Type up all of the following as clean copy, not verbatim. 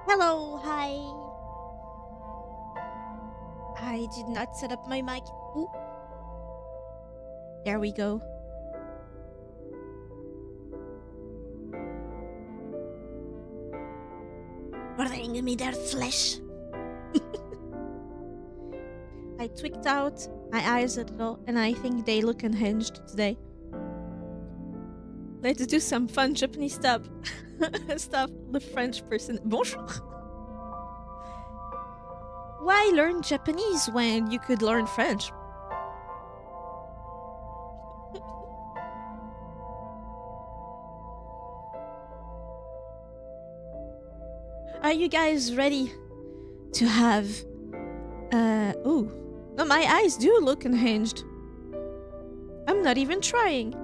Hello, hi. I did not set up my mic. Ooh, there we go. Bring me their flesh. I tweaked out my eyes a little, and I think they look unhinged today. Let's do some fun Japanese stuff. Stuff the French person. Bonjour. Why learn Japanese when you could learn French? Are you guys ready to have ooh. No, my eyes do look unhinged. I'm not even trying.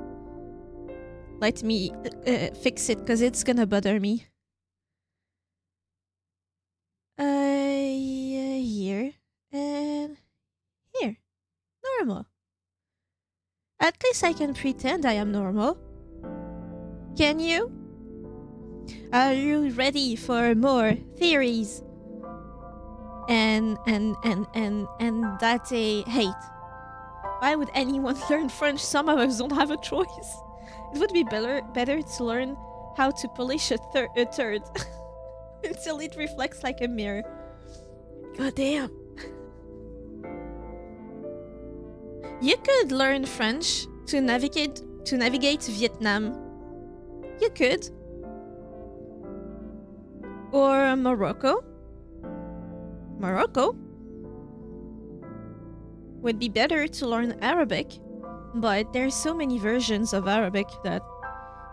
Let me fix it because it's gonna bother me. Here and here. Normal. At least I can pretend I am normal. Can you? Are you ready for more theories? And that a hate. Why would anyone learn French? Some of us don't have a choice. It would be better to learn how to polish a turd until it reflects like a mirror. God damn. You could learn French to navigate Vietnam. You could. Or Morocco. Morocco would be better to learn Arabic, but there's so many versions of Arabic that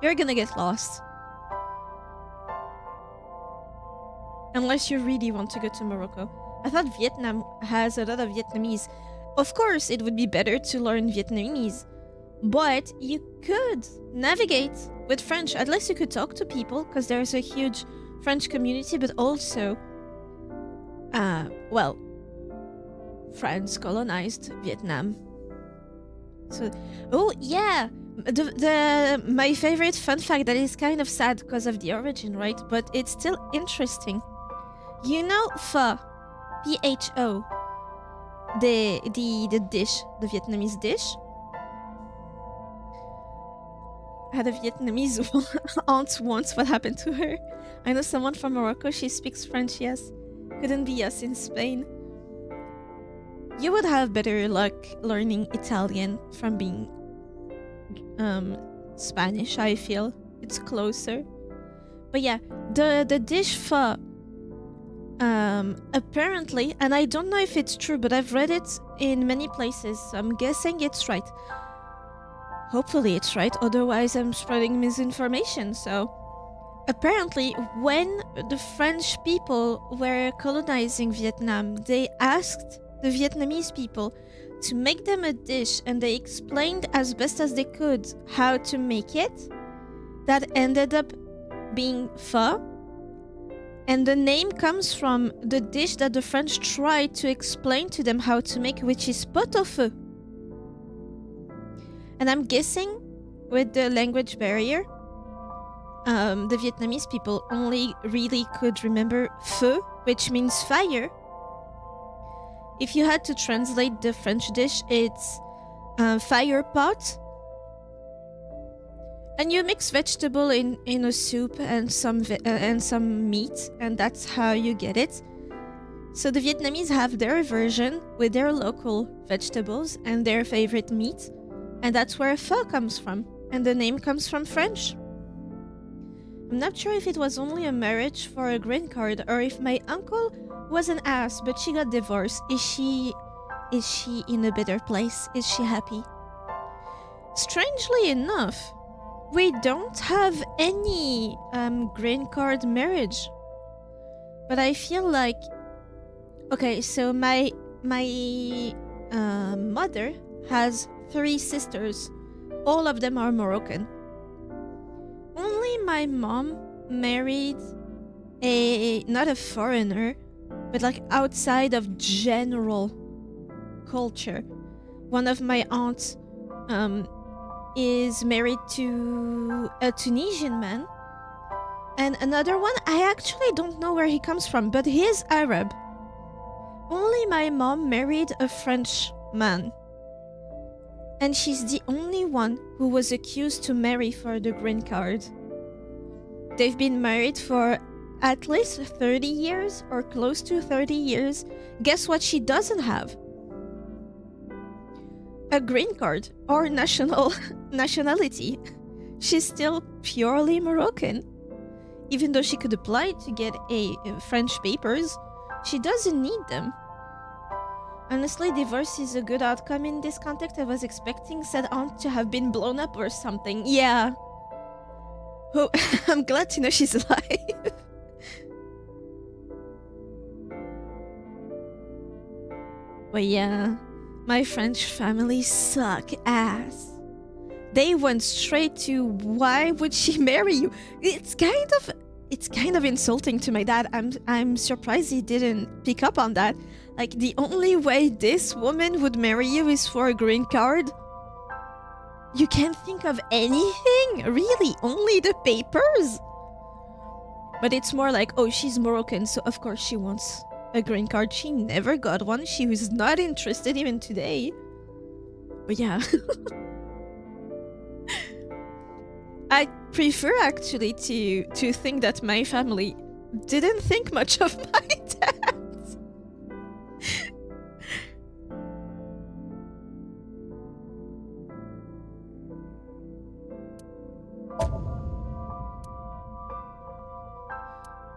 you're gonna get lost. Unless you really want to go to Morocco. I thought Vietnam has a lot of Vietnamese. Of course, it would be better to learn Vietnamese, but you could navigate with French. At least you could talk to people, because there's a huge French community, but also, well, France colonized Vietnam. So, oh yeah, my favorite fun fact that is kind of sad because of the origin, right? But it's still interesting. You know pho, Pho, the dish, the Vietnamese dish. I had a Vietnamese aunt once. What happened to her? I know someone from Morocco. She speaks French. Yes, couldn't be us in Spain. You would have better luck learning Italian from being Spanish, I feel. It's closer. But yeah, the dish pho, apparently, and I don't know if it's true, but I've read it in many places, so I'm guessing it's right. Hopefully it's right, otherwise I'm spreading misinformation. So apparently, when the French people were colonizing Vietnam, they asked the Vietnamese people to make them a dish, and they explained as best as they could how to make it. That ended up being pho, and the name comes from the dish that the French tried to explain to them how to make, which is pot-au-feu. And I'm guessing with the language barrier, the Vietnamese people only really could remember feu, which means fire. If you had to translate the French dish, it's fire pot. And you mix vegetable in a soup and some meat, and that's how you get it. So the Vietnamese have their version with their local vegetables and their favorite meat, and that's where pho comes from, and the name comes from French. I'm not sure if it was only a marriage for a green card or if my uncle was an ass, but she got divorced. Is she in a better place? Is she happy? Strangely enough, we don't have any green card marriage. But I feel like, okay, so my mother has 3 sisters. All of them are Moroccan. Only my mom married not a foreigner, but like outside of general culture. One of my aunts is married to a Tunisian man, And another one, I actually don't know where he comes from, but he is Arab. Only my mom married a French man. And she's the only one who was accused to marry for the green card. They've been married for at least 30 years or close to 30 years. Guess what she doesn't have? A green card or nationality. She's still purely Moroccan. Even though she could apply to get a French papers, she doesn't need them. Honestly, divorce is a good outcome in this context. I was expecting said aunt to have been blown up or something. Yeah. Oh, I'm glad to know she's alive. But yeah, my French family suck ass. They went straight to why would she marry you? It's kind of insulting to my dad. I'm surprised he didn't pick up on that. Like, the only way this woman would marry you is for a green card? You can't think of anything? Really? Only the papers? But it's more like, oh, she's Moroccan, so of course she wants a green card. She never got one. She was not interested even today. But yeah. I prefer actually to think that my family didn't think much of my dad.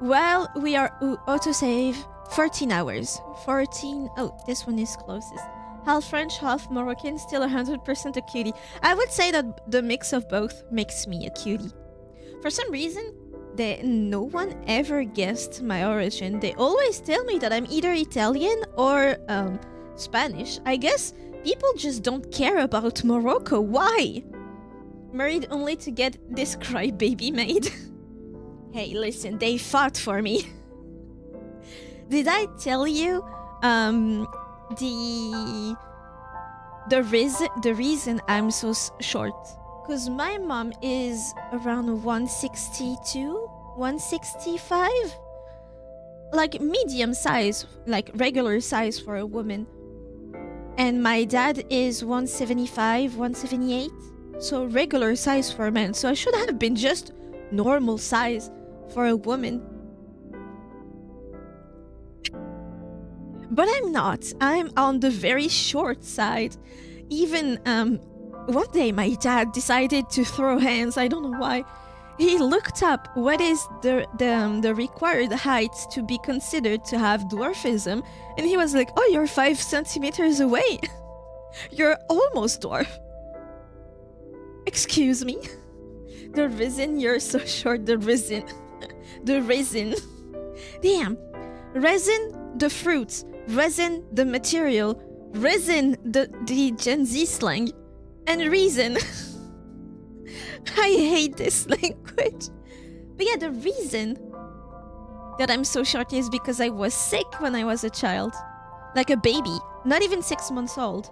Well, we are autosave 14 hours. 14. Oh, this one is closest. Half French, half Moroccan, still 100% a cutie. I would say that the mix of both makes me a cutie. For some reason, no one ever guessed my origin. They always tell me that I'm either Italian or Spanish. I guess people just don't care about Morocco. Why? Married only to get this crybaby made. Hey, listen, they fought for me. Did I tell you the reason I'm so short? Because my mom is around 162, 165, like medium size, like regular size for a woman, and my dad is 175, 178, so regular size for a man. So I should have been just normal size for a woman. But I'm not. I'm on the very short side. Even one day my dad decided to throw hands. I don't know why. He looked up what is the required height to be considered to have dwarfism, and he was like, "Oh, you're 5 centimeters away. You're almost dwarf." Excuse me. The reason you're so short. The reason. The resin. Damn. Resin, the fruits. Resin, the material. Resin, the Gen Z slang. And reason. I hate this language. But yeah, the reason that I'm so short is because I was sick when I was a child. Like a baby. Not even 6 months old.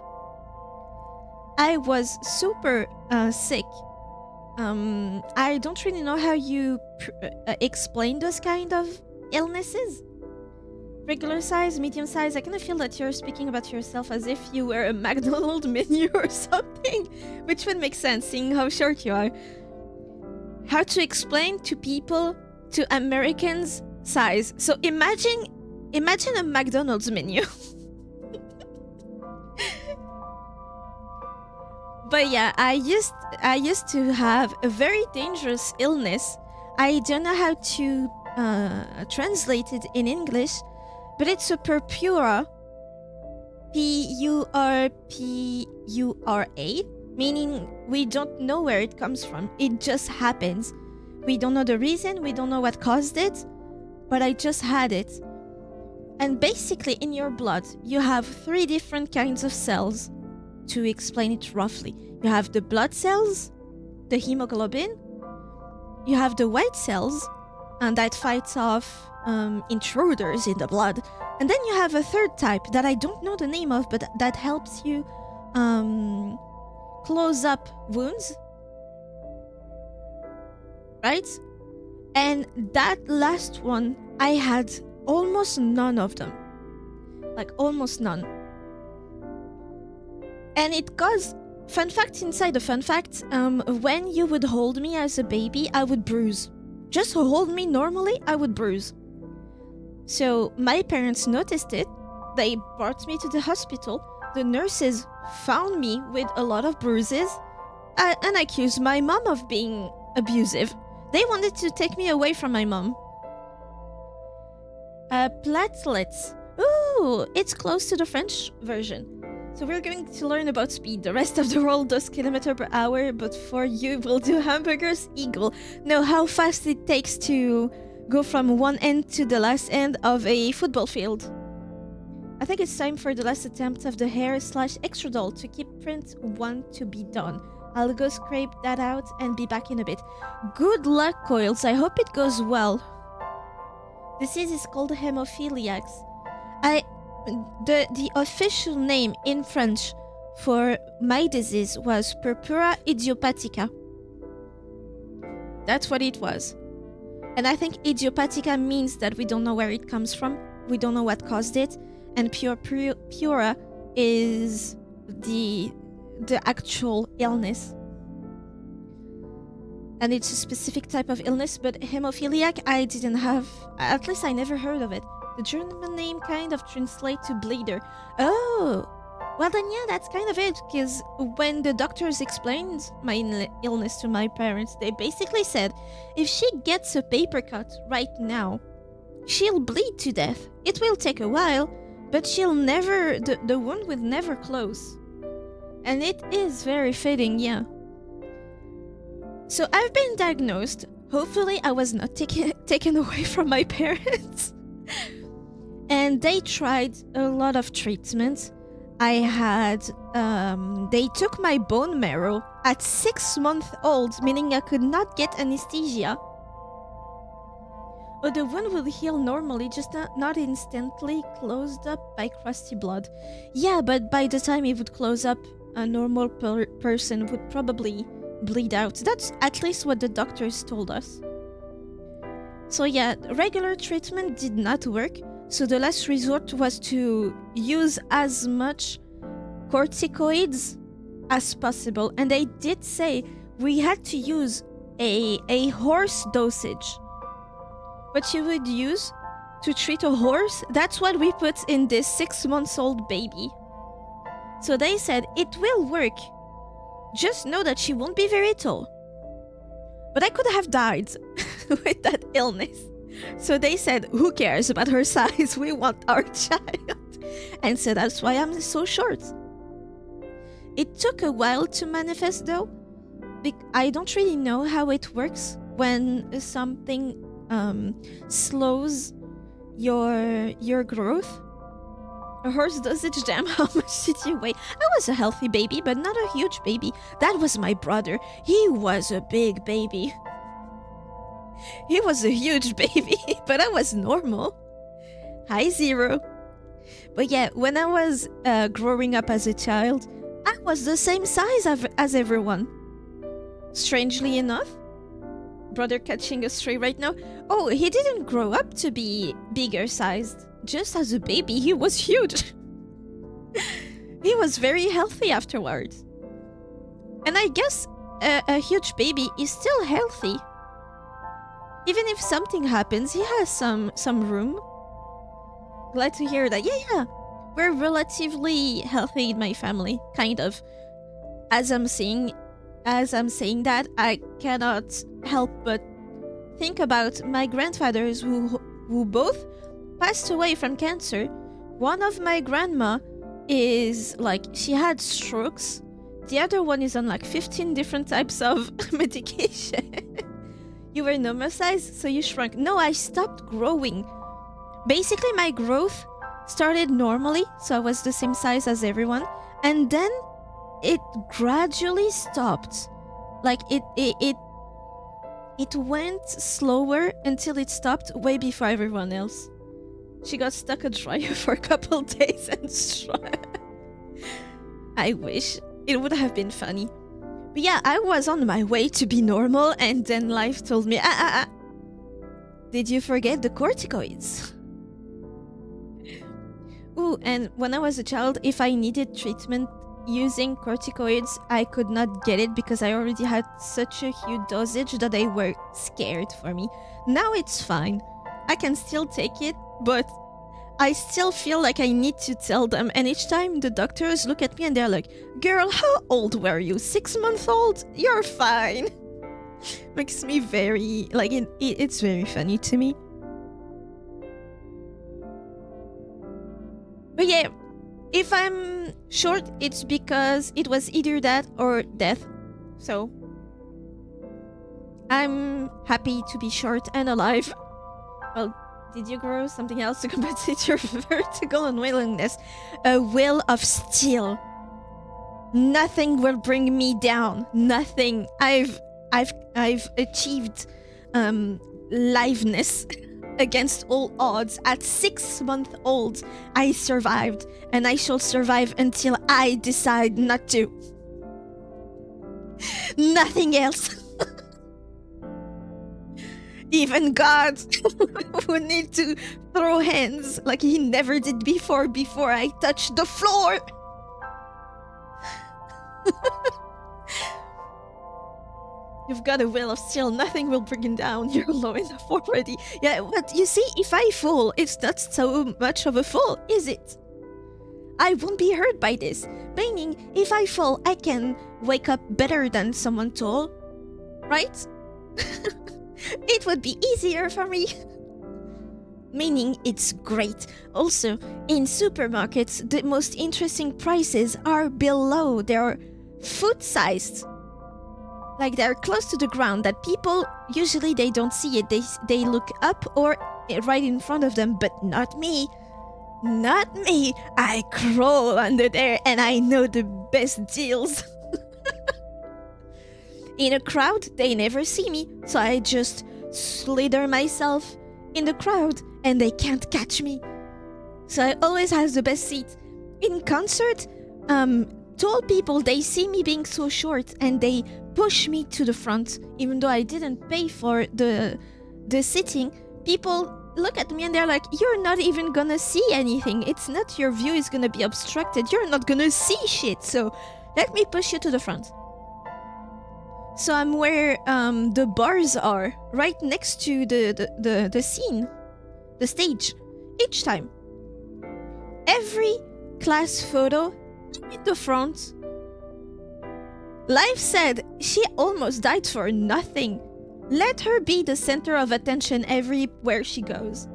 I was super sick. I don't really know how you explain those kind of illnesses. Regular size, medium size. I kind of feel that you're speaking about yourself as if you were a McDonald's menu or something, which would make sense seeing how short you are. How to explain to people, to Americans, size. So imagine a McDonald's menu. But yeah, I used to have a very dangerous illness. I don't know how to translate it in English, but it's a purpura. Purpura, meaning we don't know where it comes from. It just happens. We don't know the reason, we don't know what caused it, but I just had it. And basically in your blood, you have 3 different kinds of cells. To explain it roughly, you have the blood cells, the hemoglobin, you have the white cells, and that fights off intruders in the blood, and then you have a third type that I don't know the name of, but that helps you close up wounds, right? And that last one, I had almost none of them. Like almost none. And it caused, fun fact inside the fun fact, when you would hold me as a baby, I would bruise. Just hold me normally, I would bruise. So my parents noticed it. They brought me to the hospital. The nurses found me with a lot of bruises and accused my mom of being abusive. They wanted to take me away from my mom. Platelets. Ooh, it's close to the French version. So we're going to learn about speed. The rest of the world does kilometer per hour, but for you, we'll do hamburgers eagle. Know how fast it takes to go from one end to the last end of a football field. I think it's time for the last attempt of the hair/extra doll to keep print 1 to be done. I'll go scrape that out and be back in a bit. Good luck, Coils. I hope it goes well. Disease is called hemophiliacs. The official name in French for my disease was purpura idiopathica. That's what it was. And I think idiopathica means that we don't know where it comes from. We don't know what caused it. And pura is the actual illness. And it's a specific type of illness, but hemophiliac I didn't have, at least I never heard of it. The German name kind of translates to bleeder. Oh, well then yeah, that's kind of it, because when the doctors explained my illness to my parents, they basically said, if she gets a paper cut right now, she'll bleed to death. It will take a while, but she'll never, the wound will never close. And it is very fitting, yeah. So I've been diagnosed. Hopefully I was not taken away from my parents. And they tried a lot of treatments. I had, they took my bone marrow at 6 months old, meaning I could not get anesthesia. But the wound will heal normally, just not instantly closed up by crusty blood. Yeah, but by the time it would close up, a normal person would probably bleed out. That's at least what the doctors told us. So yeah, regular treatment did not work. So the last resort was to use as much corticoids as possible. And they did say we had to use a horse dosage. What you would use to treat a horse, that's what we put in this 6-month-old baby. So they said, it will work. Just know that she won't be very tall. But I could have died with that illness. So they said, who cares about her size? We want our child. And so that's why I'm so short. It took a while to manifest though. I don't really know how it works when something slows your growth. A horse dosage, damn, how much did you weigh? I was a healthy baby, but not a huge baby. That was my brother. He was a big baby. He was a huge baby, but I was normal. Hi, Zero. But yeah, when I was growing up as a child, I was the same size as everyone. Strangely enough. Brother catching a stray right now. Oh, he didn't grow up to be bigger sized. Just as a baby, he was huge. He was very healthy afterwards. And I guess a huge baby is still healthy. Even if something happens, he has some room. Glad to hear that. Yeah. We're relatively healthy in my family, kind of. As I'm saying that, I cannot help but think about my grandfathers who both passed away from cancer. One of my grandma is like, she had strokes. The other one is on like 15 different types of medication. You were normal size, so you shrunk. No, I stopped growing. Basically, my growth started normally, so I was the same size as everyone. And then it gradually stopped. Like it went slower until it stopped way before everyone else. She got stuck a dryer for a couple days and I wish. It would have been funny. But yeah, I was on my way to be normal and then life told me, Did you forget the corticoids? Ooh, and when I was a child, if I needed treatment using corticoids, I could not get it because I already had such a huge dosage that they were scared for me. Now it's fine. I can still take it, but I still feel like I need to tell them. And each time the doctors look at me and they're like, girl, how old were you? 6 months old? You're fine. Makes me very, like, it's very funny to me. But yeah, if I'm short, it's because it was either that or death. So I'm happy to be short and alive. Well, did you grow something else to compensate your vertical unwillingness? A will of steel. Nothing will bring me down. Nothing. I've achieved liveness against all odds. At 6 months old, I survived, and I shall survive until I decide not to. Nothing else. Even God would need to throw hands like he never did before I touched the floor. You've got a will of steel. Nothing will bring you down. You're low enough already. Yeah, but you see, if I fall, it's not so much of a fall, is it? I won't be hurt by this. Meaning, if I fall, I can wake up better than someone tall. Right? It would be easier for me. Meaning, it's great. Also, in supermarkets, the most interesting prices are below. They're foot-sized. Like they're close to the ground that people, usually they don't see it. They look up or right in front of them, but not me. Not me. I crawl under there and I know the best deals. In a crowd, they never see me, so I just slither myself in the crowd and they can't catch me. So I always have the best seat. In concert, tall people, they see me being so short and they push me to the front, even though I didn't pay for the sitting. People look at me and they're like, you're not even gonna see anything. It's not your view is gonna be obstructed. You're not gonna see shit. So let me push you to the front. So I'm where the bars are, right next to the scene, the stage, each time. Every class photo, I'm in the front. Life said she almost died for nothing. Let her be the center of attention everywhere she goes.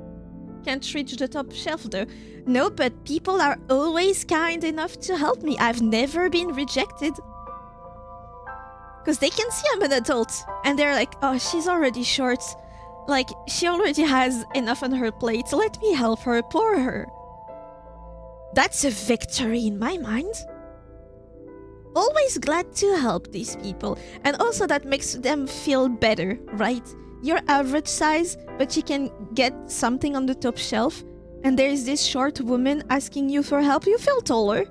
Can't reach the top shelf though. No, but people are always kind enough to help me. I've never been rejected. Because they can see I'm an adult. And they're like, oh, she's already short. Like, she already has enough on her plate. Let me help her, pour her. That's a victory in my mind. Always glad to help these people. And also that makes them feel better, right? You're average size, but you can get something on the top shelf. And there's this short woman asking you for help. You feel taller.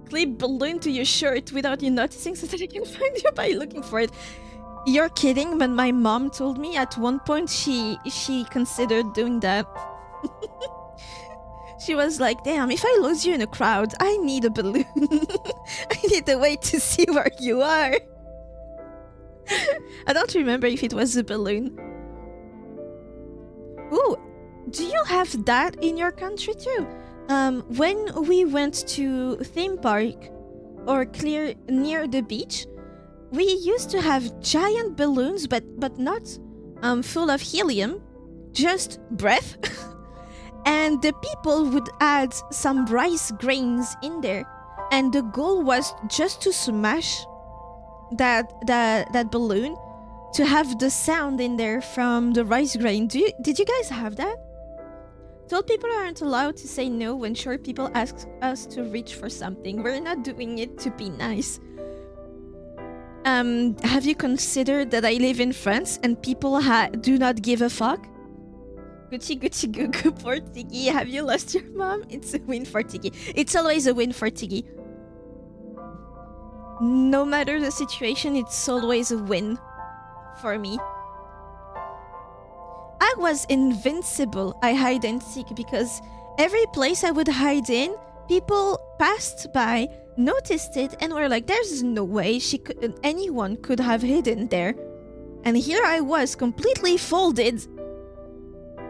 Clip balloon to your shirt without you noticing so that I can find you by looking for it. You're kidding, but my mom told me at one point she considered doing that. She was like, damn, if I lose you in a crowd, I need a balloon. I need a way to see where you are. I don't remember if it was a balloon. Ooh, do you have that in your country too? When we went to theme park or clear near the beach, we used to have giant balloons, but not full of helium, just breath. And the people would add some rice grains in there, and the goal was just to smash that balloon to have the sound in there from the rice grain. Did you guys have that? Tall people aren't allowed to say no when short people ask us to reach for something. We're not doing it to be nice. Have you considered that I live in France and people do not give a fuck? Gucci Gucci Goo Goo for Tiggy. Have you lost your mom? It's a win for Tiggy. It's always a win for Tiggy. No matter the situation, it's always a win for me. I was invincible. I hide and seek because every place I would hide in, people passed by, noticed it, and were like, "There's no way anyone could have hidden there." And here I was, completely folded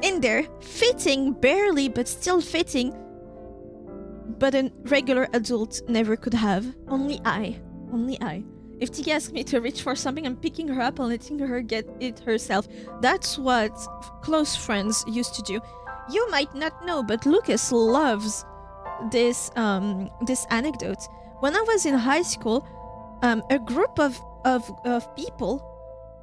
in there, fitting barely, but still fitting. But a regular adult never could have. Only I. If Tiggy asks me to reach for something, I'm picking her up and letting her get it herself. That's what close friends used to do. You might not know, but Lucas loves this anecdote. When I was in high school, a group of people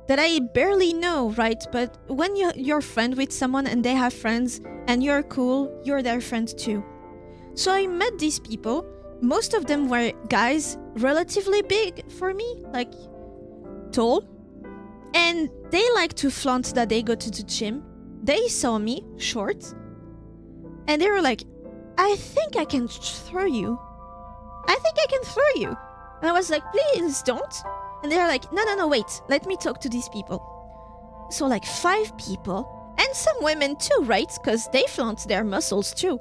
that I barely know, right? But when you're friend with someone and they have friends and you're cool, you're their friend too. So I met these people. Most of them were guys relatively big for me, like tall. And they like to flaunt that they go to the gym. They saw me, short. And they were like, "I think I can throw you. And I was like, "Please don't." And they're like, no, wait, let me talk to these people. So like 5 people, and some women too, right? Because they flaunt their muscles too.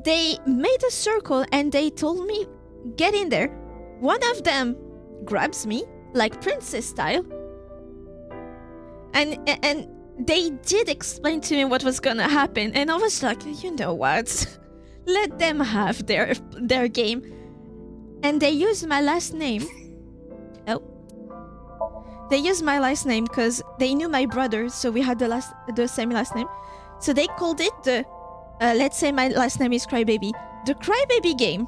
They made a circle and they told me, "Get in there." One of them grabs me, like princess style. And they did explain to me what was gonna happen. And I was like, you know what? Let them have their game. And they used my last name. They used my last name because they knew my brother, so we had the same last name. So they called it the, let's say my last name is Crybaby, the Crybaby game.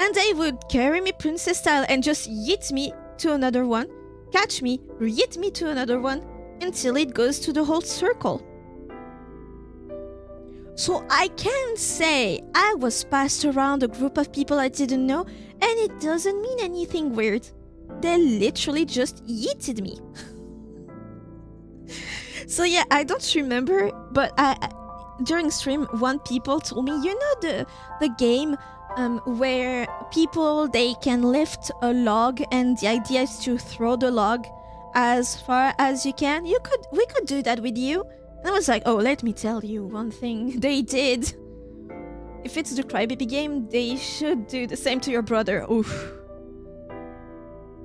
And they would carry me princess style and just yeet me to another one, catch me, yeet me to another one, until it goes to the whole circle. So I can say I was passed around a group of people I didn't know, and it doesn't mean anything weird. They literally just yeeted me. So yeah, I don't remember, but during stream, one people told me, you know the game where people, they can lift a log and the idea is to throw the log as far as you can? We could do that with you. And I was like, oh, let me tell you one thing. They did. If it's the Crybaby game, they should do the same to your brother. Oof.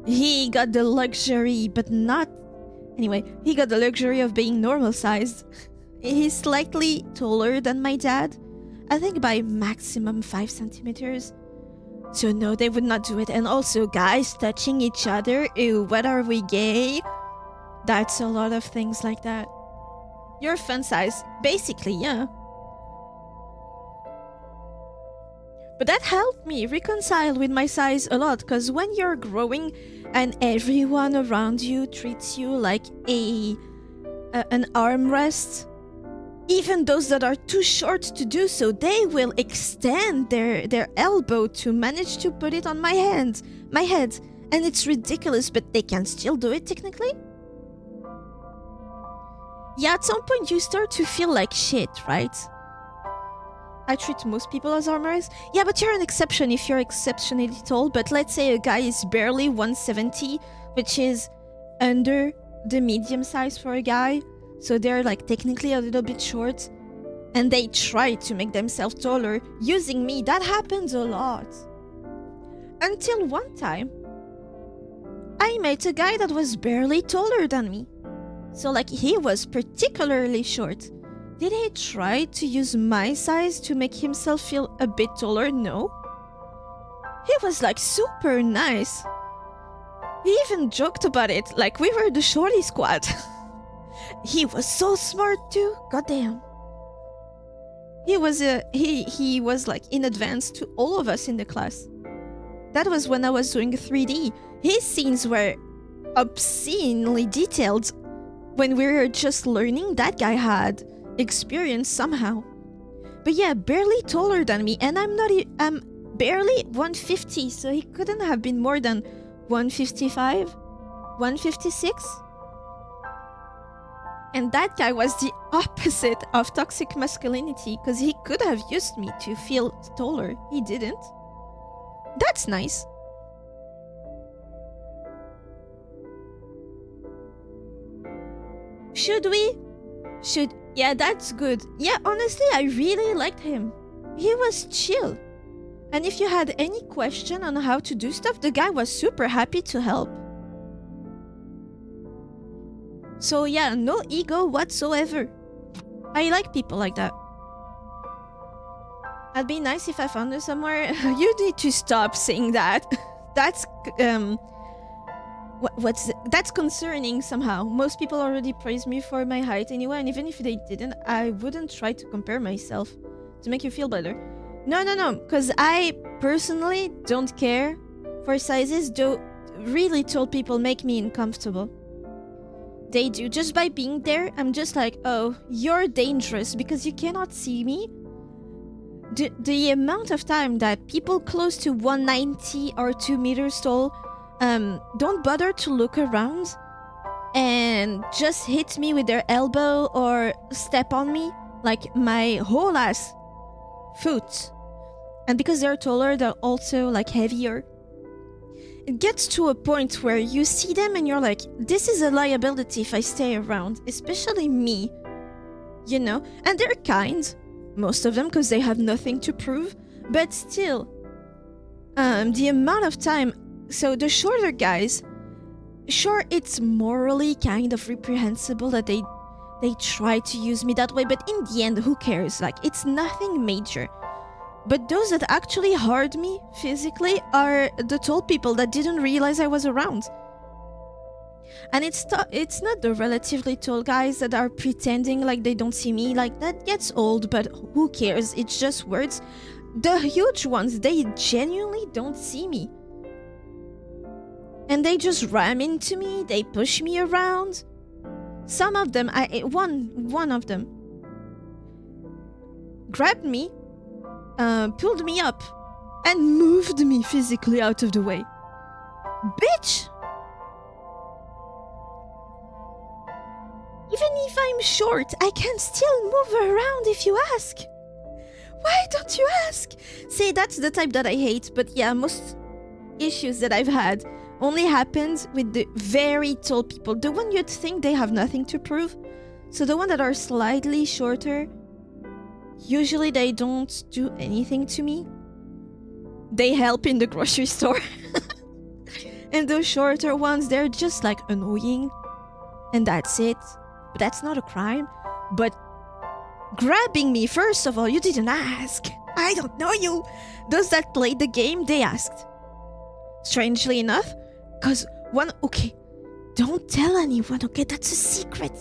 He got the luxury, but not... Anyway, he got the luxury of being normal sized. He's slightly taller than my dad. I think by maximum 5 centimeters. So no, they would not do it. And also, guys touching each other. Ew, what are we, gay? That's a lot of things like that. You're fun size. Basically, yeah. But that helped me reconcile with my size a lot, because when you're growing and everyone around you treats you like an armrest, even those that are too short to do so, they will extend their elbow to manage to put it on my head. And it's ridiculous, but they can still do it technically. Yeah, at some point you start to feel like shit, right? I treat most people as armors. Yeah, but you're an exception if you're exceptionally tall. But let's say a guy is barely 170, which is under the medium size for a guy. So they're like technically a little bit short. And they try to make themselves taller using me. That happens a lot. Until one time, I met a guy that was barely taller than me. So like he was particularly short. Did he try to use my size to make himself feel a bit taller? No. He was like super nice. He even joked about it, like we were the shorty squad. He was so smart too, goddamn. He was like in advance to all of us in the class. That was when I was doing 3D. His scenes were obscenely detailed. When we were just learning, that guy had experience somehow. But yeah, barely taller than me, and I'm barely 150, so he couldn't have been more than 155, 156. And that guy was the opposite of toxic masculinity, because he could have used me to feel taller. He didn't. That's nice. Should we? Yeah, that's good. Yeah, honestly, I really liked him. He was chill. And if you had any question on how to do stuff, the guy was super happy to help. So yeah, no ego whatsoever. I like people like that. It'd be nice if I found her somewhere. You need to stop saying that. That's that's concerning somehow. Most people already praise me for my height anyway, and even if they didn't, I wouldn't try to compare myself to make you feel better. No, because I personally don't care for sizes, though really tall people make me uncomfortable. They do. Just by being there, I'm just like, oh, you're dangerous because you cannot see me. The amount of time that people close to 190 or 2 meters tall don't bother to look around and just hit me with their elbow or step on me, like my whole ass foot. And because they're taller, they're also like heavier. It gets to a point where you see them and you're like, this is a liability if I stay around, especially me, you know? And they're kind, most of them, because they have nothing to prove, but still, the amount of time. So the shorter guys, sure, it's morally kind of reprehensible that they try to use me that way, but in the end, who cares? Like, it's nothing major. But those that actually hurt me physically are the tall people that didn't realize I was around. And it's not the relatively tall guys that are pretending like they don't see me. Like, that gets old, but who cares? It's just words. The huge ones, they genuinely don't see me. And they just ram into me, they push me around. Some of them, one of them grabbed me, pulled me up, and moved me physically out of the way. Bitch! Even if I'm short, I can still move around if you ask. Why don't you ask? See, that's the type that I hate, but yeah, most issues that I've had only happens with the very tall people. The one you'd think they have nothing to prove. So the one that are slightly shorter, usually they don't do anything to me. They help in the grocery store. And the shorter ones, they're just like annoying. And that's it. But that's not a crime. But grabbing me, first of all, you didn't ask. I don't know you. Those that played the game, they asked. Strangely enough, because don't tell anyone, okay? That's a secret.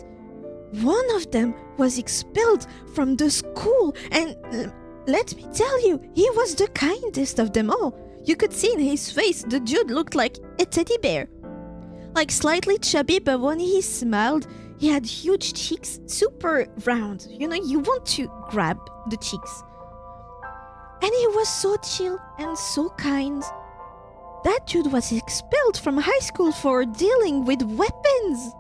One of them was expelled from the school, and let me tell you, he was the kindest of them all. You could see in his face, the dude looked like a teddy bear. Like slightly chubby, but when he smiled, he had huge cheeks, super round. You know, you want to grab the cheeks. And he was so chill and so kind. That dude was expelled from high school for dealing with weapons.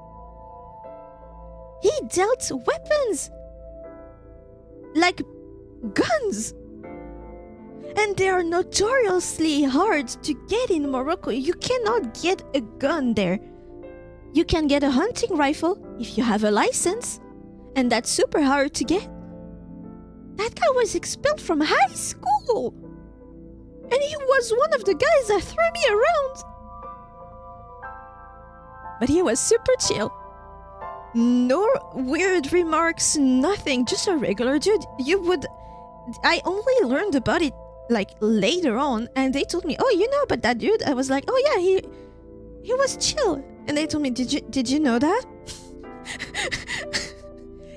He dealt weapons. Like guns. And they are notoriously hard to get in Morocco. You cannot get a gun there. You can get a hunting rifle if you have a license. And that's super hard to get. That guy was expelled from high school. And he was one of the guys that threw me around. But he was super chill. No weird remarks, nothing. Just a regular dude. I only learned about it like later on, and they told me, oh, you know about that dude? I was like, oh yeah, he was chill. And they told me, did you know that?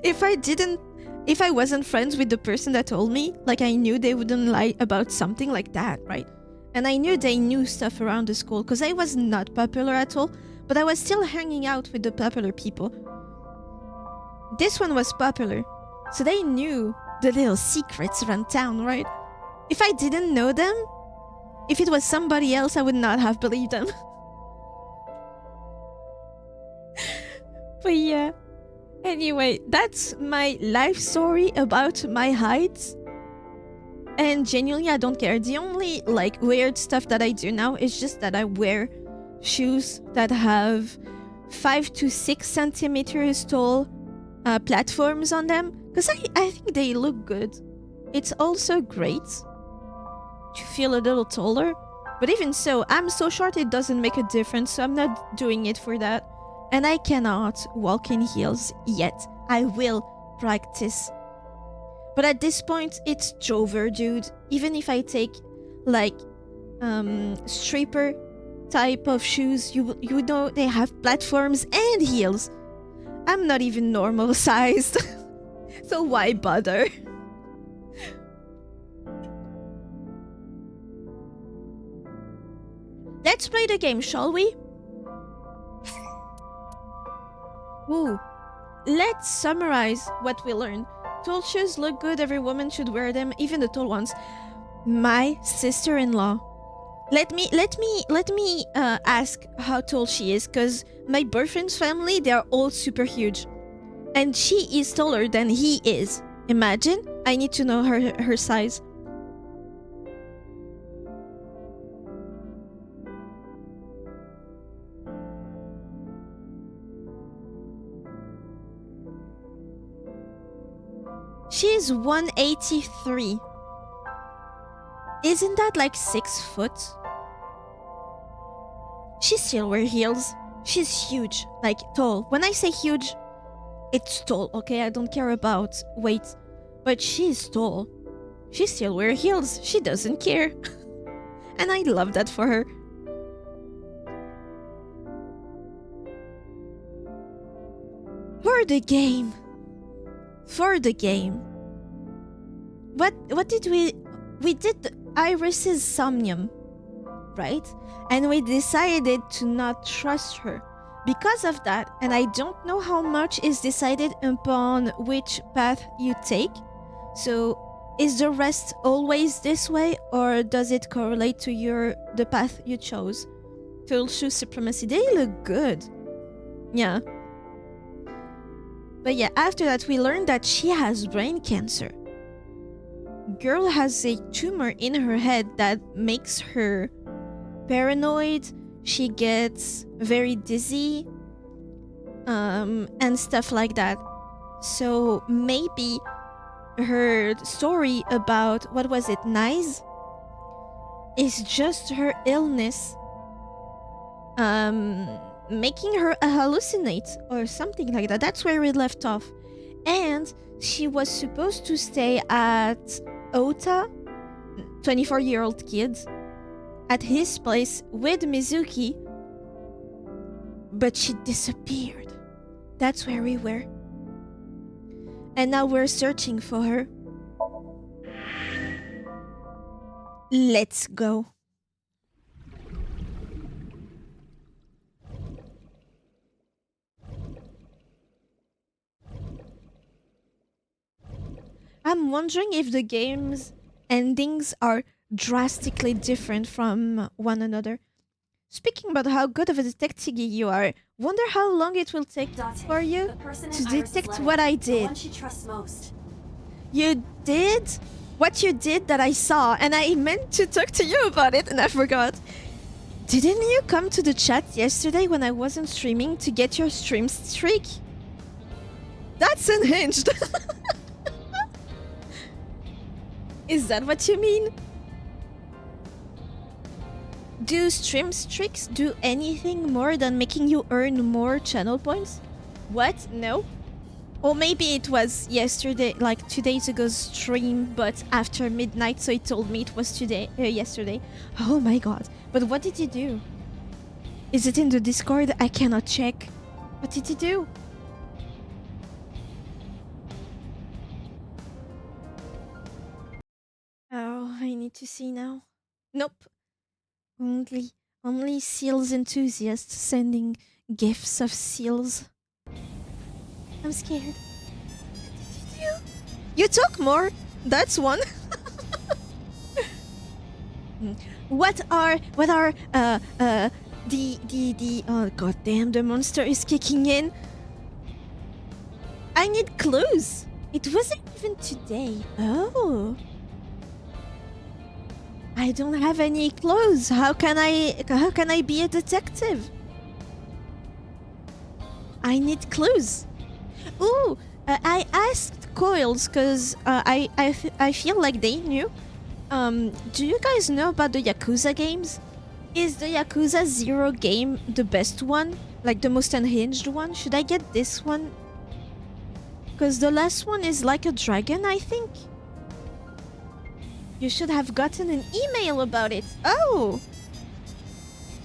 If I wasn't friends with the person that told me, like, I knew they wouldn't lie about something like that, right? And I knew they knew stuff around the school, because I was not popular at all, but I was still hanging out with the popular people. This one was popular, so they knew the little secrets around town, right? If I didn't know them, if it was somebody else, I would not have believed them. But yeah. Anyway, that's my life story about my height. And genuinely, I don't care. The only like weird stuff that I do now is just that I wear shoes that have 5 to 6 centimeters tall platforms on them, because I think they look good. It's also great to feel a little taller, but even so, I'm so short it doesn't make a difference, so I'm not doing it for that. And I cannot walk in heels yet. I will practice. But at this point, it's Jover, dude. Even if I take like stripper type of shoes, you know they have platforms and heels. I'm not even normal sized. So why bother? Let's play the game, shall we? Ooh. Let's summarize what we learned. Tall shoes look good, every woman should wear them, even the tall ones. My sister-in-law. Let me ask how tall she is, because my boyfriend's family, they are all super huge. And she is taller than he is. Imagine. I need to know her size. She's 183. Isn't that like 6 foot? She still wears heels. She's huge, like tall. When I say huge, it's tall, okay? I don't care about weight. But she's tall. She still wears heels. She doesn't care. And I love that for her. For the game. For the game. What did we did Iris's Somnium, right? And we decided to not trust her because of that, and I don't know how much is decided upon which path you take. So is the rest always this way, or does it correlate to the path you chose? Tall shoe supremacy, they look good. Yeah. But yeah, after that we learned that she has brain cancer. Girl has a tumor in her head that makes her paranoid. She gets very dizzy, and stuff like that. So maybe her story about, what was it, Nice? Is just her illness making her hallucinate or something like that. That's where we left off. And she was supposed to stay at Ota, 24-year-old kid, at his place with Mizuki, but she disappeared. That's where we were. And now we're searching for her. Let's go. I'm wondering if the game's endings are drastically different from one another. Speaking about how good of a detective you are, wonder how long it will take for you to detect what I did. The one she trusts most. You did what you did that I saw, and I meant to talk to you about it and I forgot. Didn't you come to the chat yesterday when I wasn't streaming to get your stream streak? That's unhinged. Is that what you mean? Do stream streaks do anything more than making you earn more channel points? What? No? Or maybe it was yesterday, like 2 days ago's stream, but after midnight, so it told me it was yesterday. Oh my god. But what did you do? Is it in the Discord? I cannot check. What did you do? Oh, I need to see now. Nope. Only seals enthusiasts sending gifts of seals. I'm scared. What did you do? You took more. That's one. What are the oh goddamn, the monster is kicking in. I need clues. It wasn't even today. Oh. I don't have any clues. How can I be a detective? I need clues. Ooh, I asked Coils because I feel like they knew. Do you guys know about the Yakuza games? Is the Yakuza 0 game the best one? Like the most unhinged one? Should I get this one? Because the last one is like a dragon, I think. You should have gotten an email about it. Oh!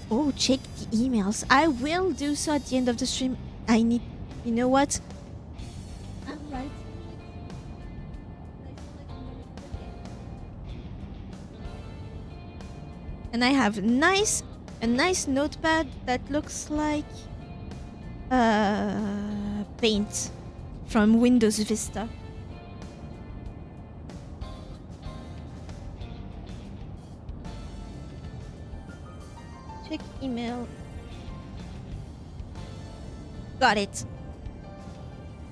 Oh, check the emails. I will do so at the end of the stream. I need... You know what? I'm right. And I have a nice notepad that looks like paint from Windows Vista. Check email. Got it.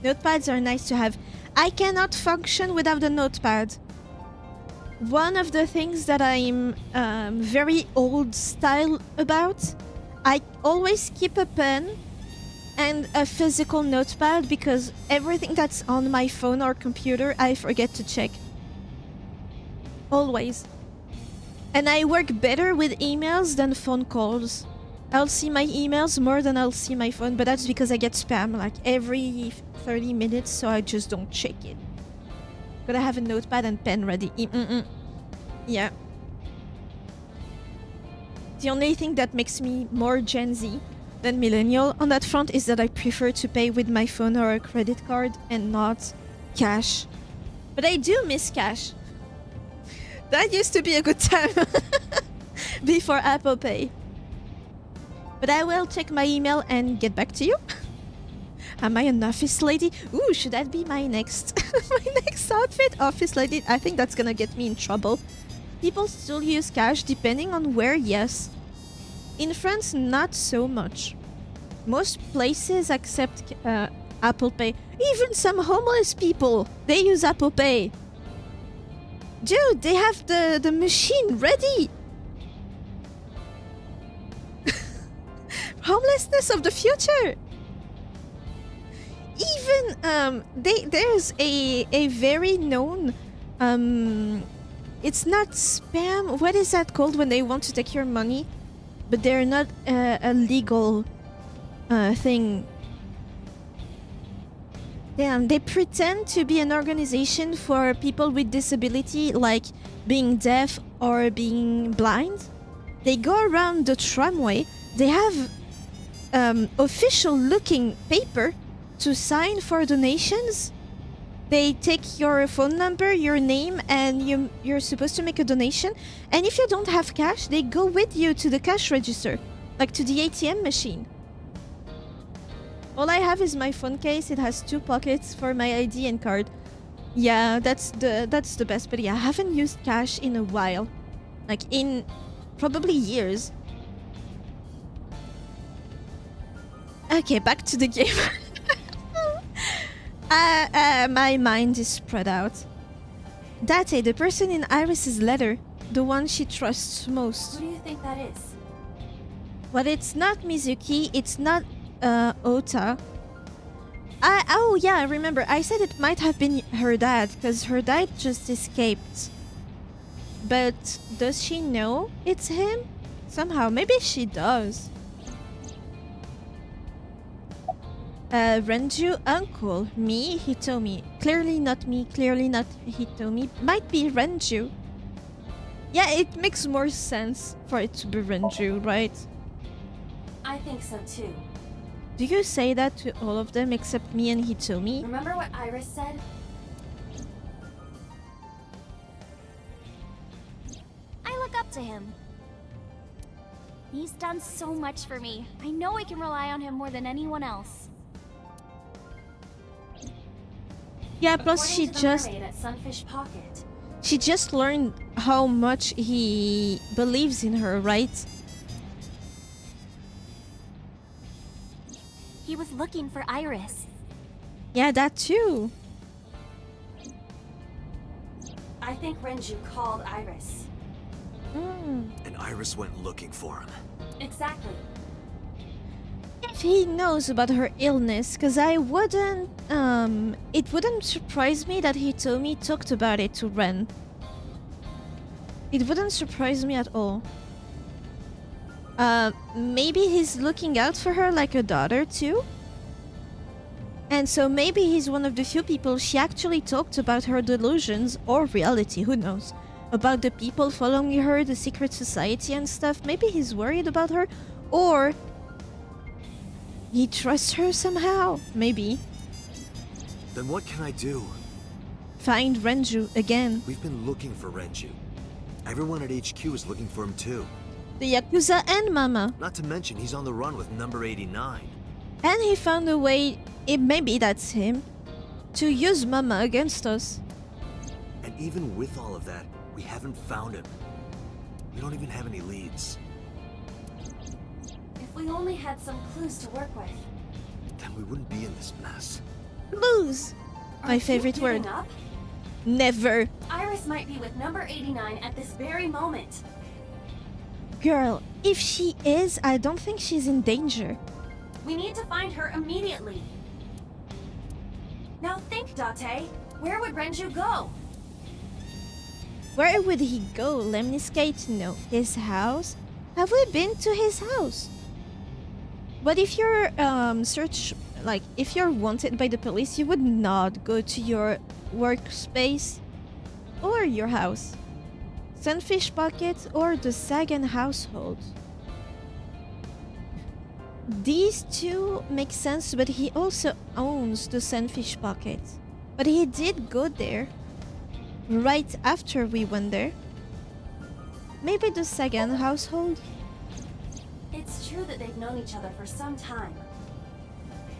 Notepads are nice to have. I cannot function without the notepad. One of the things that I'm very old style about, I always keep a pen and a physical notepad because everything that's on my phone or computer, I forget to check. Always. And I work better with emails than phone calls. I'll see my emails more than I'll see my phone, but that's because I get spam like every 30 minutes, so I just don't check it. Gotta have a notepad and pen ready. Yeah. The only thing that makes me more Gen Z than millennial on that front is that I prefer to pay with my phone or a credit card and not cash. But I do miss cash. That used to be a good time before Apple Pay. But I will check my email and get back to you. Am I an office lady? Ooh, should that be my next my next outfit? Office lady? I think that's gonna get me in trouble. People still use cash depending on where, yes. In France, not so much. Most places accept Apple Pay. Even some homeless people, they use Apple Pay. Dude, they have the machine ready. Homelessness of the future. Even there's a very known it's not spam. What is that called when they want to take your money, but they're not a legal thing? Damn, they pretend to be an organization for people with disability, like being deaf or being blind. They go around the tramway. They have official-looking paper to sign for donations. They take your phone number, your name, and you're supposed to make a donation. And if you don't have cash, they go with you to the cash register, like to the ATM machine. All I have is my phone case. It has 2 pockets for my ID and card. Yeah, that's the best. But yeah, I haven't used cash in a while, like in probably years. Okay, back to the game. My mind is spread out. Date, the person in Iris's letter, the one she trusts most. Who do you think that is? Well, it's not Mizuki, it's not Ota. Oh yeah, I remember. I said it might have been her dad, because her dad just escaped. But does she know it's him? Somehow, maybe she does. Renju, uncle, me, Hitomi. Clearly not me, clearly not Hitomi. Might be Renju. Yeah, it makes more sense for it to be Renju, right? I think so too. Do you say that to all of them except me and Hitomi? Remember what Iris said? I look up to him. He's done so much for me. I know I can rely on him more than anyone else. Yeah, plus According she to the just... mermaid at Sunfish Pocket. She just learned how much he believes in her, right? He was looking for Iris. Yeah, that too. I think Renju called Iris. Mm. And Iris went looking for him. Exactly. If if he knows about her illness, because I wouldn't, it wouldn't surprise me that he told me talked about it to Ren. It wouldn't surprise me at all. Maybe he's looking out for her like a daughter too? And so maybe he's one of the few people she actually talked about her delusions, or reality, who knows. About the people following her, the secret society and stuff. Maybe he's worried about her, or he trusts her somehow. Maybe. Then what can I do? Find Renju again. We've been looking for Renju. Everyone at HQ is looking for him too. The Yakuza and Mama. Not to mention he's on the run with number 89. And he found a way, maybe that's him, to use Mama against us. And even with all of that, we haven't found him. We don't even have any leads. If we only had some clues to work with. Then we wouldn't be in this mess. Lose! My favorite you word. giving up? Never. Iris might be with number 89 at this very moment. Girl, if she is, I don't think she's in danger. We need to find her immediately. Now think, Date. Where would Renju go? Where would he go? Lemniscate? No. His house? Have we been to his house? But if you're if you're wanted by the police, you would not go to your workspace or your house. Sunfish Pocket or the Sagan household. These two make sense, but he also owns the Sunfish Pocket. But he did go there right after we went there. Maybe the Sagan household? It's true that they've known each other for some time.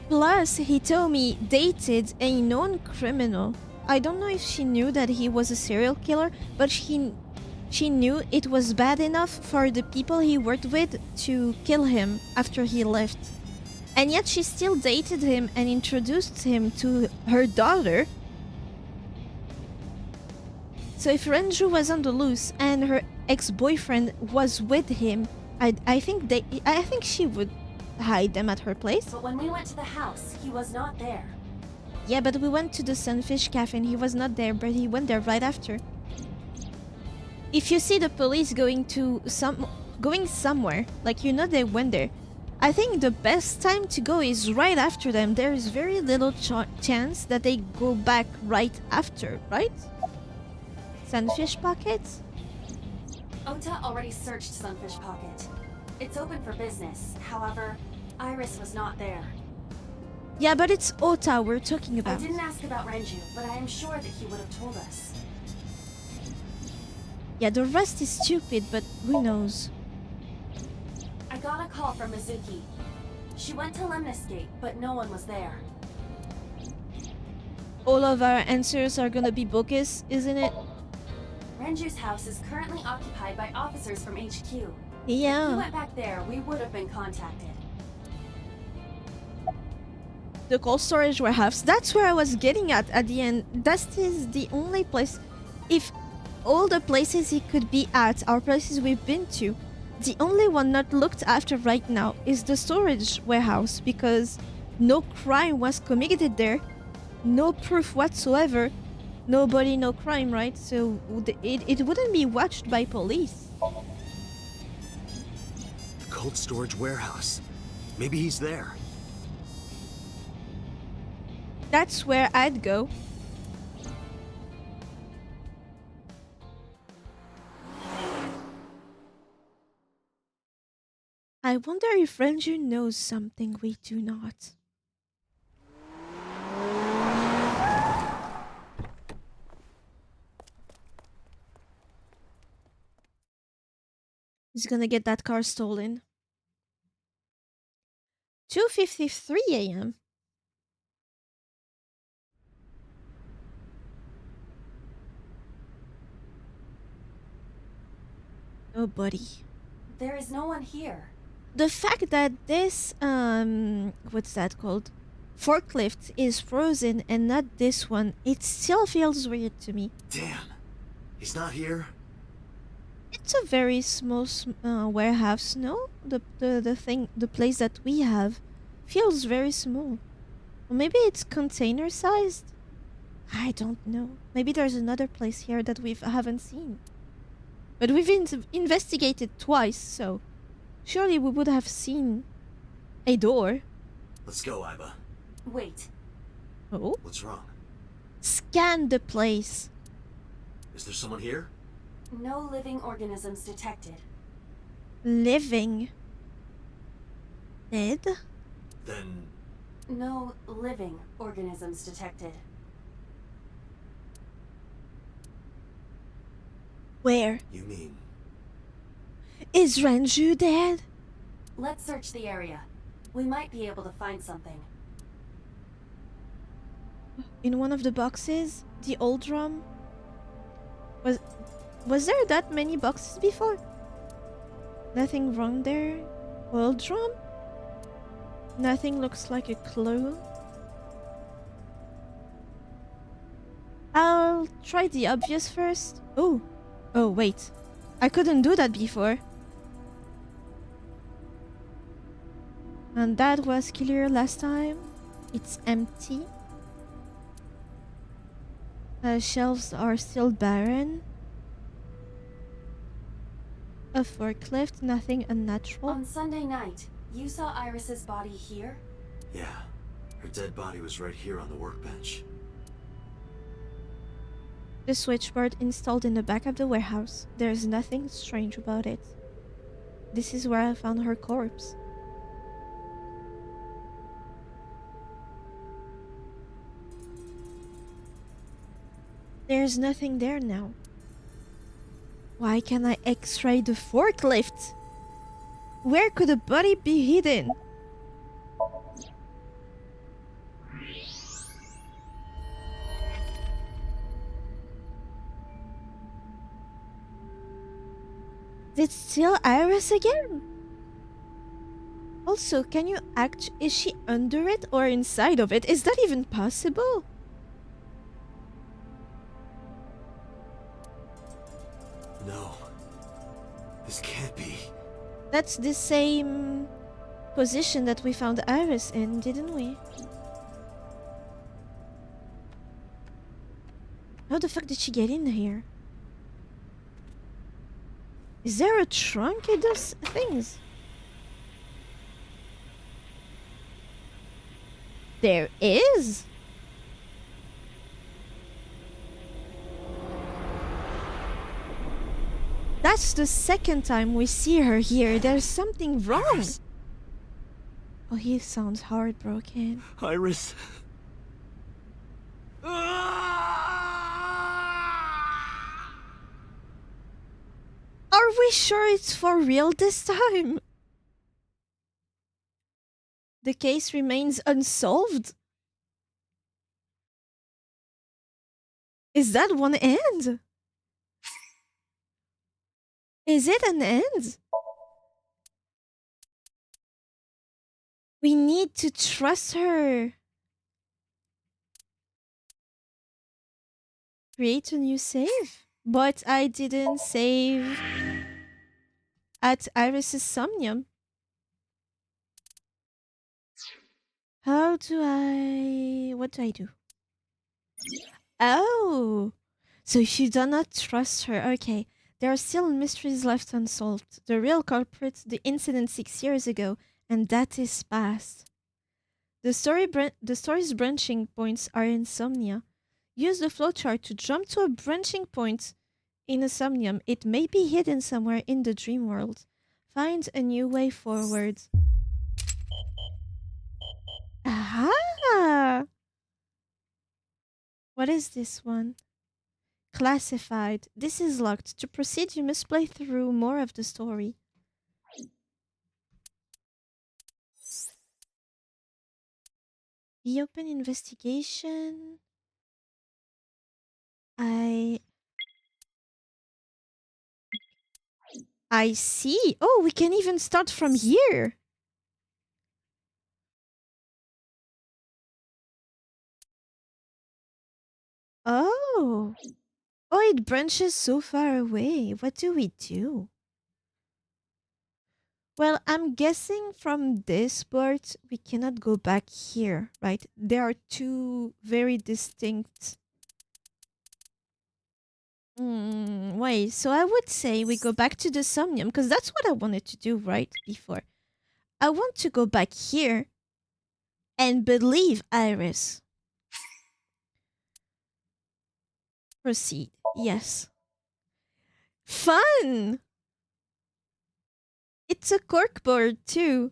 Plus, he told me dated a known criminal. I don't know if she knew that he was a serial killer, but she knew it was bad enough for the people he worked with to kill him after he left. And yet she still dated him and introduced him to her daughter. So if Renju was on the loose and her ex-boyfriend was with him, I think she would hide them at her place. But when we went to the house, he was not there. Yeah, but we went to the Sunfish Cafe and he was not there, but he went there right after. If you see the police going somewhere, like you know they went there, I think the best time to go is right after them. There is very little chance that they go back right after, right? Sunfish Pockets? Ota already searched Sunfish Pocket. It's open for business. However, Iris was not there. Yeah, but it's Ota we're talking I about. didn't ask about Renju, but I am sure that he would have told us. Yeah, the rest is stupid, but who knows? I got a call from Mizuki. She went to Lemniscate, but no one was there. All of our answers are gonna be bogus, isn't it? Renju's house is currently occupied by officers from HQ. If we Yeah. went back there, we would have been contacted. The cold storage warehouse. That's where I was getting at the end. That is the only place. If all the places he could be at are places we've been to, the only one not looked after right now is the storage warehouse, because no crime was committed there. No proof whatsoever. Nobody, no crime, right? So it wouldn't be watched by police. The cold storage warehouse. Maybe he's there. That's where I'd go. I wonder if Renju knows something we do not. He's gonna get that car stolen. 2:53 a.m. Nobody. There is no one here. The fact that this what's that called, forklift is frozen and not this one, it still feels weird to me. Damn. He's not here? It's a very small warehouse, no? The place that we have. Feels very small. Or maybe it's container sized? I don't know. Maybe there's another place here that we haven't seen. But we've investigated twice, so surely we would have seen a door. Let's go, Iba. Wait. Oh? What's wrong? Scan the place. Is there someone here? No living organisms detected. Living. Dead? Then No living organisms detected. Where? you mean Is Ranju dead? Let's search the area. We might be able to find something. In one of the boxes? The old drum? Was there that many boxes before? Nothing wrong there? Old drum? Nothing looks like a clue. I'll try the obvious first. Oh. Oh, wait. I couldn't do that before. And that was clear last time. It's empty. Shelves are still barren. A forklift, nothing unnatural. On Sunday night, you saw Iris's body here? yeah. Her dead body was right here on the workbench. The switchboard installed in the back of the warehouse. There's nothing strange about it. This is where I found her corpse. There's nothing there now. Why can't I x-ray the forklift? Where could a body be hidden? It's still Iris again? Also, can you is she under it or inside of it? Is that even possible? No. This can't be. That's the same position that we found Iris in, didn't we? How the fuck did she get in here? Is there a trunk in those things? There is? That's the second time we see her here. There's something wrong. Iris. Oh, he sounds heartbroken. Iris. Are we sure it's for real this time? The case remains unsolved? Is that one end? Is it an end? We need to trust her. Create a new save? But I didn't save at Iris's Somnium. How do I... What do I do? Oh! So if you do not trust her, okay. There are still mysteries left unsolved. The real culprit, the incident 6 years ago, and that is past. The story's branching points are insomnia. Use the flowchart to jump to a branching point in a Somnium. It may be hidden somewhere in the dream world. Find a new way forward. Aha! What is this one? Classified. This is locked. To proceed, you must play through more of the story. Reopen investigation. I see. Oh, we can even start from here. Oh. Oh, it branches so far away. What do we do? Well, I'm guessing from this part we cannot go back here, right? There are two very distinct. Wait, so I would say we go back to the Somnium because that's what I wanted to do right before. I want to go back here and believe Iris. Proceed. Yes. Fun! It's a corkboard too.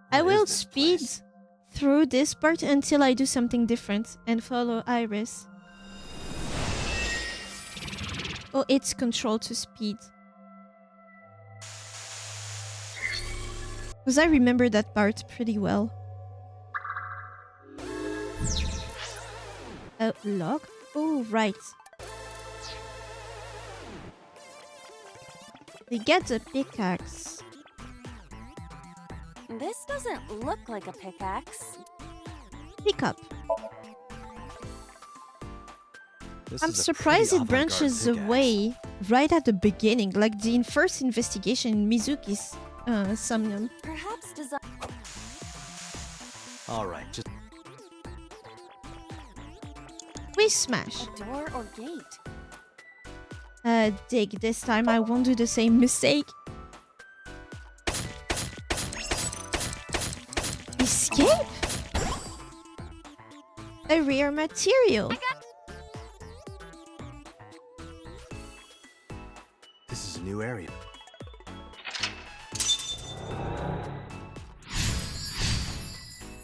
I will speed through this part until I do something different and follow Iris. Oh, it's control to speed. Because I remember that part pretty well. Log? Oh, right. We get the pickaxe. This doesn't look like a pickaxe. Pick up. This I'm is a surprised pretty it branches avant-garde away right at the beginning, like the first investigation in Mizuki's Somnium. Perhaps design. All right, just We smash. A door or gate. Dig. This time I won't do the same mistake. Escape? A rare material. this is a new area.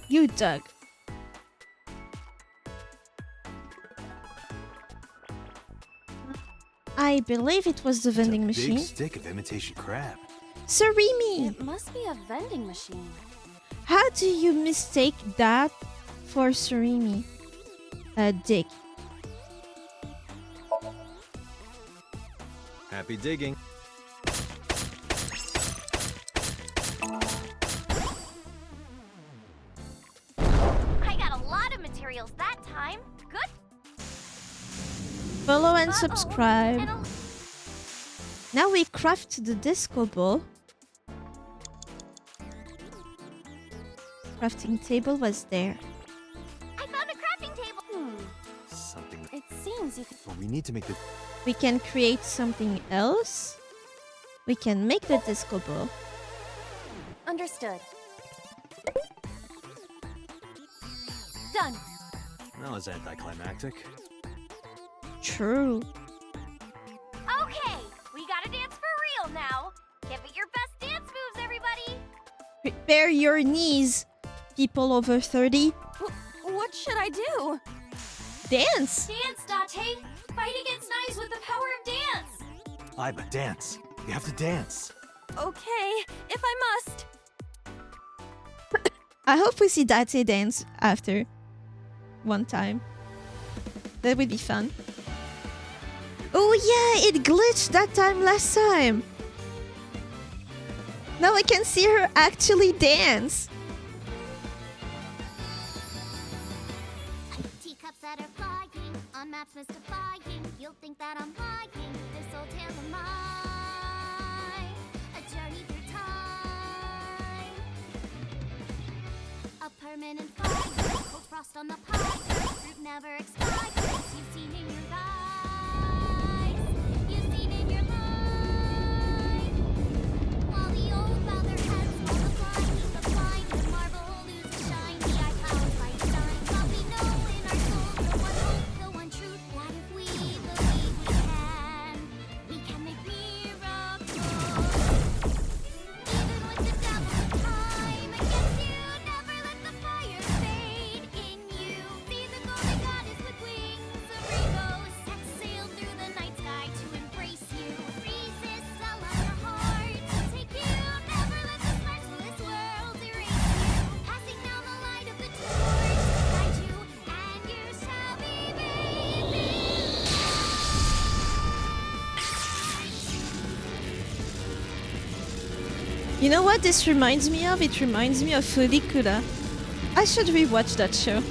You dug. I believe it was the It's a vending big machine. stick of imitation crab. Surimi! It must be a vending machine. How do you mistake that for surimi? Dig. Happy digging. I got a lot of materials that time. Good. Follow and Uh-oh. subscribe. And Now we craft the disco ball. Crafting table was there. I found a crafting table. Something. It seems you could. But we need to make the. We can create something else. We can make the disco ball. Understood. Done. That was anticlimactic. True. Okay, we gotta dance for real now. Give it your best dance moves, everybody. Prepare your knees, people over 30. What should I do? Dance! Dance, Date! Fight against knives with the power of dance! Aye, but dance. You have to dance. Okay, if I must. I hope we see Date dance after one time. That would be fun. Oh yeah, it glitched that time last time. Now I can see her actually dance. Teacups that are flying on maps mystifying. You'll think that I'm lying. This old tale of mine, a journey through time. A permanent fire, cold frost on the pie. Fruit never expires. You've seen in your eyes. You've seen in your life. While the old father has multiplying, the blind, the marble loses shine. The eye powers light shine. While we know in our souls the one hope, the one truth, that if we believe we can make miracles. Even with the devil of time against you, never let the fire fade in you. See the golden goddess with wings of rainbows, set sail through the night sky to embrace you. Resist all of your heart to take you. Never let the sparks of this world erase you. Passing down the light of the torch to guide you, and you shall be made new. You know what this reminds me of? It reminds me of Furikura. I should rewatch that show.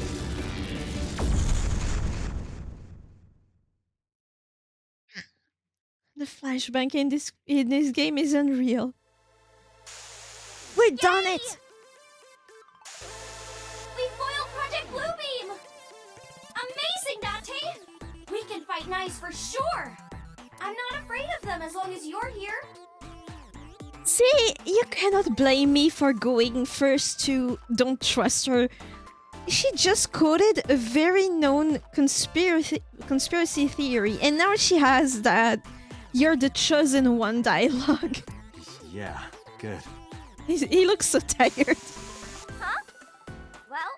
The flashback in this game is unreal. We done Yay! it! We foiled Project Bluebeam! Amazing, Date! We can fight Nice for sure. I'm not afraid of them as long as you're here. See, you cannot blame me for going first to don't trust her. She just quoted a very known conspiracy theory, and now she has that "you're the chosen one" dialogue. Yeah, good. He looks so tired. Huh? Well,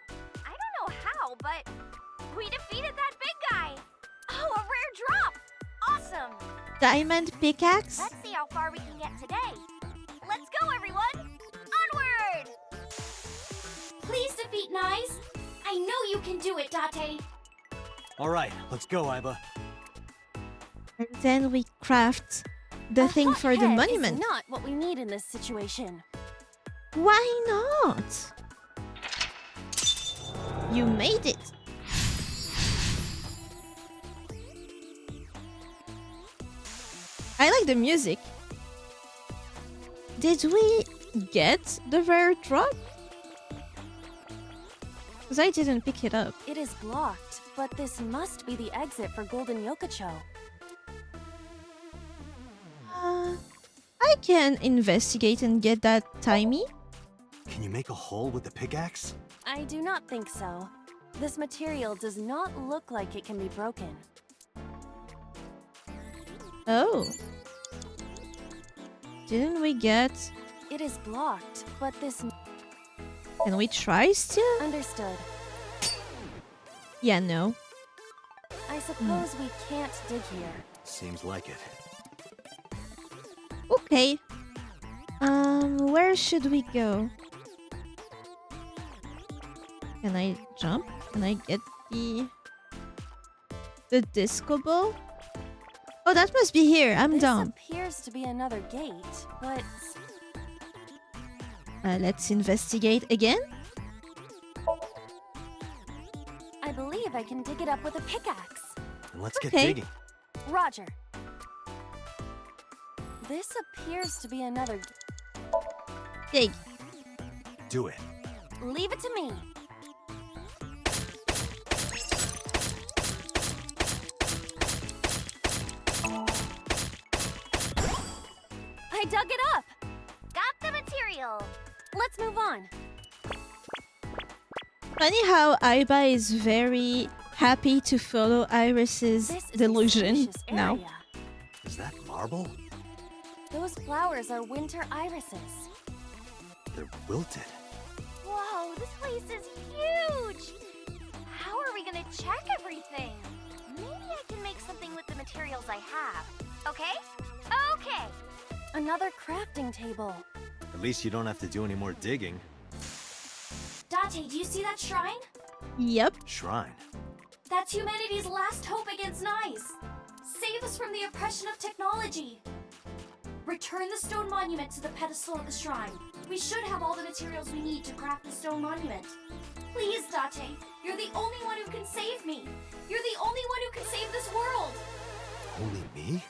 I don't know how, but we defeated that big guy. Oh, a rare drop! Awesome! Diamond pickaxe? Let's see how far we can get today. Let's go, everyone! Onward! Please defeat Nice. I know you can do it, Date. All right, let's go, Aiba. And then we craft the thing hot for the head monument. Is not what we need in this situation. Why not? You made it. I like the music. Did we get the rare drop? Because I didn't pick it up. It is blocked, but this must be the exit for Golden Yokocho. I can investigate and get that timey. Can you make a hole with the pickaxe? I do not think so. This material does not look like it can be broken. Oh. Didn't we get... It is blocked, but this... Can we try still? Understood. Yeah, no. I suppose we can't dig here. Seems like it. Okay. Where should we go? Can I jump? Can I get the disco ball? Oh, that must be here. I'm This dumb. appears to be another gate, but Let's investigate again. I believe I can dig it up with a pickaxe. And let's get Okay. digging. Roger. This appears to be another... Dig. Do it. Leave it to me. I dug it up! Got the material! Let's move on. Funny how Aiba is very happy to follow Iris's This is a delusion spacious now. area. Is that marble? Those flowers are winter irises. They're wilted. Whoa, this place is huge! How are we gonna check everything? Maybe I can make something with the materials I have. Okay? Okay! Another crafting table. At least you don't have to do any more digging. Date, do you see that shrine? Yep. Shrine. That's humanity's last hope against Nice. Save us from the oppression of technology. Return the stone monument to the pedestal of the shrine. We should have all the materials we need to craft the stone monument. Please, Date, you're the only one who can save me. You're the only one who can save this world. Only me?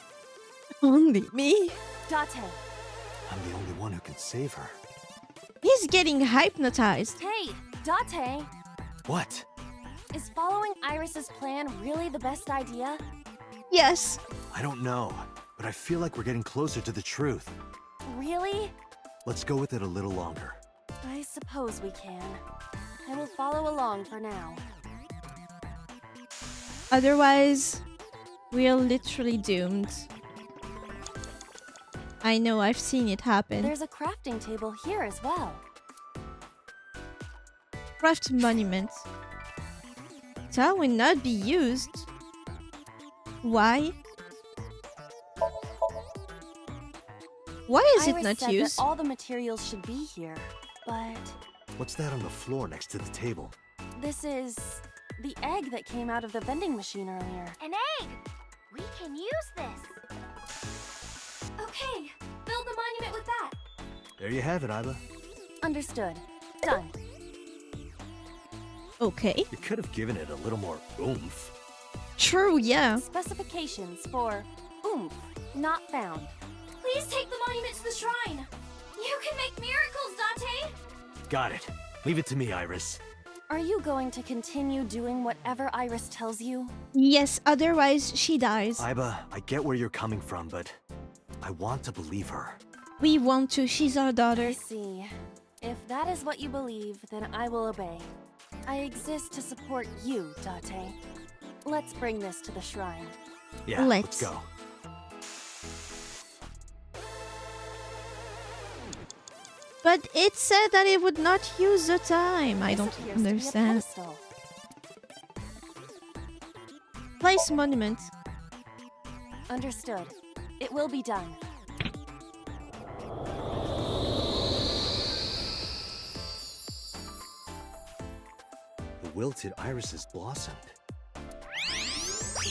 Only me. Date, I'm the only one who can save her. He's getting hypnotized. hey, Date, What? is following Iris's plan really the best idea? Yes. I don't know, but I feel like we're getting closer to the truth. Really? Let's go with it a little longer. I suppose we can. I will follow along for now. Otherwise, we're literally doomed. I know, I've seen it happen. There's a crafting table here as well. Craft monument. That will not be used. Why? Why is it Iris not said used? that all the materials should be here, but What's that on the floor next to the table? this is the egg that came out of the vending machine earlier. An egg! We can use this! Okay, build the monument with that. There you have it, Aiba. Understood. Done. Okay. You could have given it a little more oomph. True, yeah. Specifications for Oomph, not found. Please take the monument to the shrine. You can make miracles, Dante. Got it. Leave it to me, Iris. Are you going to continue doing whatever Iris tells you? Yes, otherwise she dies. Iba, I get where you're coming from, but I want to believe her. We want to. She's our daughter. I see. If that is what you believe, then I will obey. I exist to support you, Date. Let's bring this to the shrine. Yeah, let's go. But it said that it would not use the time. I don't understand. Place monument. Understood. It will be done. The wilted irises blossomed.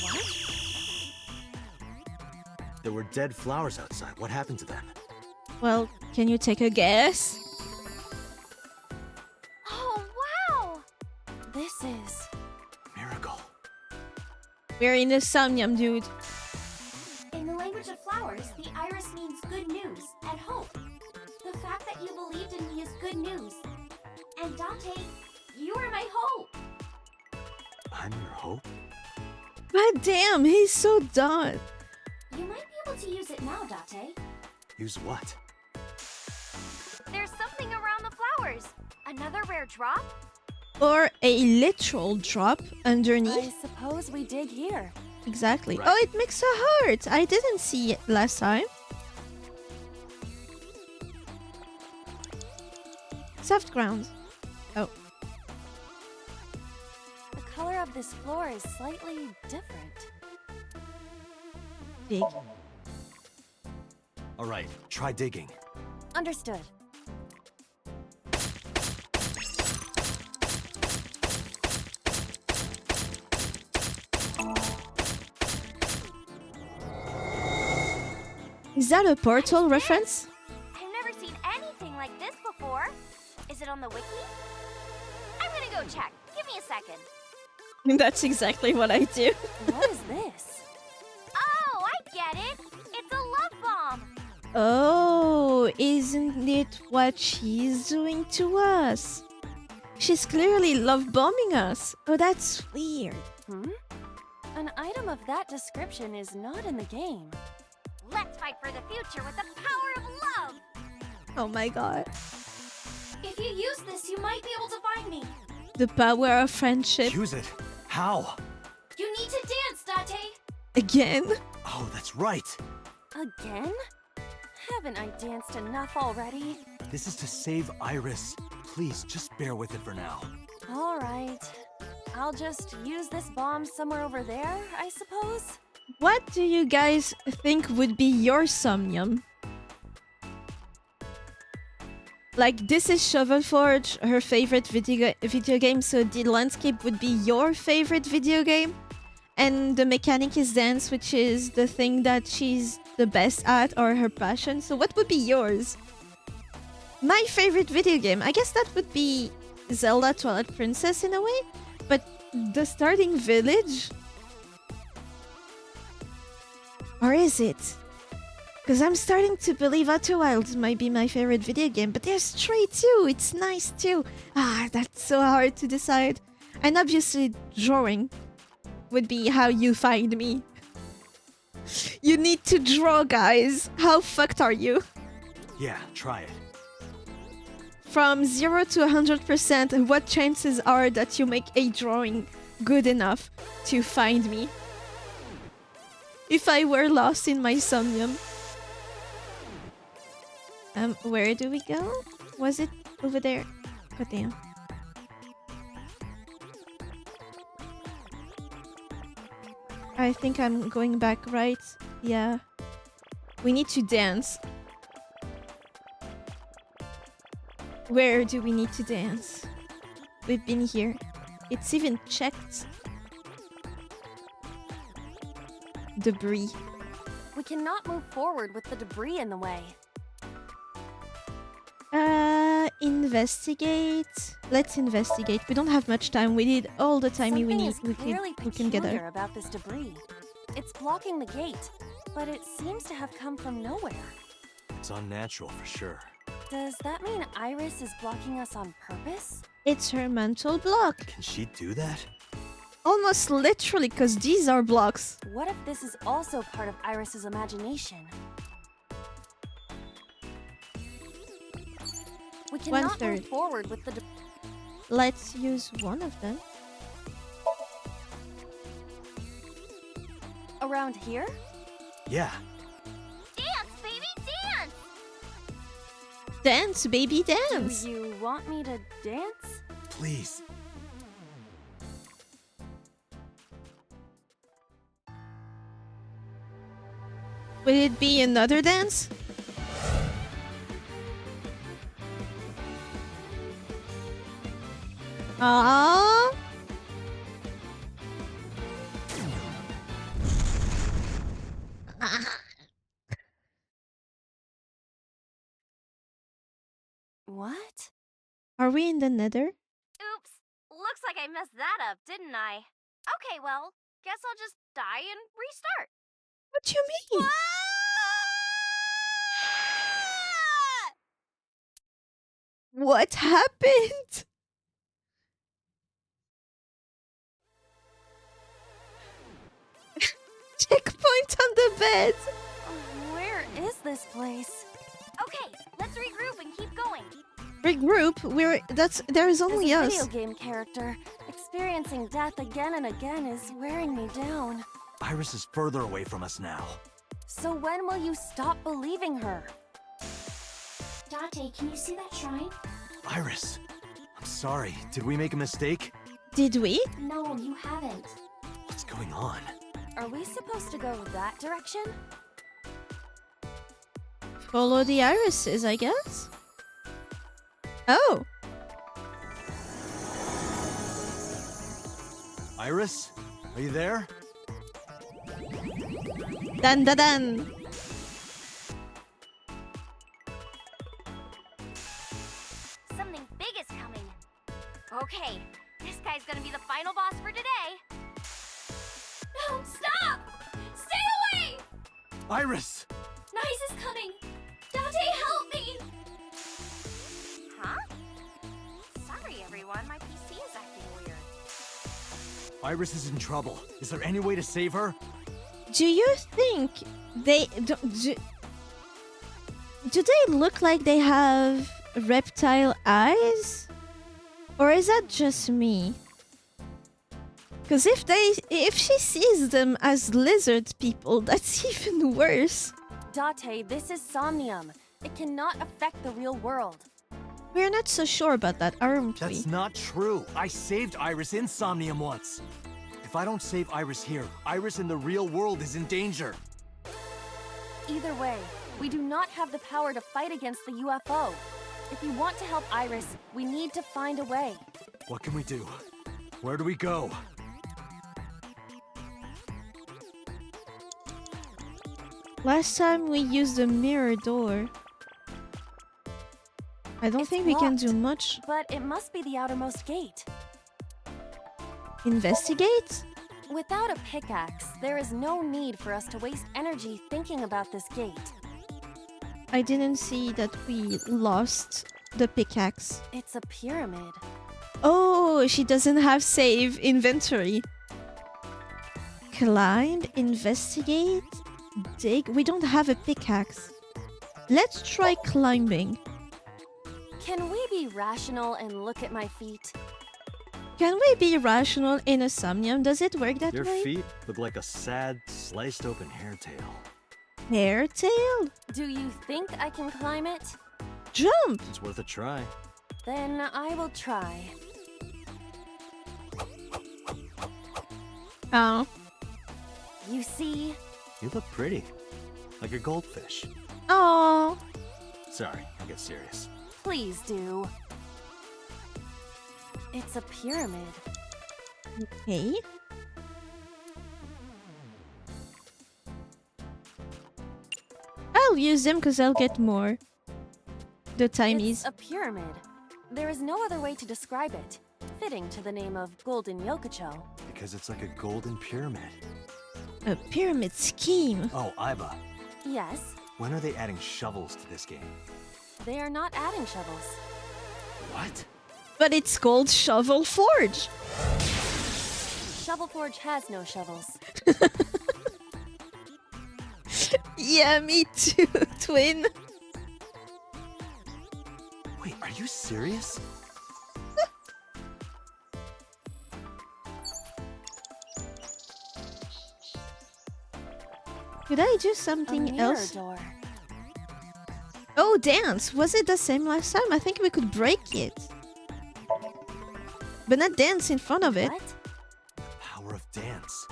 What? There were dead flowers outside. What happened to them? Well, can you take a guess? Oh, wow! This is... Miracle. We're in the Somnium, dude. In the language of flowers, the iris means good news and hope. The fact that you believed in me is good news. And Dante, you are my hope. I'm your hope? God damn, he's so done. You might be able to use it now, Dante. Use what? There's something around the flowers. Another rare drop? Or a literal drop I underneath. suppose we dig here. Exactly. Right. Oh, it makes a heart. I didn't see it last time. Soft ground. Oh. The color of this floor is slightly different. Big. All right, try digging. Understood. Is that a portal reference? I've never seen anything like this before. Is it on the wiki? I'm gonna go check. Give me a second. That's exactly what I do. What is this? Oh, I get it. It's a love bomb. Oh, isn't it what she's doing to us? She's clearly love bombing us. Oh, that's weird. An item of that description is not in the game. Let's fight for the future with the power of love. Oh my god. If you use this, you might be able to find me. The power of friendship. Use it. How? You need to dance, Date. Again? Oh, that's right. Again? Haven't I danced enough already? This is to save Iris. Please, just bear with it for now. All right. I'll just use this bomb somewhere over there, I suppose? What do you guys think would be your Somnium? Like, this is Shovel Forge, her favorite video game, so the landscape would be your favorite video game. And the mechanic is dance, which is the thing that she's the best at, or her passion. So what would be yours? My favorite video game, I guess that would be Zelda Twilight Princess in a way. But the starting village? Or is it? Because I'm starting to believe Outer Wilds might be my favorite video game, but there's Stray too, it's nice too. Ah, that's so hard to decide. And obviously, drawing would be how you find me. You need to draw, guys. How fucked are you? Yeah, try it. From 0 to 100%, what chances are that you make a drawing good enough to find me? If I were lost in my Somnium. Where do we go? Was it over there? God damn. I think I'm going back right. Yeah. We need to dance. Where do we need to dance? We've been here. It's even checked. Debris. We cannot move forward with the debris in the way. Investigate. Let's investigate. We don't have much time. We need all the time we Something need. is We clearly can get peculiar there. about this debris. It's blocking the gate. but it seems to have come from nowhere. It's unnatural for sure. Does that mean Iris is blocking us on purpose? It's her mental block. Can she do that? Almost literally, because these are blocks. What if this is also part of Iris's imagination? We cannot 1/3. move forward with the... Let's use one of them. Around here? Yeah. Dance, baby, dance! Dance, baby, dance. Do you want me to dance? Please. Will it be another dance? Ah. What? Are we in the nether? Oops. Looks like I messed that up, didn't I? Okay, well, guess I'll just die and restart. What do you mean? What happened? Checkpoint on the bed. Where is this place? Okay, let's regroup and keep going. Regroup. There is only As a us. video game character, experiencing death again and again is wearing me down. Iris is further away from us now. So when will you stop believing her? Date, can you see that shrine? Iris, I'm sorry. Did we make a mistake? Did we? No, you haven't. What's going on? Are we supposed to go that direction? Follow the irises, I guess. Oh. Iris, are you there? Dun dun dun. Something big is coming. Okay, this guy's gonna be the final boss for today. No, stop! Stay away! Iris! Nice is coming! Date, help me! Huh? Sorry, everyone. My PC is acting weird. Iris is in trouble. Is there any way to save her? Do you think they do they look like they have reptile eyes? Or is that just me? Because if she sees them as lizard people, that's even worse. Date, this is Somnium. It cannot affect the real world. We're not so sure about that, aren't we? That's not true. I saved Iris in Somnium once. If I don't save Iris here, Iris in the real world is in danger. Either way, we do not have the power to fight against the UFO. If we want to help Iris, we need to find a way. What can we do? Where do we go? Last time we used the mirror door. I don't It's think we can do locked. much. But it must be the outermost gate. Investigate? Without a pickaxe, there is no need for us to waste energy thinking about this gate. I didn't see that we lost the pickaxe. It's a pyramid. Oh, she doesn't have save inventory. Climb, investigate, dig. We don't have a pickaxe. Let's try climbing. Can we be rational and look at my feet? Can we be rational in a Somnium? Does it work that Your way? feet look like a sad, sliced open hair tail. Hair tail? Do you think I can climb it? Jump! It's worth a try. Then I will try. Oh. You see, You look pretty. Like a goldfish. Oh. Sorry, I'll get serious. please do. It's a pyramid. Okay. I'll use them because I'll get more. The timies. It's a pyramid. There is no other way to describe it. Fitting to the name of Golden Yokocho. Because it's like a golden pyramid. A pyramid scheme. Oh, Aiba, Yes, when are they adding shovels to this game? they are not adding shovels. What? But it's called Shovel Forge. Shovel Forge has no shovels. Yeah, me too, twin. Wait, are you serious? Could I do A something mirror else? door. Oh, dance. Was it the same last time? I think we could break it. But not dance in front of it. What? Power of dance.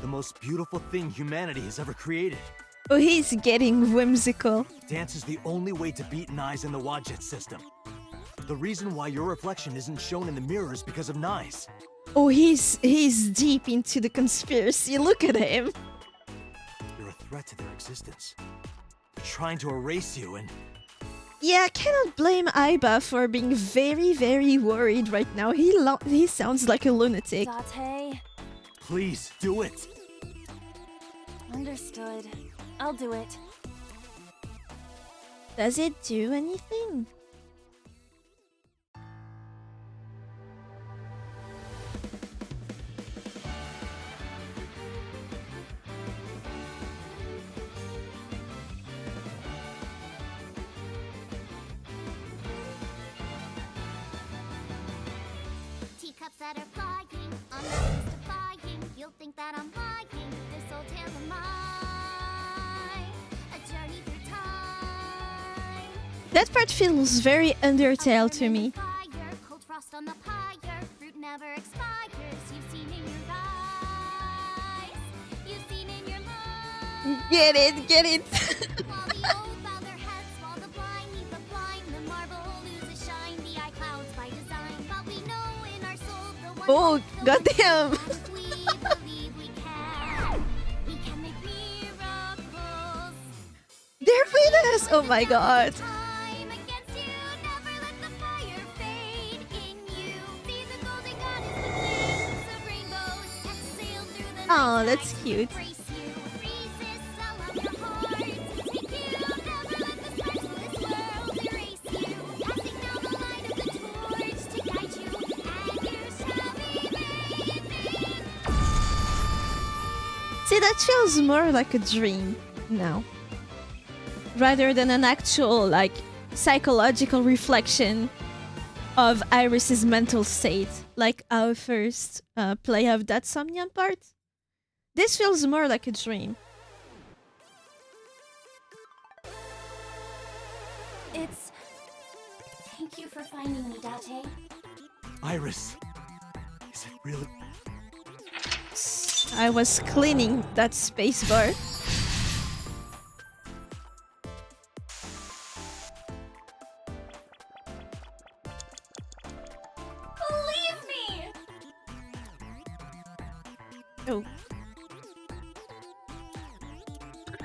The most beautiful thing humanity has ever created. Oh, he's getting whimsical. Dance is the only way to beat Nyes in the Wadjet system. The reason why your reflection isn't shown in the mirror is because of Nyes. Oh, he's deep into the conspiracy. Look at him. You're a threat to their existence. They're trying to erase you and... Yeah, I cannot blame Aiba for being very, very worried right now. He sounds like a lunatic. Date. Please, do it! Understood. I'll do it. Does it do anything? Teacups that are flying, on the list of buying. You'll think that I'm lying. This old tale of mine, a journey through time. That part feels very Undertale to me. Fire, cold frost on the pyre, fruit never expires. You've seen in your eyes, you've seen in your mind. Get it, get it. While the old bow their heads, while the blind lead the blind, the marble loses shine, the eye clouds by design. But we know in our soul the one Oh, hope, the goddamn. one path. If we believe we can make miracles. They're with us. Oh my god. Time against you, never let the fire fade in you. See the golden goddess with wings of rainbows that sail through the Oh, night that's sky to cute. embrace you. Resist all of your hearts. Take you, never let the sparks of this world erase you. Passing down the light of the torch to guide you, and you shall be made. See, that feels more like a dream now. Rather than an actual, like, psychological reflection of Iris's mental state, like our first play of that Somnium part. This feels more like a dream. It's... Thank you for finding me, Date. Iris! Is it really... I was cleaning that spacebar. Believe me! Oh.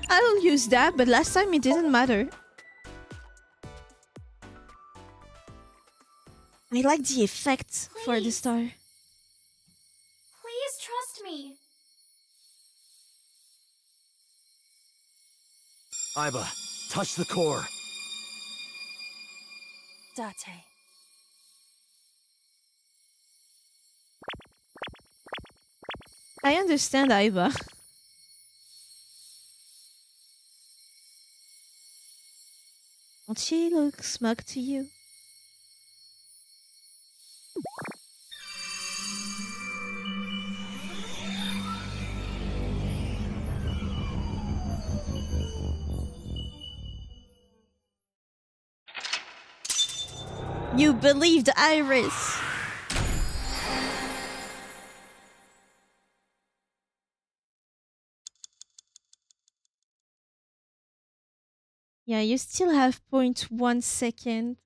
I'll use that, but last time it didn't matter. I like the effect for the Please. star. Please trust me. Aiba, touch the core. Date. I understand, Aiba. Won't she look smug to you? You believed Iris! Yeah, you still have 0.1 second.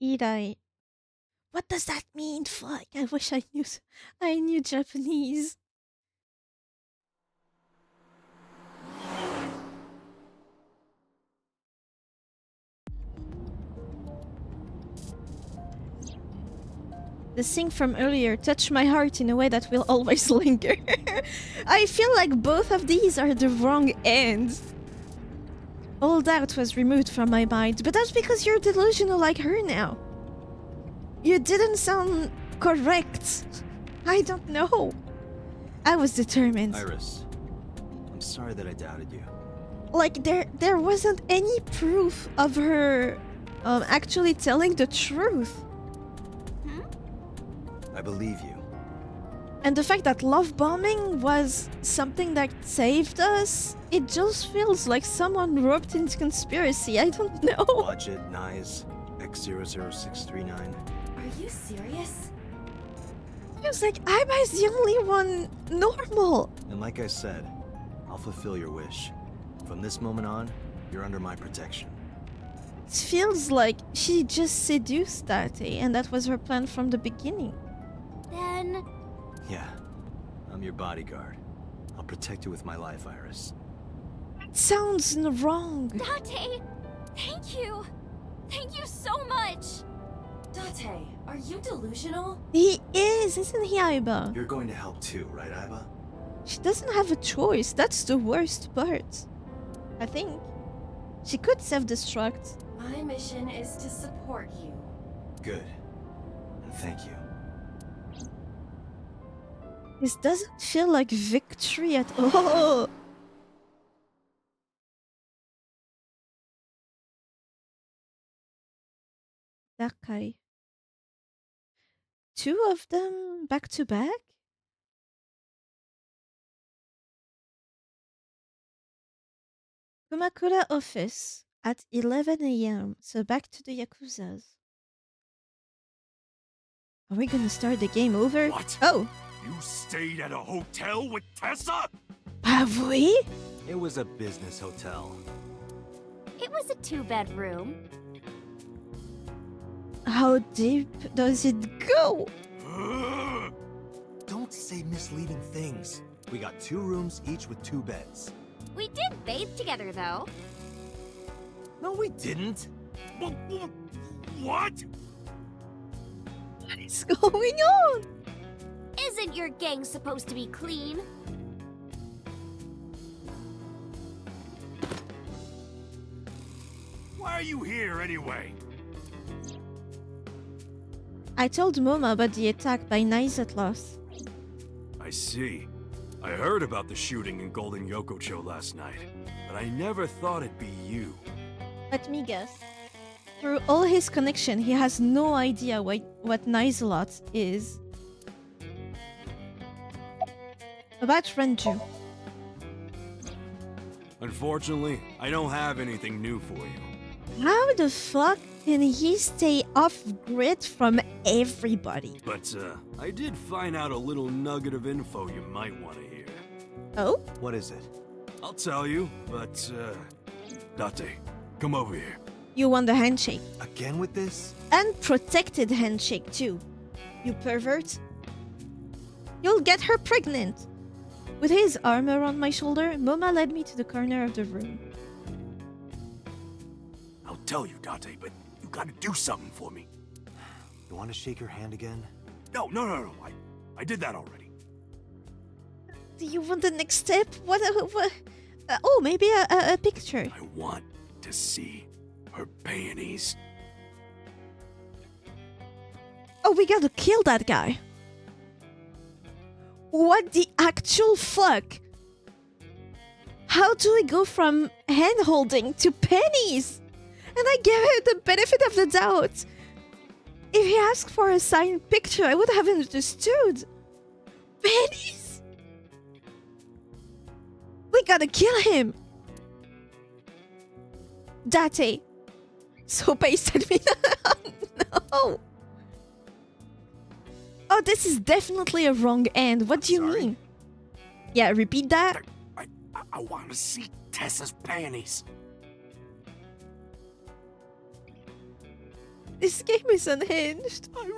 Irai. What does that mean? Fuck, I wish I knew Japanese. The thing from earlier touched my heart in a way that will always linger. I feel like both of these are the wrong end. All doubt was removed from my mind, but that's because you're delusional like her now. You didn't sound correct. I don't know. I was determined. Iris, I'm sorry that I doubted you. Like there wasn't any proof of her actually telling the truth. I believe you. And the fact that love bombing was something that saved us, it just feels like someone roped into conspiracy. I don't know. Budget, Nice, X00639. Are you serious? Feels like Aiba's the only one normal. And like I said, I'll fulfill your wish. From this moment on, you're under my protection. It feels like she just seduced Date, and that was her plan from the beginning. Then, Yeah, I'm your bodyguard. I'll protect you with my life, Iris. It sounds wrong. Date, thank you. Thank you so much. Date, are you delusional? He is, isn't he, Aiba? You're going to help too, right, Aiba? She doesn't have a choice. That's the worst part. I think. She could self-destruct. My mission is to support you. Good. And thank you. This doesn't feel like victory at all. That guy. Two of them back to back? Kumakura office at 11 a.m. So back to the Yakuzas. Are we gonna start the game over? What? Oh, You stayed at a hotel with Tessa? have we? It was a business hotel. It was a 2-bedroom. How deep does it go? Ugh. Don't say misleading things. We got 2 rooms, each with 2 beds. We did bathe together, though. No, we didn't. What? What is going on? Isn't your gang supposed to be clean? Why are you here anyway? I told Moma about the attack by Nice at Loss. I see. I heard about the shooting in Golden Yokocho last night, but I never thought it'd be you. Let me guess. Through all his connection, he has no idea what Nice-a-Lot is. About Renju. Unfortunately, I don't have anything new for you. How the fuck can he stay off grid from everybody? But, I did find out a little nugget of info you might want to hear. Oh? What is it? I'll tell you, but, Date, come over here. You want the handshake. Again with this? Unprotected handshake too. You pervert. You'll get her pregnant. With his arm around my shoulder, Moma led me to the corner of the room. I'll tell you, Date, but you gotta do something for me. You want to shake your hand again? No. I did that already. Do you want the next step? What oh, maybe a picture. I want to see her panties. Oh, we gotta kill that guy. What the actual fuck? How do we go from hand-holding to pennies? And I gave him the benefit of the doubt. If he asked for a signed picture, I would have understood. Pennies? We gotta kill him. Date. So pasted me. No. Oh, this is definitely a wrong end. What do you Sorry? mean? Yeah, repeat that. I want to see Tessa's panties. This game is unhinged. I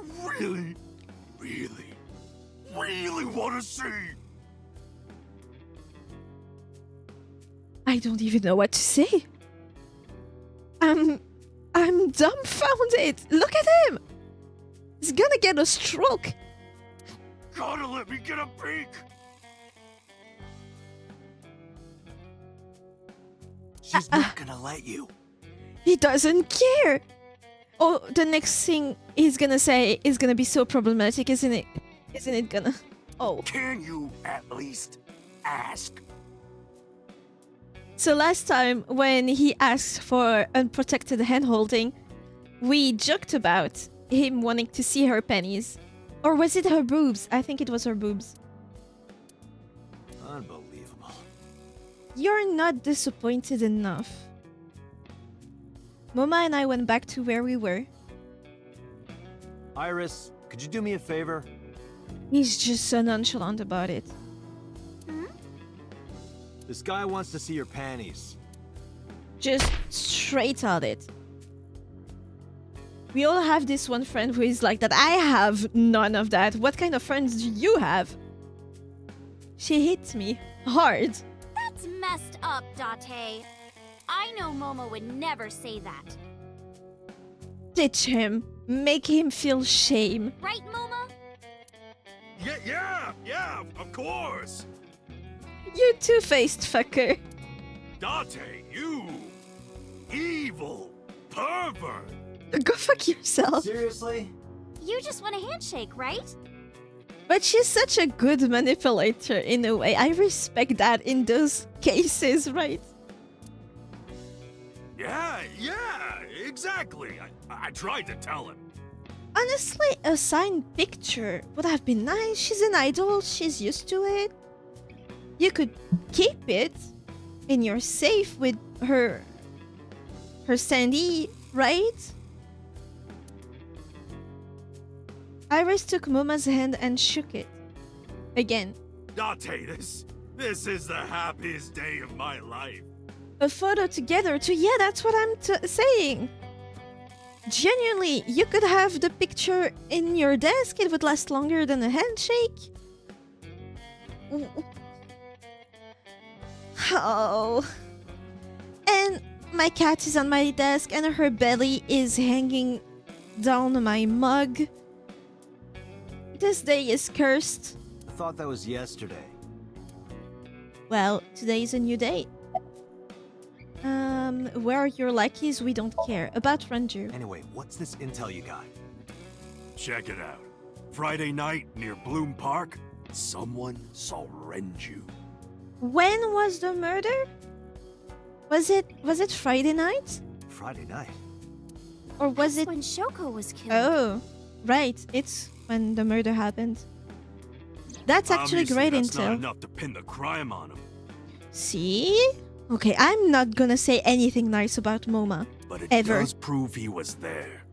really want to see. I don't even know what to say. I'm dumbfounded. Look at him. He's gonna get a stroke. Gotta let me get a peek! She's not gonna let you. He doesn't care. Oh, the next thing he's gonna say is gonna be so problematic, isn't it? Isn't it gonna? Oh. Can you at least ask? So last time when he asked for unprotected handholding, we joked about him wanting to see her pennies. Or was it her boobs? I think it was her boobs. Unbelievable. You're not disappointed enough. Moma and I went back to where we were. Iris, could you do me a favor? He's just so nonchalant about it. This guy wants to see your panties. Just straight at it. We all have this one friend who is like that. I have none of that. What kind of friends do you have? She hit me hard. That's messed up, Date. I know Momo would never say that. Ditch him. Make him feel shame. Right, Momo? Yeah, of course! You two-faced fucker. Date, you! Evil! Pervert! Go fuck yourself. Seriously? You just want a handshake, right? But she's such a good manipulator in a way. I respect that in those cases, right? Yeah, exactly! I tried to tell him. Honestly, a signed picture would have been nice. She's an idol. She's used to it. You could keep it in your safe with her Sandy, right? Iris took Moma's hand and shook it. Again. Date, this is the happiest day of my life. A photo together too. Yeah, that's what I'm saying. Genuinely, you could have the picture in your desk. It would last longer than a handshake. Oh. And my cat is on my desk and her belly is hanging down my mug. This day is cursed. I thought that was yesterday. Well, today is a new day. Where are your lackeys? We don't care. About Ranju. Anyway, what's this intel you got? Check it out. Friday night near Bloom Park, someone saw Renju. When was the murder? Was it Friday night? Friday night? Or was That's it... when Shoko was killed. Oh, right. It's when the murder happened. That's actually Obviously, great that's intel. not enough to pin the crime on him. See? Okay, I'm not gonna say anything nice about Moma. But it Ever. does prove he was there.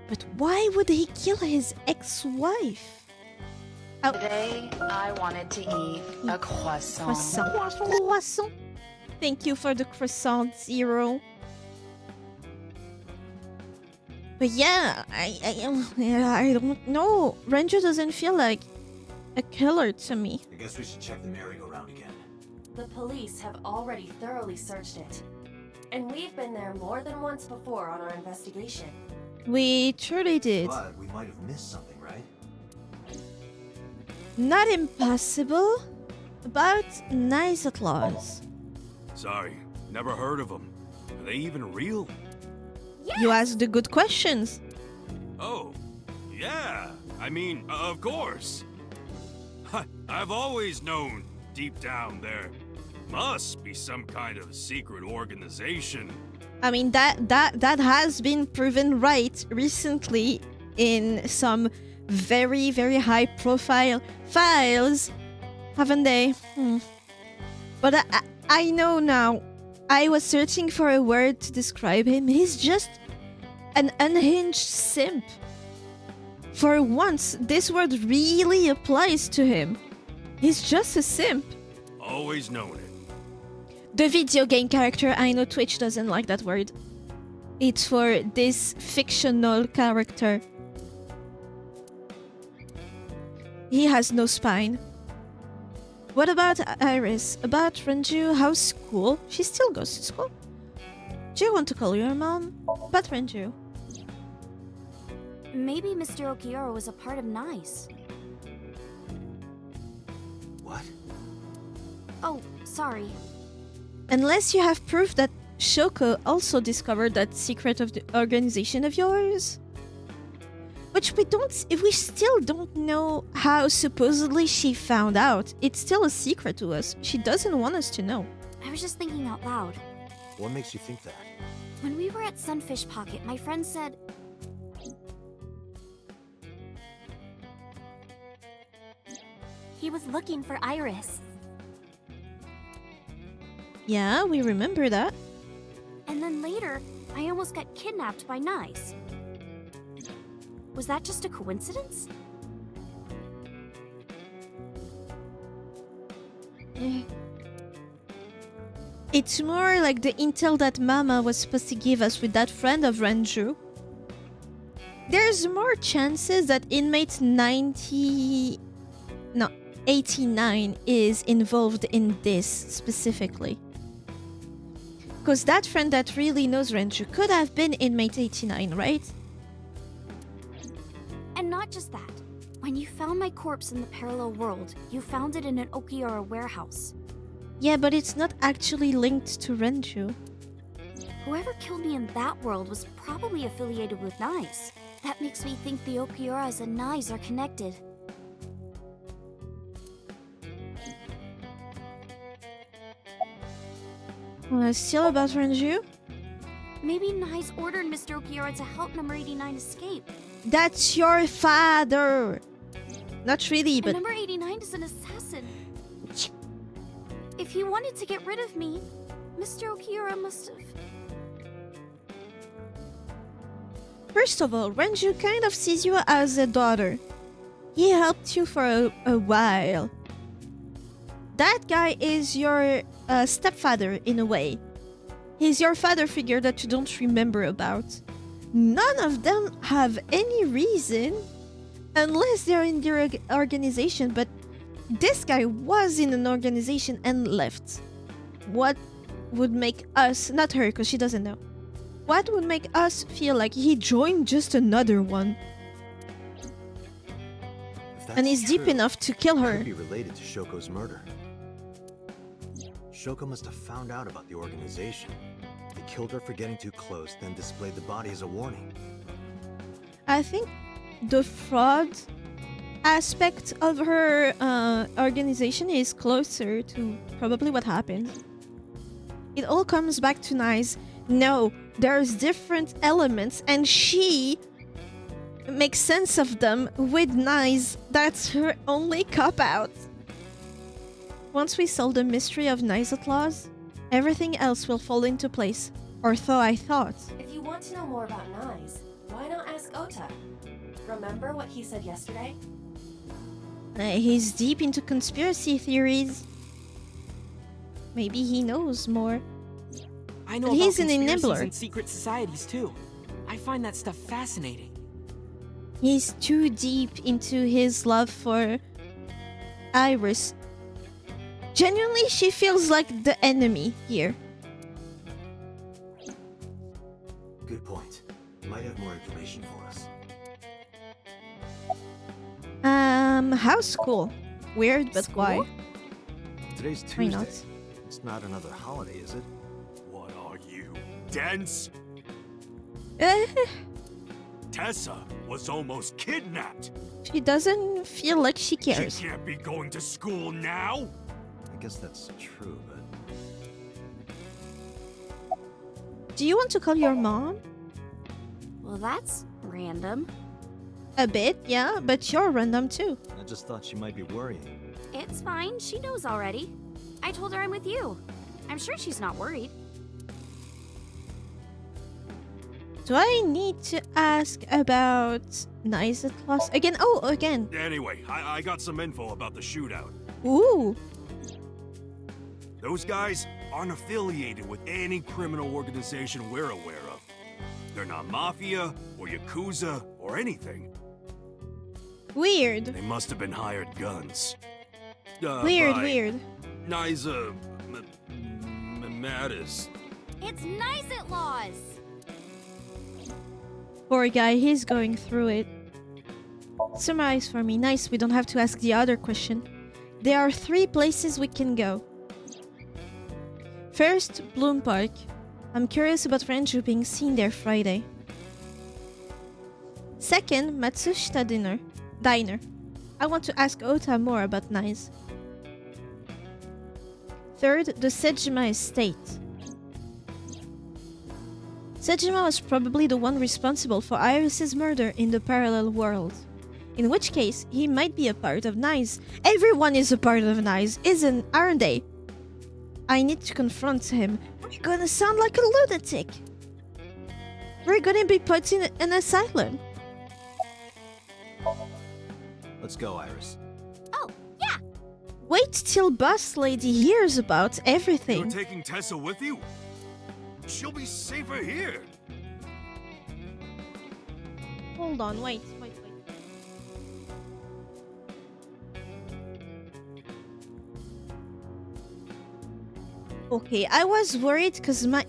But why would he kill his ex-wife? Oh, Today, I wanted to eat a croissant. croissant. Thank you for the croissant, Zero. But yeah, I don't know. Renju doesn't feel like a killer to me. I guess we should check the merry-go-round again. The police have already thoroughly searched it. And we've been there more than once before on our investigation. We truly did. But we might have missed something, right? Not impossible. About nice applause. Sorry, never heard of them. Are they even real? You asked the good questions. Oh, yeah. I mean, of course. I've always known, deep down there, must be some kind of secret organization. I mean, that has been proven right recently in some very, very high-profile files, haven't they? But I know now. I was searching for a word to describe him. He's just an unhinged simp. For once, this word really applies to him. He's just a simp. Always known it. The video game character, I know Twitch doesn't like that word. It's for this fictional character. He has no spine. What about Iris? About Renju? How's school? She still goes to school. Do you want to call your mom? About Renju? Maybe Mr. Okiura was a part of NICE. What? Oh, sorry. Unless you have proof that Shoko also discovered that secret of the organization of yours. Which we still don't know how supposedly she found out. It's still a secret to us. She doesn't want us to know. I was just thinking out loud. What makes you think that? When we were at Sunfish Pocket, my friend said... he was looking for Iris. Yeah, we remember that. And then later, I almost got kidnapped by NICE. Was that just a coincidence? It's more like the intel that Mama was supposed to give us with that friend of Renju. There's more chances that inmate 89 is involved in this specifically. Because that friend that really knows Renju could have been inmate 89, right? And not just that. When you found my corpse in the parallel world, you found it in an Okiura warehouse. Yeah, but it's not actually linked to Renju. Whoever killed me in that world was probably affiliated with NICE. That makes me think the Okiuras and NICE are connected. Still about Renju? Maybe NICE ordered Mr. Okiura to help number 89 escape. That's your father! Not really, And but... number 89 is an assassin. If he wanted to get rid of me, Mr. Okiura must have... First of all, Renju kind of sees you as a daughter. He helped you for a while. That guy is your stepfather in a way. He's your father figure that you don't remember about. None of them have any reason, unless they're in their organization, but this guy was in an organization and left. What would make us, not her because she doesn't know, what would make us feel like he joined just another one? And he's deep enough to kill her. Could be related to Shoko's murder. Shoko must have found out about the organization. They killed her for getting too close, then displayed the body as a warning. I think the fraud aspect of her organization is closer to probably what happened. It all comes back to NICE. No, there's different elements and she makes sense of them with NICE. That's her only cop-out. Once we solve the mystery of NICE Outlaws, everything else will fall into place. Or so I thought. If you want to know more about NICE, why not ask Ota? Remember what he said yesterday? He's deep into conspiracy theories. Maybe he knows more. I know But about he's an conspiracies enabler. and secret societies too. I find that stuff fascinating. He's too deep into his love for Iris. Genuinely, she feels like the enemy here. Good point. You might have more information for us. How's school? Weird, but why? Today's Why Tuesday. not? It's not another holiday, is it? What are you, dense? Tessa was almost kidnapped. She doesn't feel like she cares. She can't be going to school now. I guess that's true, but... Do you want to call your mom? Well, that's random. A bit, yeah, but you're random too. I just thought she might be worrying. It's fine, she knows already. I told her I'm with you. I'm sure she's not worried. Do I need to ask about NICE Outlaws again? Oh, again. Anyway, I got some info about the shootout. Ooh. Those guys aren't affiliated with any criminal organization we're aware of. They're not mafia or yakuza or anything. Weird. They must have been hired guns. Weird, by weird. Niza Mattis. It's NICE Outlaws! Poor guy, he's going through it. Summarize for me. Nice, we don't have to ask the other question. There are 3 places we can go. First, Bloom Park. I'm curious about Ranju being seen there Friday. Second, Matsushita Diner. I want to ask Ota more about Nice. Third, the Sejima estate. Sejima was probably the one responsible for Iris's murder in the parallel world. In which case, he might be a part of Nice. Everyone is a part of Nice, aren't they? I need to confront him. We're gonna sound like a lunatic. We're gonna be put in an asylum. Let's go, Iris. Oh, yeah! Wait till Boss Lady hears about You're everything. taking Tessa with you? She'll be safer here. Hold on, wait. Okay, I was worried because my...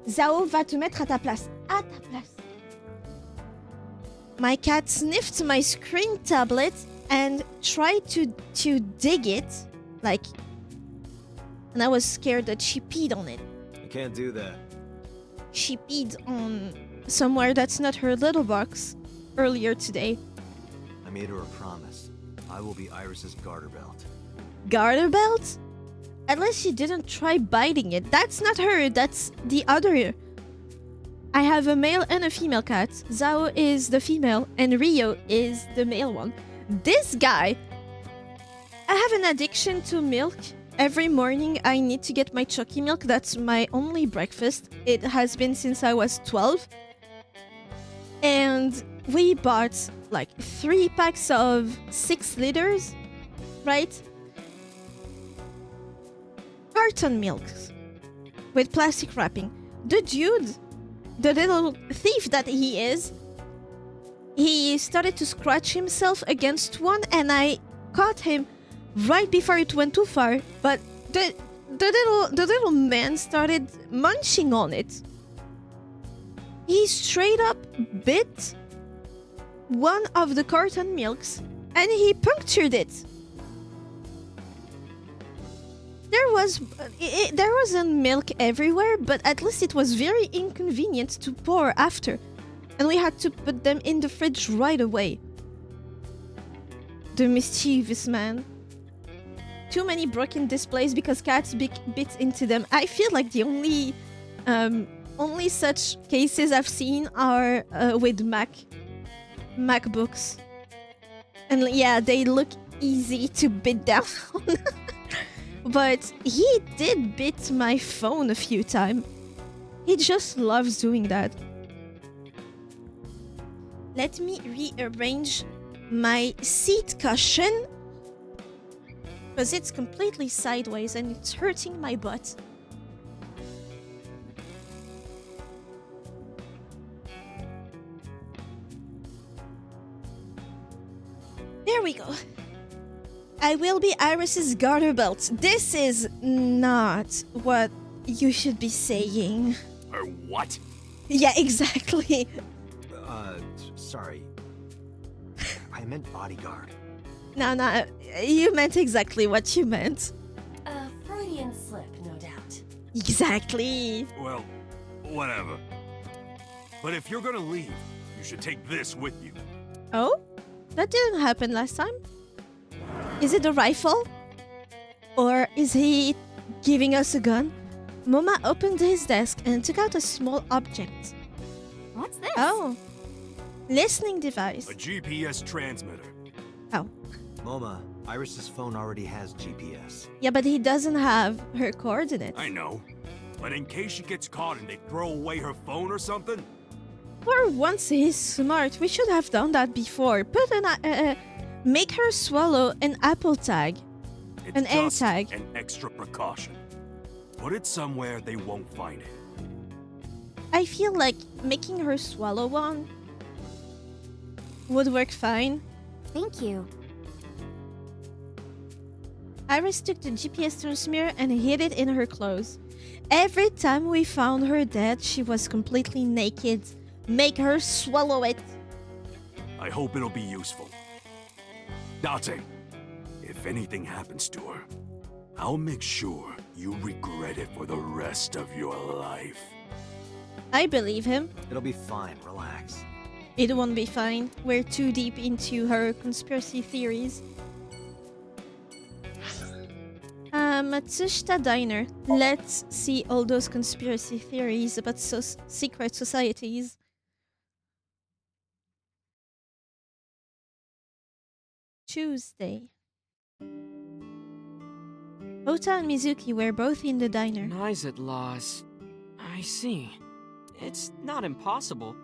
Zao va te mettre à ta place. À ta place. My cat sniffed my screen tablet and tried to dig it, like... And I was scared that she peed on it. You can't do that. She peed on somewhere that's not her little box earlier today. I made her a promise. I will be Iris's garter belt. Garter belt? At least she didn't try biting it. That's not her, that's the other. I have a male and a female cat. Zao is the female and Rio is the male one. This guy... I have an addiction to milk. Every morning I need to get my Choki milk. That's my only breakfast. It has been since I was 12. And we bought like 3 packs of 6 liters, right? Carton milks with plastic wrapping. The dude, the little thief that he is, he started to scratch himself against one and I caught him right before it went too far, but the little man started munching on it. He straight up bit one of the carton milks and he punctured it. There wasn't milk everywhere, but at least it was very inconvenient to pour after. And we had to put them in the fridge right away. The mischievous man. Too many broken displays because cats bit into them. I feel like the only such cases I've seen are with MacBooks. And yeah, they look easy to bit down on. But he did bit my phone a few times. He just loves doing that. Let me rearrange my seat cushion because it's completely sideways and it's hurting my butt. There we go. I will be Iris's garter belt. This is not what you should be saying. Or what? Yeah, exactly. Sorry. I meant bodyguard. No, you meant exactly what you meant. A Freudian slip, no doubt. Exactly. Well, whatever. But if you're gonna leave, you should take this with you. Oh? That didn't happen last time. Is it a rifle? Or is he giving us a gun? Moma opened his desk and took out a small object. What's this? Oh. Listening device. A GPS transmitter. Oh. Moma, Iris's phone already has GPS. Yeah, but he doesn't have her coordinates. I know. But in case she gets caught and they throw away her phone or something? For once he's smart. We should have done that before. Make her swallow an Apple tag. It's An air just tag. an extra precaution. Put it somewhere they won't find it. I feel like making her swallow one would work fine. Thank you. Iris took the GPS transmitter and hid it in her clothes. Every time we found her dead, she was completely naked, Make her swallow it. I hope it'll be useful. Date, if anything happens to her, I'll make sure you regret it for the rest of your life. I believe him. It'll be fine, relax. It won't be fine. We're too deep into her conspiracy theories. Matsushita Diner. Let's see all those conspiracy theories about secret societies. Tuesday. Ota and Mizuki were both in the diner. Knives at laws. I see. It's not impossible.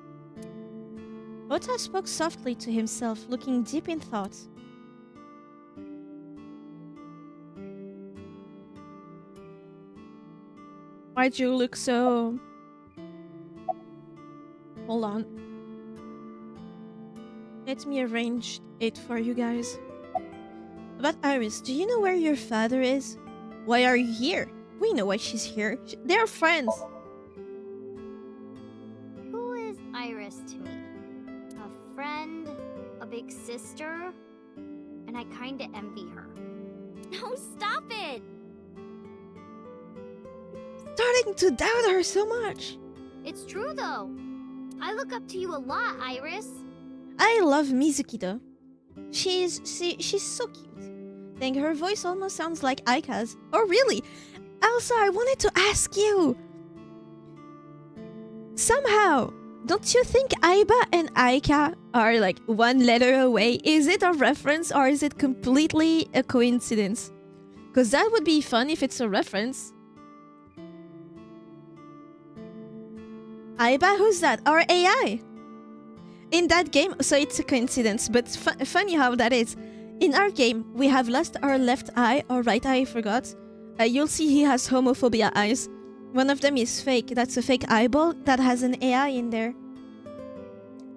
Ota spoke softly to himself, looking deep in thought. Why'd you look so... Hold on. Let me arrange it for you guys. About Iris, do you know where your father is? Why are you here? We know why she's here. They're friends. Who is Iris to me? A friend? A big sister? And I kinda envy her. No, stop it! Starting to doubt her so much. It's true though. I look up to you a lot, Iris. I love Mizuki though. She's so cute. Think her voice almost sounds like Aika's. Oh really? Also, I wanted to ask you. Somehow, don't you think Aiba and Aika are like one letter away? Is it a reference or is it completely a coincidence? Because that would be fun if it's a reference. Aiba, who's that? Our AI. In that game, so it's a coincidence, but funny how that is. In our game, we have lost our left eye or right eye, I forgot. You'll see he has homophobia eyes. One of them is fake. That's a fake eyeball that has an AI in there.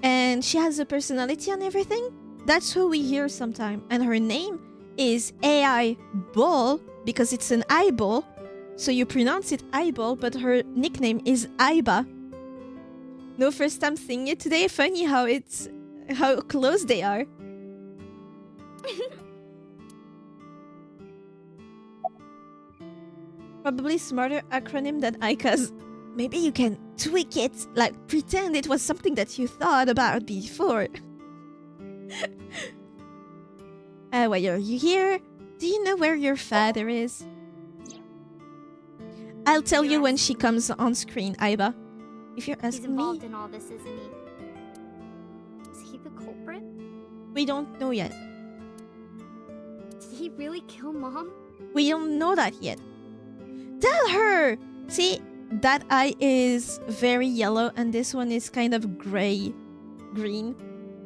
And she has a personality and everything. That's who we hear sometime. And her name is AI Ball because it's an eyeball. So you pronounce it eyeball, but her nickname is Aiba. No, first time seeing it today. Funny how close they are. Probably smarter acronym than Aika's. Maybe you can tweak it, like pretend it was something that you thought about before. Why are you here? Do you know where your father is? I'll tell you when she comes on screen, Aiba. If you're He's asking involved me, in all this, isn't he? Is he the culprit? we don't know yet. Did he really kill Mom? We don't know that yet. Tell her! See, that eye is very yellow and this one is kind of green.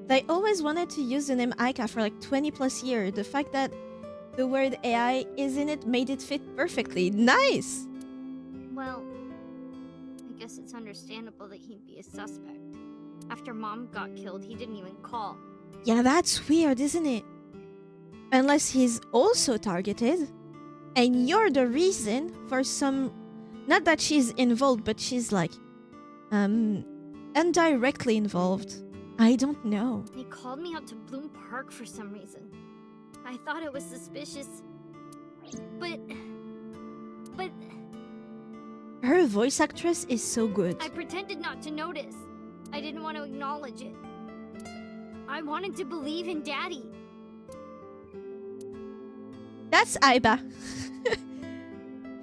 They always wanted to use the name Aika for like 20 plus years. The fact that the word AI is in it made it fit perfectly. Nice! Well, I guess it's understandable that he'd be a suspect. After Mom got killed, he didn't even call. Yeah, that's weird, isn't it? Unless he's also targeted. And you're the reason for some... Not that she's involved, but she's like... indirectly involved. I don't know. He called me out to Bloom Park for some reason. I thought it was suspicious. But... Her voice actress is so good. I pretended not to notice. I didn't want to acknowledge it. I wanted to believe in Daddy. That's Aiba.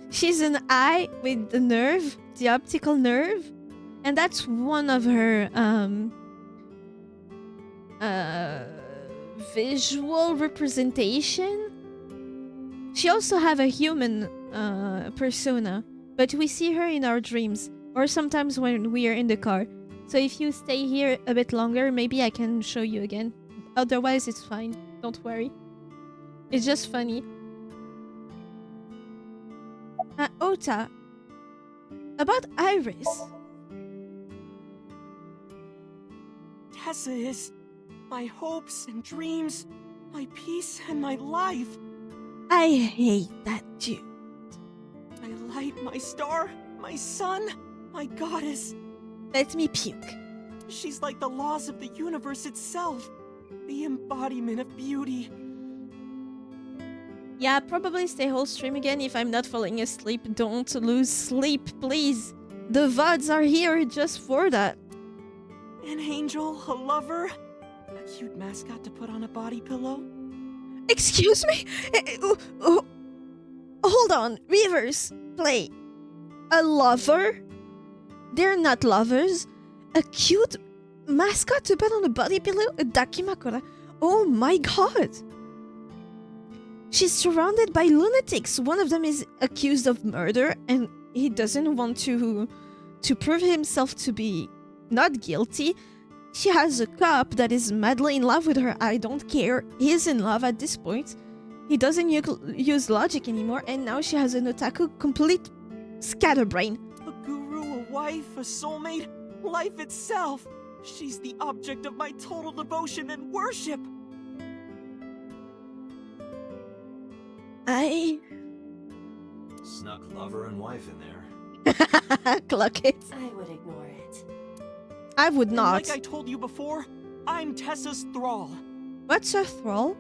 She's an eye with the nerve, the optical nerve. And that's one of her visual representation. She also have a human persona, but we see her in our dreams or sometimes when we are in the car. So if you stay here a bit longer, maybe I can show you again. Otherwise, it's fine. Don't worry. It's just funny. Ota, about Iris. Tessa is my hopes and dreams, my peace and my life. I hate that dude. My light, my star, my sun, my goddess. Let me puke. She's like the laws of the universe itself. The embodiment of beauty. Yeah, probably stay whole stream again if I'm not falling asleep. Don't lose sleep, please. The VODs are here just for that. An angel, a lover, a cute mascot to put on a body pillow. Excuse me? Hold on. Reverse. Play. A lover? They're not lovers. A cute mascot to put on a body pillow? Dakimakura. Oh my god. She's surrounded by lunatics. One of them is accused of murder and he doesn't want to prove himself to be not guilty. She has a cop that is madly in love with her. I don't care. He's in love at this point. He doesn't use logic anymore. And now she has an otaku complete scatterbrain. A guru, a wife, a soulmate, life itself. She's the object of my total devotion and worship. Snuck lover and wife in there. Clock it. I would ignore it. I would And not. like I told you before, I'm Tessa's thrall. What's a thrall?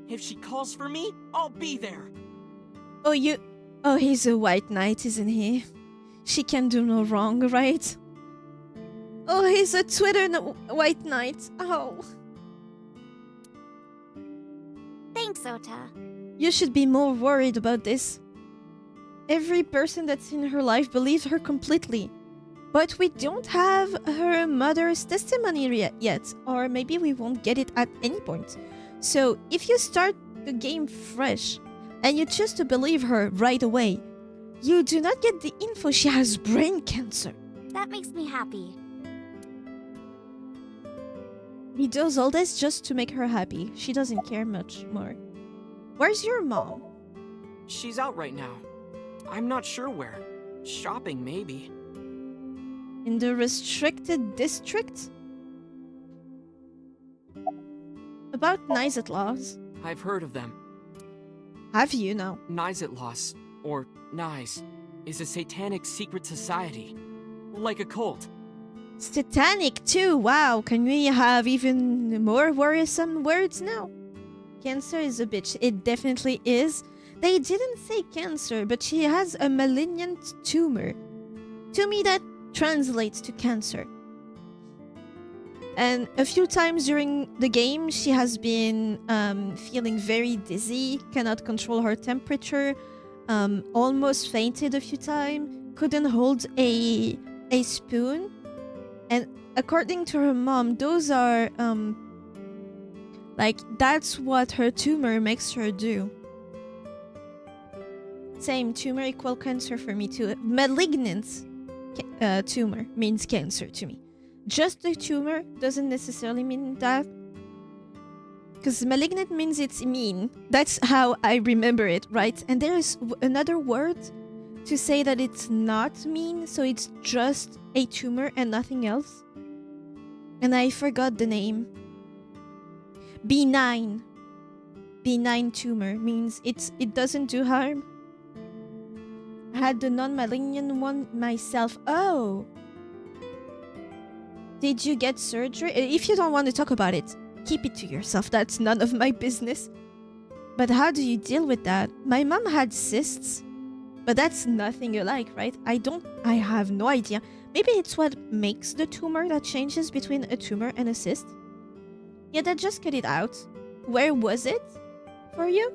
If she calls for me, I'll be there. Oh, he's a white knight, isn't he? She can do no wrong, right? Oh, he's a white knight. Oh. Thanks, Ota. You should be more worried about this. Every person that's in her life believes her completely. But we don't have her mother's testimony yet, or maybe we won't get it at any point. So if you start the game fresh and you choose to believe her right away, you do not get the info she has brain cancer. That makes me happy. He does all this just to make her happy. She doesn't care much more. Where's your mom? She's out right now. I'm not sure where. Shopping, maybe. In the restricted district? About Nizatlaws. I've heard of them. Have you now? Nizatlaws, or Nize, is a satanic secret society. Like a cult. Satanic too, wow. Can we have even more worrisome words now? Cancer is a bitch. It definitely is. They didn't say cancer, but she has a malignant tumor. To me, that translates to cancer. And a few times during the game, she has been feeling very dizzy, cannot control her temperature, almost fainted a few times, couldn't hold a spoon. And according to her mom, those are, that's what her tumor makes her do. Same, tumor equal cancer for me too. Malignant tumor means cancer to me. Just the tumor doesn't necessarily mean that. Because malignant means it's mean. That's how I remember it, right? And there's another word to say that it's not mean, so it's just a tumor and nothing else. And I forgot the name. Benign. Benign tumor means it doesn't do harm. I had the non-malignant one myself. Oh! Did you get surgery? If you don't want to talk about it, keep it to yourself. That's none of my business. But how do you deal with that? My mom had cysts, but that's nothing alike, right? I have no idea. Maybe it's what makes the tumor that changes between a tumor and a cyst. Yeah, that just cut it out. Where was it for you?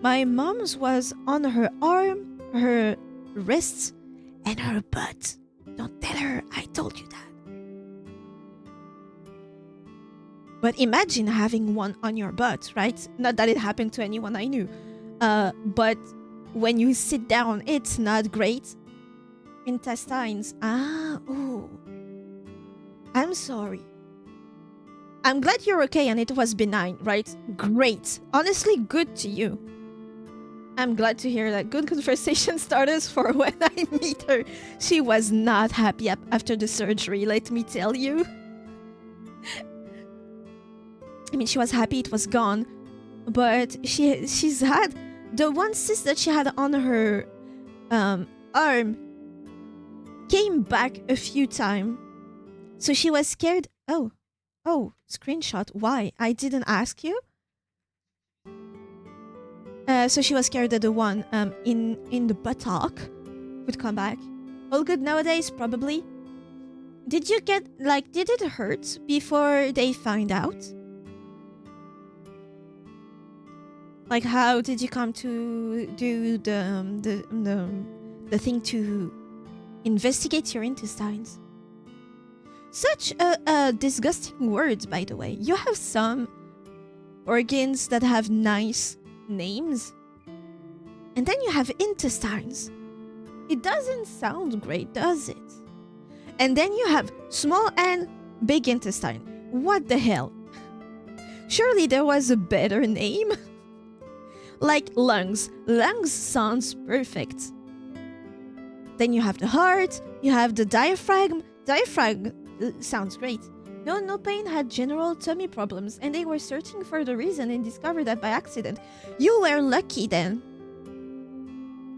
My mom's was on her arm, her wrists, and her butt. Don't tell her I told you that. But imagine having one on your butt, right? Not that it happened to anyone I knew. But when you sit down, it's not great. Intestines. Ooh. I'm sorry. I'm glad you're okay and it was benign, right? Great. Honestly, good to you. I'm glad to hear that. Good conversation starters for when I meet her. She was not happy after the surgery, let me tell you. I mean, she was happy it was gone, but she's had the one cyst that she had on her arm came back a few times. So she was scared. Oh, screenshot. Why? I didn't ask you. So she was scared that the one in the buttock would come back. All good nowadays, probably. Did you get, like, did it hurt before they find out? Like, how did you come to do the thing to investigate your intestines? Such a disgusting word, by the way. You have some organs that have nice names, and then you have intestines. It doesn't sound great, does it? And then you have small and big intestine. What the hell? Surely there was a better name? Like lungs. Lungs sounds perfect. Then you have the heart, you have the diaphragm. Diaphragm sounds great. No Pain had general tummy problems, and they were searching for the reason and discovered that by accident. You were lucky then.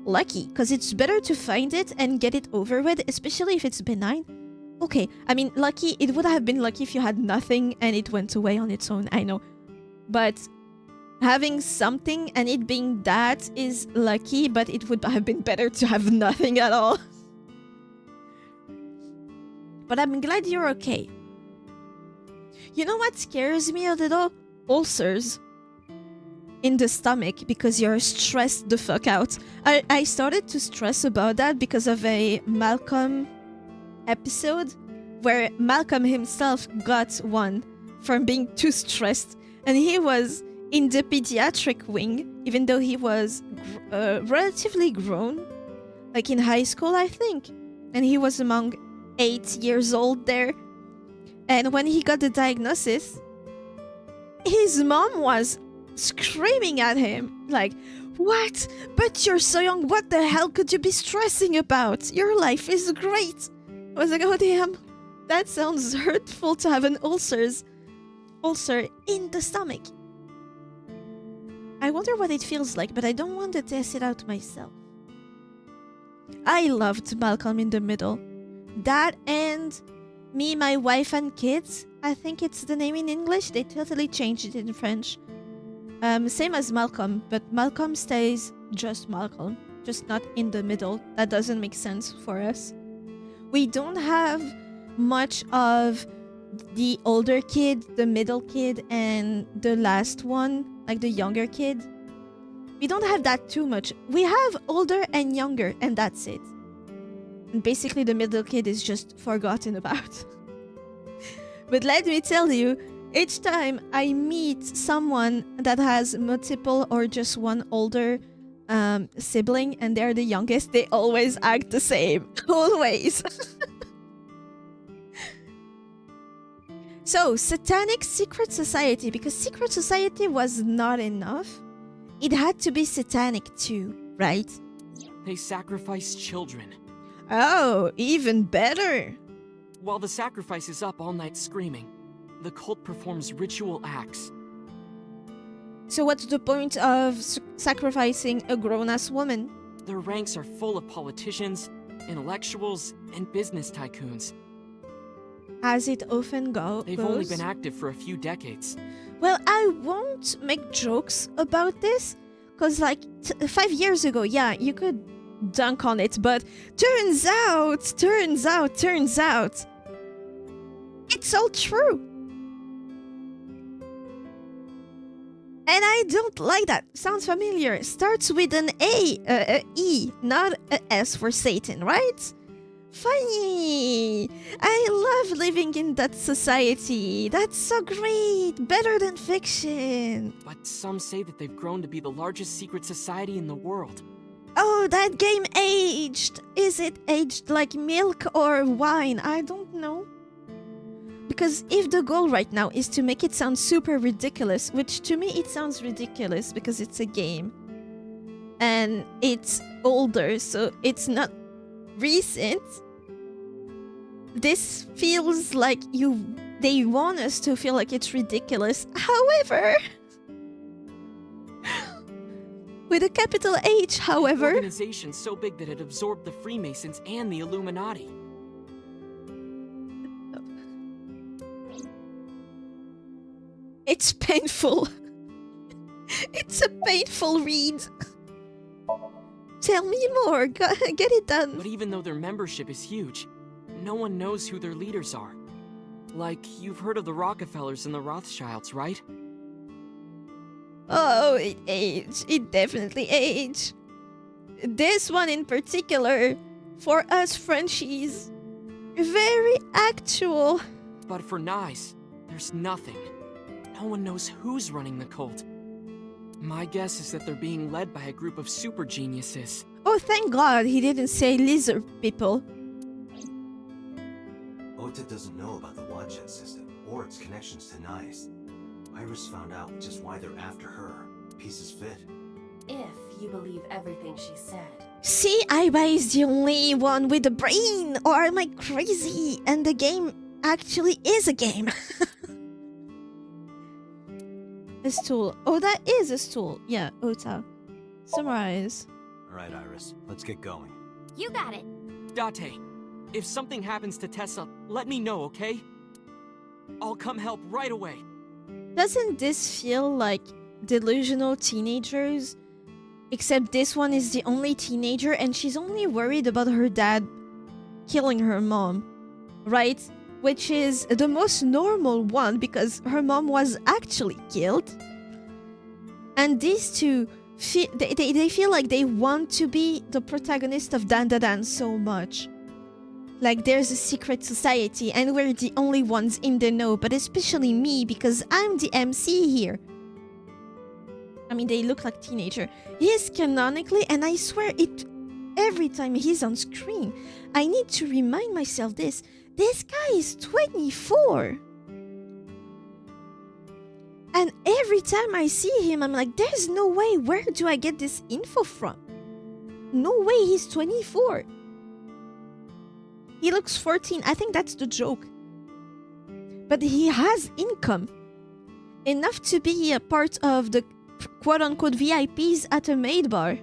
Lucky, because it's better to find it and get it over with, especially if it's benign. Okay, I mean, lucky, it would have been lucky if you had nothing and it went away on its own, I know. But having something and it being that is lucky, but it would have been better to have nothing at all. But I'm glad you're okay. You know what scares me a little? Ulcers in the stomach because you're stressed the fuck out. I started to stress about that because of a Malcolm episode where Malcolm himself got one from being too stressed, and he was in the pediatric wing even though he was relatively grown, like in high school I think, and he was among 8 years old there. And when he got the diagnosis, his mom was screaming at him like, what? But you're so young, what the hell could you be stressing about? Your life is great. I was like, oh damn, that sounds hurtful to have an ulcer in the stomach. I wonder what it feels like, but I don't want to test it out myself. I loved Malcolm in the Middle. That and Me, My Wife and Kids, I think it's the name in English. They totally changed it in French. Same as Malcolm, but Malcolm stays just Malcolm, just not in the middle. That doesn't make sense for us. We don't have much of the older kid, the middle kid, and the last one, like the younger kid. We don't have that too much. We have older and younger, and that's it. And basically the middle kid is just forgotten about. But let me tell you, each time I meet someone that has multiple or just one older sibling and they're the youngest, they always act the same. Always. So, Satanic Secret Society, because Secret Society was not enough. It had to be satanic too, right? They sacrifice children. Oh, even better. While the sacrifice is up all night screaming, the cult performs ritual acts. So what's the point of sacrificing a grown-ass woman? Their ranks are full of politicians, intellectuals, and business tycoons. As it often goes. They've only been active for a few decades. Well, I won't make jokes about this, because like 5 years ago, yeah, you could dunk on it, but turns out, it's all true. And I don't like that. Sounds familiar. Starts with an E, not a S for Satan, right? Funny. I love living in that society. That's so great. Better than fiction. But some say that they've grown to be the largest secret society in the world. Oh, that game aged. Is it aged like milk or wine? I don't know. Because if the goal right now is to make it sound super ridiculous, which to me it sounds ridiculous because it's a game. And it's older, so it's not recent. This feels like they want us to feel like it's ridiculous. However, With a capital H, An however. organization so big that it absorbed the Freemasons and the Illuminati. It's painful. It's a painful read. Tell me more. Get it done. But even though their membership is huge, no one knows who their leaders are. Like, you've heard of the Rockefellers and the Rothschilds, right? Oh, it aged. It definitely aged. This one in particular, for us Frenchies, very actual. But for Nice, there's nothing. No one knows who's running the cult. My guess is that they're being led by a group of super geniuses. Oh, thank God he didn't say lizard people. Ota doesn't know about the Watchet system or its connections to Nice. Iris found out just why they're after her. Pieces fit. If you believe everything she said. See, Aiba is the only one with a brain, or am I crazy? And the game actually is a game. A stool. Oh, that is a stool. Yeah, Ota. Summarize. Alright, Iris, let's get going. You got it. Date, if something happens to Tessa, let me know, okay? I'll come help right away. Doesn't this feel like delusional teenagers? Except this one is the only teenager and she's only worried about her dad killing her mom, right? Which is the most normal one because her mom was actually killed. And these two, they feel like they want to be the protagonist of Dan Da Dan so much. Like there's a secret society and we're the only ones in the know, but especially me because I'm the MC here. I mean, they look like teenager. He is canonically, and I swear it every time he's on screen. I need to remind myself this. This guy is 24. And every time I see him, I'm like, there's no way. Where do I get this info from? No way he's 24. He looks 14. I think that's the joke. But he has income. Enough to be a part of the quote-unquote VIPs at a maid bar.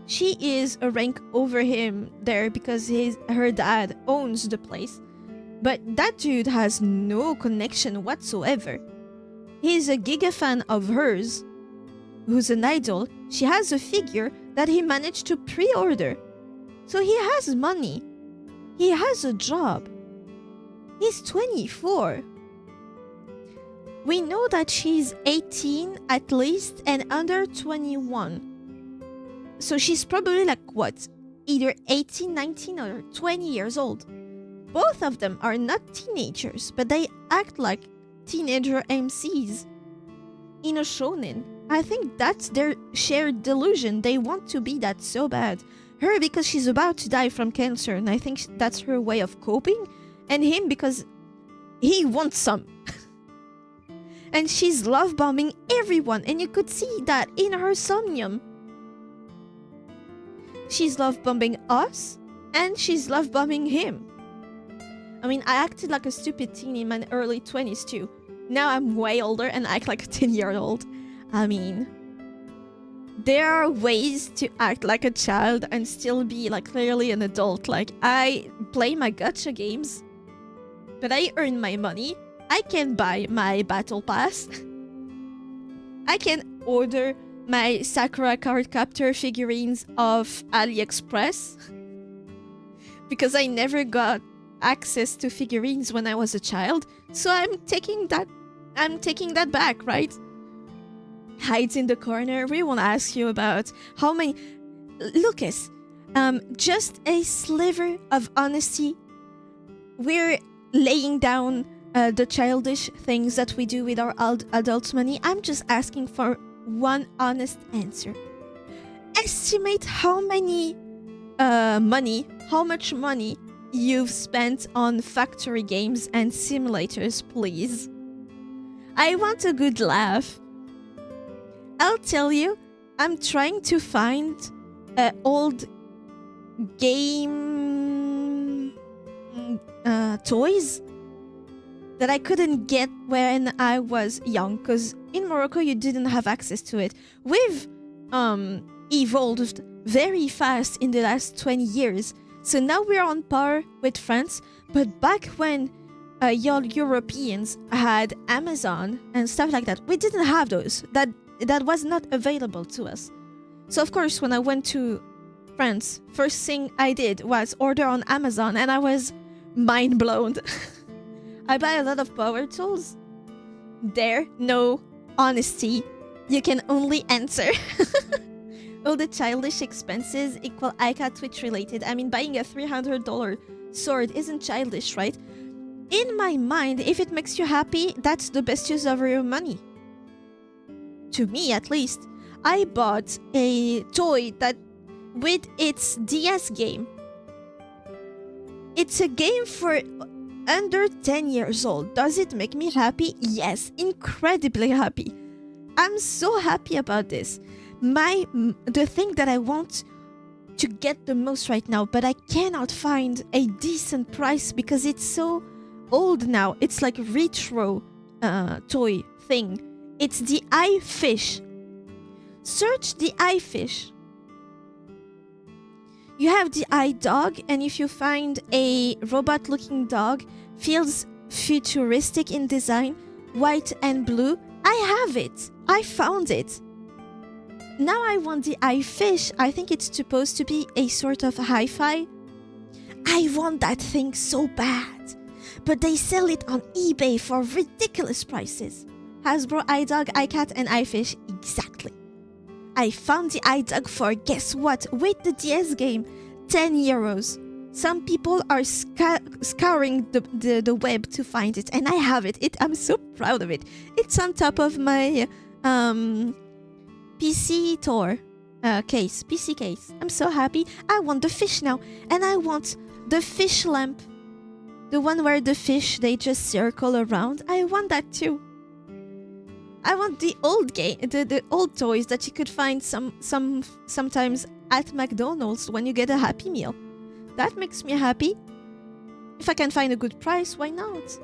She is a rank over him there because her dad owns the place. But that dude has no connection whatsoever. He's a giga fan of hers, who's an idol. She has a figure that he managed to pre-order. So he has money. He has a job. He's 24. We know that she's 18 at least and under 21. So she's probably like what? Either 18, 19 or 20 years old. Both of them are not teenagers, but they act like teenager MCs. In a shonen, I think that's their shared delusion. They want to be that so bad. Her because she's about to die from cancer and I think that's her way of coping. And him because he wants some. And she's love bombing everyone, and you could see that in her Somnium. She's love bombing us, and she's love bombing him. I mean, I acted like a stupid teen in my early 20s too. Now I'm way older and act like a 10-year-old. I mean, there are ways to act like a child and still be like clearly an adult. Like, I play my gacha games, but I earn my money. I can buy my battle pass. I can order my Sakura card captor figurines off AliExpress. Because I never got access to figurines when I was a child. So I'm taking that back, right? Hides in the corner. We won't ask you about how many... Lucas, just a sliver of honesty. We're laying down the childish things that we do with our adult money. I'm just asking for one honest answer. Estimate how much money you've spent on factory games and simulators, please. I want a good laugh. I'll tell you, I'm trying to find old game toys that I couldn't get when I was young, because in Morocco you didn't have access to it. We've evolved very fast in the last 20 years, so now we're on par with France. But back when y'all Europeans had Amazon and stuff like that, we didn't have those. That was not available to us. So of course, when I went to France, first thing I did was order on Amazon, and I was mind blown. I buy a lot of power tools. There, no honesty. You can only answer. All the childish expenses equal ICA Twitch related. I mean, buying a $300 sword isn't childish, right? In my mind, if it makes you happy, that's the best use of your money. To me, at least. I bought a toy that, with its DS game. It's a game for under 10 years old. Does it make me happy? Yes, incredibly happy. I'm so happy about this. The thing that I want to get the most right now, but I cannot find a decent price because it's so old now. It's like retro toy thing. It's the iFish. Search the iFish. You have the iDog, and if you find a robot-looking dog, feels futuristic in design, white and blue, I have it. I found it. Now I want the iFish. I think it's supposed to be a sort of hi-fi. I want that thing so bad. But they sell it on eBay for ridiculous prices. Hasbro, iDog, iCat, and iFish. Exactly. I found the iDog for, guess what? With the DS game, 10 euros. Some people are scouring the web to find it, and I have it. I'm so proud of it. It's on top of my PC case. I'm so happy. I want the fish now, and I want the fish lamp. The one where the fish, they just circle around. I want that too. I want the old the old toys that you could find sometimes at McDonald's when you get a Happy Meal. That makes me happy. If I can find a good price, why not?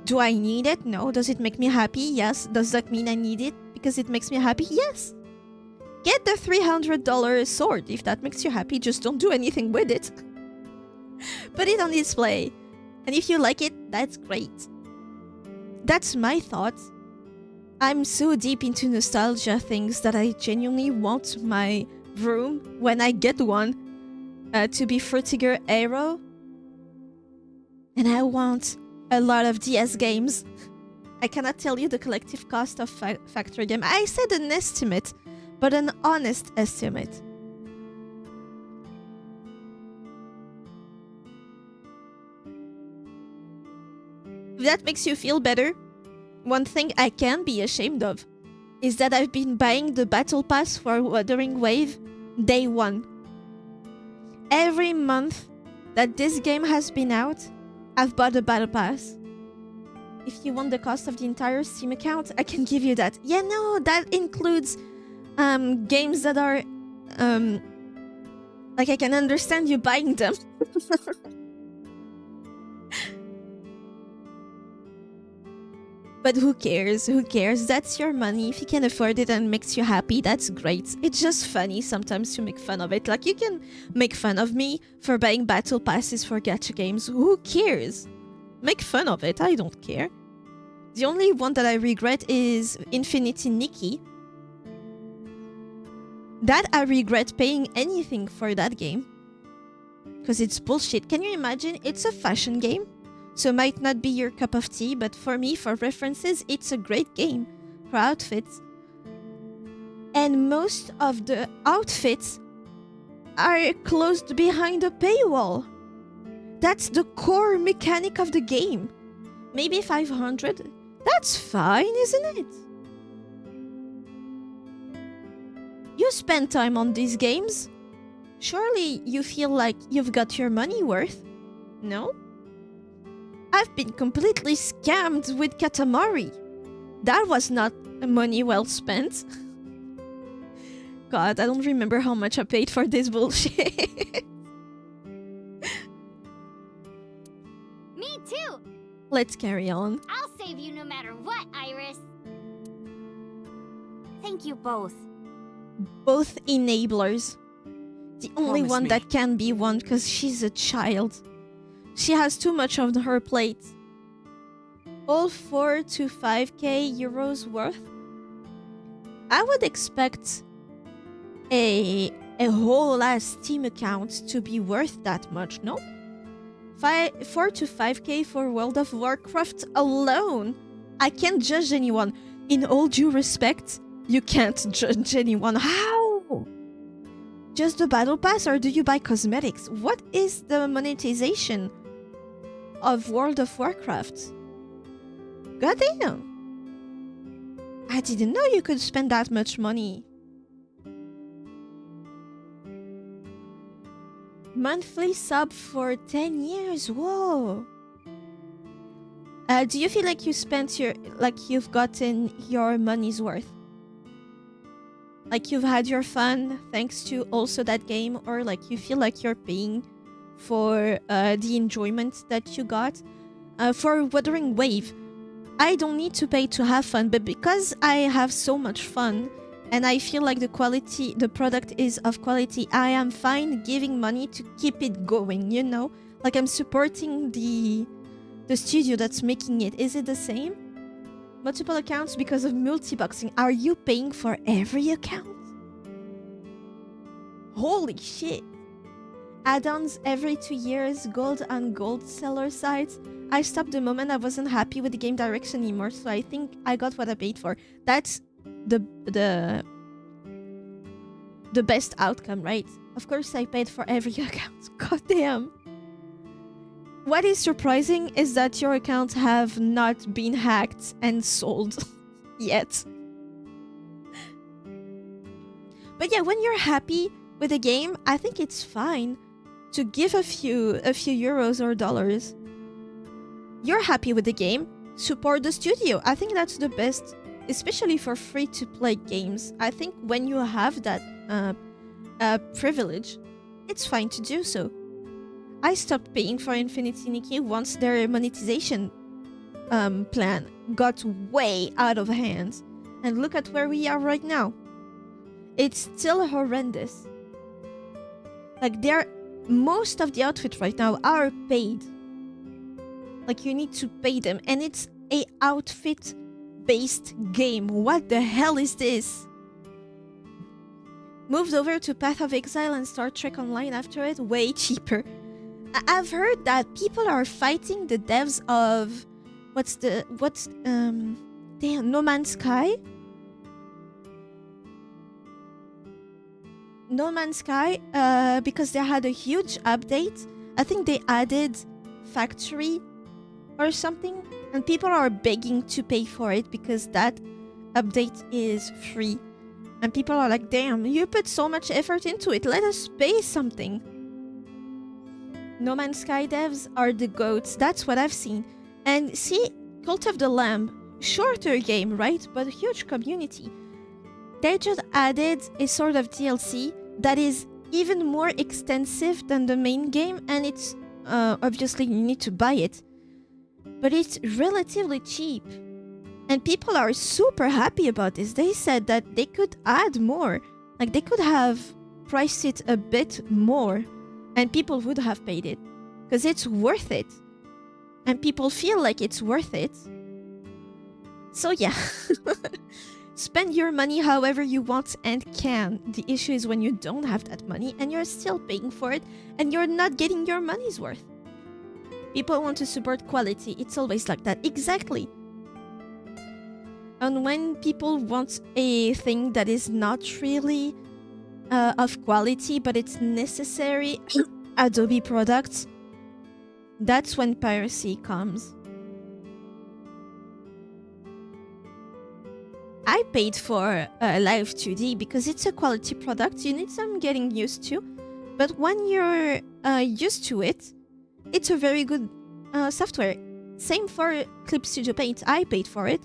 Do I need it? No. Does it make me happy? Yes. Does that mean I need it because it makes me happy? Yes. Get the $300 sword if that makes you happy. Just don't do anything with it. Put it on display. And if you like it, that's great. That's my thoughts. I'm so deep into nostalgia things that I genuinely want my room, when I get one, to be Frutiger Aero. And I want a lot of DS games. I cannot tell you the collective cost of factory game. I said an estimate, but an honest estimate. If that makes you feel better, one thing I can be ashamed of is that I've been buying the battle pass for Wuthering Wave day one. Every month that this game has been out, I've bought a battle pass. If you want the cost of the entire Steam account, I can give you that. Yeah, no, that includes games that are like, I can understand you buying them. But who cares? Who cares? That's your money. If you can afford it and makes you happy, that's great. It's just funny sometimes to make fun of it. Like, you can make fun of me for buying battle passes for gacha games. Who cares? Make fun of it. I don't care. The only one that I regret is Infinity Nikki. That I regret paying anything for that game. Because it's bullshit. Can you imagine? It's a fashion game. So might not be your cup of tea, but for me, for references, it's a great game for outfits. And most of the outfits are closed behind a paywall. That's the core mechanic of the game. Maybe 500? That's fine, isn't it? You spend time on these games. Surely you feel like you've got your money worth, no? I've been completely scammed with Katamari. That was not money well spent. God, I don't remember how much I paid for this bullshit. Me too! Let's carry on. I'll save you no matter what, Iris. Thank you both. Both enablers. The only Promise one me. that can be one because she's a child. She has too much on her plate. All 4 to 5k euros worth. I would expect a whole ass Steam account to be worth that much, no? 4 to 5k for World of Warcraft alone. I can't judge anyone. In all due respect, you can't judge anyone. How? Just the battle pass, or do you buy cosmetics? What is the monetization of World of Warcraft? Goddamn! I didn't know you could spend that much money. Monthly sub for 10 years. Whoa. Do you feel like you spent you've gotten your money's worth? Like you've had your fun thanks to also that game, or like you feel like you're paying for the enjoyment that you got? For Wuthering Wave, I don't need to pay to have fun, but because I have so much fun and I feel like the product is of quality, I am fine giving money to keep it going, you know? Like I'm supporting the studio that's making it. Is it the same? Multiple accounts because of multi-boxing. Are you paying for every account? Holy shit. Add-ons every 2 years, gold on gold seller sites. I stopped the moment I wasn't happy with the game direction anymore, so I think I got what I paid for. That's the best outcome, right? Of course I paid for every account. God damn. What is surprising is that your accounts have not been hacked and sold yet. But yeah, when you're happy with a game, I think it's fine to give a few euros or dollars. You're happy with the game, support the studio. I think that's the best, especially for free-to-play games. I think when you have that privilege, it's fine to do so. I stopped paying for Infinity Nikki once their monetization plan got way out of hand. And look at where we are right now. It's still horrendous. Like, most of the outfits right now are paid. Like, you need to pay them. And it's a outfit-based game. What the hell is this? Moved over to Path of Exile and Star Trek Online after it. Way cheaper. I've heard that people are fighting the devs of No Man's Sky? No Man's Sky, because they had a huge update. I think they added factory or something, and people are begging to pay for it because that update is free. And people are like, damn, you put so much effort into it, let us pay something. No Man's Sky devs are the goats, that's what I've seen. And see, Cult of the Lamb, shorter game, right? But a huge community. They just added a sort of DLC that is even more extensive than the main game, and it's obviously you need to buy it. But it's relatively cheap. And people are super happy about this. They said that they could add more. Like they could have priced it a bit more. And people would have paid it. Because it's worth it. And people feel like it's worth it. So yeah. Spend your money however you want and can. The issue is when you don't have that money and you're still paying for it and you're not getting your money's worth. People want to support quality. It's always like that. Exactly. And when people want a thing that is not really of quality, but it's necessary Adobe products, that's when piracy comes. I paid for Live 2D because it's a quality product. You need some getting used to. But when you're used to it, it's a very good software. Same for Clip Studio Paint. I paid for it.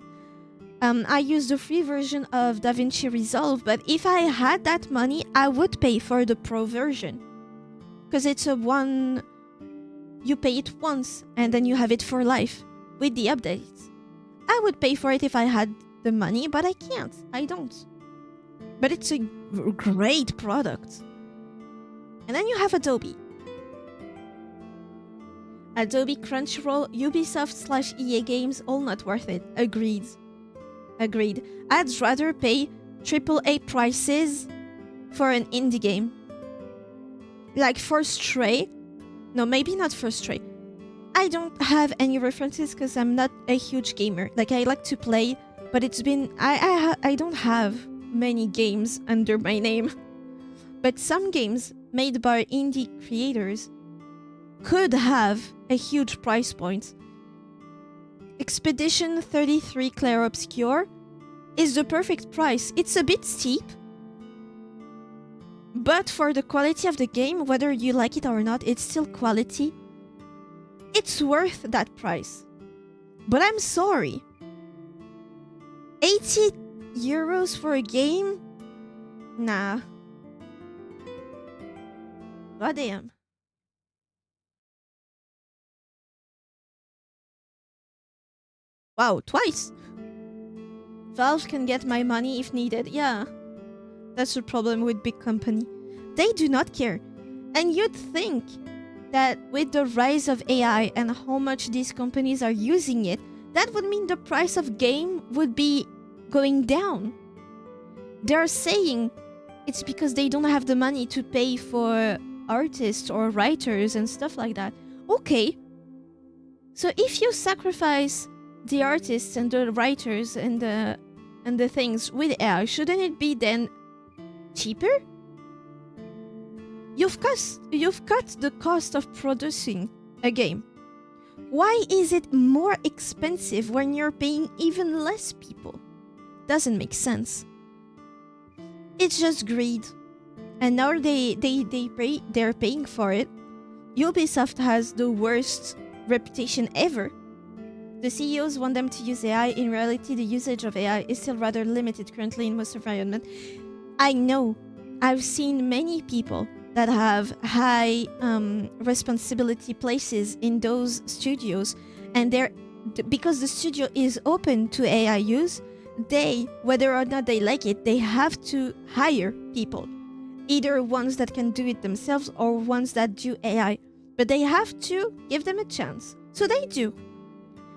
I use the free version of DaVinci Resolve, but if I had that money, I would pay for the pro version. Because it's you pay it once, and then you have it for life. with the updates. I would pay for it if I had the money, but I can't. I don't. But it's a great product. And then you have Adobe. Adobe, Crunchyroll, Ubisoft / EA Games, all not worth it. Agreed. I'd rather pay AAA prices for an indie game. Like for Stray. No, maybe not for Stray. I don't have any references because I'm not a huge gamer. Like, I like to play, but it's been... I don't have many games under my name. But some games made by indie creators could have a huge price point. Expedition 33 Clair Obscure is the perfect price. It's a bit steep, but for the quality of the game, whether you like it or not, it's still quality. It's worth that price. But I'm sorry. 80 euros for a game? Nah. Goddamn. Wow, twice. Valve can get my money if needed. Yeah. That's the problem with big company. They do not care. And you'd think that with the rise of AI and how much these companies are using it, that would mean the price of game would be going down. They're saying it's because they don't have the money to pay for artists or writers and stuff like that. Okay. So if you sacrifice the artists and the writers and the things with AI, shouldn't it be then cheaper? You've cut the cost of producing a game. Why is it more expensive when you're paying even less people? Doesn't make sense. It's just greed. And now they're paying for it. Ubisoft has the worst reputation ever. The CEOs want them to use AI. In reality, the usage of AI is still rather limited currently in most environments. I know. I've seen many people that have high responsibility places in those studios, and because the studio is open to AI use, whether or not they like it, they have to hire people, either ones that can do it themselves or ones that do AI, but they have to give them a chance. So they do.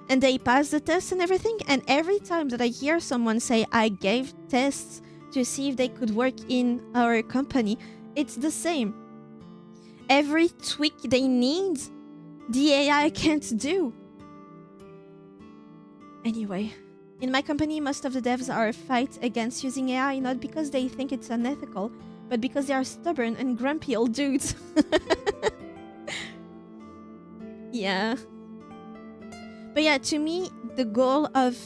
And they pass the tests and everything, and every time that I hear someone say, I gave tests to see if they could work in our company, it's the same. Every tweak they need, the AI can't do. Anyway, in my company, most of the devs are fight against using AI, not because they think it's unethical, but because they are stubborn and grumpy old dudes. Yeah. But yeah, to me, the goal of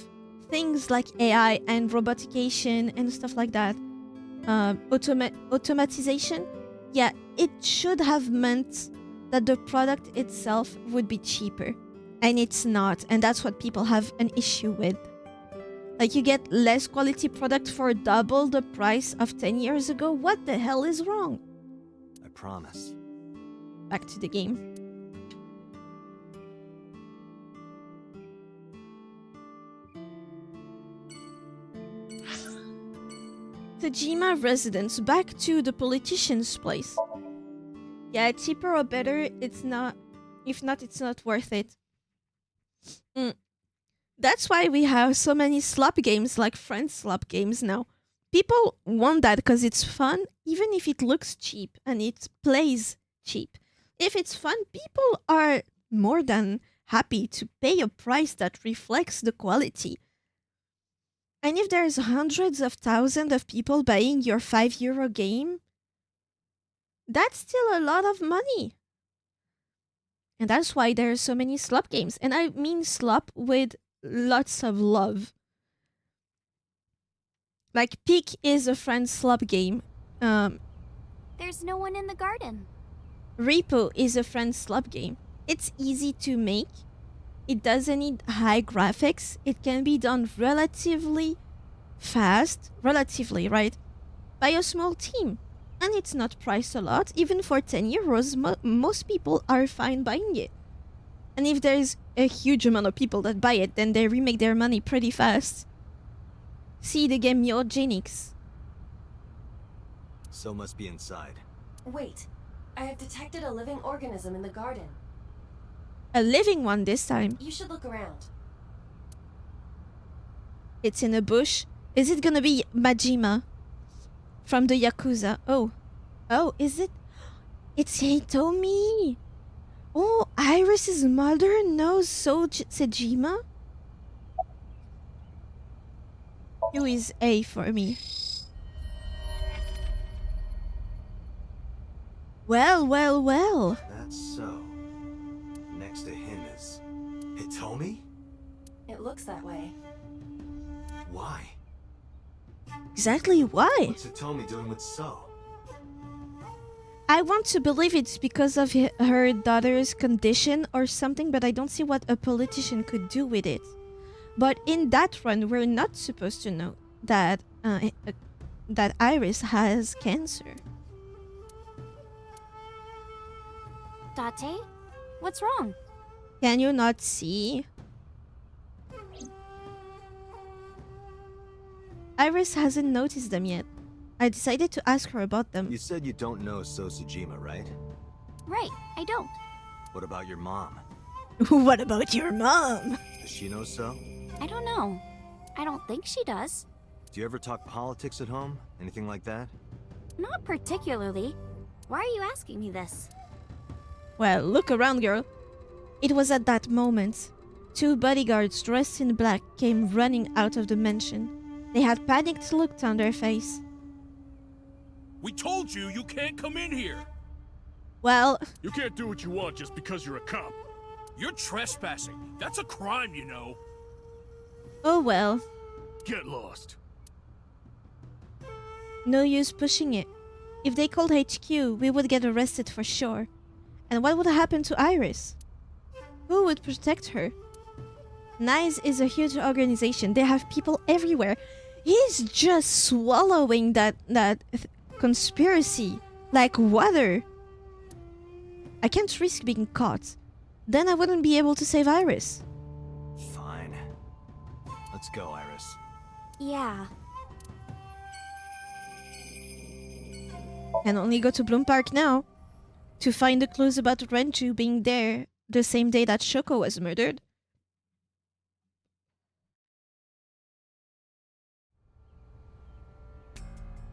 things like AI and robotication and stuff like that, automatization, yeah, it should have meant that the product itself would be cheaper. And it's not. And that's what people have an issue with. Like, you get less quality product for double the price of 10 years ago? What the hell is wrong? I promise. Back to the game. Tajima residence, back to the politician's place. Yeah, cheaper or better, it's not. If not, it's not worth it. That's why we have so many slop games like Friends slop games now. People want that because it's fun, even if it looks cheap and it plays cheap. If it's fun, people are more than happy to pay a price that reflects the quality. And if there's hundreds of thousands of people buying your €5 game, that's still a lot of money. And that's why there are so many slop games. And I mean slop with lots of love. Like, Peak is a Friends slop game. There's no one in the garden. Repo is a Friends slop game. It's easy to make. It doesn't need high graphics. It can be done relatively fast, right? By a small team. And it's not priced a lot. Even for €10, most people are fine buying it. And if there's a huge amount of people that buy it, then they remake their money pretty fast. See the game Eugenics. So must be inside. Wait, I have detected a living organism in the garden. A living one this time. You should look around. It's in a bush. Is it gonna be Majima from the Yakuza? Oh. Oh, is it? It's Hitomi. Oh, Iris's mother knows Sejima? Who is A for me? Well, well, well. That's so. Next to him is Hitomi? It looks that way. Why? Exactly why? What's Hitomi doing with So? I want to believe it's because of her daughter's condition or something, but I don't see what a politician could do with it. But in that run, we're not supposed to know that that Iris has cancer. Date? What's wrong? Can you not see? Iris hasn't noticed them yet. I decided to ask her about them. You said you don't know So Sejima, right? Right, I don't. What about your mom? What about your mom? Does she know So? I don't know. I don't think she does. Do you ever talk politics at home? Anything like that? Not particularly. Why are you asking me this? Well, look around, girl. It was at that moment. 2 bodyguards dressed in black came running out of the mansion. They had panicked looks on their face. We told you you can't come in here. Well, You can't do what you want just because you're a cop. You're trespassing. That's a crime, you know. oh well. Get lost. No use pushing it. If they called HQ, we would get arrested for sure. And what would happen to Iris? Who would protect her? NICE is a huge organization. They have people everywhere. He's just swallowing that conspiracy like water. I can't risk being caught. Then I wouldn't be able to save Iris. Fine. Let's go, Iris. Yeah. Can only go to Bloom Park now to find the clues about Renju being there the same day that Shoko was murdered.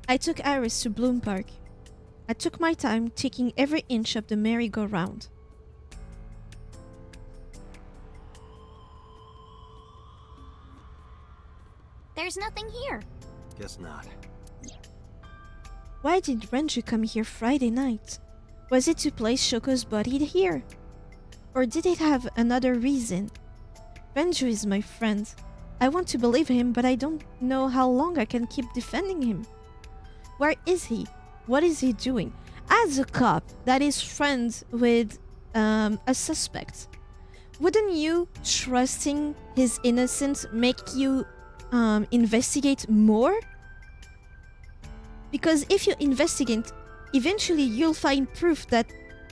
I took Iris to Bloom Park. I took my time taking every inch of the merry-go-round. There's nothing here. Guess not. Why did Renju come here Friday night? Was it to place Shoko's body here? Or did it have another reason? Renju is my friend. I want to believe him, but I don't know how long I can keep defending him. Where is he? What is he doing? As a cop that is friends with a suspect, wouldn't you trusting his innocence make you investigate more? Because if you investigate, eventually you'll find proof that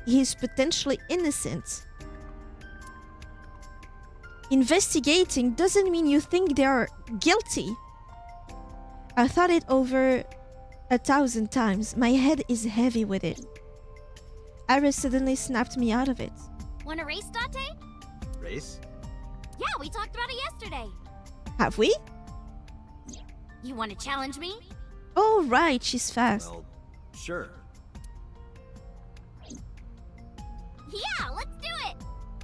he's potentially innocent. Investigating doesn't mean you think they are guilty. I thought it over 1,000 times. My head is heavy with it. Iris suddenly snapped me out of it. Wanna race, Date? Race? Yeah, we talked about it yesterday. Have we? You wanna challenge me? Oh, right, she's fast. Well, sure. Yeah, let's do it!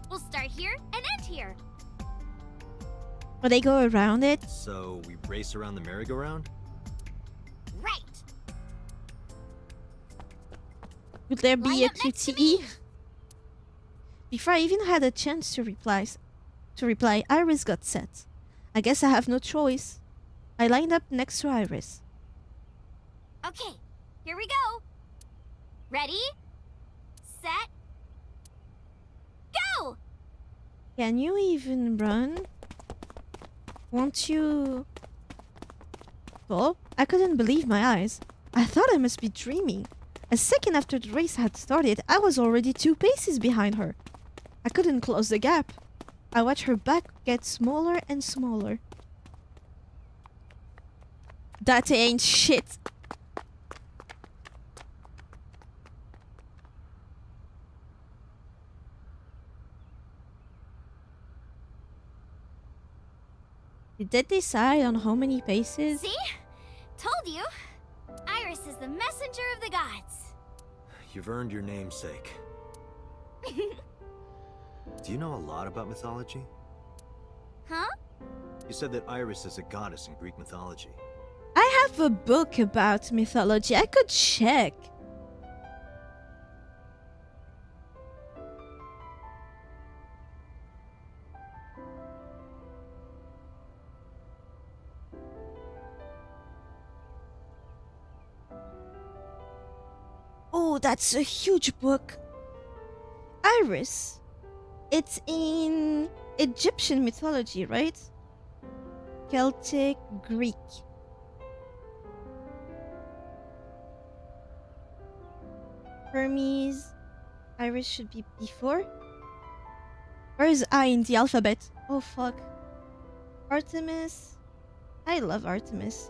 We'll start here and end here. Will they go around it? So, we race around the merry-go-round? Right! Would there be Line a up next to QTE? me. Before I even had a chance to reply, Iris got set. I guess I have no choice. I lined up next to Iris. Okay, here we go. Ready? Set. Go! Can you even run? Won't you... Well, I couldn't believe my eyes. I thought I must be dreaming. A second after the race had started, I was already 2 paces behind her. I couldn't close the gap. I watched her back get smaller and smaller. That ain't shit. Did they decide on how many paces? See? Told you. Iris is the messenger of the gods. You've earned your namesake. Do you know a lot about mythology? Huh? You said that Iris is a goddess in Greek mythology. I have a book about mythology. I could check. Oh, that's a huge book. Iris. It's in Egyptian mythology, right? Celtic, Greek. Hermes. Iris should be before. Where is I in the alphabet? Oh, fuck. Artemis. I love Artemis.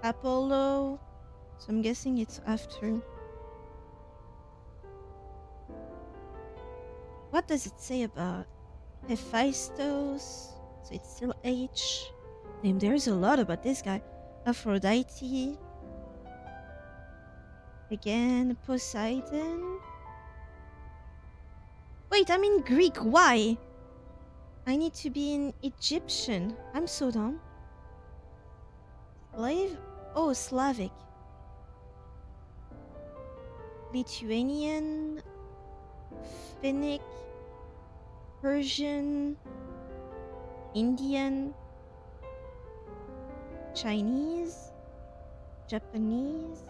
Apollo. So I'm guessing it's after. What does it say about Hephaestus? So it's still H. Damn, there's a lot about this guy. Aphrodite. Again, Poseidon. Wait, I'm in Greek. Why? I need to be in Egyptian. I'm so dumb. Slave? Oh, Slavic. Lithuanian. Finnic. Persian. Indian. Chinese. Japanese.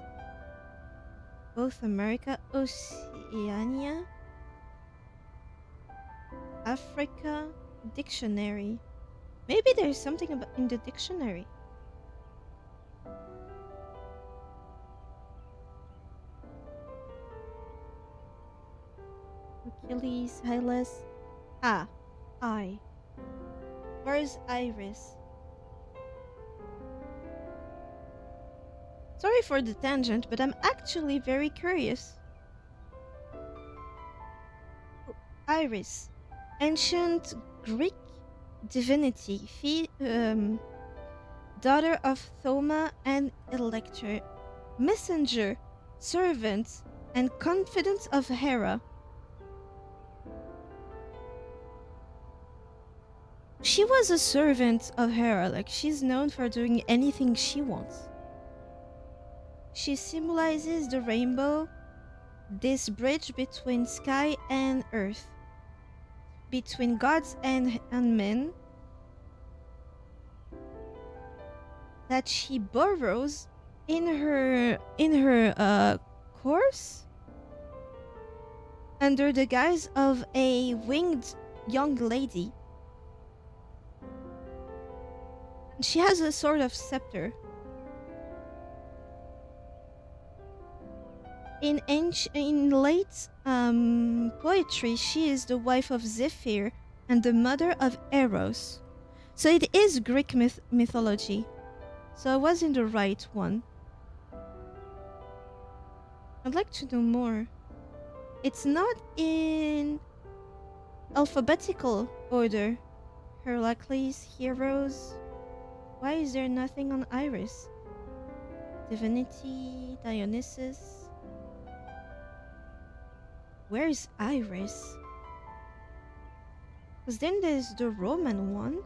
Both America. Oceania. Africa. Dictionary. Maybe there's something about in the dictionary. Achilles, Hylas. Ah, I. Where's Iris? Sorry for the tangent, but I'm actually very curious. Iris. Ancient Greek divinity, daughter of Thoma and Electra, messenger, servant, and confidant of Hera. She was a servant of Hera, like she's known for doing anything she wants. She symbolizes the rainbow, this bridge between sky and earth, between gods and men, that she borrows in her course under the guise of a winged young lady. She has a sort of scepter. In late poetry, she is the wife of Zephyr and the mother of Eros. So it is Greek mythology. So I was in the right one. I'd like to know more. It's not in alphabetical order. Heracles, heroes. Why is there nothing on Iris? Divinity, Dionysus. Where is Iris? Because then there's the Roman one.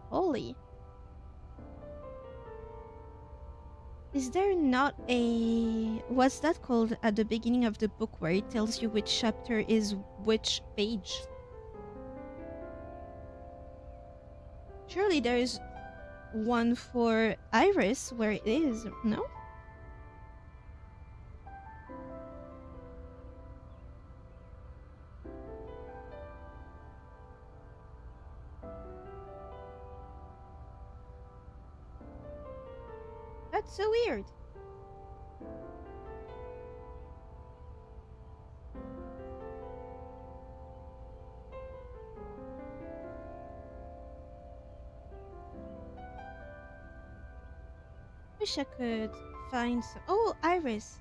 Holy. Is there not a... What's that called at the beginning of the book where it tells you which chapter is which page? Surely there is one for Iris where it is, no? That's so weird. Wish I could find some. Oh, Iris.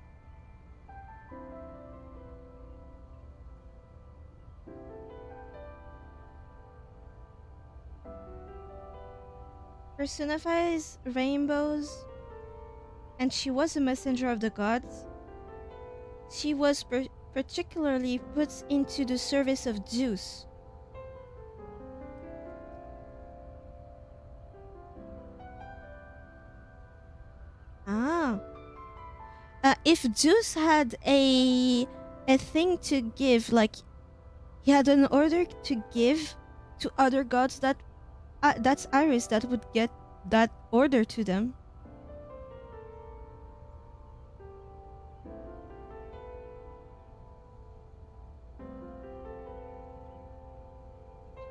Personifies rainbows, and she was a messenger of the gods. She was particularly put into the service of Zeus. Ah. If Zeus had a thing to give, like he had an order to give to other gods, that's Iris that would get that order to them.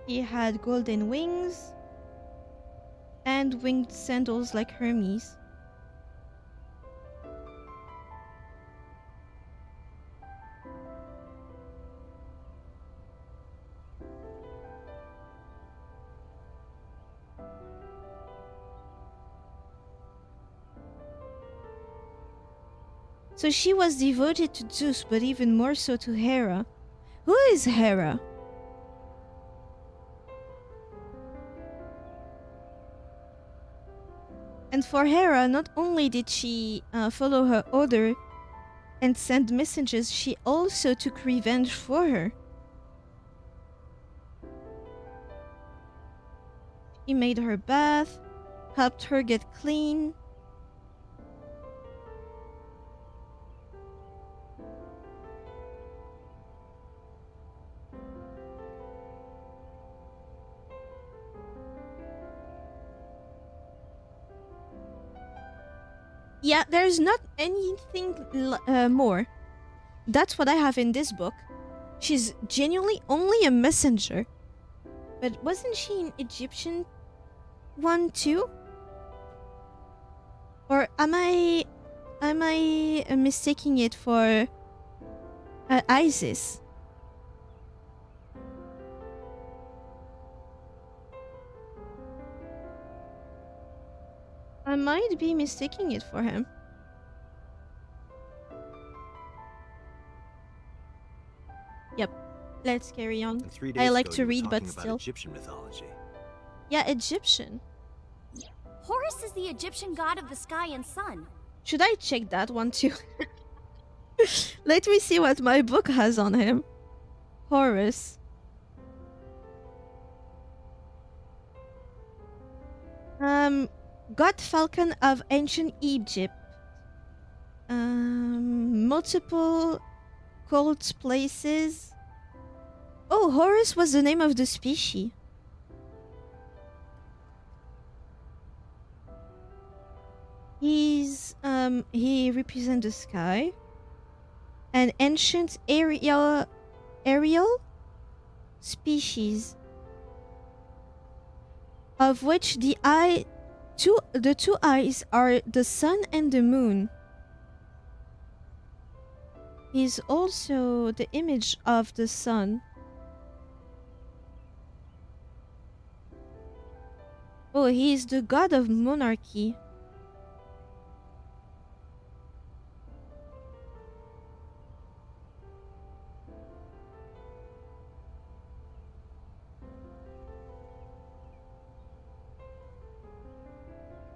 He had golden wings and winged sandals like Hermes. So she was devoted to Zeus, but even more so to Hera. Who is Hera? And for Hera, not only did she follow her order and send messengers, she also took revenge for her. He made her bath, helped her get clean. Yeah, there's not anything more. That's what I have in this book. She's genuinely only a messenger. But wasn't she an Egyptian one too? Or am I mistaking it for Isis? I might be mistaking it for him. Yep. Let's carry on. I like to read, but still. Egyptian mythology. Yeah, Egyptian. Horus is the Egyptian god of the sky and sun. Should I check that one too? Let me see what my book has on him. Horus. God Falcon of ancient Egypt. Multiple cult places. Oh, Horus was the name of the species. He represents the sky. An ancient aerial species, of which the two eyes are the sun and the moon. He's also the image of the sun. Oh, he is the god of monarchy.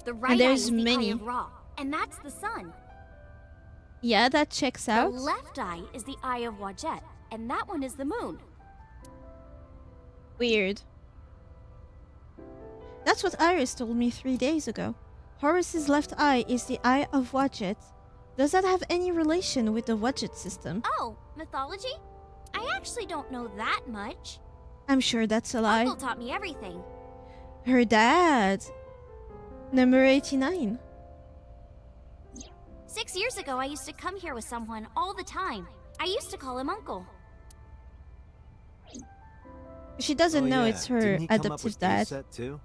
The right eye is the eye of Ra, and that's the sun. Yeah, that checks out. The left eye is the eye of Wadjet, and that one is the moon. Weird. That's what Iris told me 3 days ago. Horus's left eye is the eye of Wadjet. Does that have any relation with the Wadjet system? Oh, mythology? I actually don't know that much. I'm sure that's a lie. Uncle taught me everything. Her dad. Number 89. 6 years ago, I used to come here with someone all the time. I used to call him Uncle. She doesn't know it's her Didn't he come up adoptive with dad. Aset too?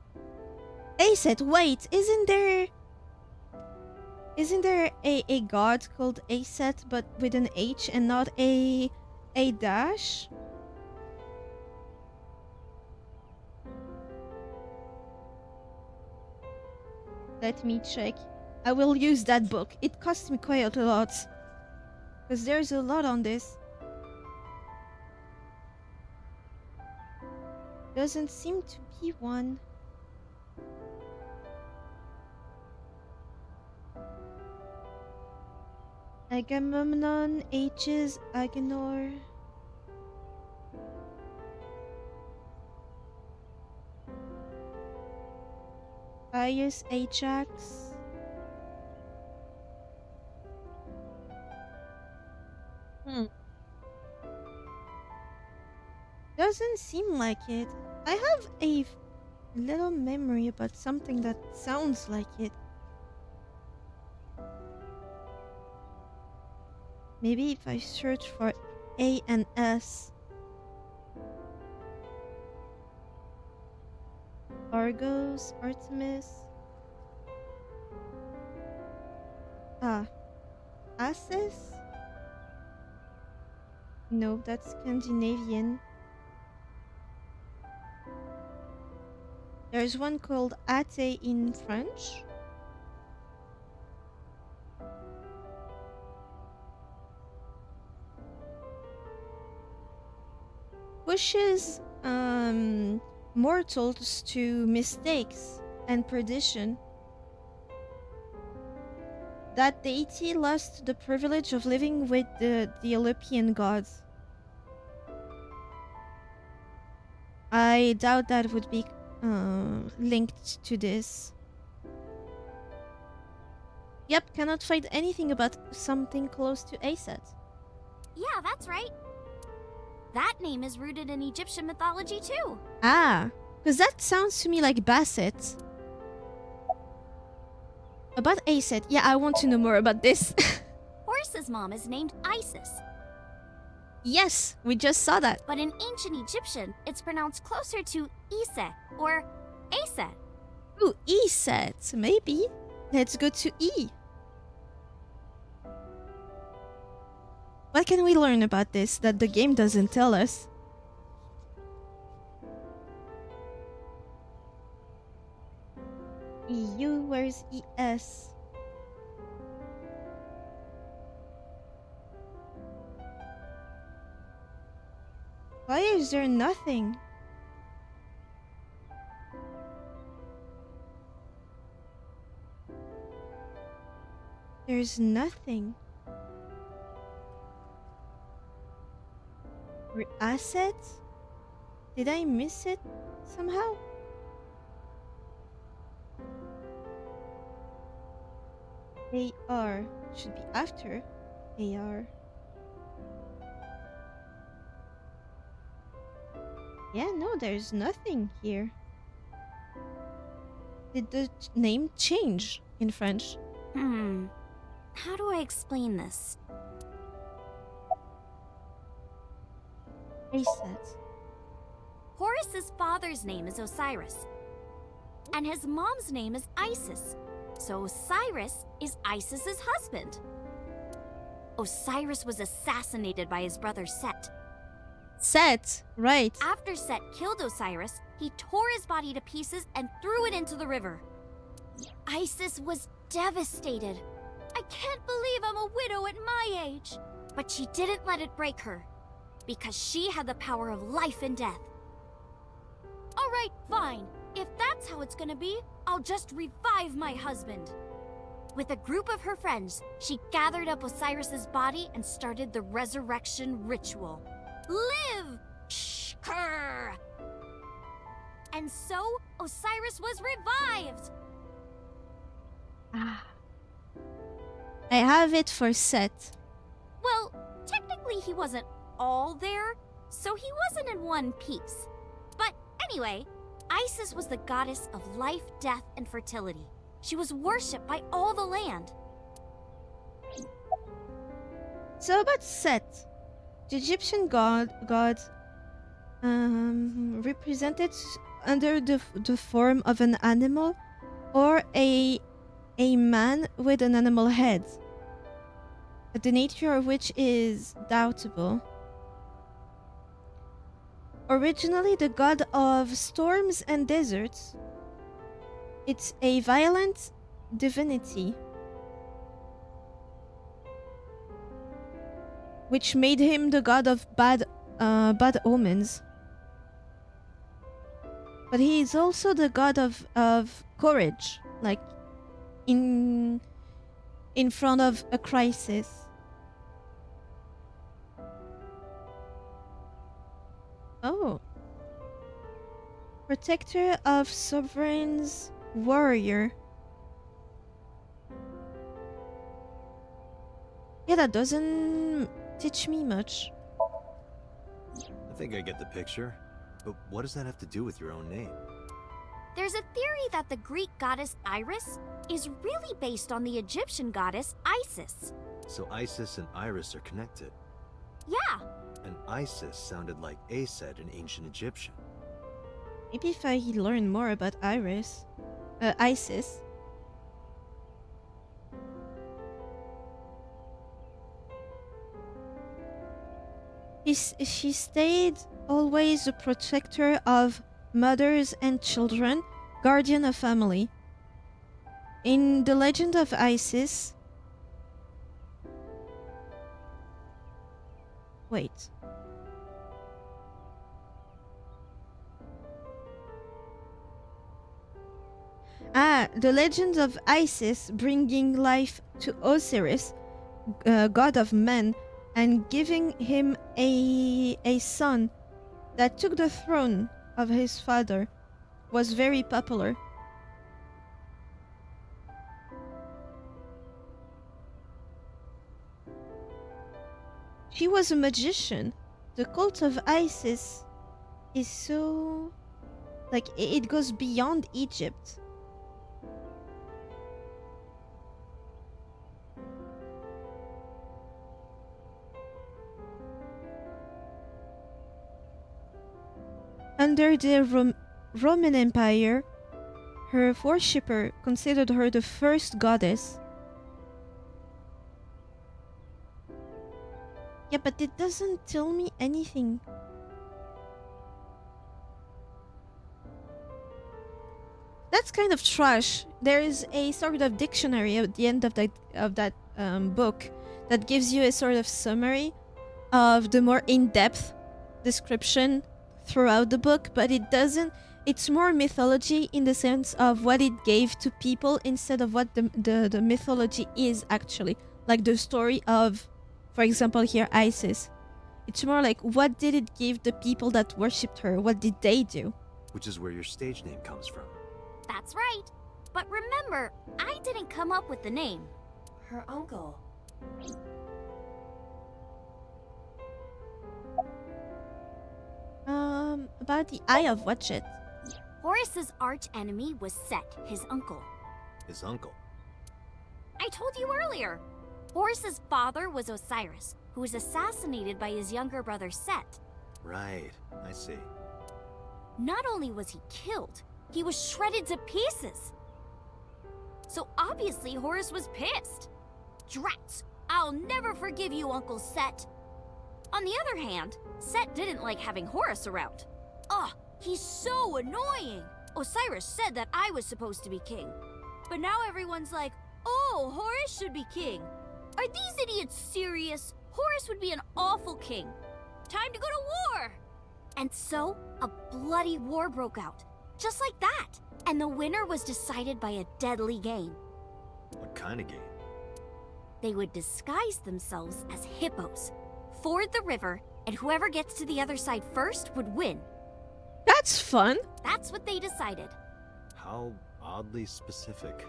Aset, wait, isn't there... Isn't there a god called Aset but with an H and not a dash? Let me check. I will use that book. It cost me quite a lot. Because there's a lot on this. Doesn't seem to be one. Agamemnon, H's, Agenor. Aias, Ajax. Doesn't seem like it. I have a little memory about something that sounds like it. Maybe if I search for A and S. Argos, Artemis. Asses? No, that's Scandinavian. There's one called Ate in French. Pushes mortals to mistakes and perdition. That deity lost the privilege of living with the Olympian gods. I doubt that would be linked to this. Yep, cannot find anything about something close to Aset. Yeah, that's right. That name is rooted in Egyptian mythology too. Because that sounds to me like Basset. About Aset, yeah, I want to know more about this. Horus's mom is named Isis, Yes, we just saw that. but in ancient Egyptian, it's pronounced closer to Ise or Aset. Ooh, Eset, maybe. Let's go to E. What can we learn about this that the game doesn't tell us? EU, where's ES? Why is there nothing? There's nothing. Assets? Did I miss it somehow? AR should be after AR. Yeah, no, there's nothing here. Did the name change in French? How do I explain this? Aset. Horus's father's name is Osiris, and his mom's name is Isis. So Osiris is Isis's husband. Osiris was assassinated by his brother Set. Set, right. After Set killed Osiris, he tore his body to pieces and threw it into the river. Isis was devastated. I can't believe I'm a widow at my age. But she didn't let it break her, because she had the power of life and death. Alright, fine. If that's how it's gonna be, I'll just revive my husband. With a group of her friends, she gathered up Osiris's body and started the resurrection ritual. Live! Shkur! And so, Osiris was revived! I have it for Set. Well, technically he wasn't all there, so he wasn't in one piece. But anyway, Isis was the goddess of life, death, and fertility. She was worshipped by all the land. So about Set, the Egyptian god represented under the form of an animal or a a man with an animal head, the nature of which is doubtable. Originally the god of storms and deserts, it's a violent divinity, which made him the god of bad omens. But he is also the god of courage, like in front of a crisis. Oh. Protector of sovereigns, warrior. Yeah, that doesn't teach me much. I think I get the picture. But what does that have to do with your own name? There's a theory that the Greek goddess Iris is really based on the Egyptian goddess Isis. So Isis and Iris are connected. Yeah, And Isis sounded like Aset in ancient Egyptian. Maybe if I learn more about Isis. She stayed always the protector of mothers and children, guardian of family. In the legend of Isis... Wait. The legend of Isis bringing life to Osiris, god of men, and giving him a son that took the throne of his father was very popular. She was a magician. The cult of Isis is so... like, it goes beyond Egypt. Under the Roman Empire, her worshipper considered her the first goddess. Yeah, but it doesn't tell me anything. That's kind of trash. There is a sort of dictionary at the end of that book that gives you a sort of summary of the more in-depth description throughout the book, but it doesn't. It's more mythology in the sense of what it gave to people instead of what the mythology is actually. Like the story of, for example, here Isis. It's more like what did it give the people that worshipped her? What did they do? Which is where your stage name comes from. that's right. But remember, I didn't come up with the name. Her uncle. About the Eye of Watchet. Horus's arch enemy was Set, his uncle. His uncle? I told you earlier. Horus's father was Osiris, who was assassinated by his younger brother Set. Right, I see. Not only was he killed, he was shredded to pieces. So obviously Horus was pissed. Drats, I'll never forgive you, Uncle Set. On the other hand, Set didn't like having Horus around. Ugh, he's so annoying. Osiris said that I was supposed to be king. But now everyone's like, oh, Horus should be king. Are these idiots serious? Horus would be an awful king. Time to go to war! And so, a bloody war broke out. Just like that. And the winner was decided by a deadly game. What kind of game? They would disguise themselves as hippos, ford the river, and whoever gets to the other side first would win. That's fun. That's what they decided. How oddly specific.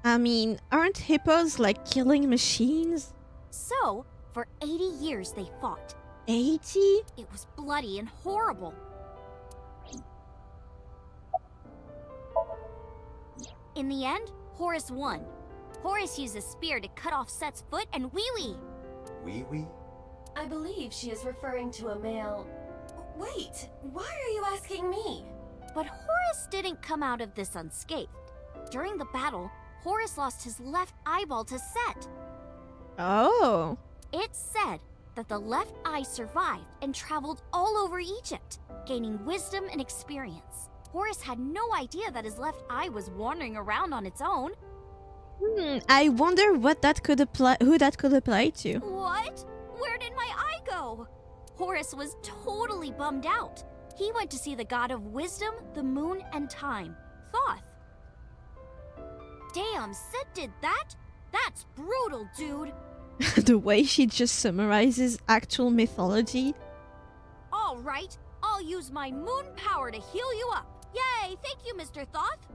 I mean, aren't hippos like killing machines? So, for 80 years they fought. 80? It was bloody and horrible. In the end, Horus won. Horus used a spear to cut off Set's foot and wee-wee. Wee-wee? I believe she is referring to a male... Wait, why are you asking me? But Horus didn't come out of this unscathed. During the battle, Horus lost his left eyeball to Set. Oh. It's said that the left eye survived and traveled all over Egypt, gaining wisdom and experience. Horus had no idea that his left eye was wandering around on its own. I wonder what that could apply. Who that could apply to? What? Where did my eye go? Horus was totally bummed out. He went to see the god of wisdom, the moon, and time, Thoth. Damn, Set did that? That's brutal, dude. The way she just summarizes actual mythology. All right, I'll use my moon power to heal you up. Yay, thank you, Mr. Thoth.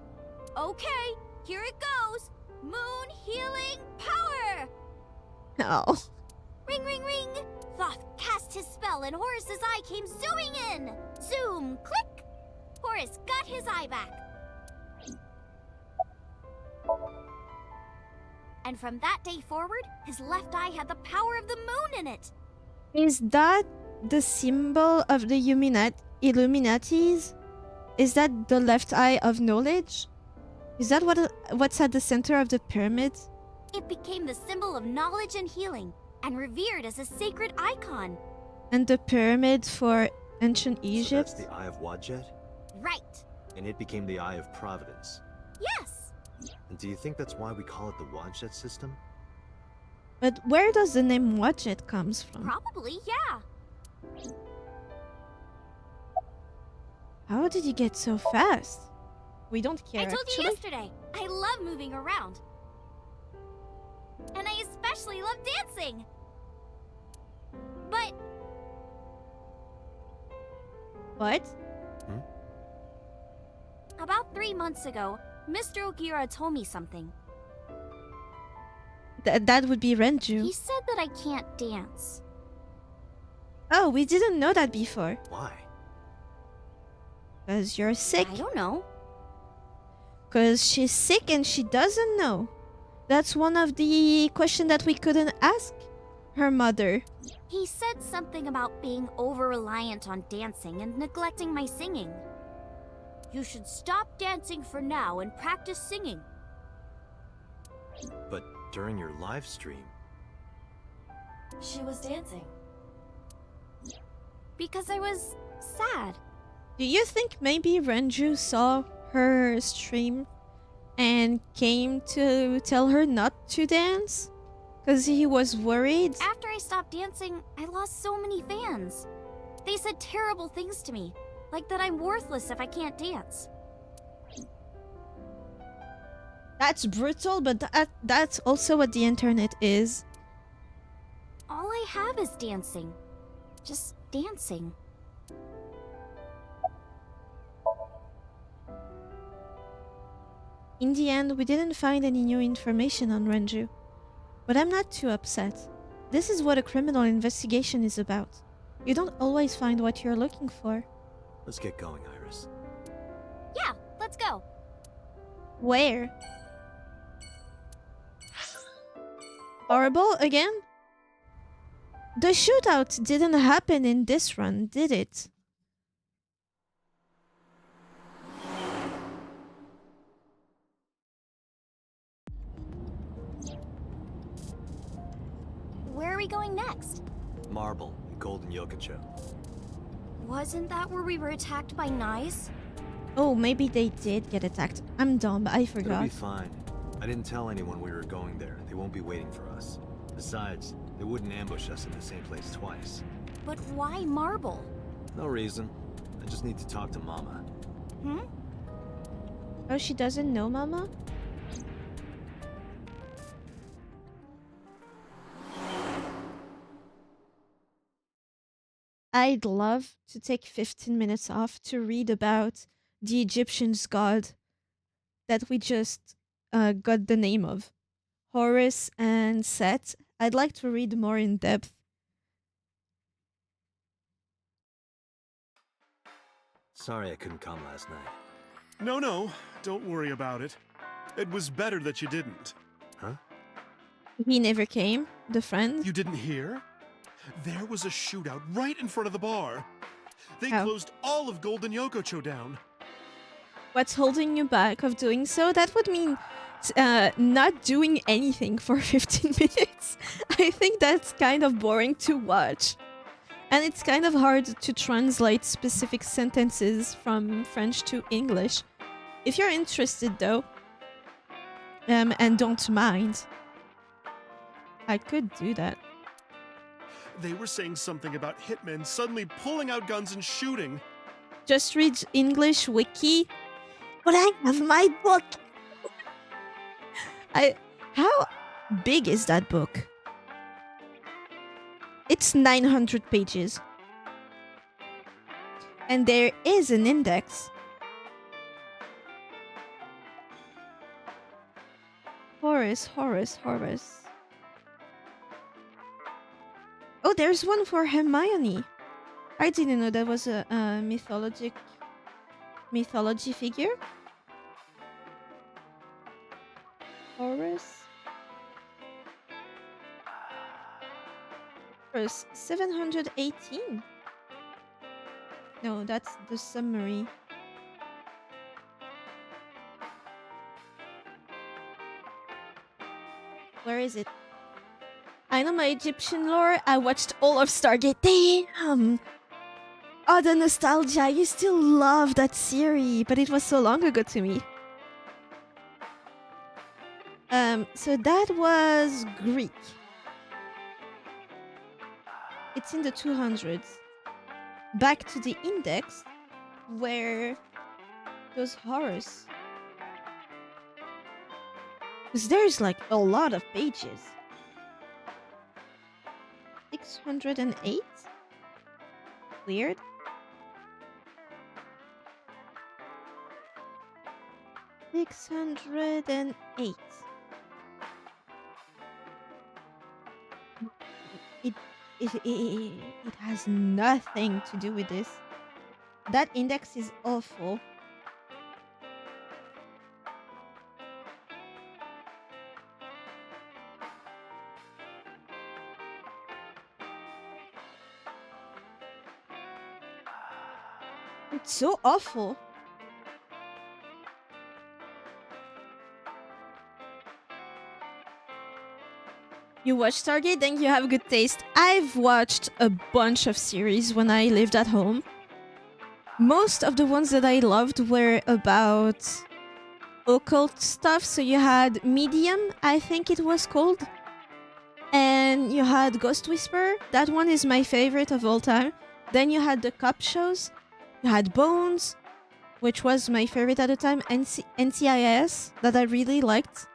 Okay, here it goes. Moon healing power! Oh. Ring, ring, ring! Thoth cast his spell and Horus's eye came zooming in! Zoom, click! Horus got his eye back. And from that day forward, his left eye had the power of the moon in it. Is that the symbol of the Illuminatis? Is that the left eye of knowledge? Is that what's at the center of the pyramid? It became the symbol of knowledge and healing, and revered as a sacred icon. And the pyramid for ancient Egypt? So that's the Eye of Wadjet? Right. And it became the Eye of Providence. Yes. And do you think that's why we call it the Wadjet system? But where does the name Wadjet comes from? Probably, yeah. How did you get so fast? We don't care, I told actually. you yesterday, I love moving around. And I especially love dancing. But... What? About 3 months ago, Mr. Ogira told me something. That would be Renju. He said that I can't dance. Oh, we didn't know that before. Why? Because you're sick. I don't know. Because she's sick and she doesn't know. That's one of the questions that we couldn't ask her mother. He said something about being over-reliant on dancing and neglecting my singing. You should stop dancing for now and practice singing. But during your live stream... She was dancing. Because I was sad. Do you think maybe Renju saw her stream and came to tell her not to dance? Because he was worried? After I stopped dancing, I lost so many fans. They said terrible things to me, like that I'm worthless if I can't dance. That's brutal, but that's also what the internet is. All I have is dancing. Just dancing. In the end, we didn't find any new information on Renju. But I'm not too upset. This is what a criminal investigation is about. You don't always find what you're looking for. Let's get going, Iris. Yeah, let's go. Where? Horrible again? The shootout didn't happen in this run, did it? Where are we going next? Marble and Golden Yokocho. Wasn't that where we were attacked by Knives? Oh, maybe they did get attacked. I'm dumb, I It'll forgot. be fine. I didn't tell anyone we were going there. They won't be waiting for us. Besides, they wouldn't ambush us in the same place twice. But why Marble? No reason. I just need to talk to Mama. Hmm? Oh, she doesn't know Mama? I'd love to take 15 minutes off to read about the Egyptians' god that we just got the name of. Horus and Set. I'd like to read more in depth. Sorry I couldn't come last night. No, don't worry about it. It was better that you didn't. Huh? He never came, the friend. You didn't hear? There was a shootout right in front of the bar. They Oh. closed all of Golden Yokocho down. what's holding you back of doing so, that would mean not doing anything for 15 minutes. I think that's kind of boring to watch. And it's kind of hard to translate specific sentences from French to English. If you're interested though, and don't mind, I could do that. They were saying something about hitmen suddenly pulling out guns and shooting. Just read English wiki. But I have my book. How big is that book? It's 900 pages. And there is an index. Horace. Oh, there's one for Hermione. I didn't know that was a mythology figure. Horace 718. No, that's the summary. Where is it? I know my Egyptian lore. I watched all of Stargate. Damn! Oh, the nostalgia. I used to love that series, but it was so long ago to me. So that was Greek. It's in the 200s. Back to the index, where goes Horace. Because there's like a lot of pages. 608? Weird. $608. It has nothing to do with this. That index is awful. It's so awful. You watch Stargate, then you have good taste. I've watched a bunch of series when I lived at home. Most of the ones that I loved were about occult stuff. So you had Medium, I think it was called. And you had Ghost Whisperer. That one is my favorite of all time. Then you had the cop shows. You had Bones, which was my favorite at the time. NCIS, that I really liked.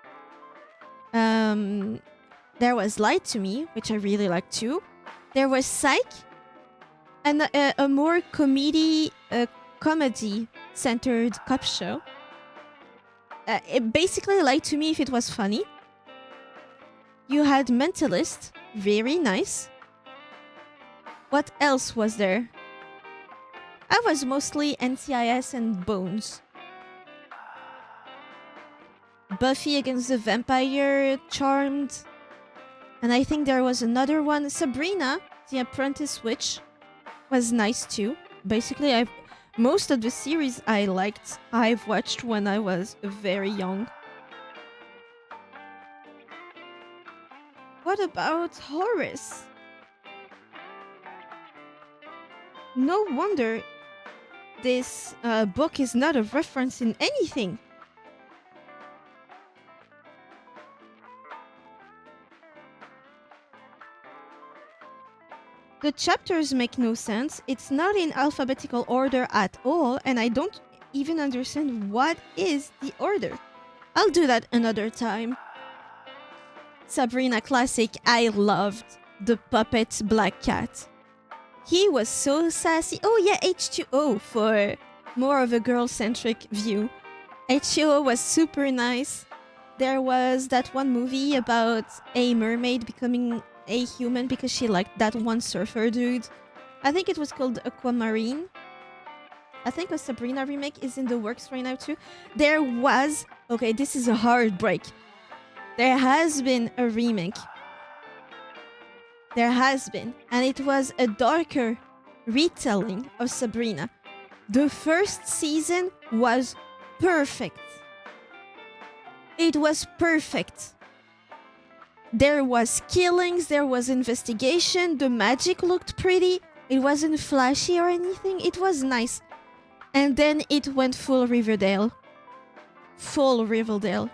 There was Light to Me, which I really liked too. There was Psych, and a more comedy-centered cop show. It basically Light to Me if it was funny. You had Mentalist, very nice. What else was there? I was mostly NCIS and Bones. Buffy Against the Vampire, Charmed. And I think there was another one. Sabrina, the Apprentice Witch, was nice too. Basically, most of the series I liked, I've watched when I was very young. What about Horace? No wonder this book is not a reference in anything. The chapters make no sense. It's not in alphabetical order at all, and I don't even understand what is the order. I'll do that another time. Sabrina Classic, I loved the puppet Black Cat. He was so sassy. Oh yeah, H2O for more of a girl-centric view. H2O was super nice. There was that one movie about a mermaid becoming a human because she liked that one surfer dude. I think it was called Aquamarine. I think a Sabrina remake is in the works right now too. There was... Okay, this is a hard break. There has been a remake. There has been. And it was a darker retelling of Sabrina. The first season was perfect. It was perfect. There was killings, there was investigation, the magic looked pretty. It wasn't flashy or anything, it was nice. And then it went full Riverdale. Full Riverdale.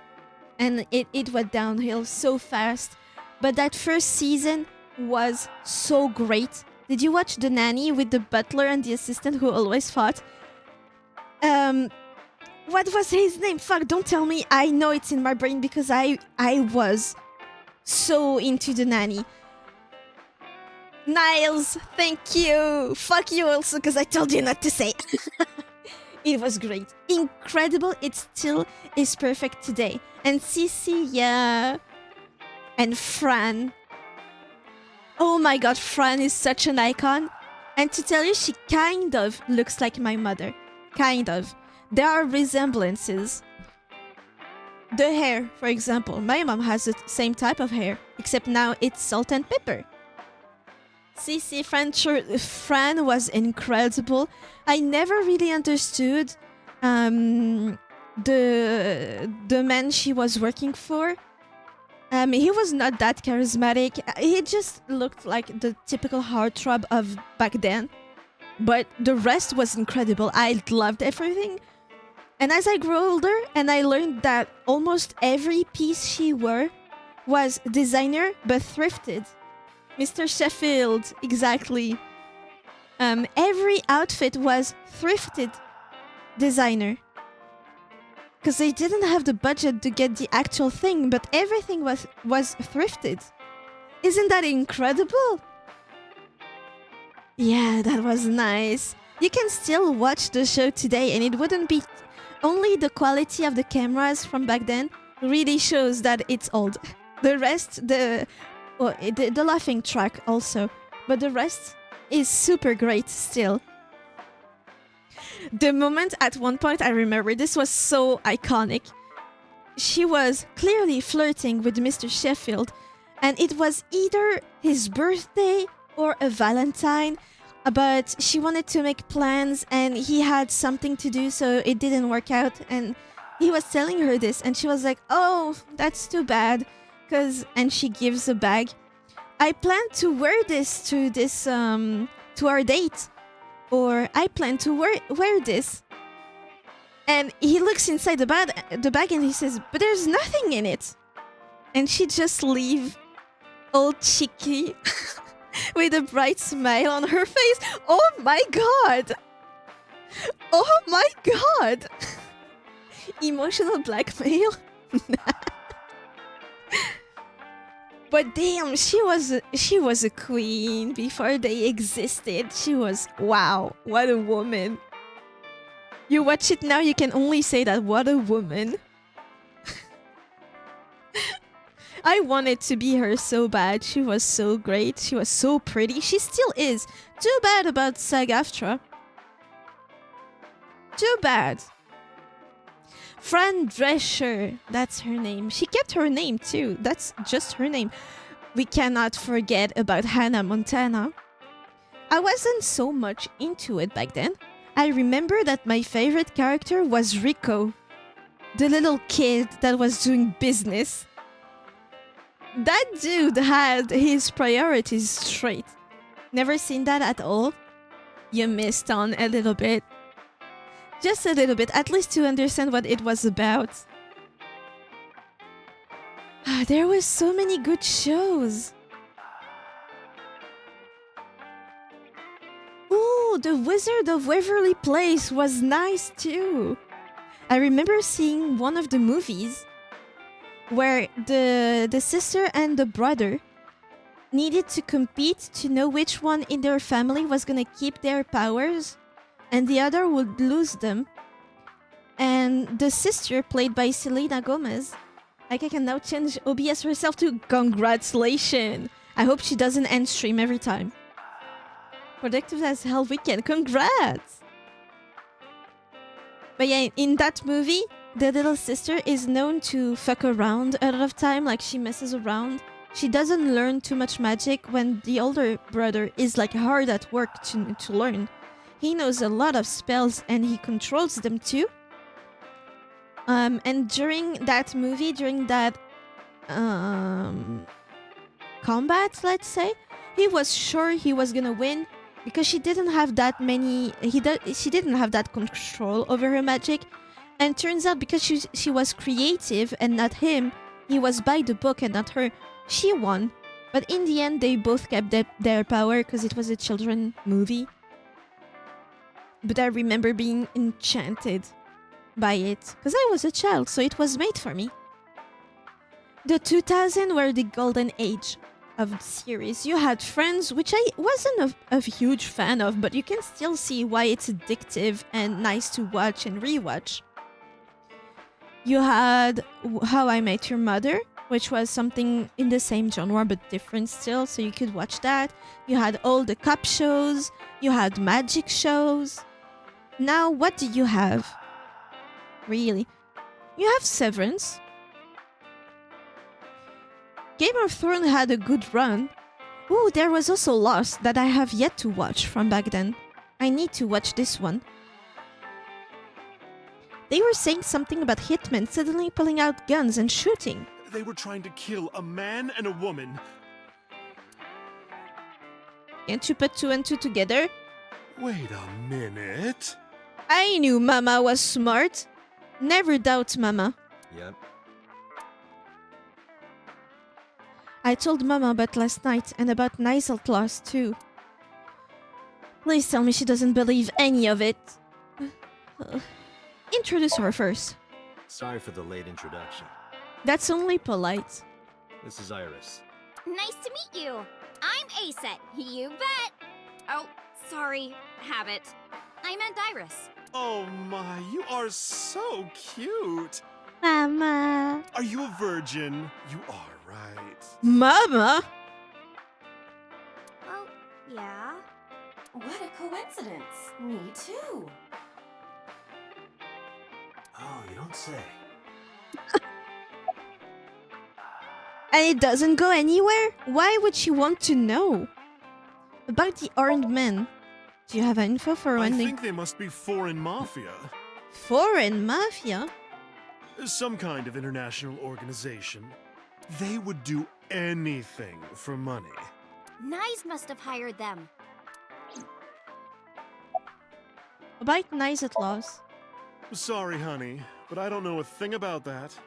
And it went downhill so fast. But that first season was so great. Did you watch The Nanny with the butler and the assistant who always fought? What was his name? Fuck, don't tell me. I know it's in my brain because I was so into The Nanny. Niles, thank you. Fuck you also because I told you not to say. It was great. Incredible. It still is perfect today. And Cece, yeah. And Fran. Oh my god, Fran is such an icon. And to tell you, she kind of looks like my mother. Kind of. There are resemblances. The hair, for example. My mom has the same type of hair, except now it's salt and pepper. Cece, Fran was incredible. I never really understood the man she was working for. He was not that charismatic. He just looked like the typical heartthrob of back then. But the rest was incredible. I loved everything. And as I grew older and I learned that almost every piece she wore was designer but thrifted. Mr. Sheffield, exactly. Every outfit was thrifted designer. Because they didn't have the budget to get the actual thing, but everything was thrifted. Isn't that incredible? Yeah, that was nice. You can still watch the show today and it wouldn't be... Only the quality of the cameras from back then really shows that it's old. The rest, the laughing track also, but the rest is super great still. The moment at one point, I remember, this was so iconic. She was clearly flirting with Mr. Sheffield, and it was either his birthday or a Valentine, but she wanted to make plans and he had something to do, so it didn't work out. And he was telling her this, and she was like, "Oh, that's too bad," and she gives a bag. "I plan to wear this to our date," or "I plan to wear this." And he looks inside the bag and he says, "But there's nothing in it." And she just leaves, all cheeky, with a bright smile on her face. Oh my god! Oh my god! Emotional blackmail? But damn, she was a queen before they existed. She was, wow, what a woman. You watch it now, you can only say that, what a woman. I wanted to be her so bad. She was so great. She was so pretty. She still is. Too bad about SAG-AFTRA. Too bad. Fran Drescher, that's her name. She kept her name too. That's just her name. We cannot forget about Hannah Montana. I wasn't so much into it back then. I remember that my favorite character was Rico, the little kid that was doing business. That dude had his priorities straight. Never seen that at all? You missed on a little bit. Just a little bit, at least to understand what it was about. There were so many good shows. Ooh, The Wizard of Waverly Place was nice too. I remember seeing one of the movies where the sister and the brother needed to compete to know which one in their family was gonna keep their powers and the other would lose them. And the sister, played by Selena Gomez, like I can now change OBS herself to congratulations. I hope she doesn't end stream every time. Productive as hell weekend, congrats! But yeah, in that movie, the little sister is known to fuck around a lot of time, like she messes around. She doesn't learn too much magic when the older brother is like hard at work to learn. He knows a lot of spells and he controls them too. And during that movie, during that combat, let's say, he was sure he was gonna win because she didn't have that many. She didn't have that control over her magic, and turns out because she was creative and not him, he was by the book and not her. She won, but in the end, they both kept their power because it was a children movie. But I remember being enchanted by it because I was a child, so it was made for me. The 2000 were the golden age of the series. You had Friends, which I wasn't a huge fan of, but you can still see why it's addictive and nice to watch and rewatch. You had How I Met Your Mother, which was something in the same genre but different still, so you could watch that. You had all the cop shows, you had magic shows. Now, what do you have? Really? You have Severance. Game of Thrones had a good run. Ooh, there was also Lost that I have yet to watch from back then. I need to watch this one. They were saying something about hitmen suddenly pulling out guns and shooting. They were trying to kill a man and a woman. Can't you put 2 and 2 together? Wait a minute. I knew Mama was smart. Never doubt Mama. Yep. I told Mama about last night and about Nice Outlaws too. Please tell me she doesn't believe any of it. Introduce her first. Sorry for the late introduction. That's only polite. This is Iris. Nice to meet you. I'm Aset. You bet. Oh, sorry. Habit. I meant Iris. Oh my, you are so cute. Mama. Are you a virgin? You are, right? Mama? Well, yeah. What a coincidence. Me too. Oh, you don't say. And it doesn't go anywhere? Why would she want to know? About the armed men. Do you have info for I when think they must be foreign mafia. Foreign mafia? Some kind of international organization. They would do anything for money. Nyes must have hired them. About Nice Outlaws. Sorry, honey, but I don't know a thing about that.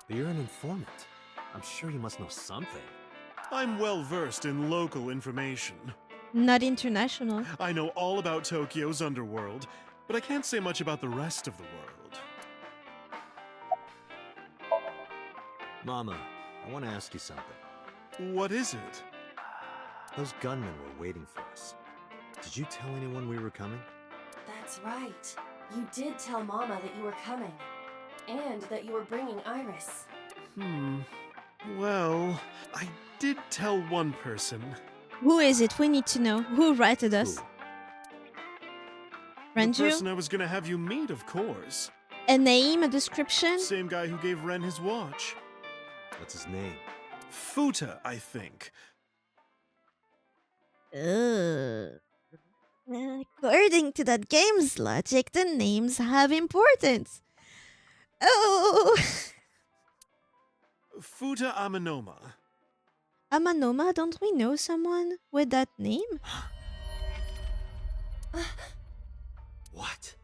You're an informant. I'm sure you must know something. I'm well versed in local information. Not international. I know all about Tokyo's underworld, but I can't say much about the rest of the world. Mama, I want to ask you something. What is it? Those gunmen were waiting for us. Did you tell anyone we were coming? That's right. You did tell Mama that you were coming. And that you were bringing Iris. Well, I did tell one person. Who is it? We need to know. Who rated us? The Renju? person I was gonna have you meet, of course. A name, a description? Same guy who gave Ren his watch. What's his name? Futa, I think. According to that game's logic, the names have importance. Oh! Futa Amanoma. Amanoma, don't we know someone with that name? What?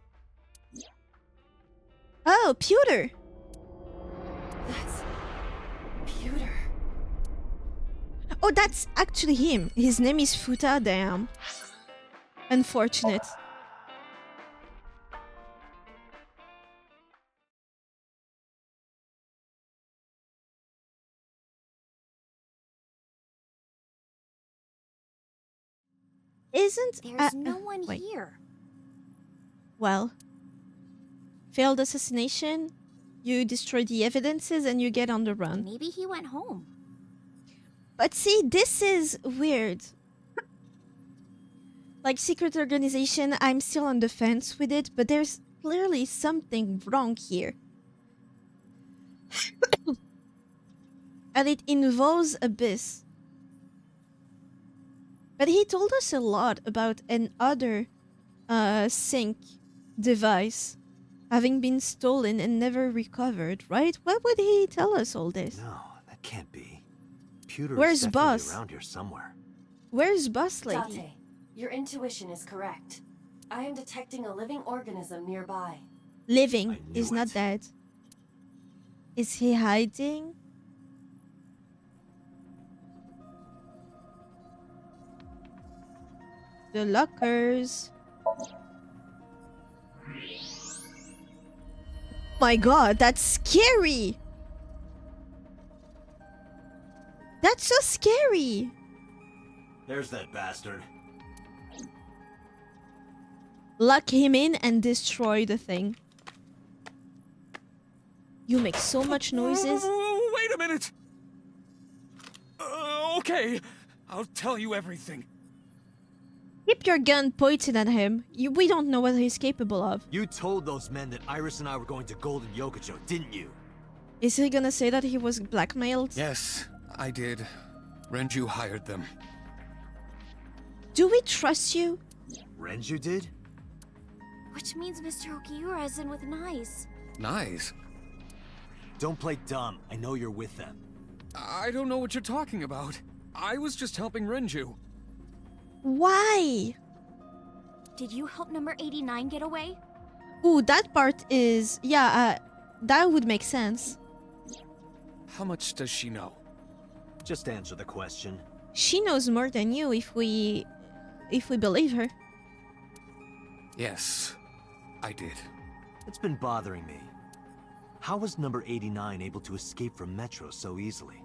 Oh, Pewter! That's... Pewter. Oh, that's actually him. His name is Futa, damn. Unfortunate. Isn't... There's no one wait. here. Well, failed assassination, you destroy the evidences and you get on the run. Maybe he went home. But see, this is weird. Like secret organization, I'm still on the fence with it, but there's clearly something wrong here. And it involves Abyss. But he told us a lot about another sync device having been stolen and never recovered, right? Why would he tell us all this? No, that can't be. Pewter Where's is definitely Boss? around here somewhere. Where's Boss Lady? Date, your intuition is correct. I am detecting a living organism nearby. Living. I knew He's not it. dead. Is he hiding? The lockers. My god, that's scary! That's so scary! There's that bastard. Lock him in and destroy the thing. You make so much noises. Wait a minute! Okay, I'll tell you everything. Keep your gun pointed at him. We don't know what he's capable of. You told those men that Iris and I were going to Golden Yokocho, didn't you? Is he gonna say that he was blackmailed? Yes, I did. Renju hired them. Do we trust you? Renju did? Which means Mr. Okiura is in with Nice. Nice. Don't play dumb. I know you're with them. I don't know what you're talking about. I was just helping Renju. Why? Did you help number 89 get away? Ooh, that part is... Yeah, that would make sense. How much does she know? Just answer the question. She knows more than you if we believe her. Yes, I did. It's been bothering me. How was number 89 able to escape from Metro so easily?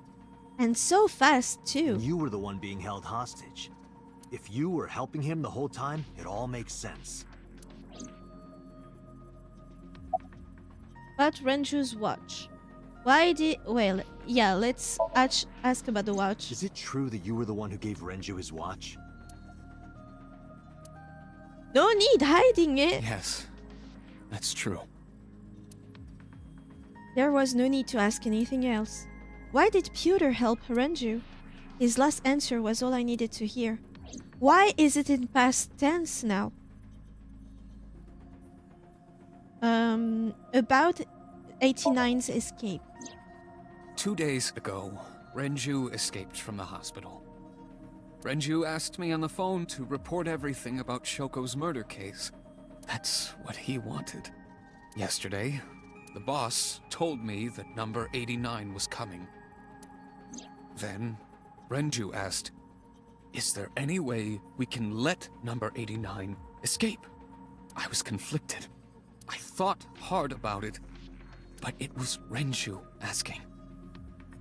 And so fast, too. You were the one being held hostage. If you were helping him the whole time, it all makes sense. About Renju's watch. Why did... Well, yeah, let's ask about the watch. Is it true that you were the one who gave Renju his watch? No need hiding it. Yes, that's true. There was no need to ask anything else. Why did Pewter help Renju? His last answer was all I needed to hear. Why is it in past tense now? About 89's escape. 2 days ago, Renju escaped from the hospital. Renju asked me on the phone to report everything about Shoko's murder case. That's what he wanted. Yesterday, the boss told me that number 89 was coming. Then, Renju asked, "Is there any way we can let number 89 escape?" I was conflicted. I thought hard about it, but it was Renju asking.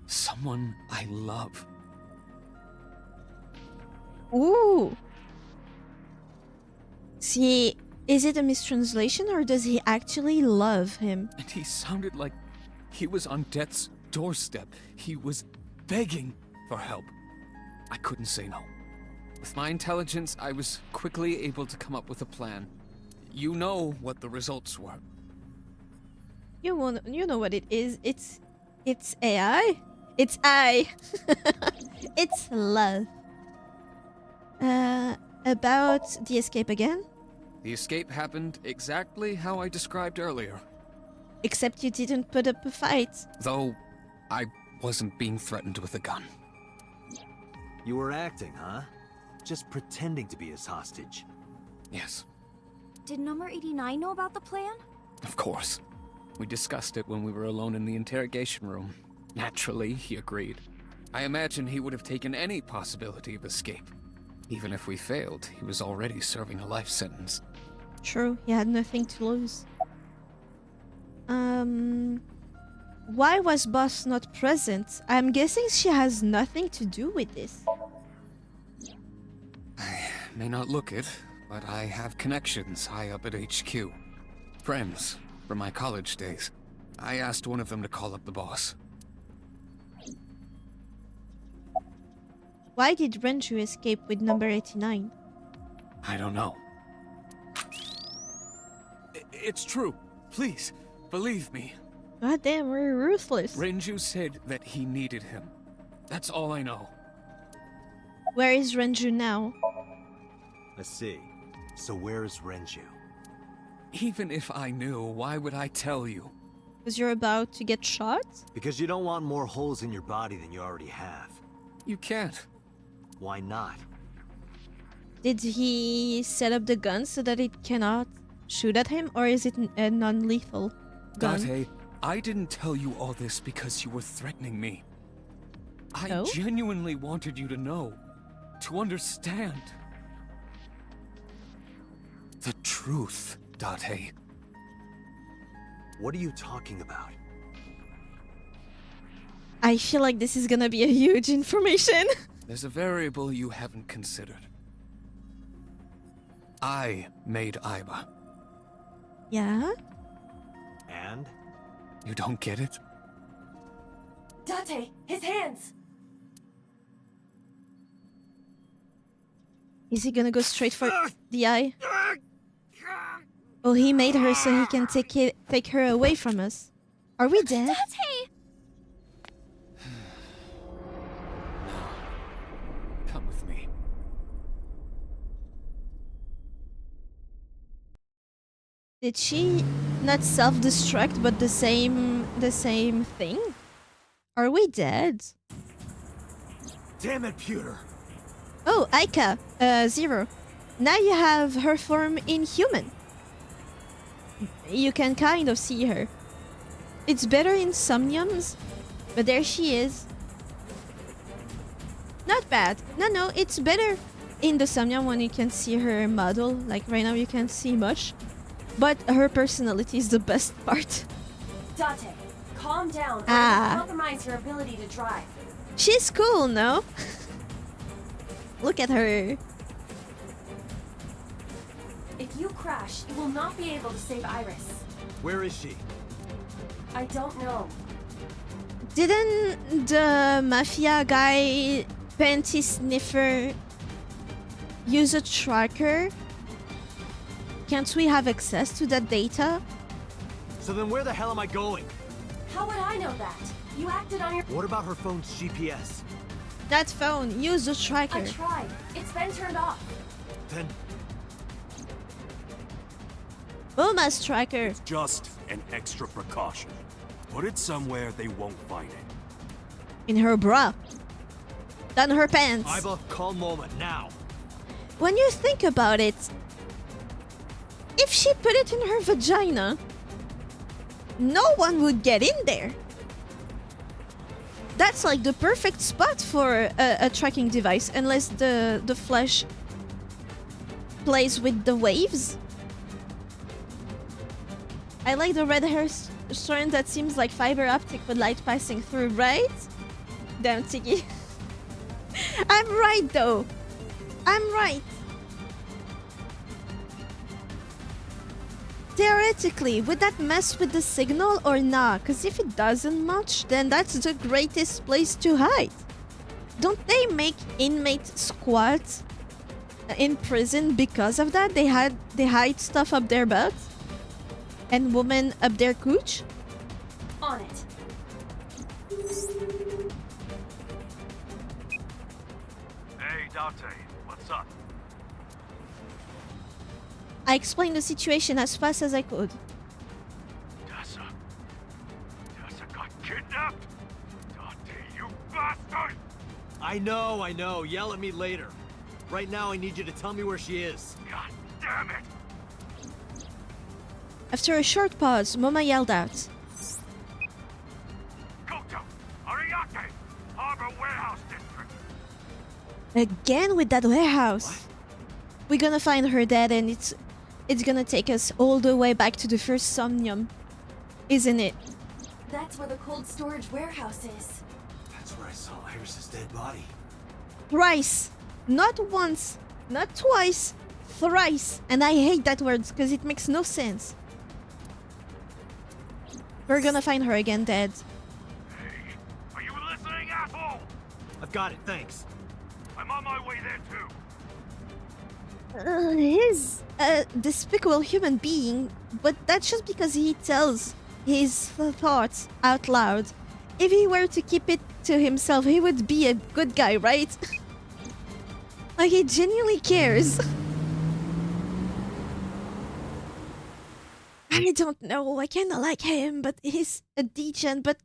Someone I love. Ooh. See, is it a mistranslation or does he actually love him? And he sounded like he was on death's doorstep. He was begging for help. I couldn't say no. With my intelligence, I was quickly able to come up with a plan. You know what the results were. You know what it is. It's AI. It's I. It's love. About the escape again? The escape happened exactly how I described earlier. Except you didn't put up a fight. Though, I wasn't being threatened with a gun. You were acting, huh? Just pretending to be his hostage. Yes, Did number 89 know about the plan? of course. We discussed it when we were alone in the interrogation room. Naturally, he agreed. I imagine he would have taken any possibility of escape. Even if we failed, he was already serving a life sentence. True, he had nothing to lose. Why was Boss not present? I'm guessing she has nothing to do with this. I may not look it, but I have connections high up at HQ. Friends from my college days. I asked one of them to call up the boss. Why did Renju escape with number 89? I don't know. It's true. Please, believe me. God damn, we're ruthless. Renju said that he needed him. That's all I know. Where is Renju now? I see. So where is Renju? Even if I knew, why would I tell you? Because you're about to get shot? Because you don't want more holes in your body than you already have. You can't. Why not? Did he set up the gun so that it cannot shoot at him? Or is it a non-lethal gun? Date, I didn't tell you all this because you were threatening me. I Oh? genuinely wanted you to know, to understand. The truth, Date. What are you talking about? I feel like this is gonna be a huge information. There's a variable you haven't considered. I made Aiba. Yeah? And? You don't get it? Date, his hands! Is he gonna go straight for the eye? Oh, he made her so he can take her away from us. Are we dead? Date! Come with me. Did she not self-destruct, but the same thing? Are we dead? Damn it, Pewter! Oh, Aika, Zero. Now you have her form in human. You can kind of see her. It's better in Somniums, but there she is. Not bad. No, it's better in the Somnium when you can see her model. Like right now you can't see much. But her personality is the best part. Date, calm down or Ah. it'll compromise your ability to drive. She's cool, no? Look at her. If you crash, you will not be able to save Iris. Where is she? I don't know. Didn't the mafia guy, Panty Sniffer, use a tracker? Can't we have access to that data? So then where the hell am I going? How would I know that? You acted on your... What about her phone's GPS? That phone, use the tracker. I tried. It's been turned off. Then Boma's tracker. Just an extra precaution. Put it somewhere they won't find it. In her bra. Down her pants. Aiba, call Moma now. When you think about it, if she put it in her vagina, no one would get in there. That's like the perfect spot for a tracking device, unless the flesh plays with the waves. I like the red hair strand that seems like fiber optic with light passing through, right? Damn, Tiggy. I'm right, though. I'm right. Theoretically, would that mess with the signal or not? Because if it doesn't much, then that's the greatest place to hide. Don't they make inmate squads in prison because of that? They hide stuff up their butts? And women up their cooch? On it. Hey, Date, what's up? I explained the situation as fast as I could. Tessa got kidnapped? Date, you bastard! I know. Yell at me later. Right now, I need you to tell me where she is. God damn it! After a short pause, Moma yelled out. Koto! Ariake! Harbor Warehouse District! Again with that warehouse. What? We're gonna find her dead and it's gonna take us all the way back to the first Somnium. Isn't it? That's where the cold storage warehouse is. That's where I saw Iris's dead body. Thrice. Not once. Not twice. Thrice. And I hate that word because it makes no sense. We're gonna find her again dead. Hey, are you listening, asshole? I've got it, thanks. I'm on my way there too. He's a despicable human being, but that's just because he tells his thoughts out loud. If he were to keep it to himself, he would be a good guy, right? Like, he genuinely cares. I don't know. I kind of like him, but he's a degen. But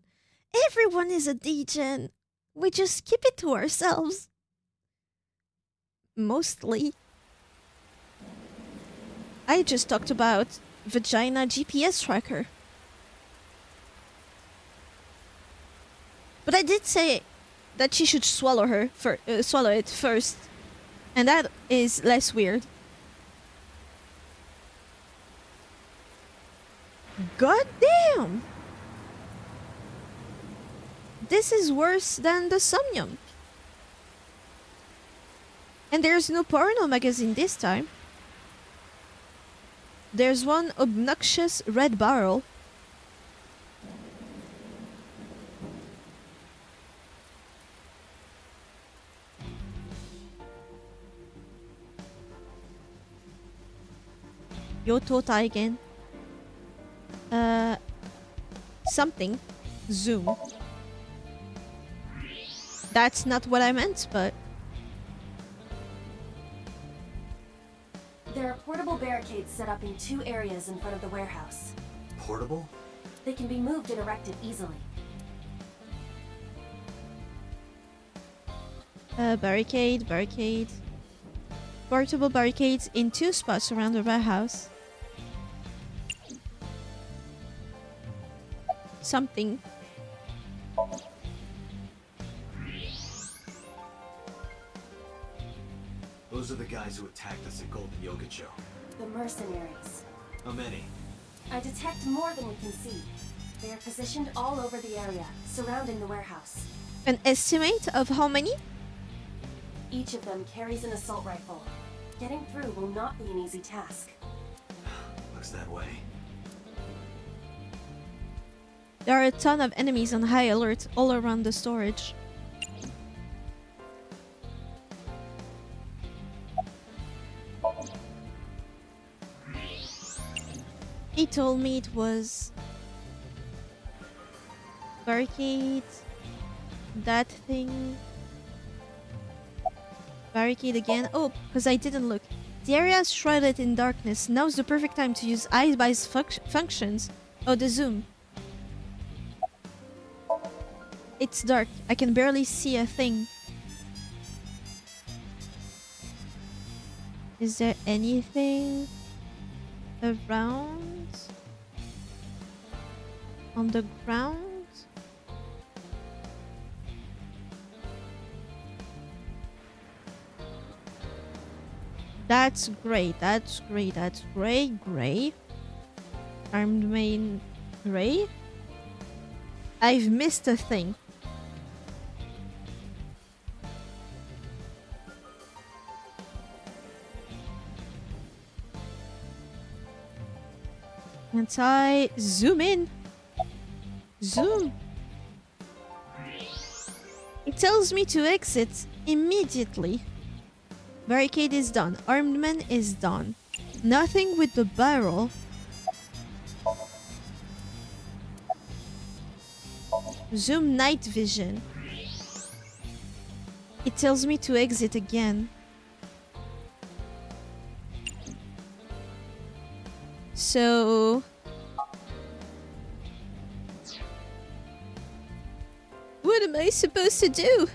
everyone is a degen. We just keep it to ourselves. Mostly. I just talked about vagina GPS tracker. But I did say that she should swallow it first. And that is less weird. God damn! This is worse than the Somnium. And there's no porno magazine this time. There's one obnoxious red barrel. Yoto Taigen. Something. Zoom. That's not what I meant, but... There are portable barricades set up in 2 areas in front of the warehouse. Portable? They can be moved and erected easily. Barricade. Portable barricades in 2 spots around the warehouse. Something. Those are the guys who attacked us at Golden Yogacho. The mercenaries. How many? I detect more than we can see. They are positioned all over the area, surrounding the warehouse. An estimate of how many? Each of them carries an assault rifle. Getting through will not be an easy task. Looks that way. There are a ton of enemies on high alert all around the storage. He told me it was... barricade... that thing... barricade again. Oh, because I didn't look. The area is shrouded in darkness. Now's the perfect time to use iSpy's functions. Oh, the zoom. It's dark. I can barely see a thing. Is there anything around? On the ground? That's great. That's great. That's great. Gray. Armed main gray. I've missed a thing. Anti zoom in. Zoom. It tells me to exit immediately. Barricade is done. Armed man is done. Nothing with the barrel. Zoom night vision. It tells me to exit again. So... what am I supposed to do?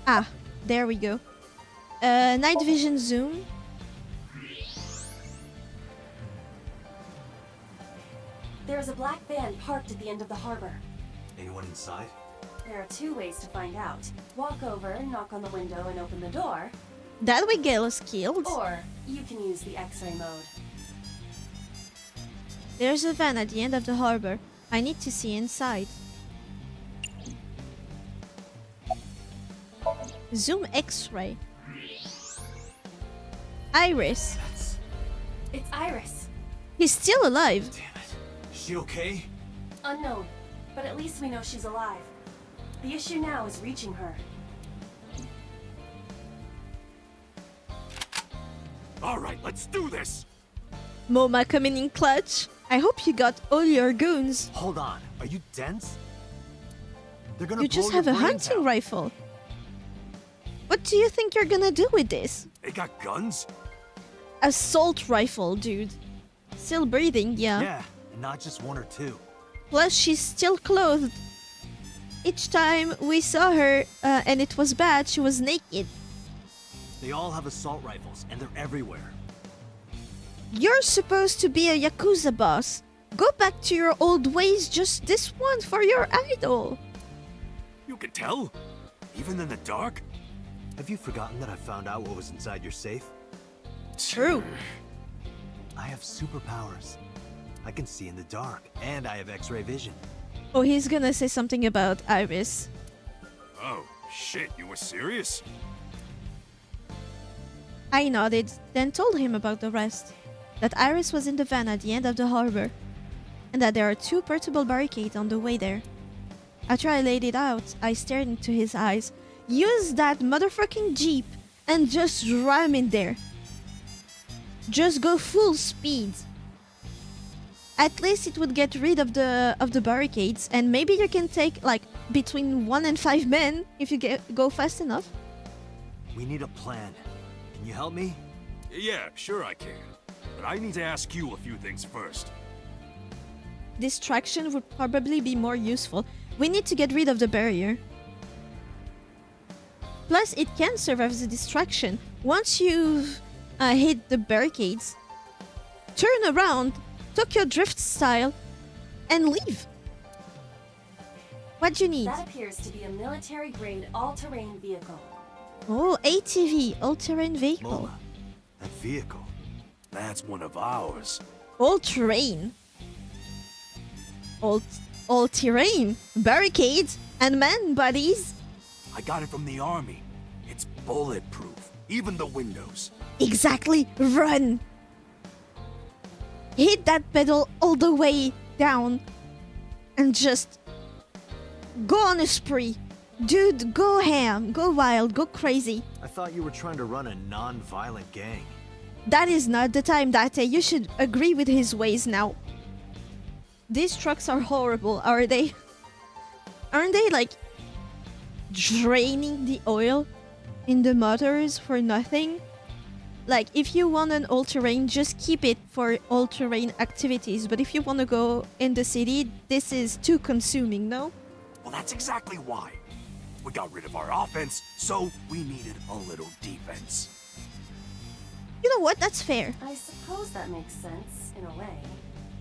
Ah, there we go. Night vision zoom. There's a black van parked at the end of the harbor. Anyone inside? There are 2 ways to find out. Walk over, knock on the window, and open the door. That way get us killed. Or you can use the X-ray mode. There's a van at the end of the harbor. I need to see inside. Zoom X-ray. Iris. It's Iris. He's still alive. Damn it. Is she okay? Unknown, but at least we know she's alive. The issue now is reaching her. Alright, let's do this! MoMA coming in clutch. I hope you got all your goons. Hold on. Are you dense? They're gonna You blow just your have a brains hunting out. rifle. What do you think you're gonna do with this? They got guns? Assault rifle, dude. Still breathing, yeah. Yeah, and not just one or two. Plus, she's still clothed. Each time we saw her, and it was bad, she was naked. They all have assault rifles, and they're everywhere. You're supposed to be a Yakuza boss. Go back to your old ways, just this one for your idol. You can tell? Even in the dark? Have you forgotten that I found out what was inside your safe? True. I have superpowers. I can see in the dark, and I have X-ray vision. Oh, he's gonna say something about Iris. Oh, shit, you were serious? I nodded, then told him about the rest. That Iris was in the van at the end of the harbor, and that there are 2 portable barricades on the way there. After I laid it out, I stared into his eyes. Use that motherfucking jeep and just ram in there. Just go full speed. At least it would get rid of the barricades, and maybe you can take like between 1 and 5 men if you go fast enough. We need a plan. Can you help me? Yeah, sure I can. But I need to ask you a few things first. Distraction would probably be more useful. We need to get rid of the barrier. Plus, it can serve as a distraction. Once you've hit the barricades, turn around, Tokyo Drift style, and leave. What do you need? That appears to be a military-grade all-terrain vehicle. Oh, ATV, all-terrain vehicle. Mola, that vehicle. That's one of ours. All-terrain. All-terrain, barricades, and man bodies. I got it from the army. It's bulletproof, even the windows. Exactly, run. Hit that pedal all the way down and just go on a spree. Dude, go ham, go wild, go crazy. I thought you were trying to run a non-violent gang. That is not the time, Date. You should agree with his ways now. These trucks are horrible, are they? Aren't they like draining the oil in the motors for nothing? Like, if you want an all-terrain, just keep it for all-terrain activities. But if you want to go in the city, this is too consuming, no? Well, that's exactly why. We got rid of our offense, so we needed a little defense. You know what? That's fair. I suppose that makes sense, in a way.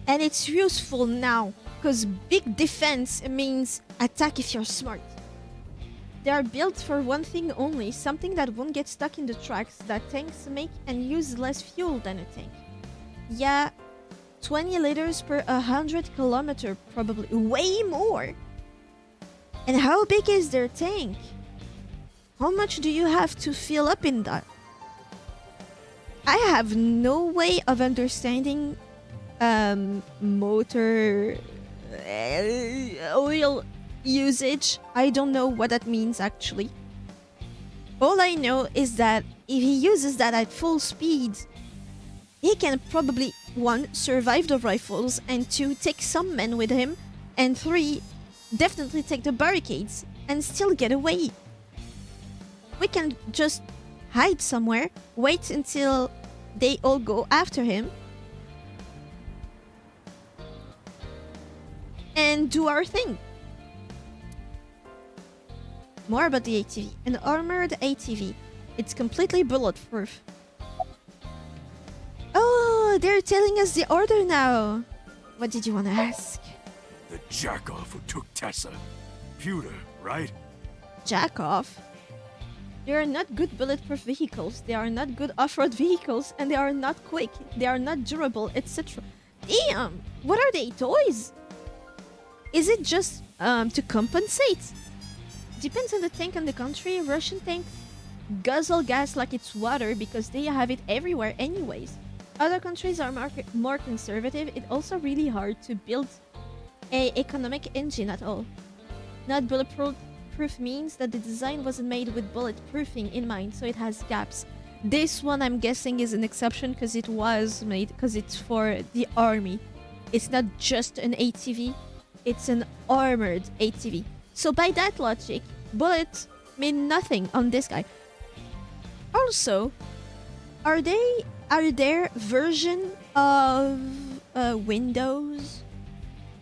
And it's useful now, because big defense means attack if you're smart. They are built for one thing only, something that won't get stuck in the tracks that tanks make and use less fuel than a tank. Yeah, 20 liters per 100 kilometer, probably way more. And how big is their tank? How much do you have to fill up in that? I have no way of understanding motor oil usage. I don't know what that means actually. All I know is that if he uses that at full speed, he can probably 1. Survive the rifles, and 2. Take some men with him, and 3. Definitely take the barricades and still get away. We can just hide somewhere, wait until they all go after him, and do our thing. More about the ATV. An armored ATV. It's completely bulletproof. Oh, they're telling us the order now. What did you want to ask? The jackoff who took Tessa. Pewter, right? Jackoff? They are not good bulletproof vehicles, they are not good off-road vehicles, and they are not quick, they are not durable, etc. Damn! What are they, toys? Is it just to compensate? Depends on the tank and the country. Russian tanks guzzle gas like it's water because they have it everywhere anyways. Other countries are more conservative. It's also really hard to build a economic engine at all. Not bulletproof means that the design wasn't made with bulletproofing in mind, so it has gaps. This one I'm guessing is an exception because it was made because it's for the army. It's not just an ATV, it's an armored ATV. So by that logic, bullets mean nothing on this guy. Also, are there version of windows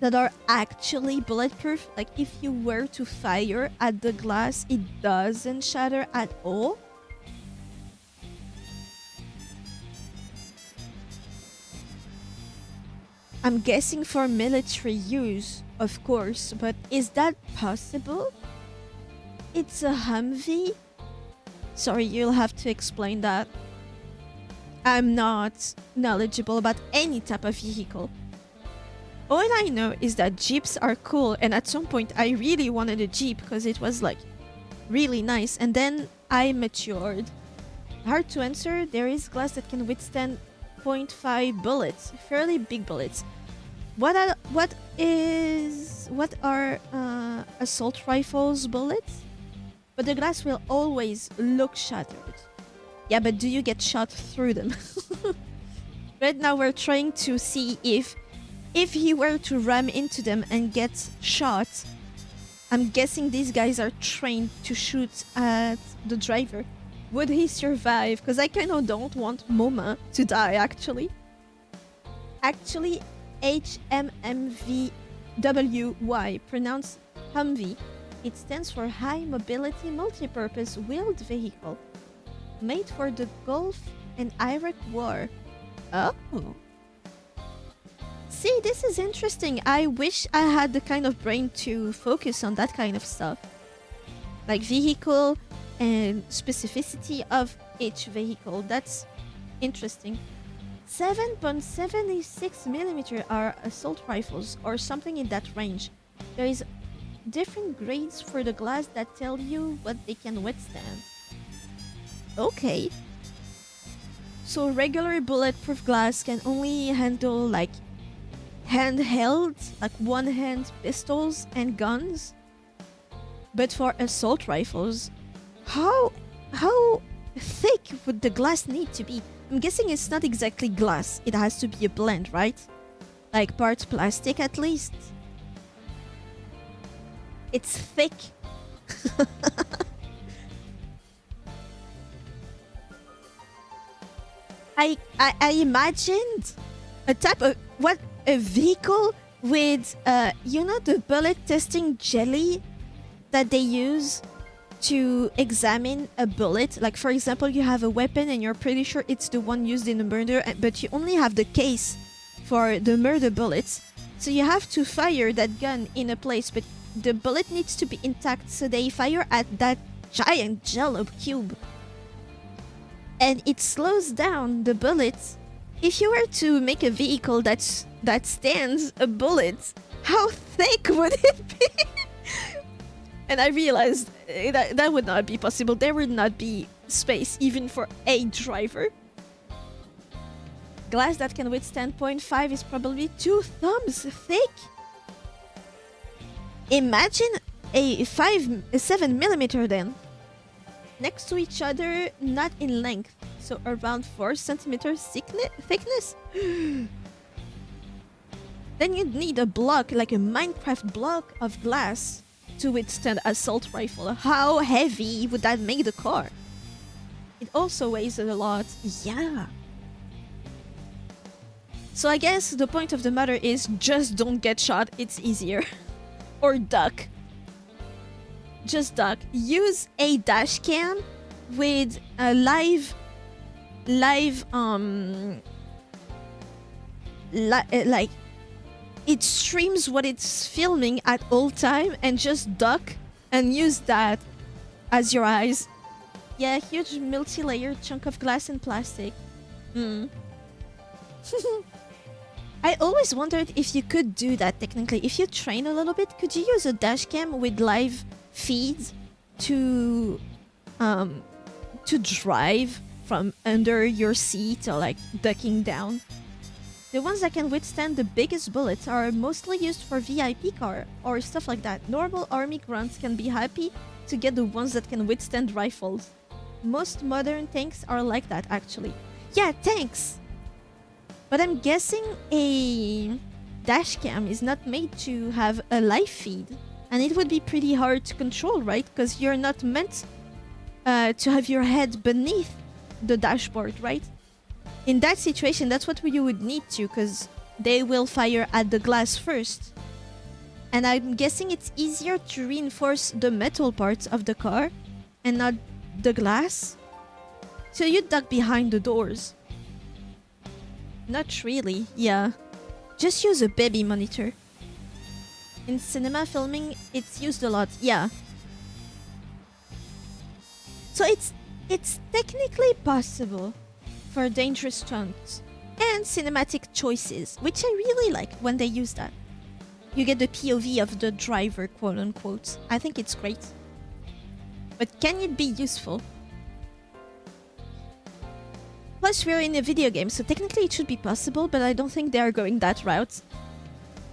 that are actually bulletproof? Like if you were to fire at the glass, it doesn't shatter at all? I'm guessing for military use, of course, but is that possible? It's a Humvee? Sorry, you'll have to explain that. I'm not knowledgeable about any type of vehicle. All I know is that Jeeps are cool, and at some point I really wanted a Jeep because it was like really nice, and then I matured. Hard to answer. There is glass that can withstand 0.5 bullets, fairly big bullets. What are assault rifles bullets? But the glass will always look shattered. Yeah, but do you get shot through them? Right now we're trying to see if he were to ram into them and get shot, I'm guessing these guys are trained to shoot at the driver. Would he survive? Because I kind of don't want Moma to die, actually. Actually, HMMVWY, pronounced Humvee. It stands for High Mobility Multipurpose Wheeled Vehicle, made for the Gulf and Iraq War. Oh. See, this is interesting. I wish I had the kind of brain to focus on that kind of stuff. Like vehicle and specificity of each vehicle. That's interesting. 7.76mm are assault rifles or something in that range. There is different grades for the glass that tell you what they can withstand. Okay. So regular bulletproof glass can only handle like handheld, like one-hand pistols and guns. But for assault rifles, how thick would the glass need to be? I'm guessing it's not exactly glass. It has to be a blend, right? Like part plastic at least. It's thick. I imagined a type of a vehicle with you know, the bullet testing jelly that they use to examine a bullet. Like for example, you have a weapon and you're pretty sure it's the one used in the murder, but you only have the case for the murder bullets. So you have to fire that gun in a place, but the bullet needs to be intact, so they fire at that giant jello cube. And it slows down the bullets. If you were to make a vehicle that stands a bullet, how thick would it be? And I realized that would not be possible. There would not be space even for a driver. Glass that can withstand 0.5 is probably 2 thumbs thick. Imagine a 7mm then. Next to each other, not in length, so around 4 centimeters thickness. Then you'd need a block, like a Minecraft block of glass to withstand assault rifle. How heavy would that make the car? It also weighs a lot. Yeah. So I guess the point of the matter is just don't get shot. It's easier. Or duck. Just duck. Use a dash cam with a live like it streams what it's filming at all time, and just duck and use that as your eyes. Yeah, huge multi-layered chunk of glass and plastic. I always wondered if you could do that technically. If you train a little bit, could you use a dash cam with live feeds to drive from under your seat or like ducking down? The ones that can withstand the biggest bullets are mostly used for VIP car or stuff like that. Normal army grunts can be happy to get the ones that can withstand rifles. Most modern tanks are like that, actually. Yeah, tanks! But I'm guessing a dash cam is not made to have a live feed. And it would be pretty hard to control, right? Because you're not meant to have your head beneath the dashboard, right? In that situation, that's what you would need to, because they will fire at the glass first. And I'm guessing it's easier to reinforce the metal parts of the car and not the glass. So you duck behind the doors. Not really, yeah. Just use a baby monitor. In cinema filming, it's used a lot, yeah. So it's technically possible for dangerous stunts and cinematic choices, which I really like when they use that. You get the POV of the driver, quote unquote. I think it's great. But can it be useful? Plus, we're in a video game, so technically it should be possible, but I don't think they are going that route.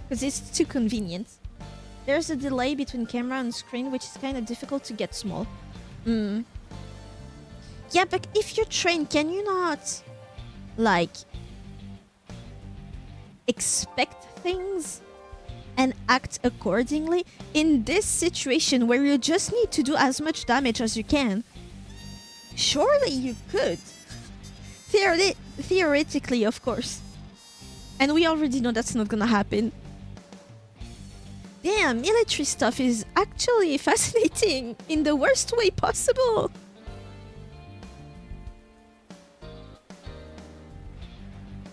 Because it's too convenient. There's a delay between camera and screen, which is kind of difficult to get small. Yeah, but if you train, can you not, like, expect things and act accordingly? In this situation where you just need to do as much damage as you can, surely you could. Theoretically, of course. And we already know that's not gonna happen. Damn, military stuff is actually fascinating in the worst way possible.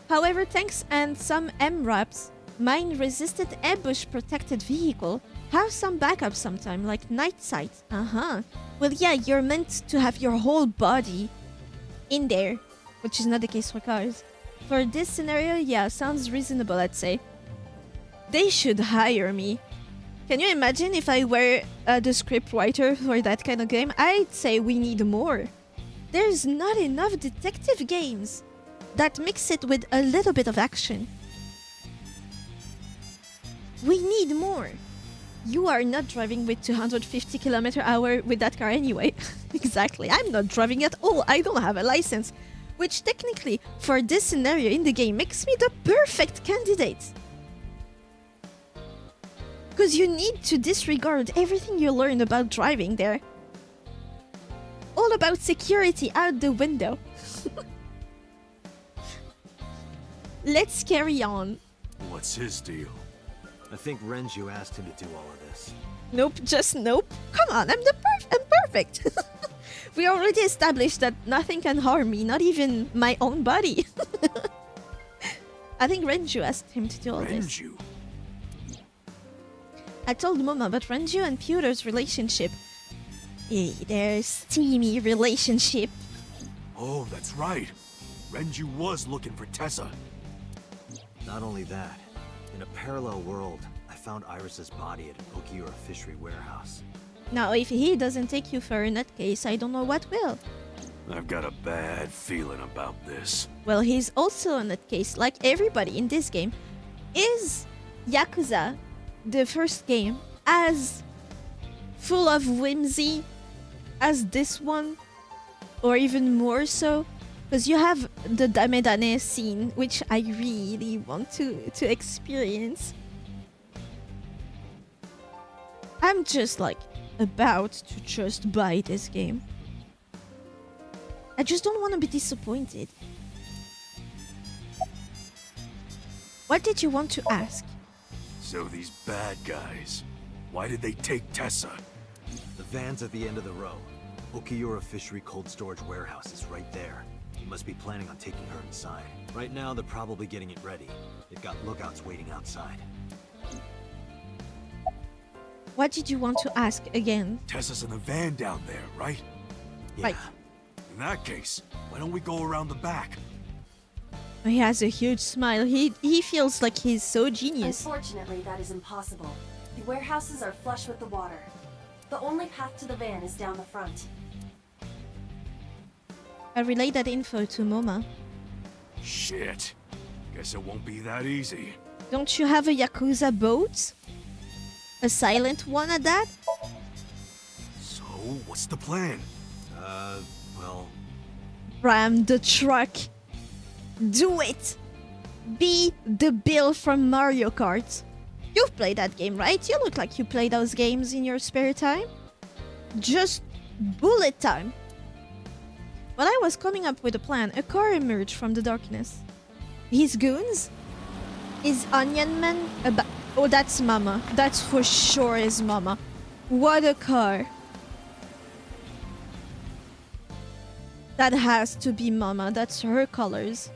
However, tanks and some MRAPs, mine-resistant ambush-protected vehicle, have some backup sometime, like night sight. Well, yeah, you're meant to have your whole body in there, which is not the case for cars. For this scenario, yeah, sounds reasonable, I'd say. They should hire me. Can you imagine if I were the script writer for that kind of game? I'd say we need more. There's not enough detective games that mix it with a little bit of action. We need more. You are not driving with 250 km/h with that car anyway. Exactly, I'm not driving at all. I don't have a license. Which technically, for this scenario in the game, makes me the perfect candidate. Because you need to disregard everything you learned about driving there. All about security out the window. Let's carry on. What's his deal? I think Renju asked him to do all of this. Nope, just nope. Come on, I'm perfect. We already established that nothing can harm me, not even my own body. I think Renju asked him to do all this. Renju? I told Moma about Renju and Pewter's relationship. Their steamy relationship. Oh, that's right. Renju was looking for Tessa. Not only that, in a parallel world, I found Iris's body at an Okiura fishery warehouse. Now, if he doesn't take you for a nutcase, I don't know what will. I've got a bad feeling about this. Well, he's also a nutcase, like everybody in this game. Is Yakuza, the first game, as full of whimsy as this one? Or even more so? Because you have the Damedane scene, which I really want to experience. I'm just like about to just buy this game. I just don't want to be disappointed. What did you want to ask? So these bad guys, why did they take Tessa? The van's at the end of the row. Okiura fishery cold storage warehouse is right there. You must be planning on taking her inside. Right now, they're probably getting it ready. They've got lookouts waiting outside. What did you want to ask again? Tessa's in the van down there, right? Yeah. Right. In that case, why don't we go around the back? He has a huge smile. He feels like he's so genius. Unfortunately, that is impossible. The warehouses are flush with the water. The only path to the van is down the front. I relay that info to Moma. Shit. Guess it won't be that easy. Don't you have a Yakuza boat? A silent one at that? So, what's the plan? Well... Ram the truck. Do it! Be the Bill from Mario Kart. You've played that game, right? You look like you play those games in your spare time. Just bullet time. While I was coming up with a plan, a car emerged from the darkness. His goons? His onion man? Oh, that's Mama. That's for sure his Mama. What a car. That has to be Mama. That's her colors.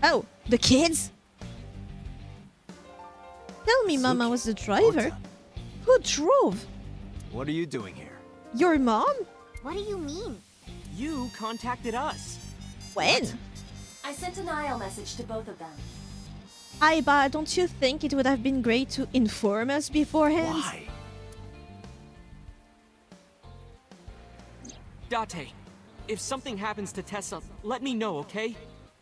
Oh, the kids? Tell me Mama was the driver. Ota. Who drove? What are you doing here? Your mom? What do you mean? You contacted us. When? I sent an IL message to both of them. Aiba, don't you think it would have been great to inform us beforehand? Why? Date, if something happens to Tessa, let me know, okay?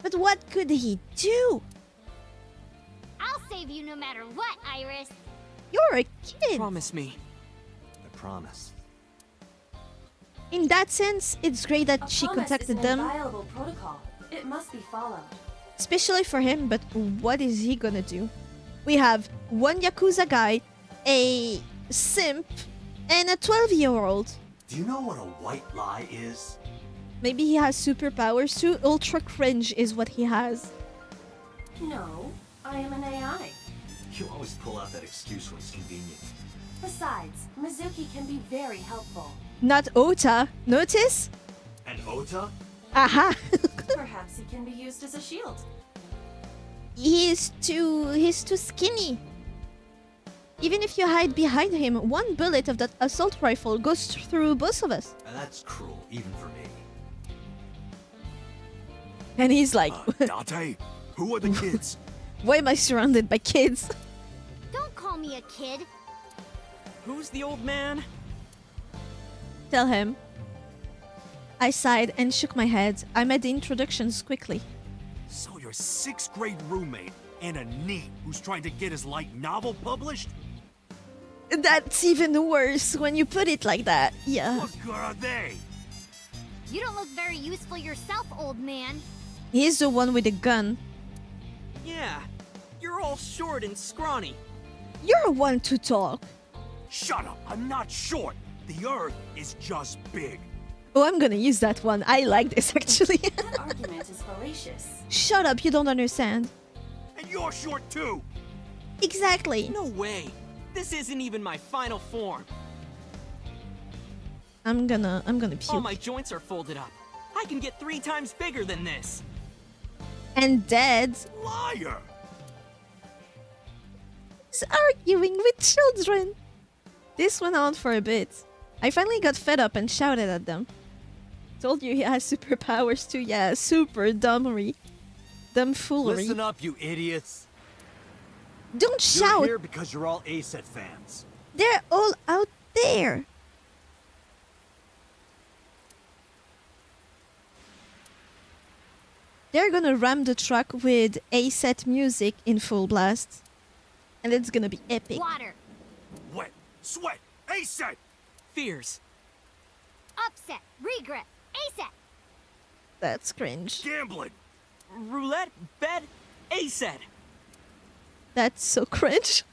But what could he do? I'll save you no matter what, Iris. You're a kid. Promise me. I promise. In that sense, it's great that she promise contacted is an them. inviolable protocol. It must be followed. Especially for him, but what is he gonna do? We have one Yakuza guy, a simp, and a 12-year-old. Do you know what a white lie is? Maybe he has superpowers too. Ultra cringe is what he has. No, I am an AI. You always pull out that excuse when it's convenient. Besides, Mizuki can be very helpful. Not Ota. Notice? And Ota? Aha! Perhaps he can be used as a shield. he's too skinny. Even if you hide behind him, one bullet of that assault rifle goes through both of us. And that's cruel, even for me. And he's like, Date, who are the kids? why am I surrounded by kids? Don't call me a kid. Who's the old man? Tell him. I sighed and shook my head. I made the introductions quickly. So your 6th grade roommate and a NEET who's trying to get his light novel published? That's even worse when you put it like that. Yeah. What good are they? You don't look very useful yourself, old man. He's the one with the gun. Yeah, you're all short and scrawny. You're one to talk. Shut up, I'm not short. The Earth is just big. Oh, I'm gonna use that one. I like this actually. That argument is fallacious. Shut up, you don't understand. And you're short too. Exactly. No way. This isn't even my final form. I'm gonna All puke. my joints are folded up. I can get 3 times bigger than this. And dead. Liar! He's arguing with children. This went on for a bit. I finally got fed up and shouted at them. Told you he has superpowers too. Yeah, super dumbery. Dumb foolery. Listen up, you idiots. Don't You're shout. here because you're all ASET fans. They're all out there. They're gonna ram the truck with A-set music in full blast. And it's gonna be epic. Water. Wet, sweat, ASAP! Fears. Upset. Regret. ASAP. That's cringe. Gambling! Roulette. Bet. ASET. That's so cringe.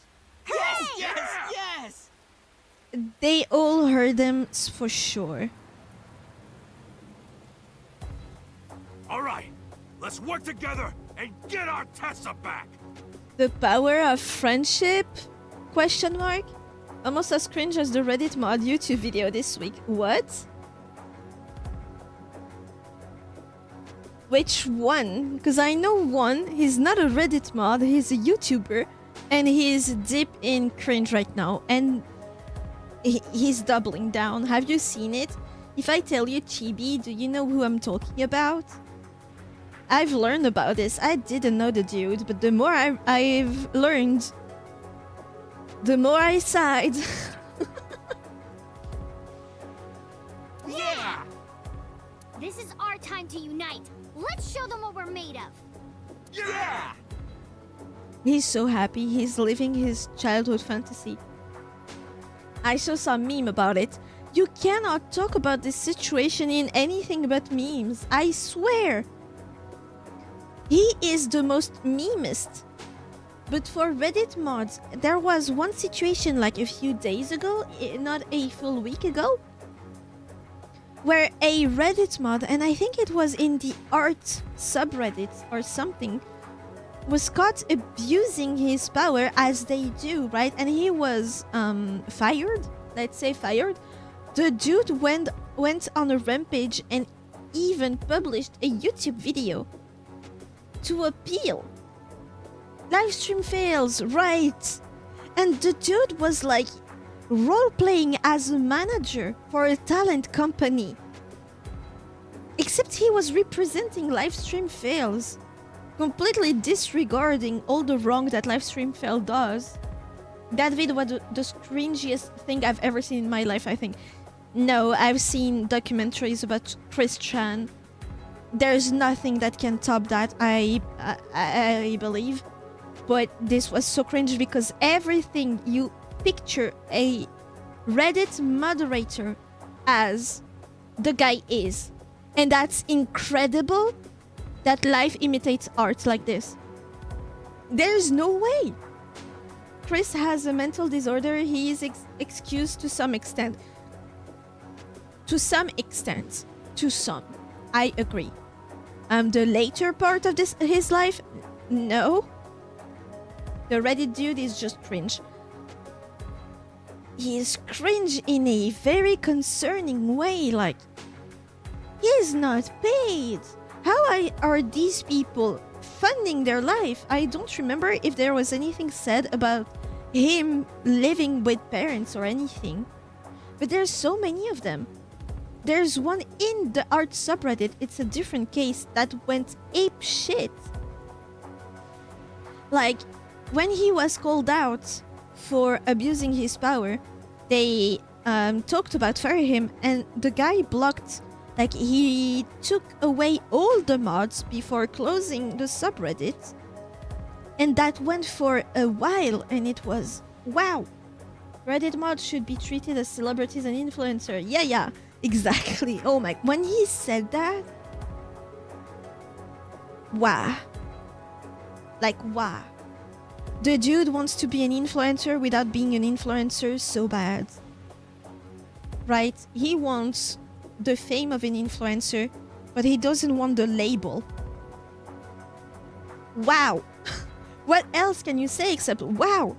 Yes! Hey! Yes! Yes! They all heard them for sure. Alright, let's work together and get our Tessa back! The power of friendship? Question mark? Almost as cringe as the Reddit mod YouTube video this week. What? Which one? Because I know one, he's not a Reddit mod, he's a YouTuber, and he's deep in cringe right now, and he's doubling down. Have you seen it? If I tell you Chibi, do you know who I'm talking about? I've learned about this. I didn't know the dude, but the more I've learned, the more I sighed. Yeah! This is our time to unite. Let's show them what we're made of. Yeah! He's so happy. He's living his childhood fantasy. I saw some meme about it. You cannot talk about this situation in anything but memes. I swear. He is the most memest. But for Reddit mods, there was one situation like a few days ago, not a full week ago, where a Reddit mod, and I think it was in the art subreddit or something, was caught abusing his power as they do, right? And he was fired. Let's say fired. The dude went on a rampage and even published a YouTube video to appeal. Livestream fails, right? And the dude was like role-playing as a manager for a talent company. Except he was representing Livestream fails, completely disregarding all the wrong that Livestream fail does. That video was the cringiest thing I've ever seen in my life, I think. No, I've seen documentaries about Chris Chan. There's nothing that can top that, I believe. But this was so cringe because everything you picture a Reddit moderator as, the guy is. And that's incredible that life imitates art like this. There's no way. Chris has a mental disorder. He is excused to some extent. To some extent. To some. I agree. The later part of his life, no. The Reddit dude is just cringe. He is cringe in a very concerning way, like, he's not paid. How are these people funding their life? I don't remember if there was anything said about him living with parents or anything. But there's so many of them. There's one in the art subreddit, it's a different case, that went ape shit. Like, when he was called out for abusing his power, they talked about firing him, and the guy blocked, like, he took away all the mods before closing the subreddit. And that went for a while, and it was, wow. Reddit mods should be treated as celebrities and influencers. Yeah, exactly. Oh my, when he said that, wow. Like, wow. The dude wants to be an influencer without being an influencer so bad. Right? He wants the fame of an influencer, but he doesn't want the label. Wow. What else can you say except wow?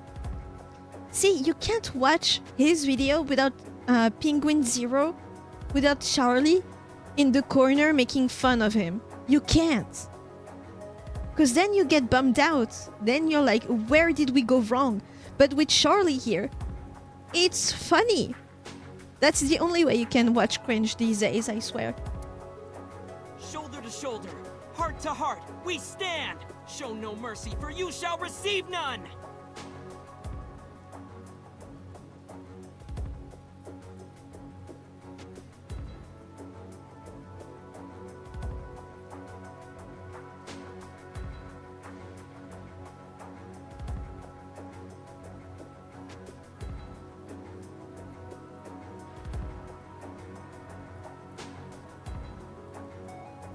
See, you can't watch his video without Penguin Zero, without Charlie in the corner making fun of him. You can't. Because then you get bummed out. Then you're like, where did we go wrong? But with Charlie here, it's funny. That's the only way you can watch cringe these days, I swear. Shoulder to shoulder, heart to heart, we stand. Show no mercy, for you shall receive none.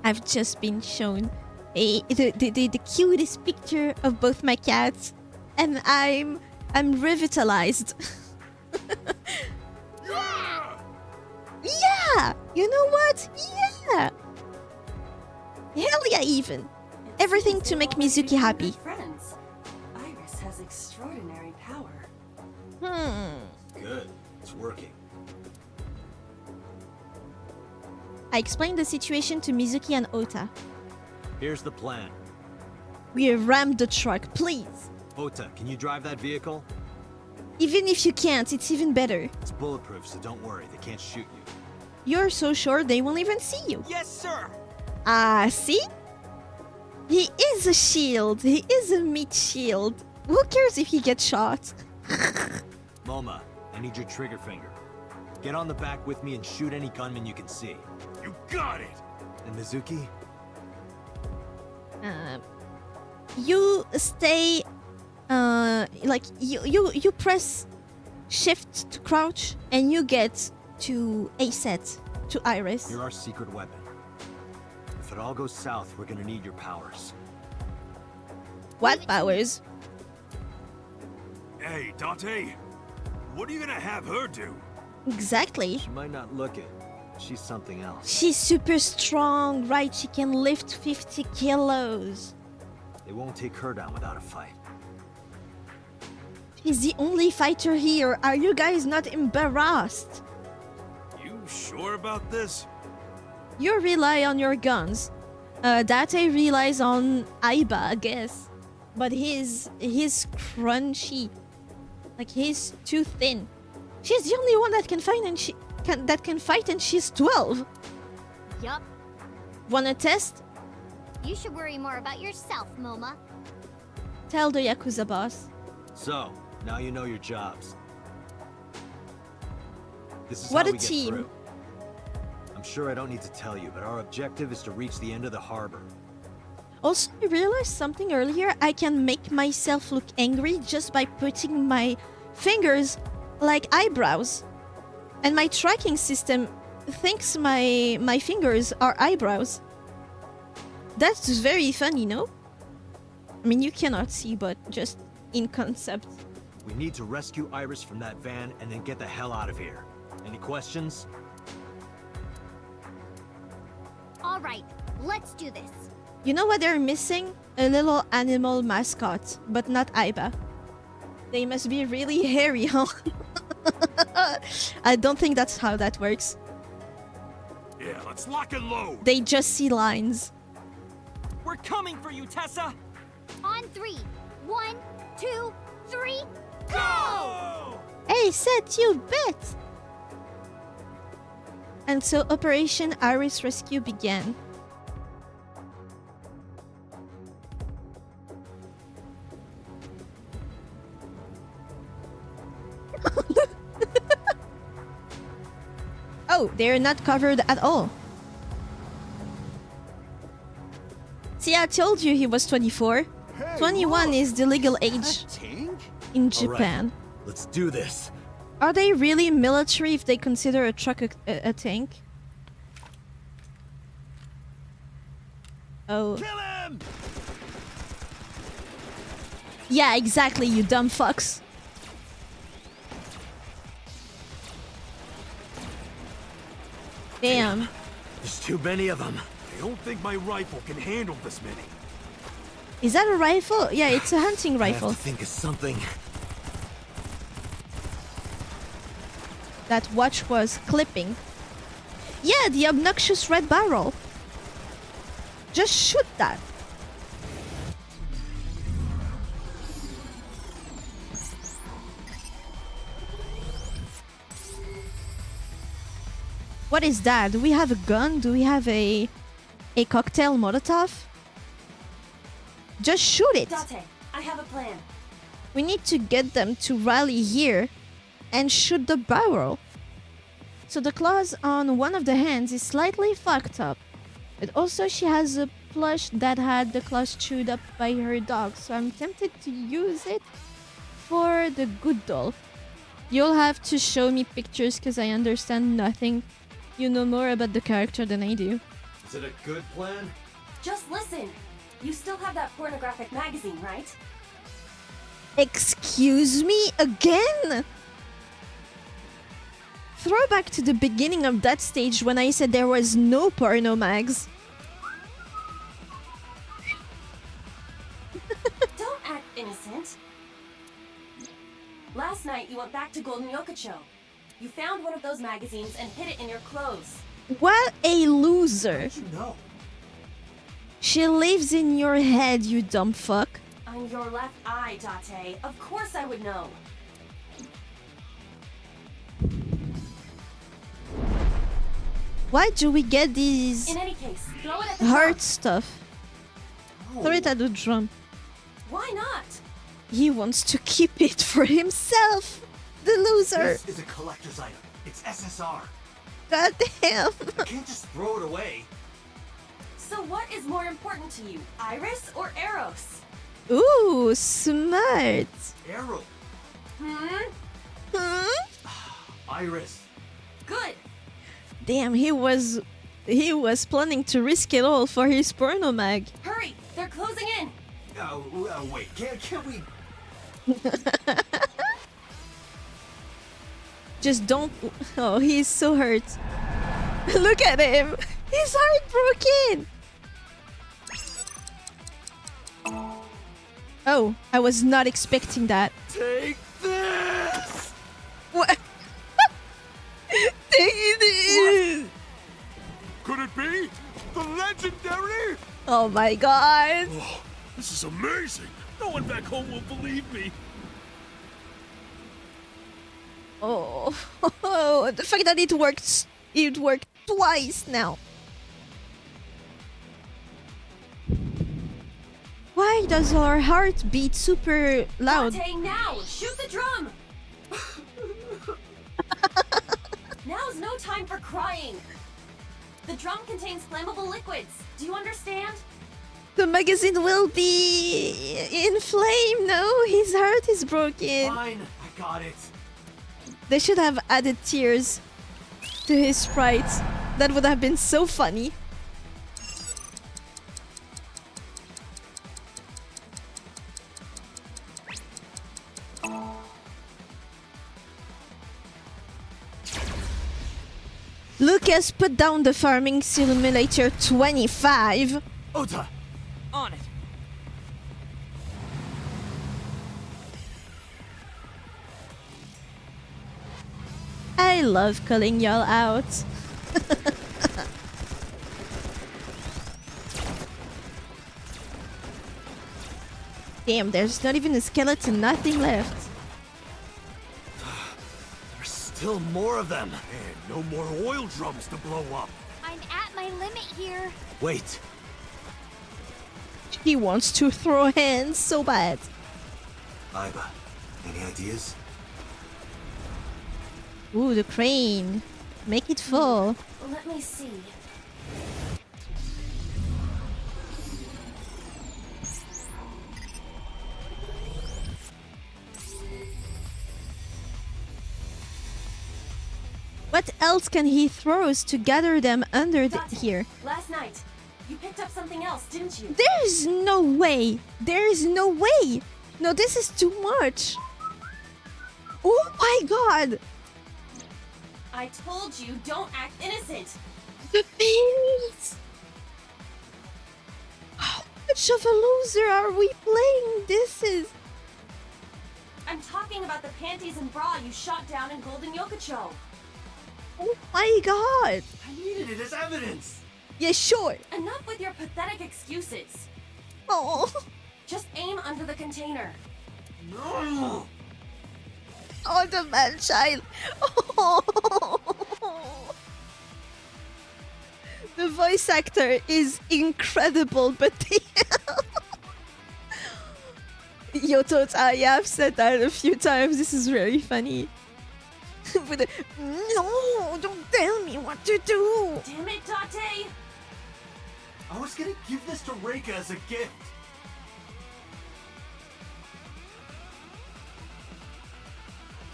I've just been shown the cutest picture of both my cats, and I'm revitalized. Yeah! You know what? Yeah! Hell yeah, even. Everything to make Mizuki happy. Friends. Iris has extraordinary power. Good. It's working. I explained the situation to Mizuki and Ota. Here's the plan. We rammed the truck, please. Ota, can you drive that vehicle? Even if you can't, it's even better. It's bulletproof, so don't worry. They can't shoot you. You're so sure they won't even see you. Yes, sir. See? He is a shield. He is a meat shield. Who cares if he gets shot? Moma, I need your trigger finger. Get on the back with me and shoot any gunman you can see. You got it! And Mizuki? You stay, like, you press shift to crouch, and you get to a set to Iris. You're our secret weapon. If it all goes south, we're gonna need your powers. What powers? Hey, Date, what are you gonna have her do? Exactly. She might not look it, She's something else. She's super strong, right? She can lift 50 kilos. They won't take her down without a fight. She's the only fighter here. Are you guys not embarrassed? You sure about this? You rely on your guns. Date relies on Aiba, I guess. But he's crunchy. Like, he's too thin. She's the only one that can fight and she's 12. Yup. Wanna test? You should worry more about yourself, Moma. Tell the Yakuza boss. So, now you know your jobs. This is What how a we get team. through. I'm sure I don't need to tell you, but our objective is to reach the end of the harbor. Also, I realized something earlier. I can make myself look angry just by putting my fingers like eyebrows. And my tracking system thinks my fingers are eyebrows. That's very funny, no? I mean, you cannot see, but just in concept. We need to rescue Iris from that van and then get the hell out of here. Any questions? All right, let's do this. You know what they're missing? A little animal mascot, but not Aiba. They must be really hairy, huh? I don't think that's how that works. Yeah, let's lock and load. They just see lines. We're coming for you, Tessa! On 3. 1, 2, 3, go! Hey, Seth, you bet! And so Operation Iris Rescue began. Oh, they're not covered at all. See, I told you he was 24. 21 is the legal age in Japan. Right, let's do this. Are they really military if they consider a truck a tank? Oh. Kill him! Yeah, exactly, you dumb fucks. Damn. There's too many of them. I don't think my rifle can handle this many. Is that a rifle? Yeah, it's a hunting rifle. I have to think of something. That watch was clipping. Yeah, the obnoxious red barrel. Just shoot that. What is that? Do we have a gun? Do we have a cocktail Molotov? Just shoot it. Date, I have a plan. We need to get them to rally here and shoot the barrel. So the claws on one of the hands is slightly fucked up. But also she has a plush that had the claws chewed up by her dog. So I'm tempted to use it for the good doll. You'll have to show me pictures because I understand nothing. You know more about the character than I do. Is it a good plan? Just listen. You still have that pornographic magazine, right? Excuse me again? Throw back to the beginning of that stage when I said there was no porno mags. Don't act innocent. Last night you went back to Golden Yokocho. You found one of those magazines and hid it in your clothes. What a loser. How'd you know? She lives in your head, you dumb fuck. I'm your left eye, Date. Of course I would know. Why do we get these In any case, throw it at the hard drum. stuff? Throw it at the drum. Why not? He wants to keep it for himself. The loser. This is a collector's item. It's SSR. God damn. I can't just throw it away. So what is more important to you, Iris or Eros? Ooh, smart. Arrow. Iris. Good. Damn, he was planning to risk it all for his porno mag. Hurry, they're closing in. Oh, wait. Can't we? Just don't. Oh, he's so hurt. Look at him. He's heartbroken. Oh, I was not expecting that. Take this! What? Take this! Could it be? The legendary? Oh my god. Oh, this is amazing. No one back home will believe me. Oh, the fact that it worked twice now. Why does our heart beat super loud? Dante, now! Shoot the drum! Now's no time for crying. The drum contains flammable liquids. Do you understand? The magazine will be in flame. No, his heart is broken. Fine, I got it. They should have added tears to his sprite. That would have been so funny. Lucas, put down the farming simulator 25. Ota! On it. I love calling y'all out. Damn, there's not even a skeleton, nothing left. There's still more of them. And no more oil drums to blow up. I'm at my limit here. Wait. He wants to throw hands so bad. Aiba, any ideas? Ooh, the crane. Make it fall. Let me see. What else can he throw to gather them under Dante, here? Last night, you picked up something else, didn't you? There's no way. There's no way. No, this is too much. Oh my god. I told you, don't act innocent. The pins. How much of a loser are we playing? This is... I'm talking about the panties and bra you shot down in Golden Yokocho. Oh my god. I needed it as evidence. Yeah, sure. Enough with your pathetic excuses. Oh. Just aim under the container. No! Oh, the man-child. Oh. The voice actor is incredible, but Yo, Tota, I've said that a few times. This is very funny. With the, no, don't tell me what to do. Damn it, Date! I was gonna give this to Reika as a gift.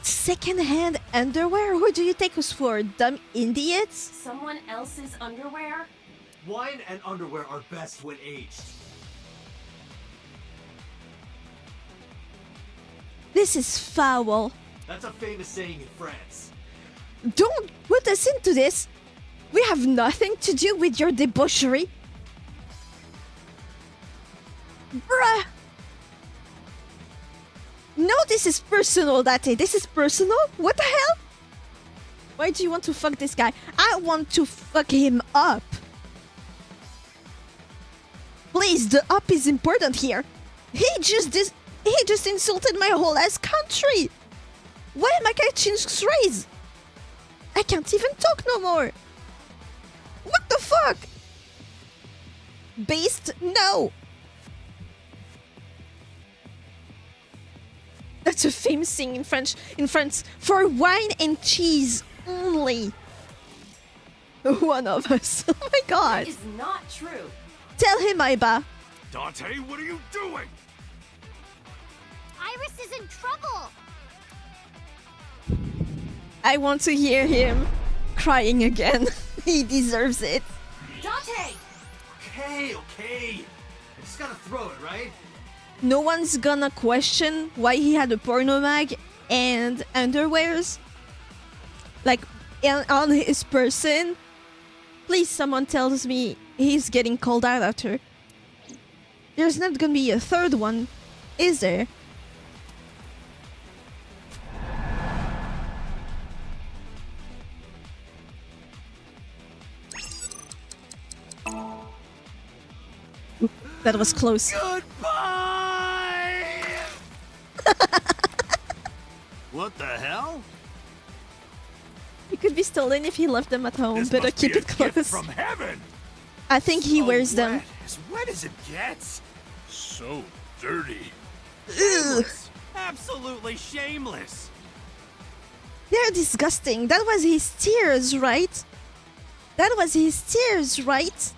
Second-hand underwear? Who do you take us for? Dumb idiots? Someone else's underwear? Wine and underwear are best when aged. This is foul. That's a famous saying in France. Don't put us into this. We have nothing to do with your debauchery. Bruh. No, this is personal, Date. This is personal? What the hell? Why do you want to fuck this guy? I want to fuck him up. Please, the up is important here. He just insulted my whole ass country. Why am I catching strays? I can't even talk no more. What the fuck? Beast? No. That's a famous thing in French. In France, for wine and cheese only. One of us. Oh my god. That is not true. Tell him, Aiba. Dante, what are you doing? Iris is in trouble. I want to hear him crying again. He deserves it. Date! Okay. I just gotta throw it, right? No one's gonna question why he had a porno mag and underwears. Like, on his person. Please, someone tells me he's getting called out after. There's not gonna be a third one, is there? That was close. Goodbye! What the hell? It could be stolen if he left them at home. This Better must keep be a it gift close. from heaven. I think he wears them. Wet. As wet as it gets. So dirty. Ugh. Shameless. Absolutely shameless. They're disgusting. That was his tears, right? That was his tears, right?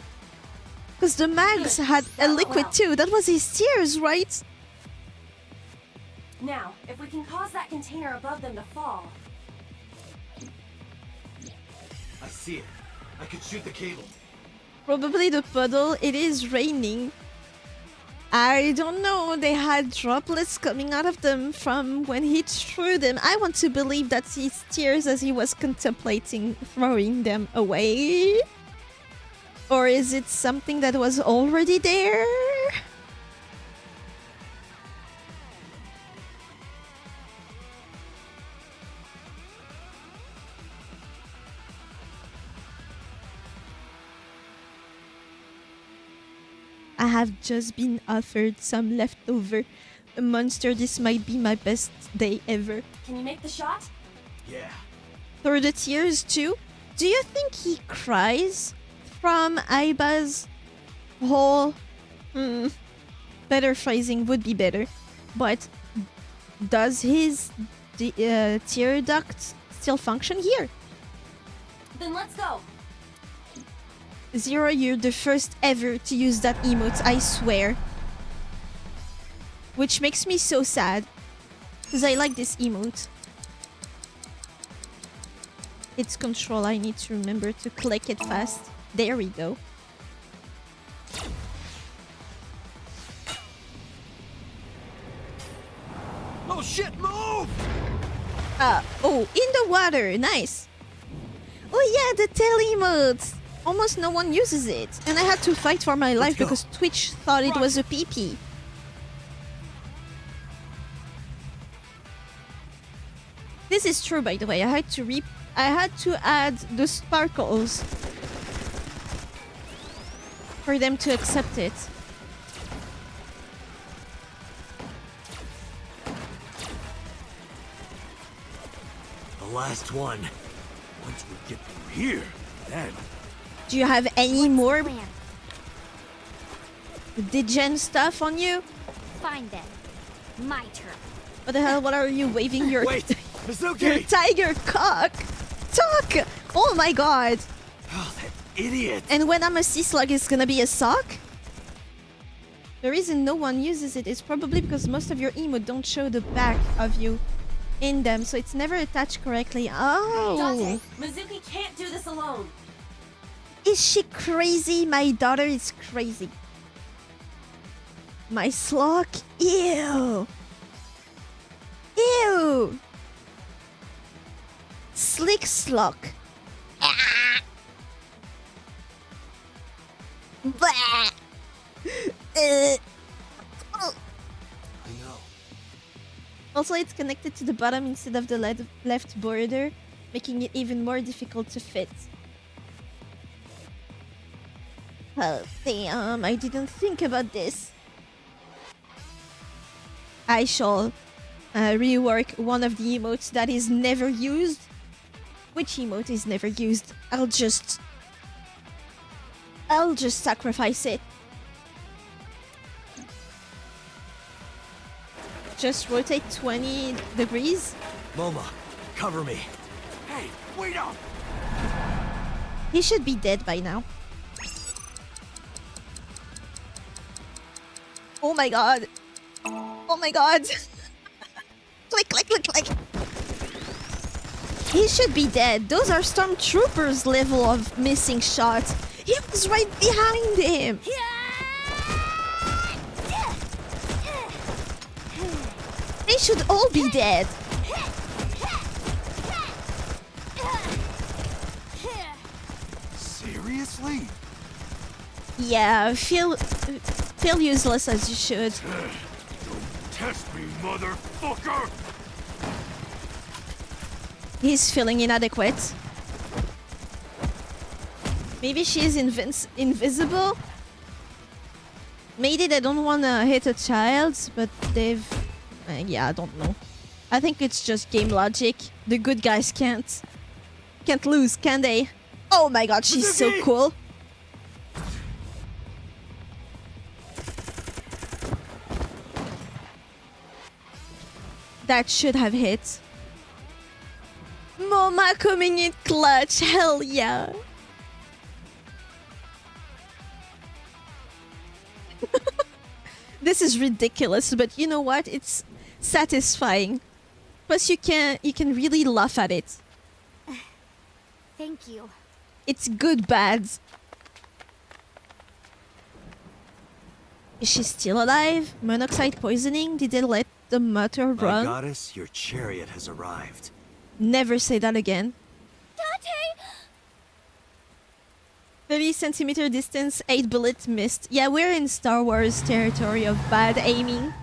Because the mags had a liquid too. That was his tears, right? Now, if we can cause that container above them to fall. I see it. I could shoot the cable. Probably the puddle. It is raining. I don't know. They had droplets coming out of them from when he threw them. I want to believe that's his tears as he was contemplating throwing them away. Or is it something that was already there? I have just been offered some leftover monster. This might be my best day ever. Can you make the shot? Yeah. Through the tears too? Do you think he cries from Aiba's whole... better phrasing would be better. But does his tear duct still function here? Then let's go. Zero, you're the first ever to use that emote, I swear. Which makes me so sad. Because I like this emote. It's control, I need to remember to click it fast. There we go. Oh shit, move! Oh, in the water, nice. Oh yeah, the tail emote. Almost no one uses it. And I had to fight for my life because Twitch thought it was a PP. This is true, by the way. I had to add the sparkles for them to accept it. The last one. Once we get through here, then... Do you have any more Degen stuff on you? Find them. My turn. What the hell? What are you waving your... Wait! Mizuki! Your tiger cock! Talk! Oh my god! Oh, that idiot! And when I'm a sea slug, it's gonna be a sock? The reason no one uses it is probably because most of your emote don't show the back of you in them, so it's never attached correctly. Oh! Dante, Mizuki can't do this alone. Is she crazy? My daughter is crazy. My slug? Ew! Ew! Slick slug. Ah. Blah. I know. Also, it's connected to the bottom instead of the left border, making it even more difficult to fit. Oh, damn, I didn't think about this. I shall rework one of the emotes that is never used. Which emote is never used? I'll just sacrifice it. Just rotate 20 degrees. Moma, cover me. Hey, wait up! He should be dead by now. Oh my god. Oh my god. Click, click, click, click. He should be dead. Those are stormtroopers level of missing shots. He was right behind him. They should all be dead. Serious? asleep. Yeah, feel useless as you should. Test me, motherfucker! He's feeling inadequate. Maybe she's invisible? Maybe they don't want to hit a child, but they've... yeah, I don't know. I think it's just game logic. The good guys can't lose, can they? Oh my god, she's so cool. That should have hit. Moma coming in clutch, hell yeah. This is ridiculous, but you know what? It's satisfying. Plus you can really laugh at it. Thank you. It's good bad. Is she still alive? Monoxide poisoning? Did they let the motor My run? goddess, your chariot has arrived. Never say that again. Dante! 30cm distance, 8 bullets missed. Yeah, we're in Star Wars territory of bad aiming.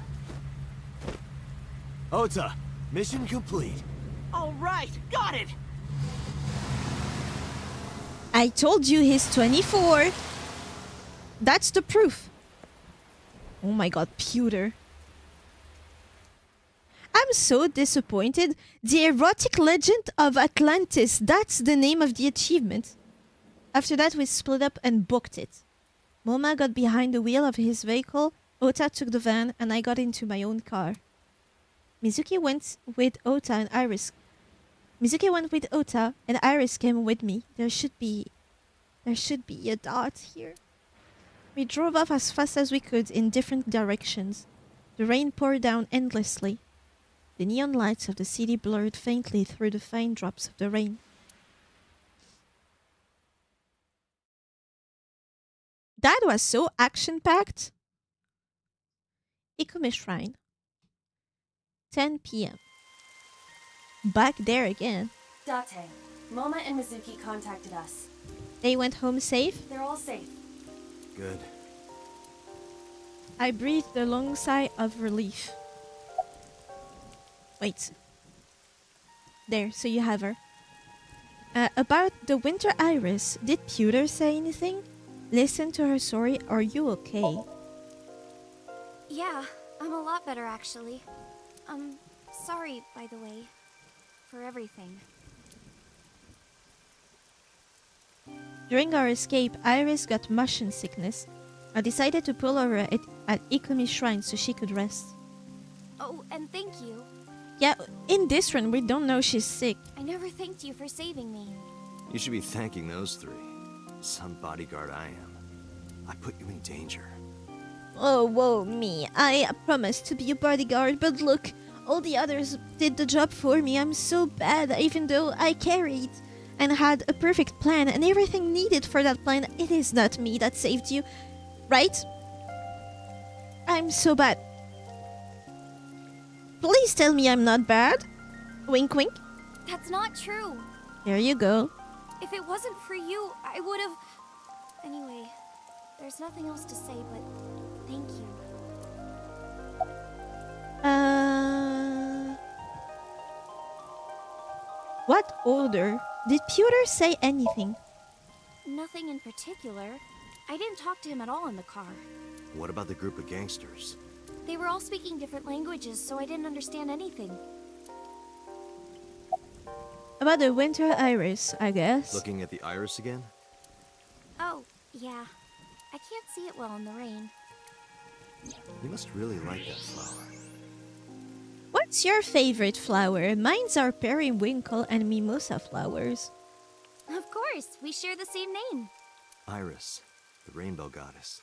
Ota, mission complete. All right, got it. I told you he's 24. That's the proof. Oh my god, pewter. I'm so disappointed. The Erotic Legend of Atlantis. That's the name of the achievement. After that, we split up and booked it. Moma got behind the wheel of his vehicle, Ota took the van, and I got into my own car. Mizuki went with Ota and Iris. And Iris came with me. There should be a dot here. We drove off as fast as we could in different directions. The rain poured down endlessly. The neon lights of the city blurred faintly through the fine drops of the rain. That was so action-packed. Ikumi Shrine. 10 p.m. Back there again. Date, Moma and Mizuki contacted us. They went home safe? They're all safe. Good. I breathed a long sigh of relief. Wait. There, so you have her. About the Winter Iris, did Pewter say anything? Listen to her story. Are you okay? Yeah, I'm a lot better actually. Sorry, by the way, for everything. During our escape, Iris got motion sickness. I decided to pull her at Ikumi Shrine so she could rest. Oh, and thank you. Yeah, in this run, we don't know she's sick. I never thanked you for saving me. You should be thanking those three. Some bodyguard I am. I put you in danger. Oh, whoa, me. I promised to be a bodyguard, but look, all the others did the job for me. I'm so bad, even though I carried and had a perfect plan and everything needed for that plan. It is not me that saved you, right? I'm so bad. Please tell me I'm not bad. Wink, wink. That's not true. There you go. If it wasn't for you, I would have... Anyway, there's nothing else to say, but thank you. What order? Did Pewter say anything? Nothing in particular. I didn't talk to him at all in the car. What about the group of gangsters? They were all speaking different languages, so I didn't understand anything. About the Winter Iris, I guess. Looking at the iris again? Oh, yeah. I can't see it well in the rain. You must really like that flower. What's your favorite flower? Mine's are periwinkle and mimosa flowers. Of course, we share the same name. Iris, the rainbow goddess.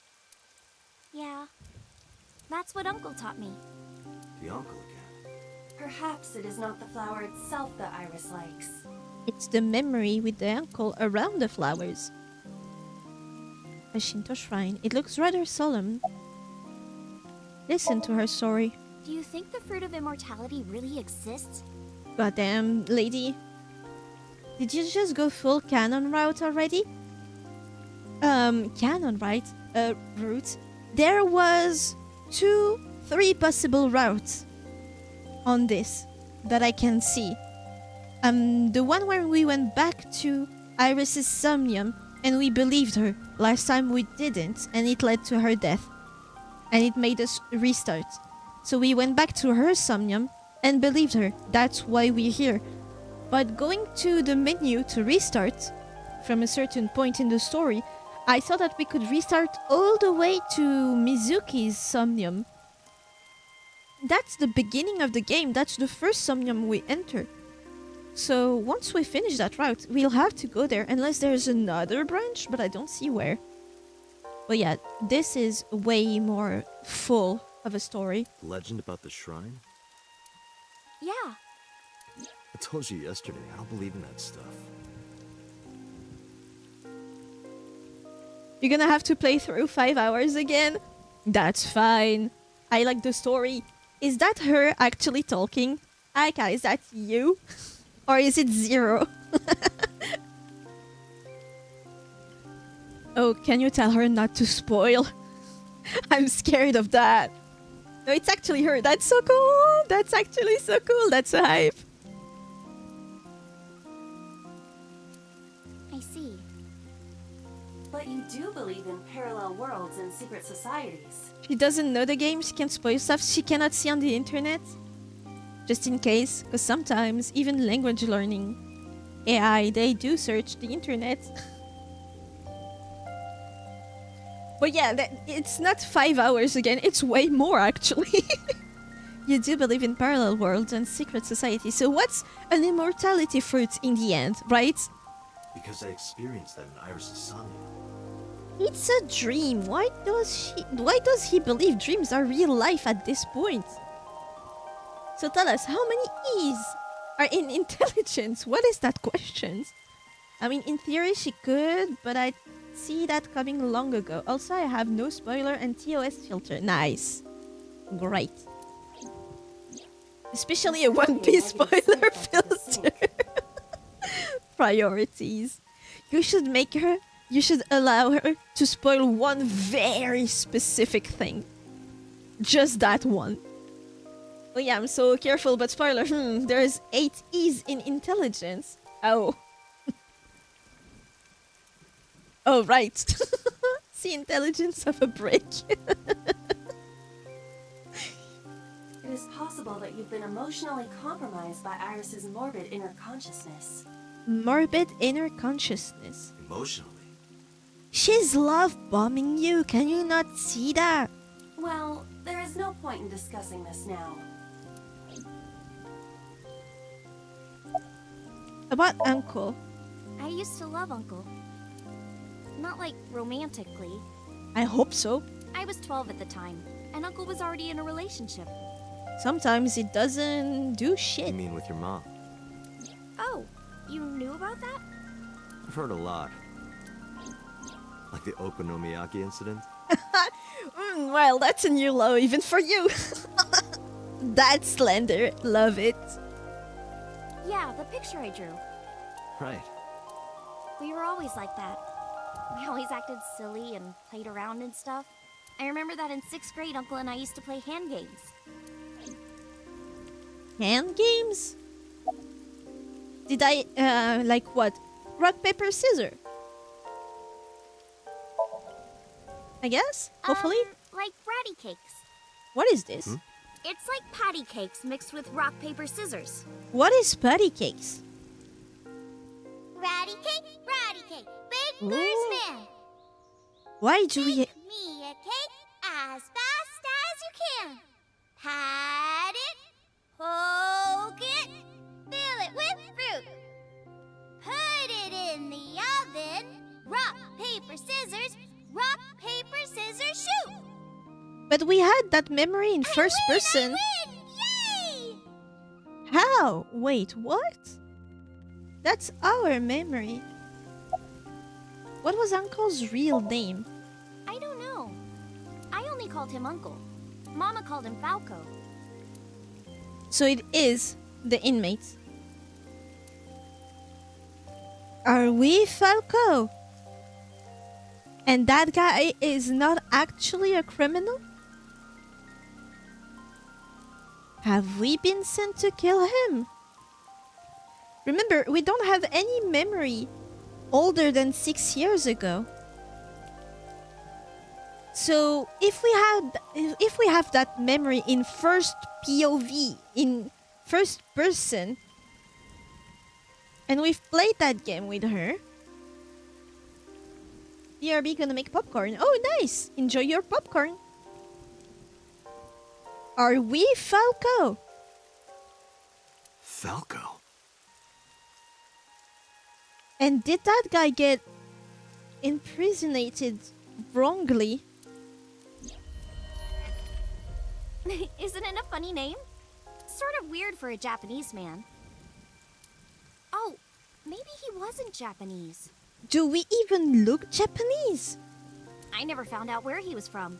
Yeah. That's what Uncle taught me. The uncle again. Perhaps it is not the flower itself that Iris likes. It's the memory with the uncle around the flowers. A Shinto shrine. It looks rather solemn. Listen to her story. Do you think the fruit of immortality really exists? Goddamn, lady. Did you just go full canon route already? canon, right? Route. There was 3 possible routes on this that I can see. The one where we went back to Iris's Somnium and we believed her. Last time we didn't, and it led to her death. And it made us restart. So we went back to her Somnium and believed her. That's why we're here. But going to the menu to restart from a certain point in the story, I thought that we could restart all the way to Mizuki's Somnium. That's the beginning of the game. That's the first Somnium we enter. So once we finish that route, we'll have to go there unless there's another branch, but I don't see where. But yeah, this is way more full of a story. Legend about the shrine? Yeah. I told you yesterday, I don't believe in that stuff. You're gonna have to play through 5 hours again? That's fine. I like the story. Is that her actually talking? Aika, is that you? Or is it Zero? Oh, can you tell her not to spoil? I'm scared of that. No, it's actually her. That's so cool. That's actually so cool. That's a hype. I see. But you do believe in parallel worlds and secret societies. She doesn't know the game. She can spoil stuff she cannot see on the internet. Just in case, because sometimes even language learning AI, they do search the internet. But yeah, it's not 5 hours again. It's way more, actually. You do believe in parallel worlds and secret society. So what's an immortality fruit in the end, right? Because I experienced that in Iris' Somnium. It's a dream. Why does he believe dreams are real life at this point? So tell us, how many E's are in intelligence? What is that question? I mean, in theory she could, but I see that coming long ago. Also, I have no spoiler and TOS filter. Nice. Great. Especially a One Piece spoiler filter. Priorities. You should allow her to spoil one very specific thing. Just that one. Oh yeah, I'm so careful, but spoiler, there's 8 E's in intelligence. Oh. Oh, right. See intelligence of a brick. It is possible that you've been emotionally compromised by Iris's morbid inner consciousness. Morbid inner consciousness. Emotionally? She's love bombing you. Can you not see that? Well, there is no point in discussing this now. About Uncle. I used to love Uncle. Not like romantically. I hope so. I was 12 at the time, and Uncle was already in a relationship. Sometimes it doesn't do shit. You mean with your mom? Oh, you knew about that? I've heard a lot. Like the Okonomiyaki incident? Well, that's a new low even for you. That's slender. Love it. Yeah, the picture I drew. Right. We were always like that. We always acted silly and played around and stuff. I remember that in 6th grade, Uncle and I used to play hand games. Hand games? Did I, like what? Rock, paper, scissors? I guess? Hopefully? Like ratty cakes. What is this? It's like patty cakes mixed with rock, paper, scissors. What is patty cakes? Ratty cake, big Ooh. first man. Why do we... Make me a cake as fast as you can. Pat it, poke it, fill it with fruit. Put it in the oven. Rock, paper, scissors, shoot. But we had that memory in first person. I win! Yay! How? Wait, what? That's our memory. What was Uncle's real name? I don't know. I only called him Uncle. Mama called him Falco. So it is the inmates. Are we Falco? And that guy is not actually a criminal? Have we been sent to kill him? Remember, we don't have any memory older than 6 years ago. So if we have that memory in first POV, in first person, and we've played that game with her, BRB gonna make popcorn. Oh, nice! Enjoy your popcorn. Are we Falco? Falco? And did that guy get imprisonated wrongly? Isn't it a funny name? Sort of weird for a Japanese man. Oh, maybe he wasn't Japanese. Do we even look Japanese? I never found out where he was from.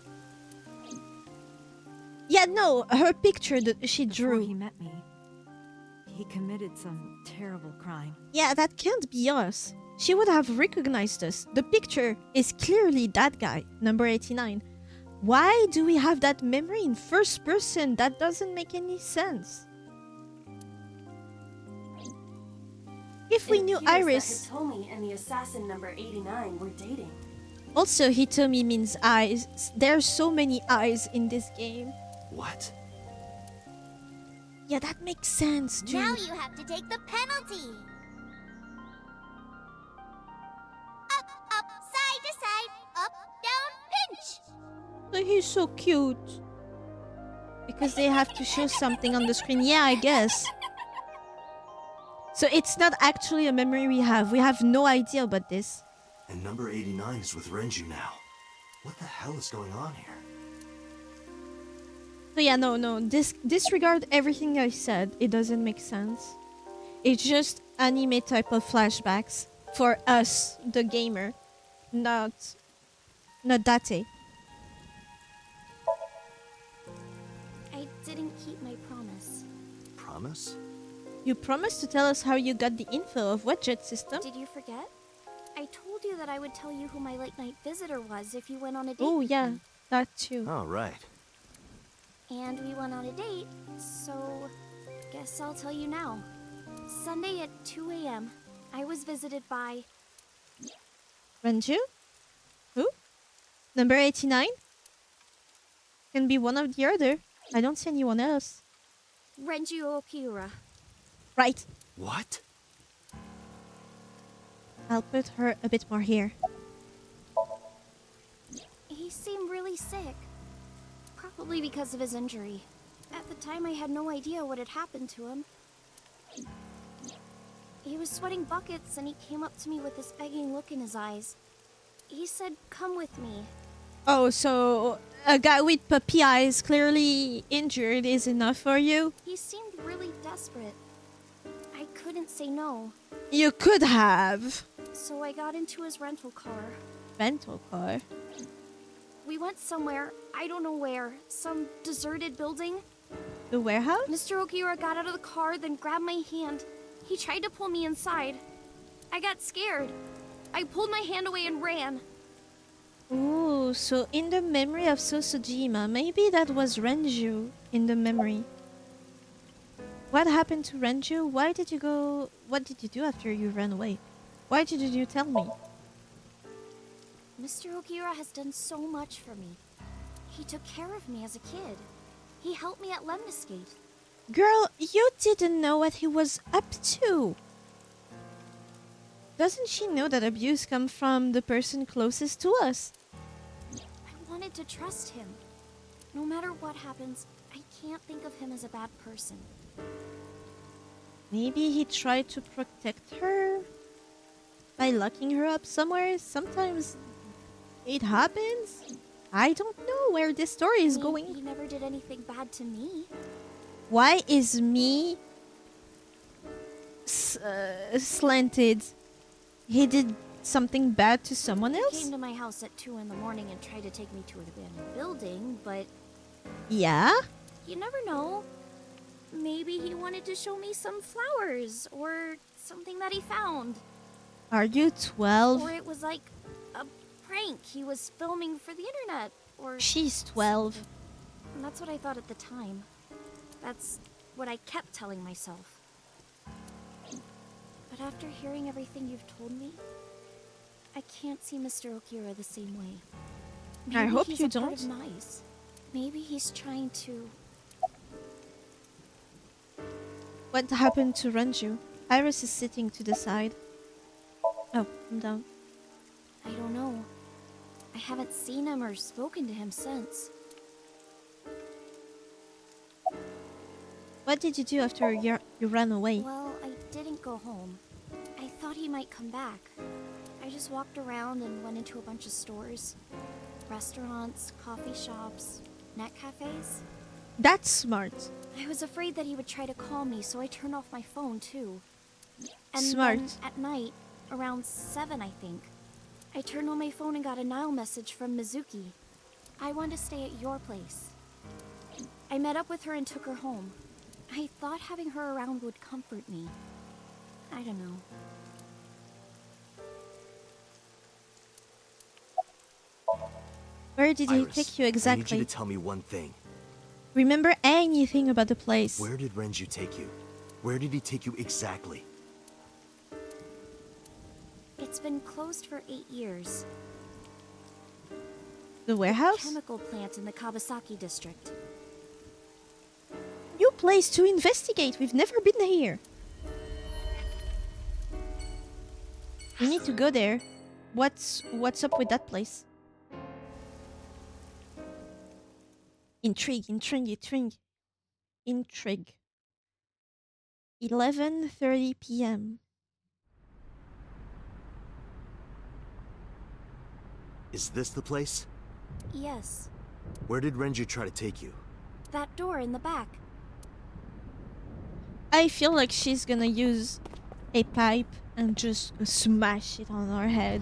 Yeah, no, her picture that she drew. Before he met me, he committed some terrible crime. Yeah, that can't be us. She would have recognized us. The picture is clearly that guy, number 89. Why do we have that memory in first person? That doesn't make any sense. If we knew Iris... Hitomi and the assassin number 89 were dating. Also, Hitomi means eyes. There's so many eyes in this game. What? Yeah, that makes sense, too. Now you have to take the penalty. Up, up, side to side, up, down, pinch. Oh, he's so cute. Because they have to show something on the screen. Yeah, I guess. So it's not actually a memory we have. We have no idea about this. And number 89 is with Renju now. What the hell is going on here? So yeah, no. Disregard everything I said. It doesn't make sense. It's just anime type of flashbacks for us, the gamer, not Date. I didn't keep my promise. Promise? You promised to tell us how you got the info of Wedget system. Did you forget? I told you that I would tell you who my late night visitor was if you went on a date. Oh with yeah, me. that too. Oh, right. And we went on a date, so guess I'll tell you now. Sunday at 2 a.m., I was visited by... Renju? Who? Number 89? Can be one or the other. I don't see anyone else. Renju Okiura. Right. What? I'll put her a bit more here. He seemed really sick. Probably because of his injury. At the time, I had no idea what had happened to him. He was sweating buckets and he came up to me with this begging look in his eyes. He said, "Come with me." Oh, so a guy with puppy eyes clearly injured is enough for you? He seemed really desperate. I couldn't say no. You could have. So I got into his rental car. Rental car? We went somewhere, I don't know where, some deserted building. The warehouse? Mr. Okiura got out of the car, then grabbed my hand. He tried to pull me inside. I got scared. I pulled my hand away and ran. Ooh, so in the memory of Sosojima, maybe that was Renju in the memory. What happened to Renju? Why did you go... What did you do after you ran away? Why did you tell me? Mr. Okiura has done so much for me. He took care of me as a kid. He helped me at Lemniscate. Girl, you didn't know what he was up to. Doesn't she know that abuse comes from the person closest to us? I wanted to trust him. No matter what happens, I can't think of him as a bad person. Maybe he tried to protect her by locking her up somewhere. Sometimes it happens. I don't know where this story is going. He never did anything bad to me. Why is me slanted? He did something bad to someone else? He came to my house at 2 in the morning and tried to take me to an abandoned building, but... Yeah? You never know. Maybe he wanted to show me some flowers, or something that he found. Are you 12? Or it was like a prank he was filming for the internet, or... She's 12. something. And that's what I thought at the time. That's what I kept telling myself. But after hearing everything you've told me, I can't see Mr. Okira the same way. Maybe I hope he's you a part don't. of Nice. Maybe he's trying to... What happened to Renju? Iris is sitting to the side. Oh, I'm down. I don't know. I haven't seen him or spoken to him since. What did you do after you ran away? Well, I didn't go home. I thought he might come back. I just walked around and went into a bunch of stores. Restaurants, coffee shops, net cafes. That's smart. I was afraid that he would try to call me, so I turned off my phone too. And Smart. then at night, around 7 I think, I turned on my phone and got a Nile message from Mizuki. I wanted to stay at your place. I met up with her and took her home. I thought having her around would comfort me. I don't know. Where did he Iris, take you I need exactly? you to tell me one thing. Remember anything about the place? Where did Renju take you? Where did he take you exactly? It's been closed for 8 years. The warehouse? Chemical plant in the Kawasaki district. New place to investigate. We've never been here. We need to go there. What's up with that place? Intrigue. 11:30 p.m. Is this the place? Yes, Where did Renju try to take you? that door in the back. I feel like she's gonna use a pipe and just smash it on our head.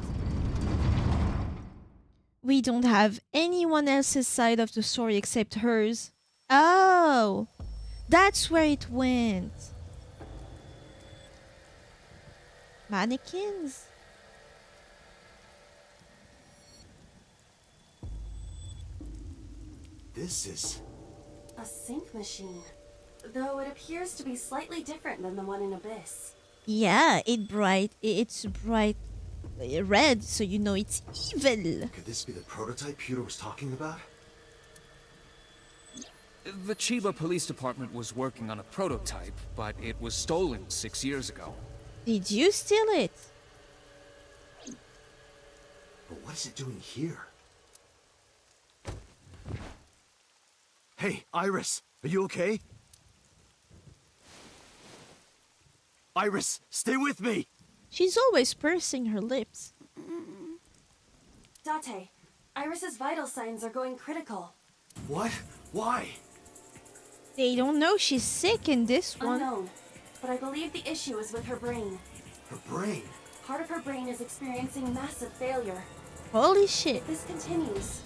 We don't have anyone else's side of the story except hers. Oh, that's where it went. Mannequins? This is... A sync machine. Though it appears to be slightly different than the one in Abyss. Yeah, it's bright red, so you know it's evil. Could this be the prototype Peter was talking about? The Chiba Police Department was working on a prototype, but it was stolen 6 years ago. Did you steal it? But what is it doing here? Hey, Iris! Are you okay? Iris, stay with me! She's always pursing her lips. Date, Iris's vital signs are going critical. What? Why? They don't know she's sick in this one. Unknown, but I believe the issue is with her brain. Her brain? Part of her brain is experiencing massive failure. Holy shit. If this continues...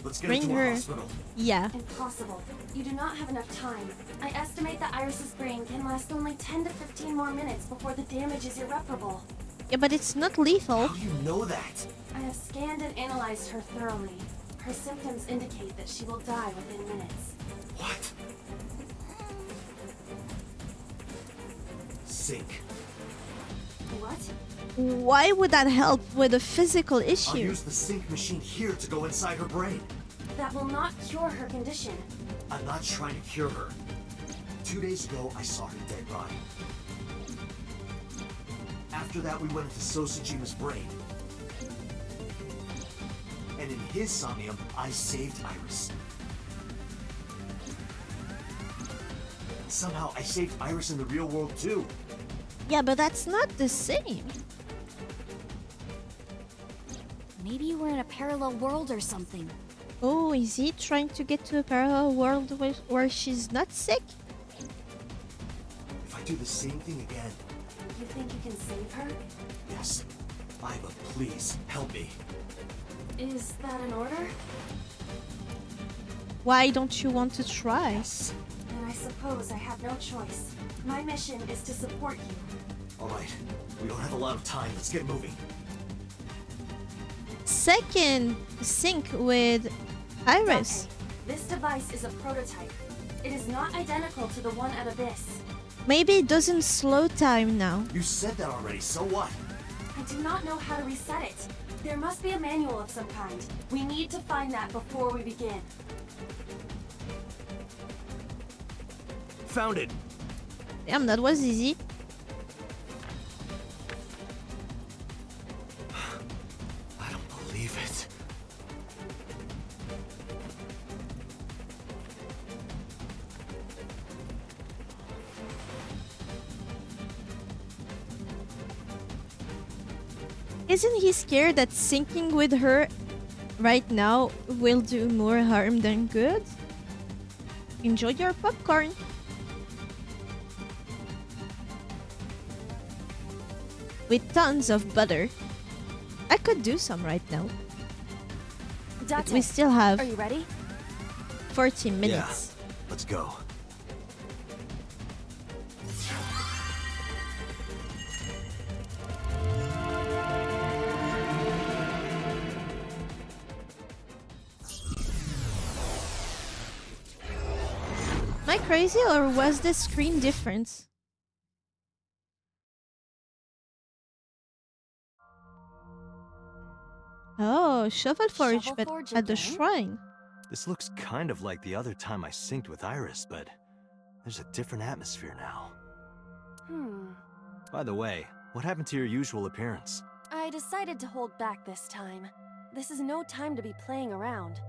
Let's get Bring her to her. a hospital. Yeah. Impossible. You do not have enough time. I estimate that Iris's brain can last only 10 to 15 more minutes before the damage is irreparable. Yeah, but it's not lethal. How do you know that? I have scanned and analyzed her thoroughly. Her symptoms indicate that she will die within minutes. What? Sync. What? Why would that help with a physical I'll issue? use the sync machine here to go inside her brain. That will not cure her condition. I'm not trying to cure her. 2 days ago, I saw her dead body. After that, we went into Sosujima's brain. And in his somnium, I saved Iris. Somehow, I saved Iris in the real world too. Yeah, but that's not the same. Maybe you were in a parallel world or something. Oh, is he trying to get to a parallel world where she's not sick? If I do the same thing again, You think you can save her? yes. Iba, please, help me. Is that an order? Why don't you want to try? Yes. Then I suppose I have no choice. My mission is to support you. All right. We don't have a lot of time. Let's get moving. second sync with Iris. Okay, this device is a prototype. It is not identical to the one at Abyss. Maybe it doesn't slow time now. You said that already, so what? I do not know how to reset it. There must be a manual of some kind. We need to find that before we begin. Found it. Damn, that was easy. I don't believe it. Isn't he scared that syncing with her right now will do more harm than good? Enjoy your popcorn. With tons of butter. I could do some right now. But we still have Are you ready? 40 minutes. Yeah, let's go. Am I crazy or was the screen different? Oh, Shovel Forge, but at the shrine. This looks kind of like the other time I synced with Iris, but there's a different atmosphere now. By the way, what happened to your usual appearance? I decided to hold back this time. This is no time to be playing around.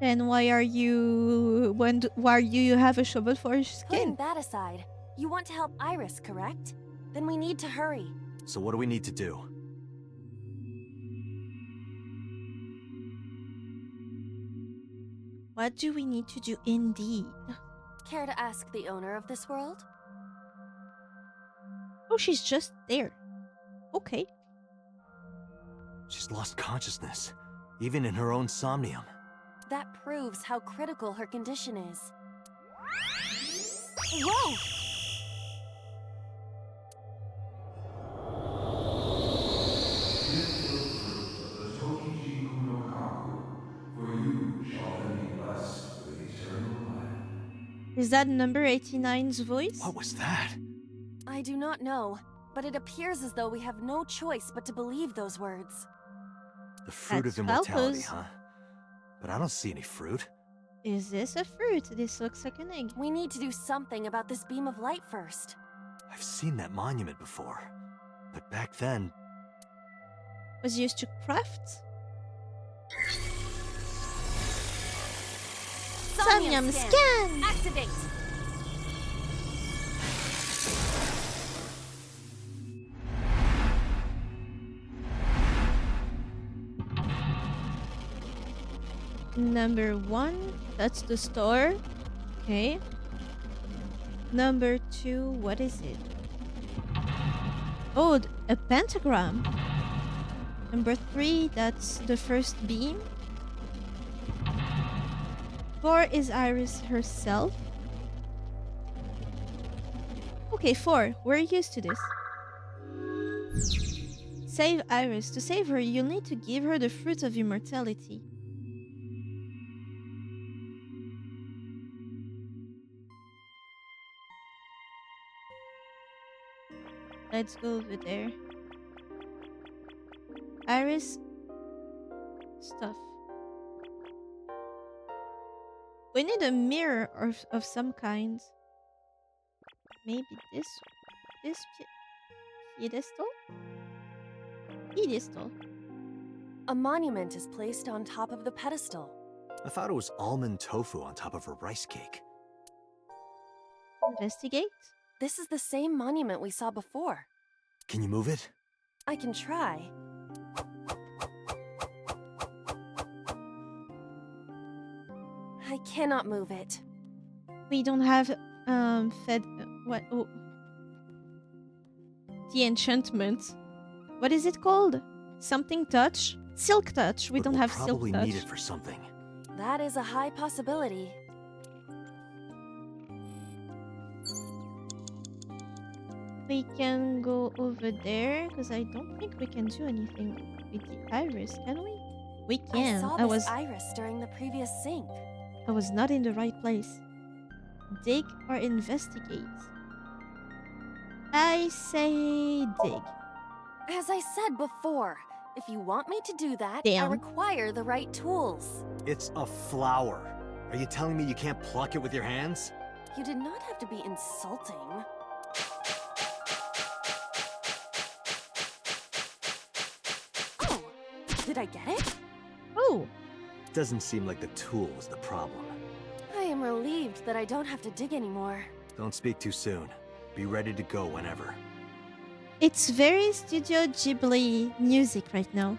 Then why are you why you have a Shovel Forge Putting skin? that aside, you want to help Iris, correct? Then we need to hurry. So what do we need to do? What do we need to do indeed? Care to ask the owner of this world? Oh, she's just there. Okay. She's lost consciousness, even in her own somnium. That proves how critical her condition is. Whoa! Is that number 89's voice? What was that? I do not know, but it appears as though we have no choice but to believe those words. The fruit That's of immortality, Falco's. huh? But I don't see any fruit. Is this a fruit? This looks like an egg. We need to do something about this beam of light first. I've seen that monument before. But back then, Was used to craft? Somnium scan! Activate! Number 1, that's the store. Okay. Number 2, what is it? Oh, a pentagram. Number 3, that's the first beam. 4 is Iris herself. Okay, 4. We're used to this. Save Iris. To save her, you'll need to give her the fruit of immortality. Let's go over there. Iris stuff. We need a mirror of some kind. Maybe this pedestal? Pedestal. A monument is placed on top of the pedestal. I thought it was almond tofu on top of a rice cake. Investigate. This is the same monument we saw before. Can you move it? I can try. I cannot move it. We don't have fed what the enchantment. What is it called? Something touch? Silk touch. We But don't we'll have silk probably touch. need it for something. That is a high possibility. We can go over there because I don't think we can do anything with the iris, can we? We can. I saw this iris during the previous sync. I was not in the right place. Dig or investigate? I say dig. As I said before, if you want me to do that, I Damn. require the right tools. It's a flower. Are you telling me you can't pluck it with your hands? You did not have to be insulting. Oh, did I get it? Oh, Doesn't seem like the tool was the problem. I am relieved that I don't have to dig anymore. Don't speak too soon. Be ready to go whenever. it's very Studio Ghibli music right now.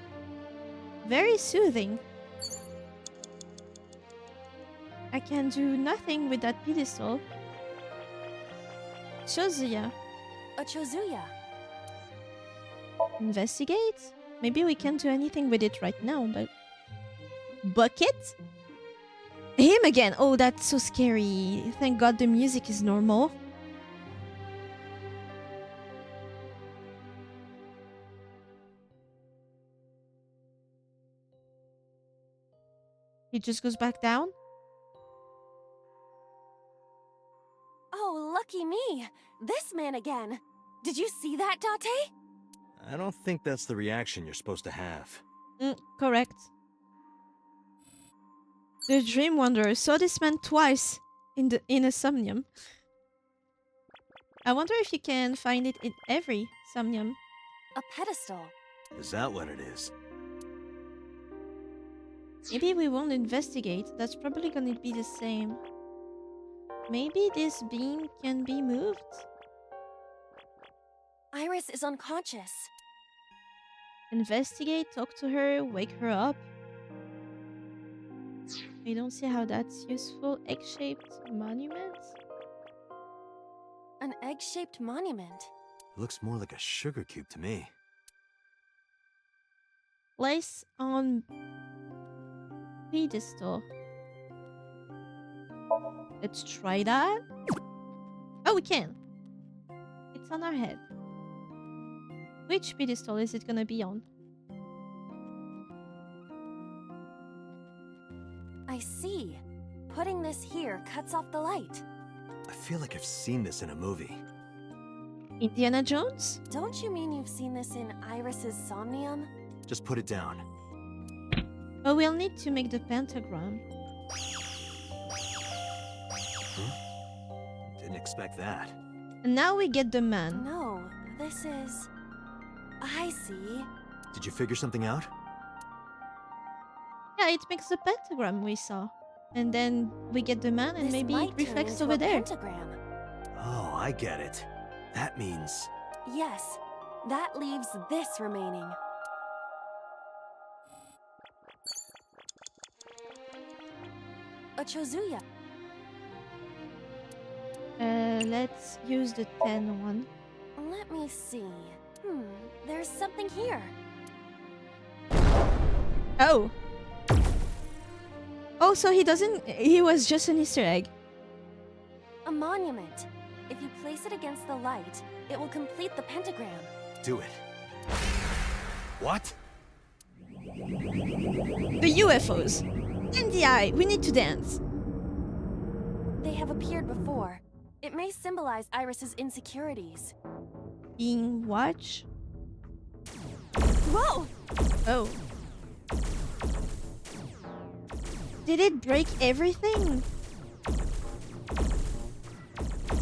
Very soothing. I can do nothing with that pedestal. Chozuya. A Chozuya. Investigate? Maybe we can't do anything with it right now, but... Bucket? Him again! Oh, that's so scary. Thank God the music is normal. He just goes back down? Oh, lucky me! This man again! Did you see that, Date? I don't think that's the reaction you're supposed to have. Correct. The Dream Wanderer saw this man twice in a Somnium. I wonder if you can find it in every Somnium. A pedestal. Is that what it is? Maybe we won't investigate. That's probably gonna be the same. Maybe this beam can be moved? Iris is unconscious. Investigate, talk to her, wake her up. I don't see how that's useful. Egg-shaped monument? An egg-shaped monument. It looks more like a sugar cube to me. Place on pedestal. Let's try that. Oh, we can. It's on our head. Which pedestal is it gonna be on? I see. Putting this here cuts off the light. I feel like I've seen this in a movie. Indiana Jones? Don't you mean you've seen this in Iris's Somnium? Just put it down. But we'll need to make the pentagram. Didn't expect that. And now we get the man. No, this is... I see. Did you figure something out? Yeah, it makes the pentagram we saw. And then we get the man and This maybe might it turn reflects into over a there. Pentagram. Oh, I get it. That means... Yes, that leaves this remaining. A Chozuya. Let's use the 10 one. Let me see. There's something here. Oh! Oh, so he was just an Easter egg. A monument. If you place it against the light, it will complete the pentagram. Do it. What? The UFOs! In the eye, we need to dance. They have appeared before. It may symbolize Iris's insecurities. Being watched? Whoa! Oh. Did it break everything?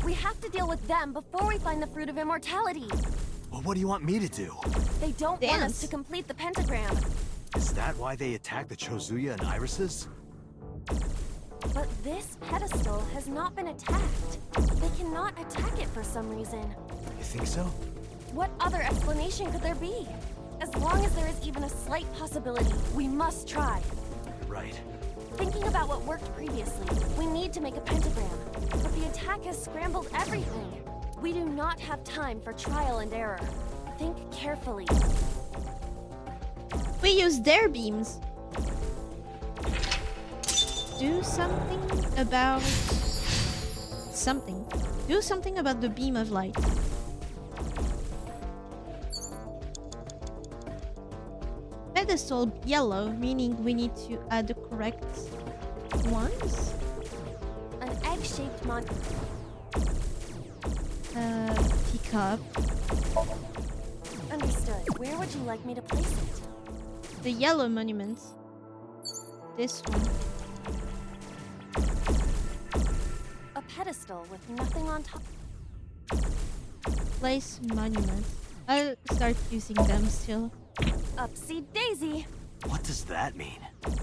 We have to deal with them before we find the fruit of immortality. Well, what do you want me to do? They don't want us Dance. to complete the pentagram. Is that why they attacked the Chozuya and Irises? But this pedestal has not been attacked. They cannot attack it for some reason. You think so? What other explanation could there be? As long as there is even a slight possibility, we must try. Right. Thinking about what worked previously, we need to make a pentagram. But the attack has scrambled everything. We do not have time for trial and error. Think carefully. We use their beams. Do something about... something. Do something about the beam of light. pedestal yellow, meaning we need to add the correct ones. An egg-shaped monument. Pick up. Understood. Where would you like me to place it? The yellow monument. This one. A pedestal with nothing on top. Place monument. I'll start using them still. Upsy daisy. What does that mean?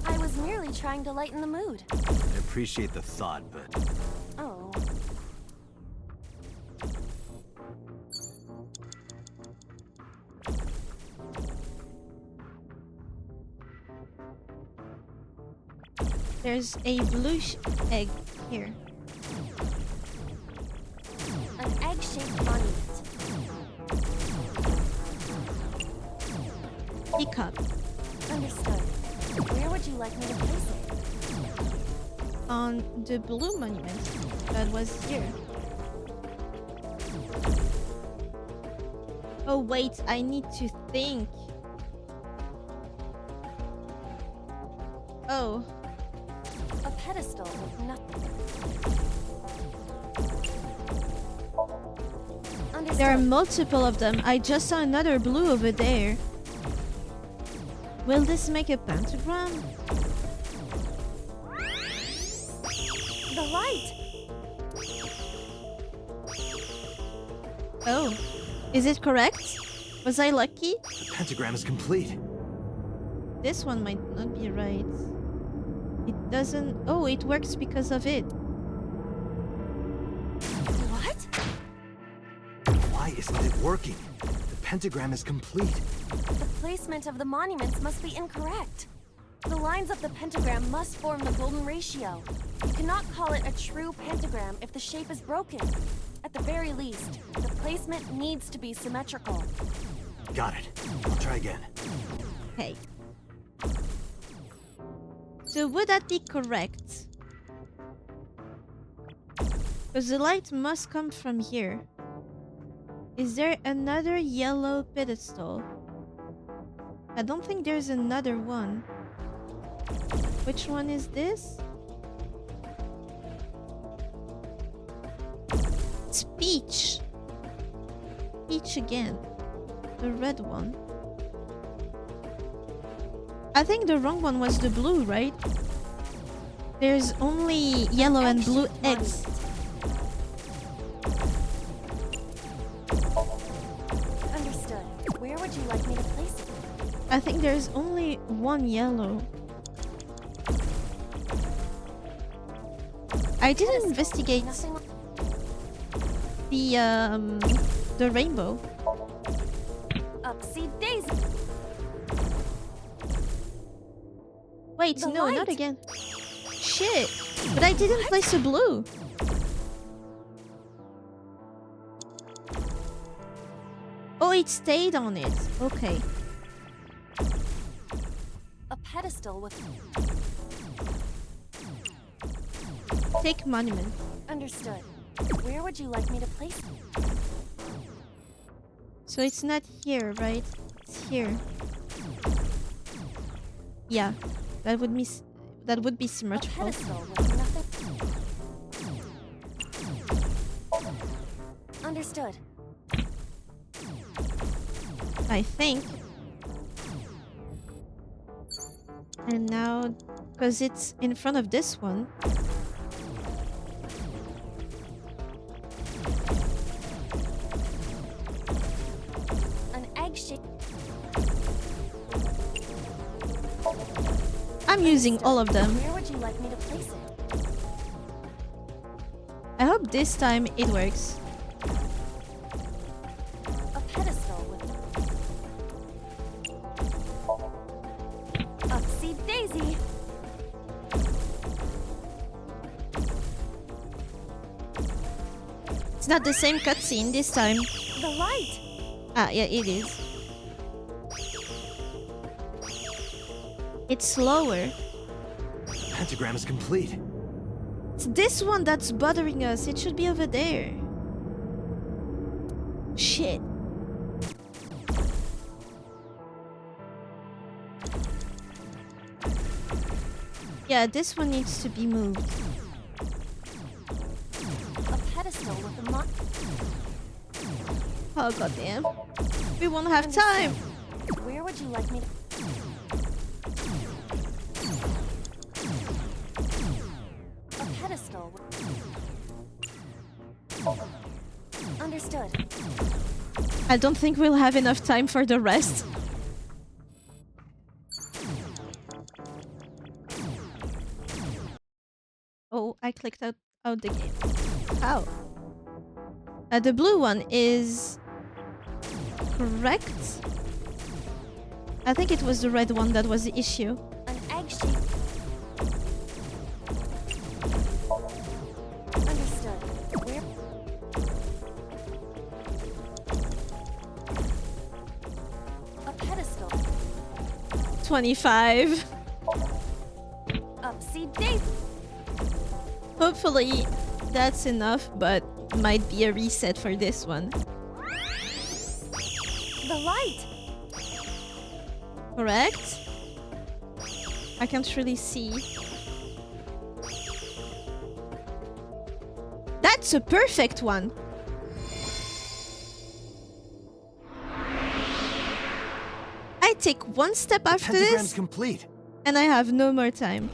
I was merely trying to lighten the mood. I appreciate the thought, but... Oh. There's a blue egg here. An egg-shaped monument. Pick up. Understood. Where would you like me to place it? On the blue monument that was here. Oh wait, I need to think. Oh. A pedestal with nothing. Understood. There are multiple of them. I just saw another blue over there. Will this make a pentagram? The light! Oh. Is it correct? Was I lucky? The pentagram is complete. This one might not be right. It doesn't... Oh, it works because of it. What? Why isn't it working? The pentagram is complete. The placement of the monuments must be incorrect. The lines of the pentagram must form the golden ratio. You cannot call it a true pentagram if the shape is broken. At the very least, the placement needs to be symmetrical. Got it. I'll try again. Okay. So would that be correct? Because the light must come from here. Is there another yellow pedestal? I don't think there's another one. Which one is this? It's peach. Peach again. The red one. I think the wrong one was the blue, right? There's only yellow and blue eggs. Understood. Where would you like me to place it? I think there's only one yellow. I didn't investigate the rainbow. Upsy daisy. Wait, The no, light. not again. Shit! But I didn't place a blue. Oh, it stayed on it. Okay. A pedestal with... Take monument. Understood. Where would you like me to place it? So it's not here, right? It's here. Yeah, that would be A symmetrical. pedestal with nothing... Understood. I think. And now, because it's in front of this one. An egg-shaped... I'm using all of them. Where would you like me to place it? I hope this time it works. A pedestal with... Upsy daisy. It's not the same cutscene this time. The light. Ah, yeah, it is. It's slower. The pentagram is complete. It's this one that's bothering us. It should be over there. Shit. Yeah, this one needs to be moved. A pedestal with a mon- Oh goddamn. We won't have time. Where would you like me to... A pedestal with... Understood. I don't think we'll have enough time for the rest. Oh, I clicked out the game. How? The blue one is correct. I think it was the red one that was the issue. An egg-shaped... Understood. Where... A pedestal. 25. Upsy daisy. Hopefully that's enough, but might be a reset for this one. The light. Correct? I can't really see. That's a perfect one! I take one step after Pentagram's this, complete. and I have no more time.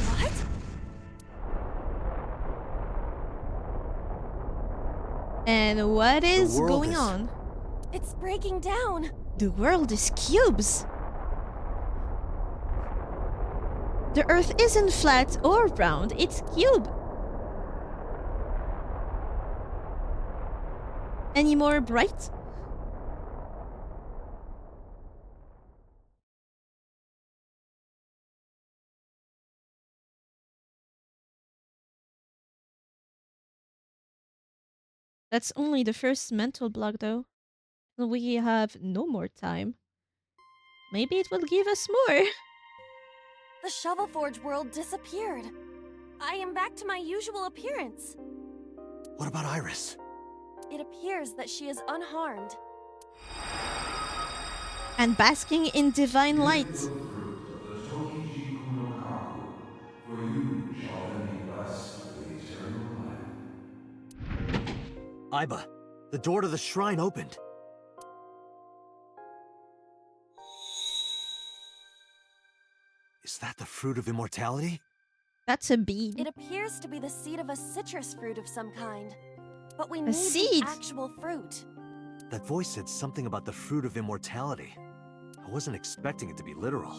What? And what is world going is- on? It's breaking down. The world is cubes! The Earth isn't flat or round, it's cube! Any more bright? That's only the first mental block though. We have no more time. Maybe it will give us more. The Shovel Forge world disappeared. I am back to my usual appearance. What about Iris? It appears that she is unharmed. And basking in divine light. For you shall then be blessed with eternal life. Aiba, the door to the shrine opened. Is that the fruit of immortality? That's a bead. It appears to be the seed of a citrus fruit of some kind. But we A need seed? the actual fruit. That voice said something about the fruit of immortality. I wasn't expecting it to be literal.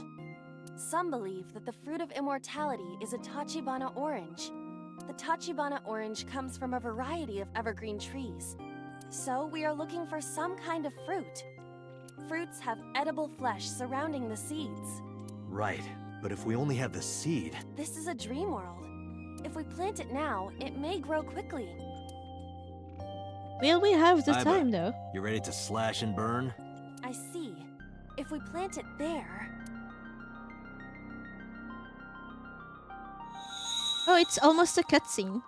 Some believe that the fruit of immortality is a Tachibana orange. The Tachibana orange comes from a variety of evergreen trees. So we are looking for some kind of fruit. Fruits have edible flesh surrounding the seeds. Right, but if we only have the seed... This is a dream world. If we plant it now, it may grow quickly. Will we have the Aiba, time though? You ready to slash and burn? I see. If we plant it there... Oh, it's almost a cutscene.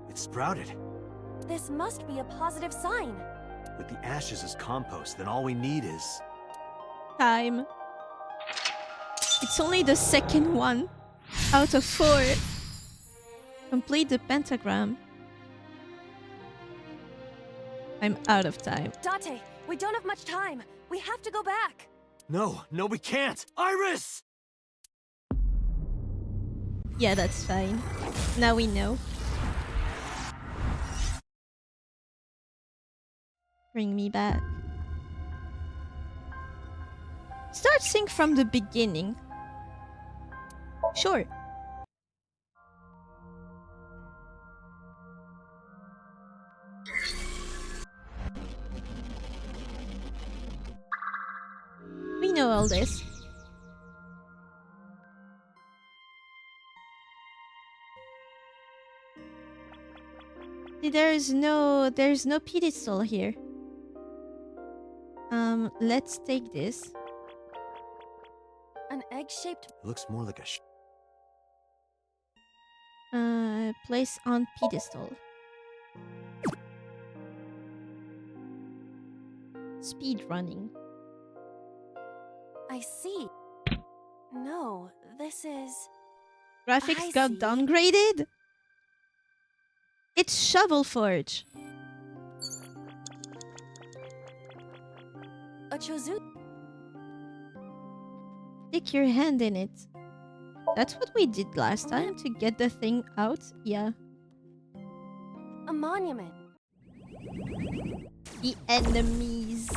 It sprouted. This must be a positive sign. With the ashes as compost, then all we need is... Time. It's only the second one out of 4. Complete the pentagram. I'm out of time. Date, we don't have much time. We have to go back. No, we can't! Iris! Yeah, that's fine. Now we know. Bring me back. Start sync from the beginning. Sure. We know all this. See, there's no pedestal here. Let's take this. An egg-shaped... It looks more like a Place on pedestal. Speed running. I see. No, this is... Graphics I got see. downgraded? It's Shovel Forge. A Chozu... Stick your hand in it. That's what we did last time to get the thing out. Yeah. A monument. The enemies.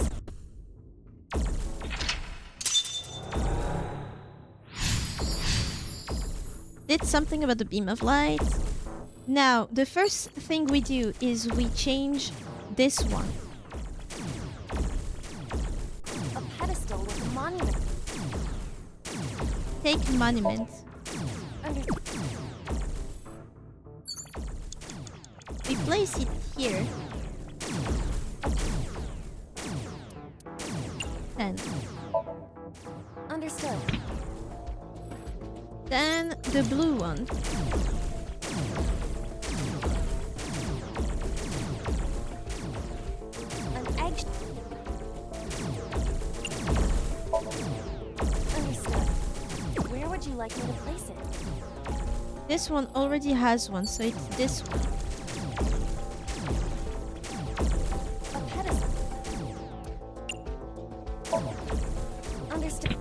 Did something about the beam of light. Now, the first thing we do is we change this one. A pedestal with a monument. Take monument. We place it here. And Understood. then the blue one. An egg... Understood. Where would you like me to place it? This one already has one, so it's this one. A pedestal. Understood.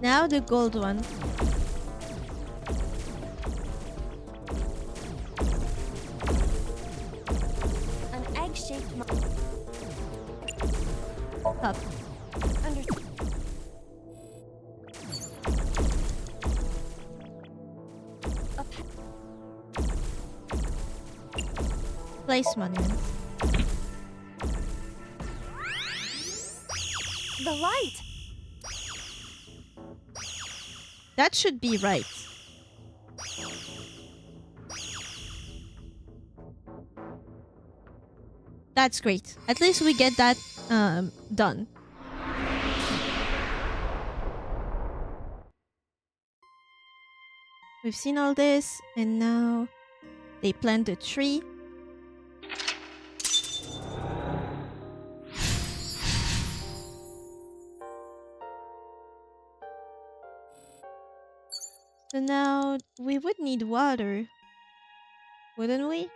Now the gold one. An egg-shaped... Up. Understood. Place monument. The light! That should be right. That's great. At least we get that done. We've seen all this, and now they plant the tree. So now we would need water, wouldn't we?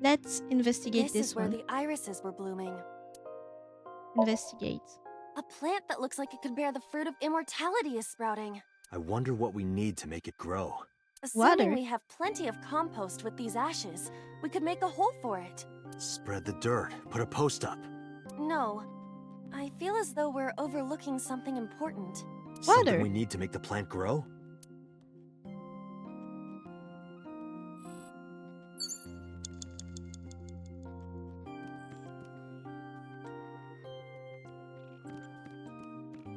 Let's investigate This is where one. the irises were blooming. Investigate. A plant that looks like it could bear the fruit of immortality is sprouting. I wonder what we need to make it grow. Assuming Water. we have plenty of compost with these ashes, we could make a hole for it. Spread the dirt. Put a post up. No. I feel as though we're overlooking something important. Something we need to make the plant grow?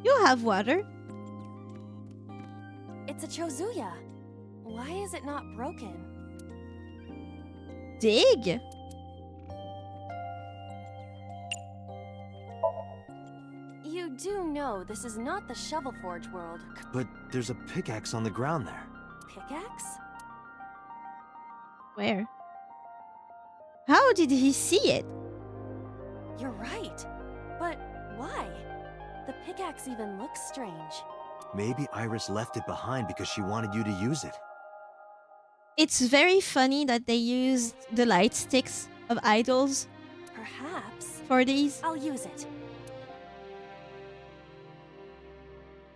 You have water. It's a Chozuya. Why is it not broken? Dig. You do know this is not the Shovel Forge world. But there's a pickaxe on the ground there. Pickaxe? Where? How did he see it? You're right. But why? The pickaxe even looks strange. Maybe Iris left it behind because she wanted you to use it. It's very funny that they used the light sticks of idols Perhaps. for these. I'll use it.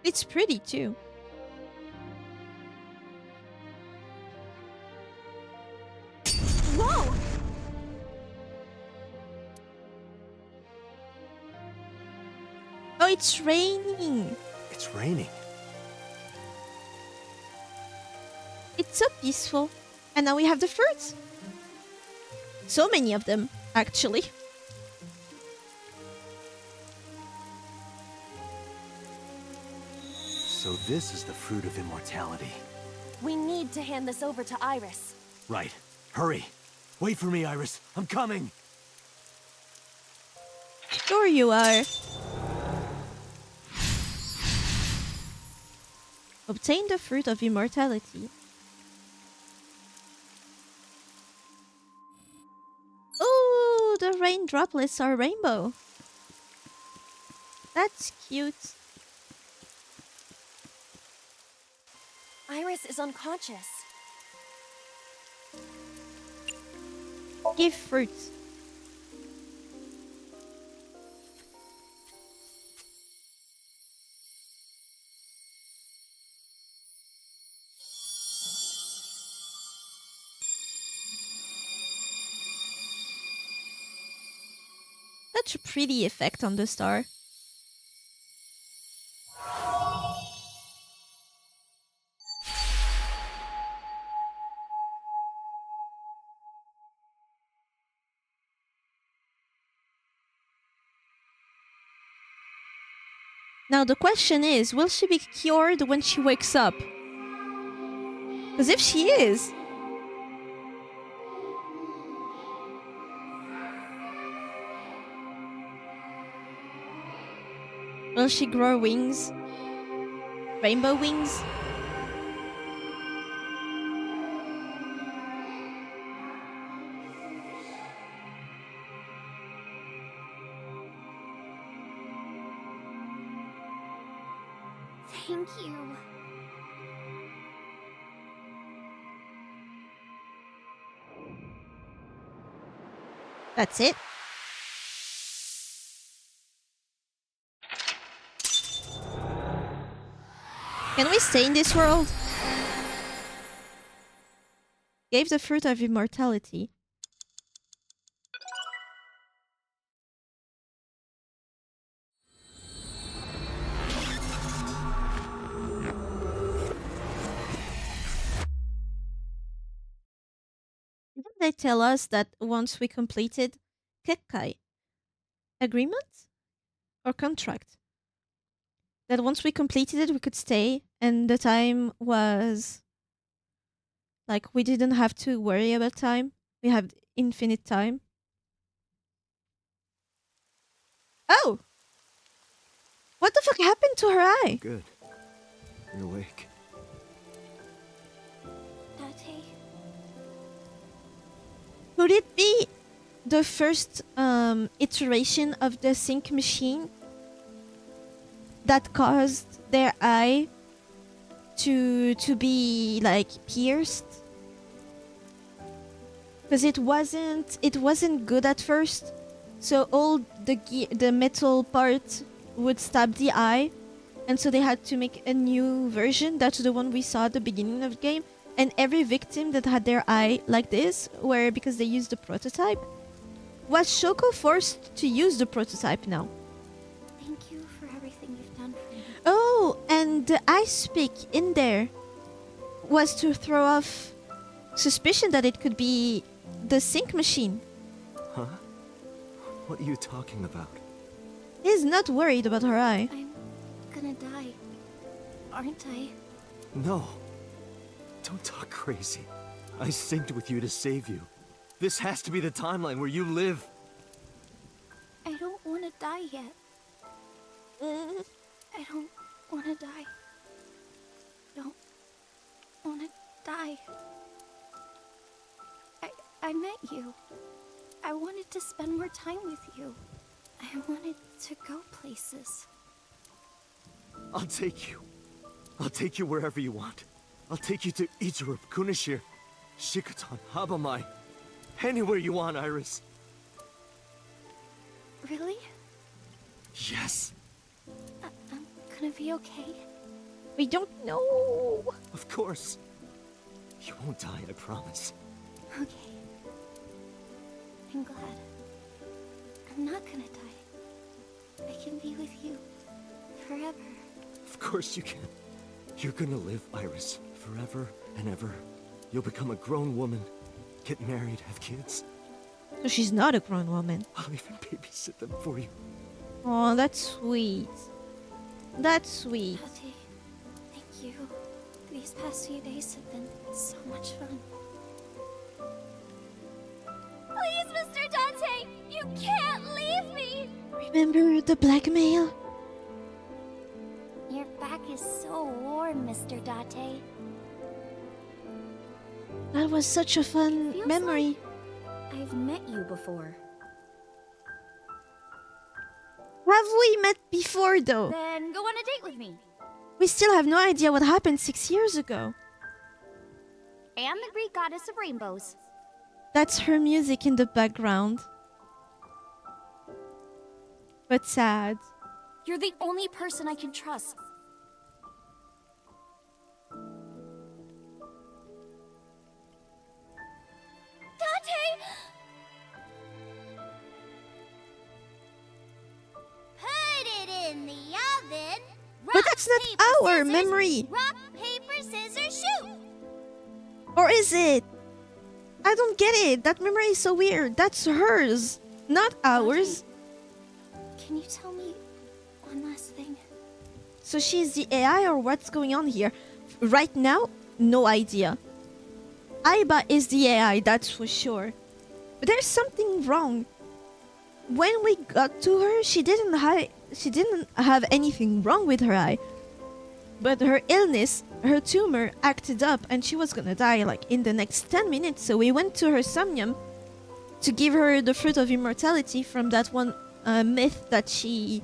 It's pretty too. Whoa! Oh, it's raining. It's raining. It's so peaceful. And now we have the fruits. So many of them, actually. So this is the fruit of immortality. We need to hand this over to Iris. Right. Hurry. Wait for me, Iris. I'm coming. Sure you are. Obtain the fruit of immortality. Oh, the rain droplets are rainbow. That's cute. Iris is unconscious. Give fruit. Such a pretty effect on the star. Now the question is, will she be cured when she wakes up? Because if she is... will she grow wings? Rainbow wings? Thank you. That's it. Can we stay in this world? Gave the fruit of immortality. Didn't they tell us that once we completed Kekkai agreement or contract? That once we completed it, we could stay, and the time was like we didn't have to worry about time. We have infinite time. Oh! What the fuck happened to her eye? Good. You're awake. Date. Could it be the first iteration of the sync machine that caused their eye to be like pierced? Because it wasn't good at first, so all the metal part would stab the eye, and so they had to make a new version. That's the one we saw at the beginning of the game, and every victim that had their eye like this, where because they used the prototype, was Shoko forced to use the prototype now. Thank you for everything you've done for me. Oh, and the ice pick in there was to throw off suspicion that it could be the sync machine. Huh? What are you talking about? He's not worried about her eye. I'm gonna die, aren't I? No. Don't talk crazy. I synced with you to save you. This has to be the timeline where you live. I don't want to die yet. I don't want to die. Don't want to die. I met you. I wanted to spend more time with you. I wanted to go places. I'll take you. I'll take you wherever you want. I'll take you to Ichirup, Kunashir, Shikotan, Habamai. Anywhere you want, Iris. Really? Yes. I'm gonna be okay. We don't know. Of course. You won't die, I promise. Okay. I'm glad. I'm not gonna die. I can be with you forever. Of course you can. You're gonna live, Iris, forever and ever. You'll become a grown woman, get married, have kids. So she's not a grown woman. I'll even babysit them for you. Oh, that's sweet. That's sweet. Tate, thank you. These past few days have been so much fun. Please, Mr. Dante! You can't leave me! Remember the blackmail? Your back is so warm, Mr. Date. That was such a fun Feels memory. I've met you before. we met before, though? Then go on a date with me. We still have no idea what happened 6 years ago. And the Greek goddess of rainbows. That's her music in the background. But sad. You're the only person I can trust. Dante! Put it in the oven. But that's not our memory. Rock, paper, scissors, shoot! Or is it? I don't get it. That memory is so weird. That's hers, not ours. Can you tell me one last thing? So she's the AI or what's going on here? Right now, no idea. Aiba is the AI, that's for sure. But there's something wrong. When we got to her, she didn't have anything wrong with her eye. But her illness, her tumor acted up and she was gonna die like in the next 10 minutes. So we went to her Somnium to give her the fruit of immortality from that one myth that she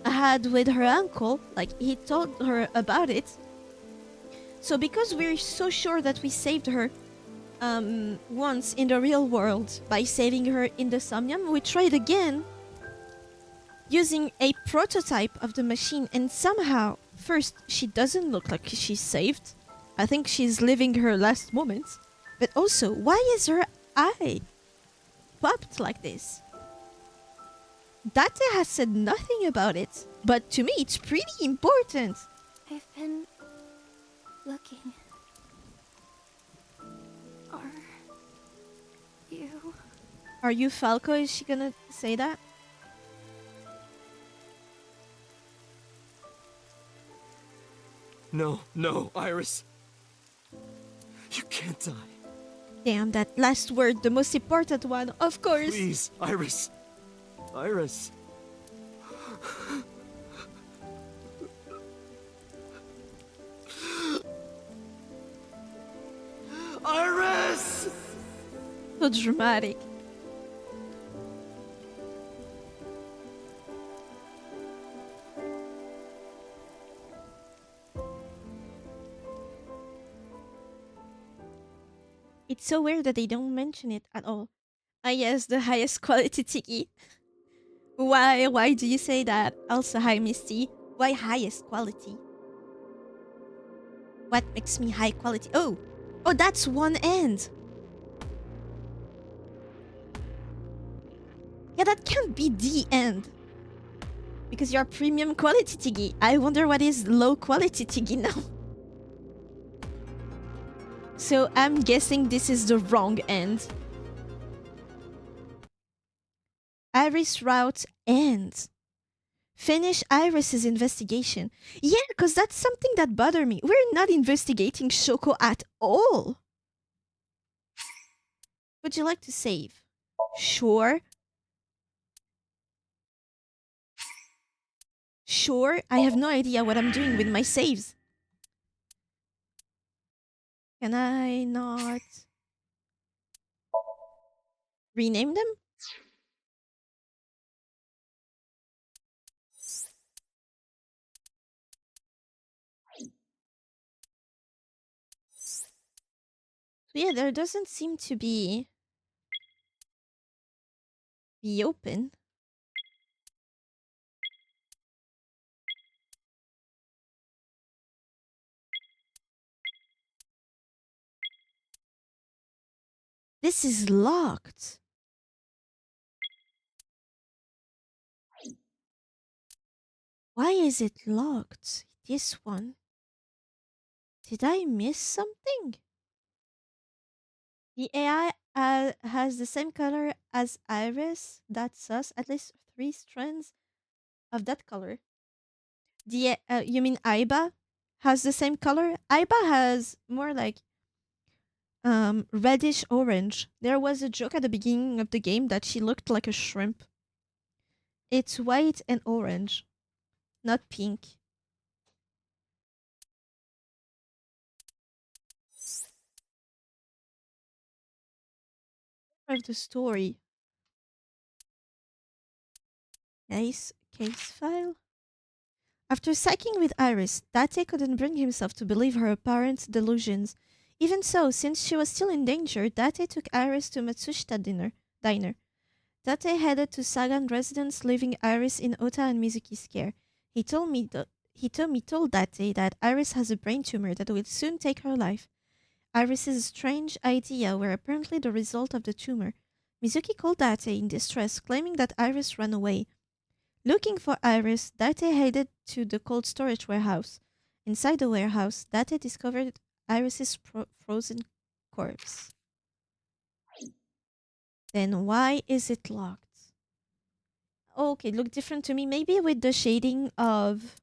had with her uncle. Like he told her about it. So because we're so sure that we saved her once in the real world by saving her in the Somnium, we tried again using a prototype of the machine, and somehow first she doesn't look like she's saved. I think she's living her last moments. But also, why is her eye popped like this? Date has said nothing about it, but to me it's pretty important. I've been looking. Are you Falco? Is she gonna say that? No, no, Iris. You can't die. Damn, that last word, the most important one, of course. Please, Iris. Iris. Iris! So dramatic. It's so weird that they don't mention it at all. Ah yes, the highest quality tiki. Why do you say that? Also, hi Misty. Why highest quality? What makes me high quality? Oh, that's one end. Yeah, that can't be the end. Because you're premium quality tiki. I wonder what is low quality tiki now. So I'm guessing this is the wrong end. Iris route ends. Finish Iris's investigation. Yeah, because that's something that bothered me. We're not investigating Shoko at all. Would you like to save? Sure. Sure, I have no idea what I'm doing with my saves. Can I not rename them? So yeah, there doesn't seem to be open. This is locked. Why is it locked? This one. Did I miss something? The AI has the same color as Iris. That's us. At least 3 strands of that color. The you mean Aiba has the same color? Aiba has more like reddish orange. There was a joke at the beginning of the game that she looked like a shrimp. It's white and orange, not pink. Of the story. Nice Case file. After psyching with Iris, Date couldn't bring himself to believe her apparent delusions. Even so, since she was still in danger, Date took Iris to Matsushita diner. Date headed to Sagan residence, leaving Iris in Ota and Mizuki's care. He told Date that Iris has a brain tumor that will soon take her life. Iris's strange idea were apparently the result of the tumor. Mizuki called Date in distress, claiming that Iris ran away. Looking for Iris, Date headed to the cold storage warehouse. Inside the warehouse, Date discovered Iris's frozen corpse. Then why is it locked? Okay, look different to me. Maybe with the shading of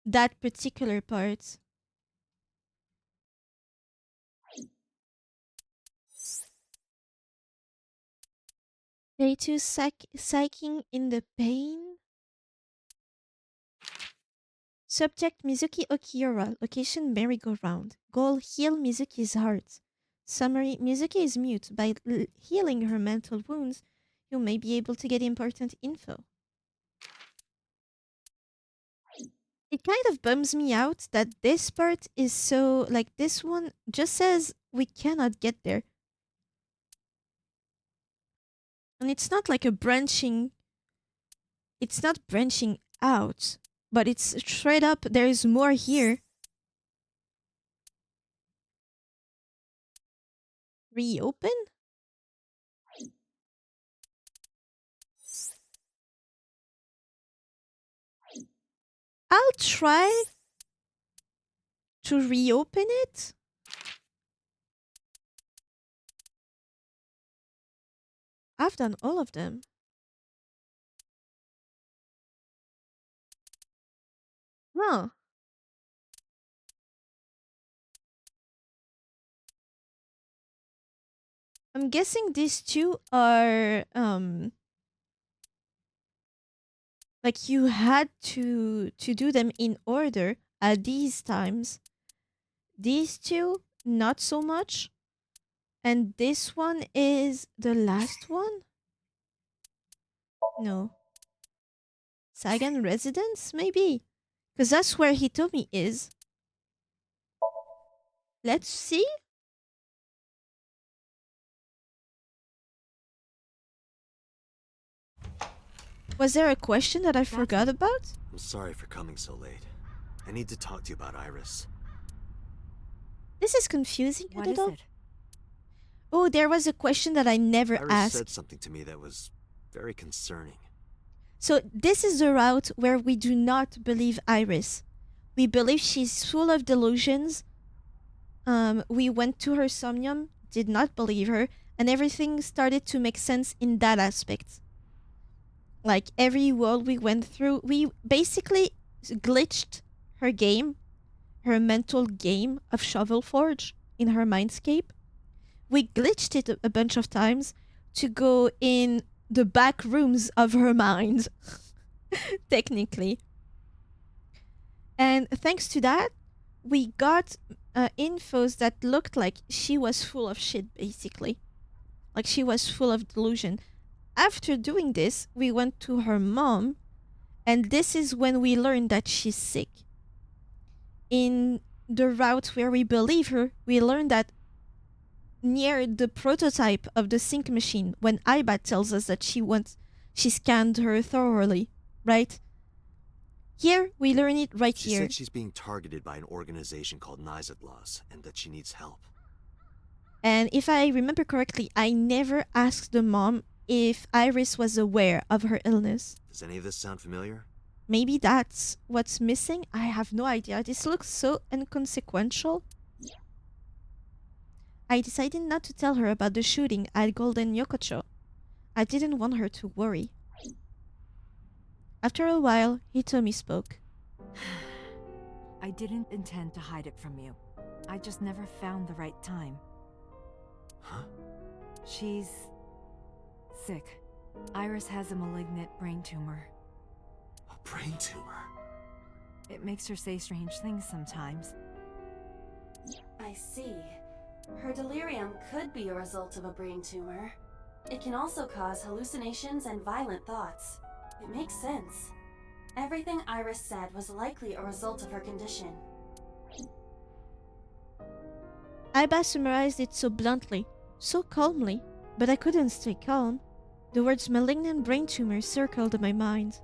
that particular part. Day 2 psyching in the pain. Subject Mizuki Okiura. Location merry-go-round. Goal heal Mizuki's heart. Summary Mizuki is mute. By healing her mental wounds, you may be able to get important info. It kind of bums me out that this part is so, like, this one just says we cannot get there. And it's not like a branching, it's not branching out, but it's straight up, there is more here. Reopen? I'll try to reopen it. I've done all of them. Huh. I'm guessing these two are like you had to do them in order at these times. These two not so much. And this one is the last one? No. Sagan residence maybe? Cuz that's where Hitomi is. Let's see. Was there a question that I forgot about? I'm sorry for coming so late. I need to talk to you about Iris. This is confusing a What little. is it? Oh, there was a question that I never Iris asked. said something to me that was very concerning. So this is the route where we do not believe Iris. We believe she's full of delusions. We went to her Somnium, did not believe her, and everything started to make sense in that aspect. Like every world we went through, we basically glitched her game, her mental game of Shovel Forge in her mindscape. We glitched it a bunch of times to go in the back rooms of her mind, technically. And thanks to that, we got infos that looked like she was full of shit, basically. Like she was full of delusion. After doing this, we went to her mom, and this is when we learned that she's sick. In the route where we believe her, we learned that near the prototype of the sync machine, when Ibat tells us that she scanned her thoroughly, right? Here, we learn it right She here. said she's being targeted by an organization called Nizatlas and that she needs help. And if I remember correctly, I never asked the mom if Iris was aware of her illness. Does any of this sound familiar? Maybe that's what's missing. I have no idea. This looks so inconsequential. I decided not to tell her about the shooting at Golden Yokocho. I didn't want her to worry. After a while, Hitomi spoke. I didn't intend to hide it from you. I just never found the right time. Huh? She's sick. Iris has a malignant brain tumor. A brain tumor? It makes her say strange things sometimes. I see. Her delirium could be a result of a brain tumor. It can also cause hallucinations and violent thoughts. It makes sense. Everything Iris said was likely a result of her condition. Iba summarized it so bluntly, so calmly, but I couldn't stay calm. The words malignant brain tumor circled in my mind.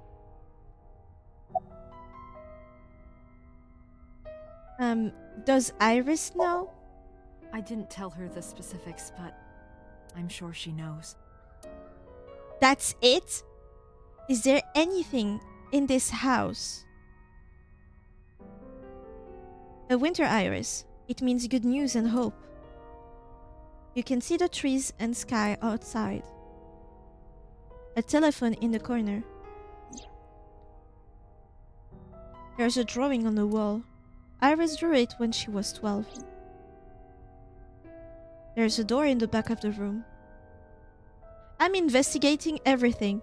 Does Iris know? I didn't tell her the specifics, but I'm sure she knows. That's it? Is there anything in this house? A winter iris. It means good news and hope. You can see the trees and sky outside. A telephone in the corner. There's a drawing on the wall. Iris drew it when she was 12. There's a door in the back of the room. I'm investigating everything.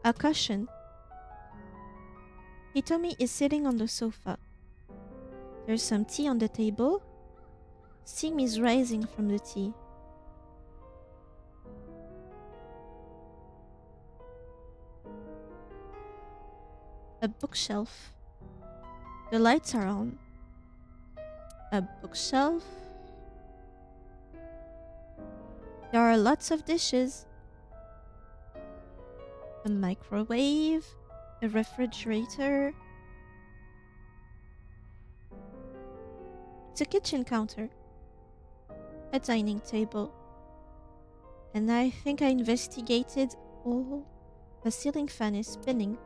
A cushion. Hitomi is sitting on the sofa. There's some tea on the table. Steam is rising from the tea. A bookshelf. The lights are on. A bookshelf. There are lots of dishes. A microwave. A refrigerator. It's a kitchen counter. A dining table. And I think I investigated all. The ceiling fan is spinning.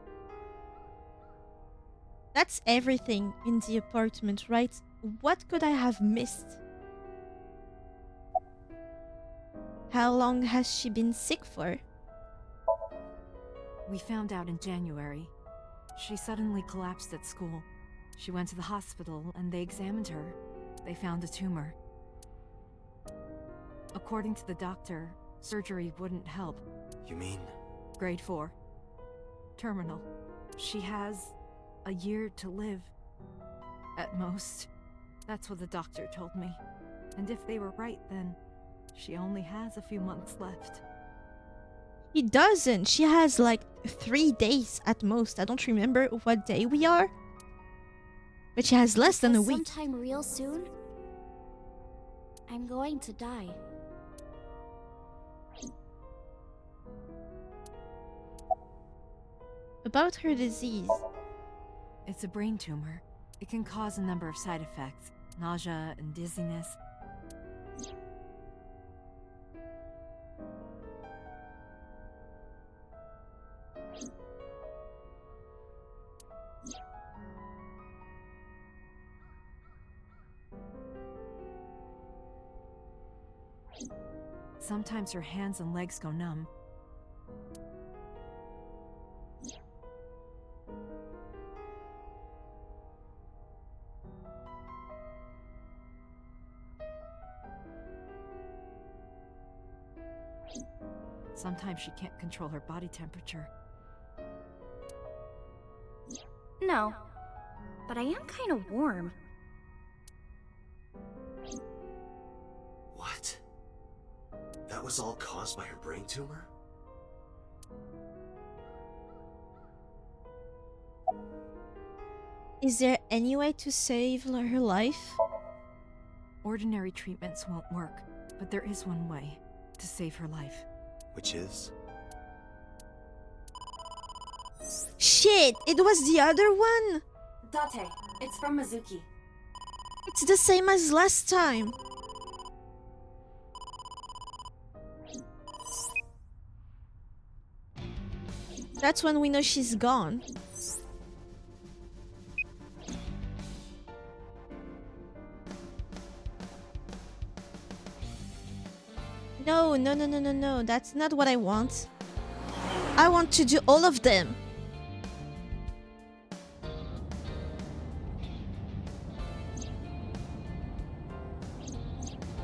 That's everything in the apartment, right? What could I have missed? How long has she been sick for? We found out in January. She suddenly collapsed at school. She went to the hospital and they examined her. They found a tumor. According to the doctor, surgery wouldn't help. You mean? Grade 4. Terminal. She has a year to live. At most. That's what the doctor told me. And if they were right, then she only has a few months left. She doesn't. She has like 3 days at most. I don't remember what day we are. But she has less than a week. Sometime real soon, I'm going to die. About her disease. It's a brain tumor. It can cause a number of side effects. Nausea and dizziness. Sometimes her hands and legs go numb. Sometimes she can't control her body temperature. No, but I am kind of warm. What? That was all caused by her brain tumor? Is there any way to save her life? Ordinary treatments won't work, but there is one way to save her life. Which is? Shit! It was the other one! Date, it's from Mizuki. It's the same as last time. That's when we know she's gone. No. That's not what I want. I want to do all of them.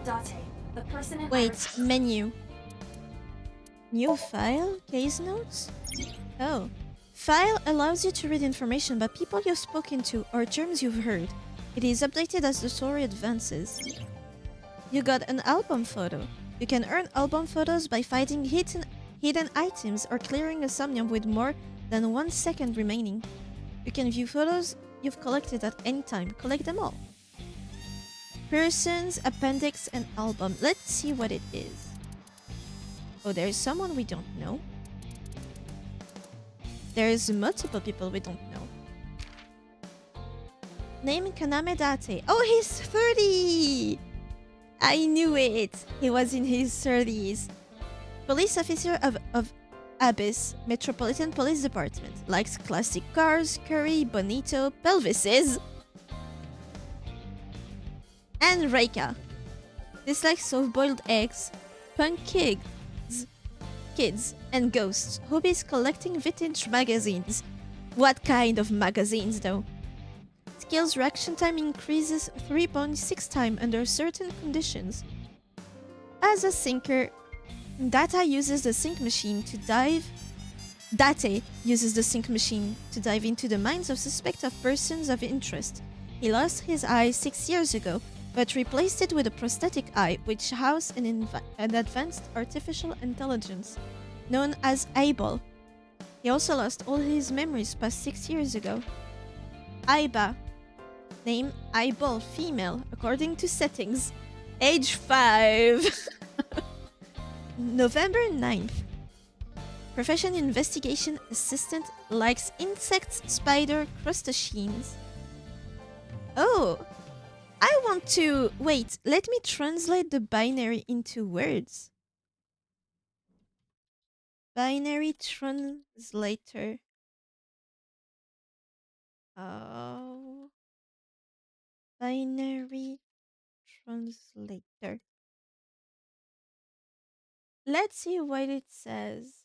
Date, the person in Wait, menu. New file? Case notes? Oh. File allows you to read information about people you've spoken to or terms you've heard. It is updated as the story advances. You got an album photo. You can earn album photos by finding hidden items or clearing a somnium with more than 1 second remaining. You can view photos you've collected at any time. Collect them all. Persons, appendix, and album. Let's see what it is. Oh, there's someone we don't know. There's multiple people we don't know. Name Kaname Date. Oh, he's 30! I knew it! He was in his 30s. Police officer of Abyss Metropolitan Police Department. Likes classic cars, curry, bonito, pelvises. And Reika. Dislikes soft-boiled eggs, punk kids, and ghosts. Hobbies collecting vintage magazines. What kind of magazines, though? Skills reaction time increases 3.6 times under certain conditions. As a sinker, Date uses the sync machine to dive into the minds of suspects of persons of interest. He lost his eye 6 years ago, but replaced it with a prosthetic eye, which housed an advanced artificial intelligence known as Eyeball. He also lost all his memories past 6 years ago. Aiba. Name Eyeball female according to settings. Age 5. November 9th. Profession investigation assistant, likes insects, spider, crustaceans. Oh, I want to... Wait, let me translate the binary into words. Binary translator. Oh. Binary translator. Let's see what it says.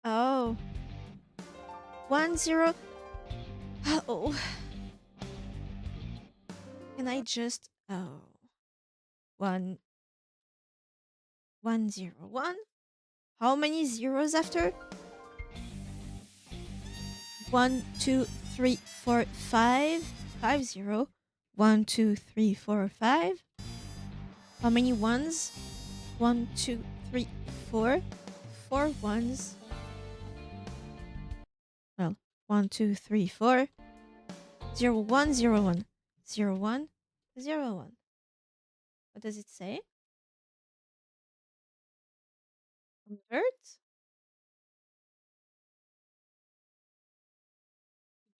Oh. 10. Oh. Can I just... Oh. 1. 101? How many zeros after? 1, 2, 3, 4, 5. 5 0. 1, 2, 3, 4, 5. How many ones? 1, 2, 3, 4. 4 ones. Well, 1, 2, 3, 4. 0, 1, 0, 1. 0, 1, 0, 1. What does it say? Convert?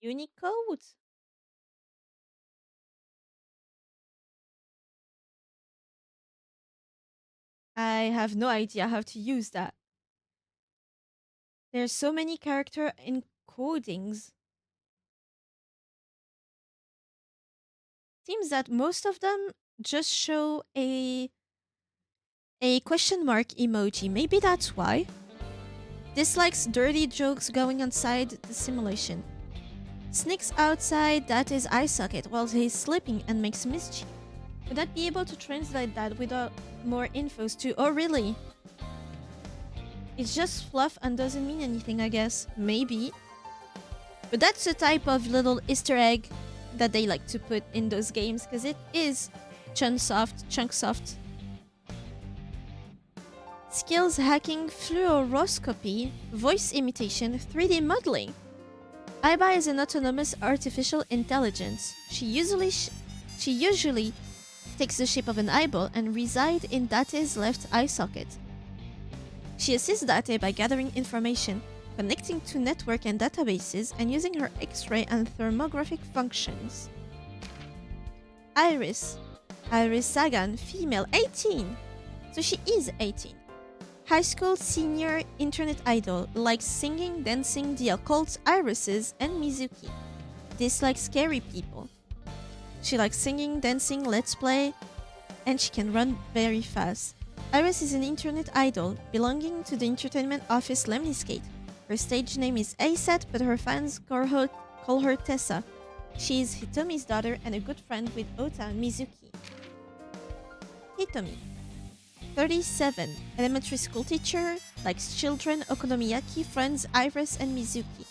Unicode? I have no idea how to use that. There's so many character encodings. Seems that most of them just show a question mark emoji. Maybe that's why. Dislikes dirty jokes going outside the simulation. Sneaks outside that is eye socket while he's sleeping and makes mischief. Would that be able to translate that without more infos too? Oh, really? It's just fluff and doesn't mean anything, I guess. Maybe. But that's the type of little Easter egg that they like to put in those games, because it is Chunsoft. Skills hacking, fluoroscopy, voice imitation, 3D modeling. Aiba is an autonomous artificial intelligence. She usually takes the shape of an eyeball and resides in Date's left eye socket. She assists Date by gathering information, connecting to network and databases, and using her X-ray and thermographic functions. Iris Sagan, female, 18. So she is 18. High school senior internet idol, likes singing, dancing, the occult, irises, and Mizuki. Dislikes scary people. She likes singing, dancing, let's play, and she can run very fast. Iris is an internet idol, belonging to the entertainment office Lemniscate. Her stage name is Aisat, but her fans call her Tessa. She is Hitomi's daughter and a good friend with Ota Mizuki. Hitomi. 37. Elementary school teacher, likes children, okonomiyaki, friends, Iris, and Mizuki.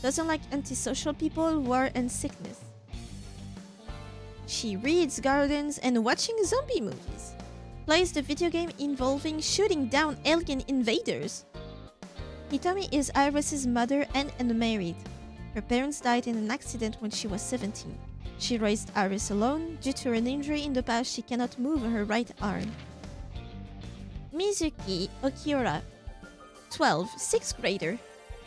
Doesn't like antisocial people, war, and sickness. She reads, gardens, and watching zombie movies. Plays the video game involving shooting down alien invaders. Hitomi is Iris's mother and unmarried. Her parents died in an accident when she was 17. She raised Iris alone. Due to an injury in the past, she cannot move her right arm. Mizuki Okiura, 12, 6th grader.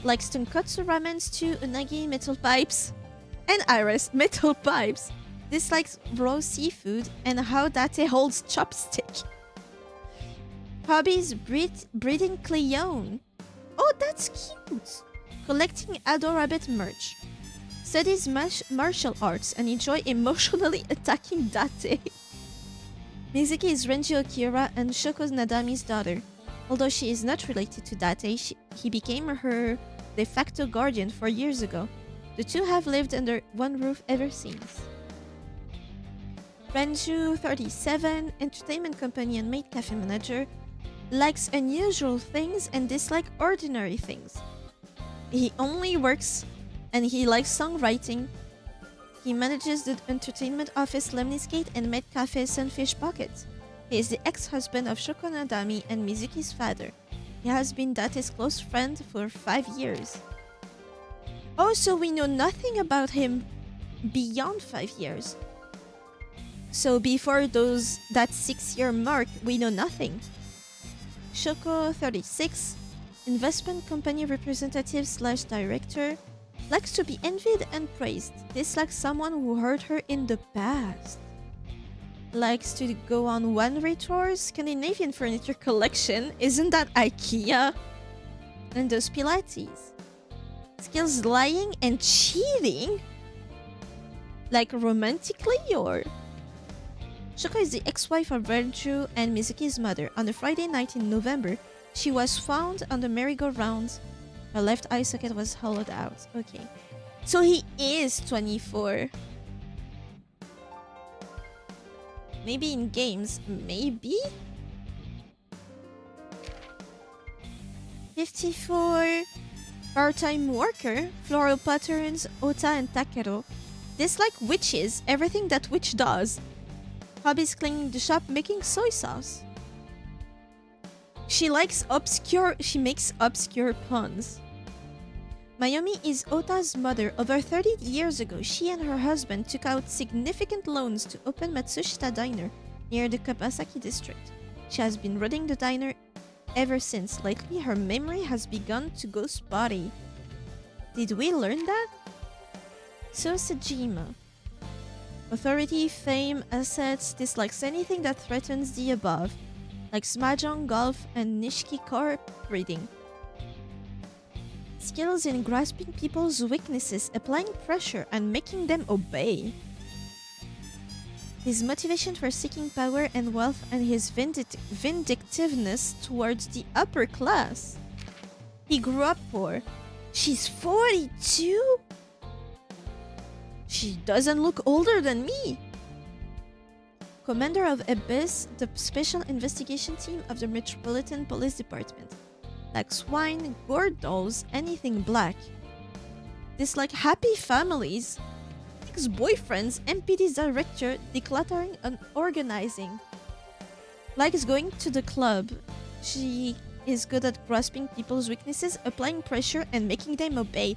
Likes tonkotsu ramen stew, unagi, metal pipes, and Iris, metal pipes. Dislikes raw seafood and how Date holds chopstick. Hobbies, breeding Cleone. Oh, that's cute! Collecting Adorabbit merch. Studies martial arts and enjoy emotionally attacking Date. Mizuki is Renji Okiura and Shoko Nadami's daughter. Although she is not related to Date, he became her de facto guardian 4 years ago. The two have lived under one roof ever since. Renju, 37, entertainment company and maid cafe manager, likes unusual things and dislikes ordinary things. He only works and he likes songwriting. He manages the entertainment office Lemniscate and maid cafe Sunfish Pocket. He is the ex-husband of Shoko Nadami and Mizuki's father. He has been Date's close friend for 5 years. Oh, so we know nothing about him beyond 5 years. So before that 6-year mark, we know nothing. Shoko, 36, investment company representative / director, likes to be envied and praised. Dislikes someone who hurt her in the past. Likes to go on one-way tours, Scandinavian furniture collection. Isn't that IKEA? And does Pilates. Skills lying and cheating? Like romantically or? Shoko is the ex-wife of Renju and Mizuki's mother. On a Friday night in November, she was found on the merry-go-round. Her left eye socket was hollowed out. Okay. So he is 24. Maybe in games. Maybe? 54. Part-time worker. Floral patterns. Ota and Takero. Dislike witches. Everything that witch does. Hobbies cleaning the shop, making soy sauce. She makes obscure puns. Mayumi is Ota's mother. Over 30 years ago, she and her husband took out significant loans to open Matsushita Diner near the Kabasaki district. She has been running the diner ever since. Lately, her memory has begun to go spotty. Did we learn that? Sosejima. Authority, fame, assets, dislikes anything that threatens the above, likes mahjong, golf, and nishiki card reading. Skills in grasping people's weaknesses, applying pressure, and making them obey. His motivation for seeking power and wealth and his vindictiveness towards the upper class. He grew up poor. She's 42? She doesn't look older than me. Commander of Abyss, the special investigation team of the Metropolitan Police Department. Likes wine, gore dolls, anything black. Dislike happy families. Ex-boyfriends, MPD's director, decluttering and organizing. Likes going to the club. She is good at grasping people's weaknesses, applying pressure, and making them obey.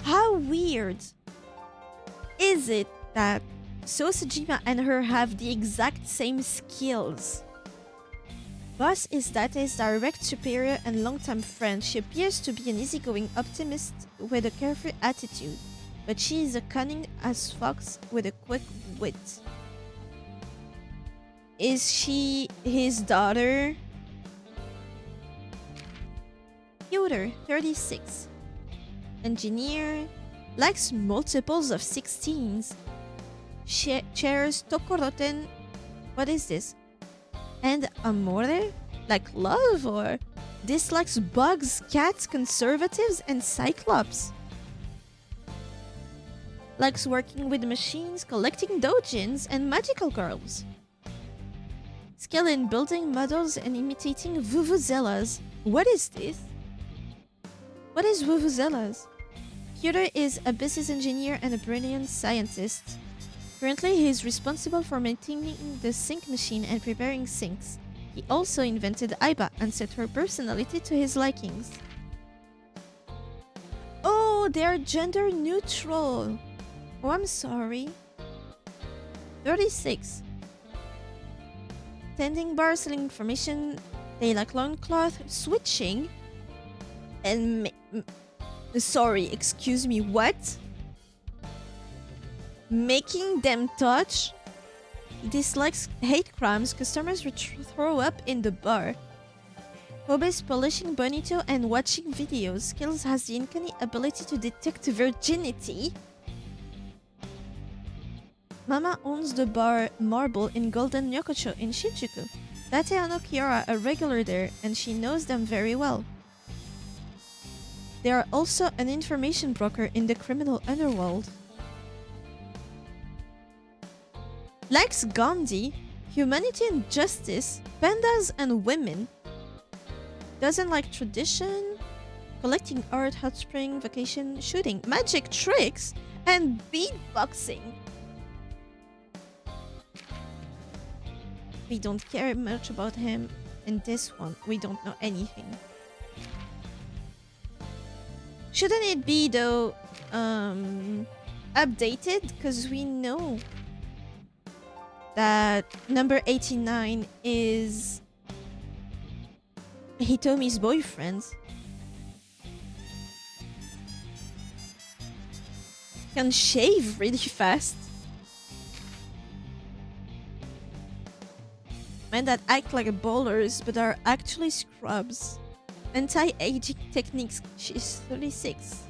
How weird is it that Sosejima and her have the exact same skills? Boss is Date's direct superior and long-time friend. She appears to be an easygoing optimist with a carefree attitude, but she is a cunning as fox with a quick wit. Is she his daughter? Yoder, 36. Engineer, likes multiples of 16s. Chairs Tokoroten. What is this? And amore? Like love or? Dislikes bugs, cats, conservatives, and cyclops. Likes working with machines, collecting doujins, and magical girls. Skill in building models and imitating vuvuzelas. What is this? What is vuvuzelas? Kyoto is a business engineer and a brilliant scientist. Currently, he is responsible for maintaining the sink machine and preparing sinks. He also invented Aiba and set her personality to his likings. Oh, they're gender neutral. Oh, I'm sorry. 36. Tending bar, selling information, they like loincloth, switching, and sorry, excuse me, what? Making them touch? Dislikes hate crimes, customers would throw up in the bar. Hobbies polishing bonito and watching videos. Skills has the uncanny ability to detect virginity. Mama owns the bar Marble in Golden Nyokocho in Shinjuku. Date and Kiara are regular there and she knows them very well. They are also an information broker in the criminal underworld. Likes Gandhi, humanity and justice, pandas and women. Doesn't like tradition, collecting art, hot spring, vacation, shooting, magic tricks, and beatboxing. We don't care much about him. In this one, we don't know anything. Shouldn't it be, though, updated? Because we know that number 89 is Hitomi's boyfriend. Can shave really fast. Men that act like ballers but are actually scrubs. Anti-aging techniques. She's 36.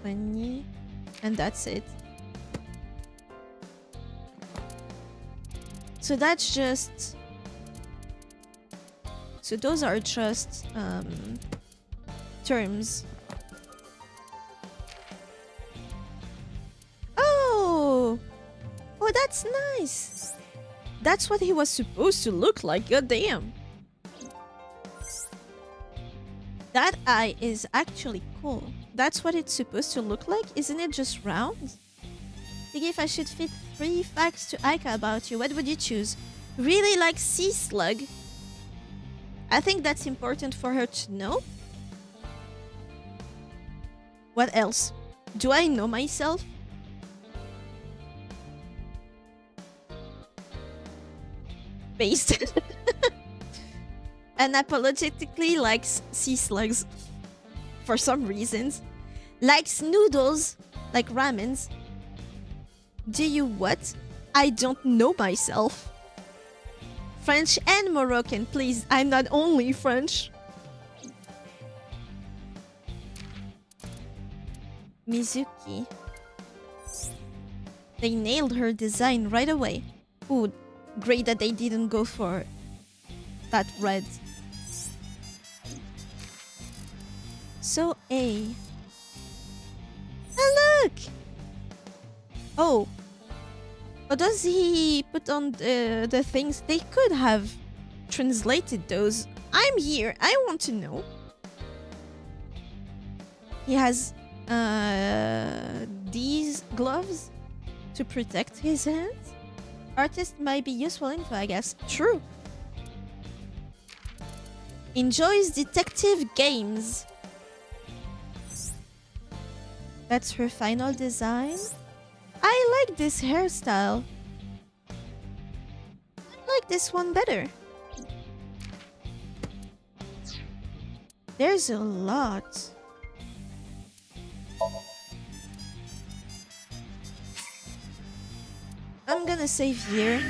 20. And that's it. So that's just... So those are just terms. Oh! Oh, that's nice! That's what he was supposed to look like, goddamn! That eye is actually cool. That's what it's supposed to look like? Isn't it just round? Think if I should fit 3 facts to Aika about you, what would you choose? Really like sea slug? I think that's important for her to know. What else? Do I know myself? Based. Unapologetically likes sea slugs. For some reasons. Likes noodles. Like ramens. Do you what? I don't know myself. French and Moroccan, please. I'm not only French. Mizuki. They nailed her design right away. Ooh, great that they didn't go for that red. So A. Oh, look! Oh. Or does he put on the things? They could have translated those. I'm here. I want to know. He has these gloves to protect his hands. Artist might be useful info, I guess. True. Enjoys detective games. That's her final design. I like this hairstyle. I like this one better. There's a lot. I'm gonna save here.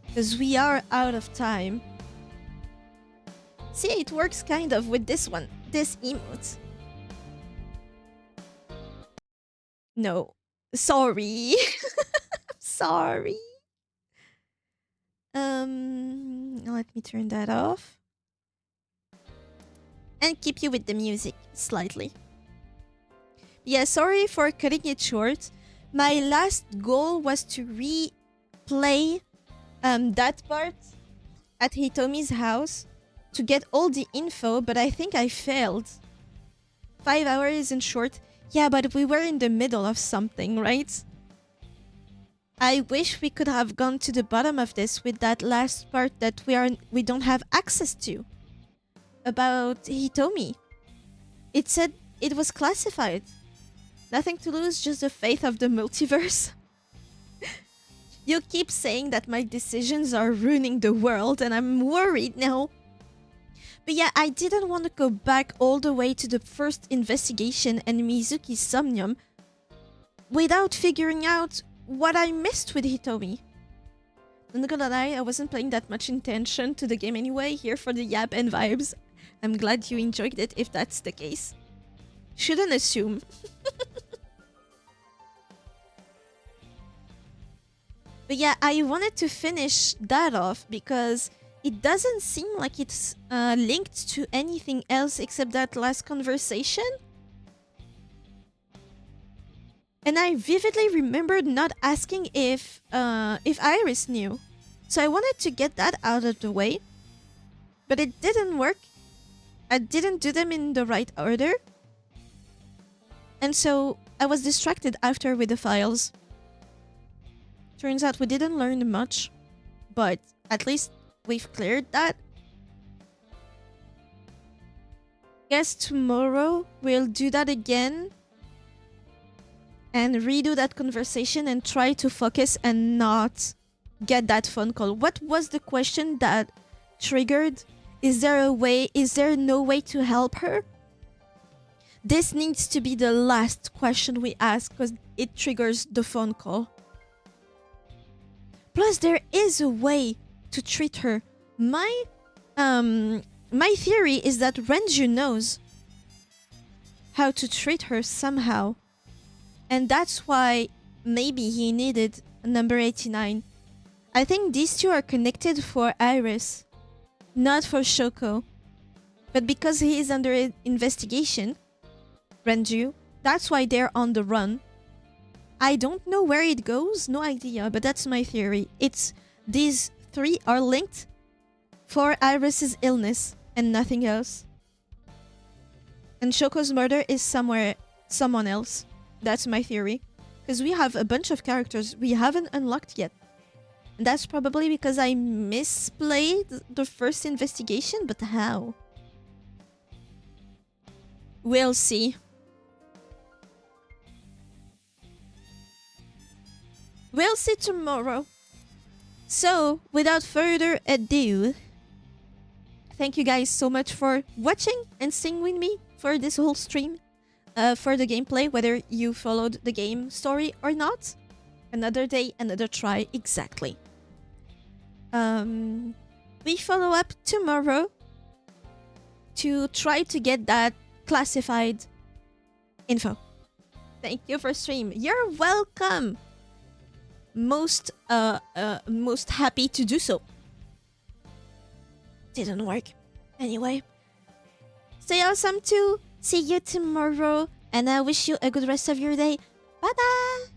Because we are out of time. See, it works kind of with this one. This emote. No. Sorry. Sorry. Let me turn that off. And keep you with the music slightly. Yeah, sorry for cutting it short. My last goal was to replay that part at Hitomi's house to get all the info, but I think I failed. 5 hours isn't short. Yeah, but we were in the middle of something, right? I wish we could have gone to the bottom of this with that last part that we don't have access to. About Hitomi. It said it was classified. Nothing to lose, just the faith of the multiverse. You keep saying that my decisions are ruining the world, and I'm worried now. But yeah, I didn't want to go back all the way to the first investigation and Mizuki's Somnium without figuring out what I missed with Hitomi. I'm not gonna lie, I wasn't paying that much attention to the game anyway, here for the yap and vibes. I'm glad you enjoyed it if that's the case. Shouldn't assume. But yeah, I wanted to finish that off because it doesn't seem like it's linked to anything else except that last conversation. And I vividly remembered not asking if Iris knew. So I wanted to get that out of the way. But it didn't work. I didn't do them in the right order. And so I was distracted after with the files. Turns out we didn't learn much, but at least we've cleared that. Guess tomorrow we'll do that again and redo that conversation and try to focus and not get that phone call. What was the question that triggered? Is there no way to help her? This needs to be the last question we ask because it triggers the phone call. Plus, there is a way to treat her. My theory is that Renju knows how to treat her somehow. And that's why maybe he needed number 89. I think these two are connected for Iris, not for Shoko. But because he is under investigation, Renju, that's why they're on the run. I don't know where it goes, no idea, but that's my theory. It's these three are linked for Iris's illness and nothing else. And Shoko's murder is someone else. That's my theory. Because we have a bunch of characters we haven't unlocked yet. And that's probably because I misplayed the first investigation, but how? We'll see. We'll see tomorrow. So, without further ado, thank you guys so much for watching and staying with me for this whole stream. For the gameplay, whether you followed the game story or not. Another day, another try, exactly. We follow up tomorrow to try to get that classified info. Thank you for stream. You're welcome. Most happy to do so. Didn't work. Anyway. Stay awesome too. See you tomorrow. And I wish you a good rest of your day. Bye-bye.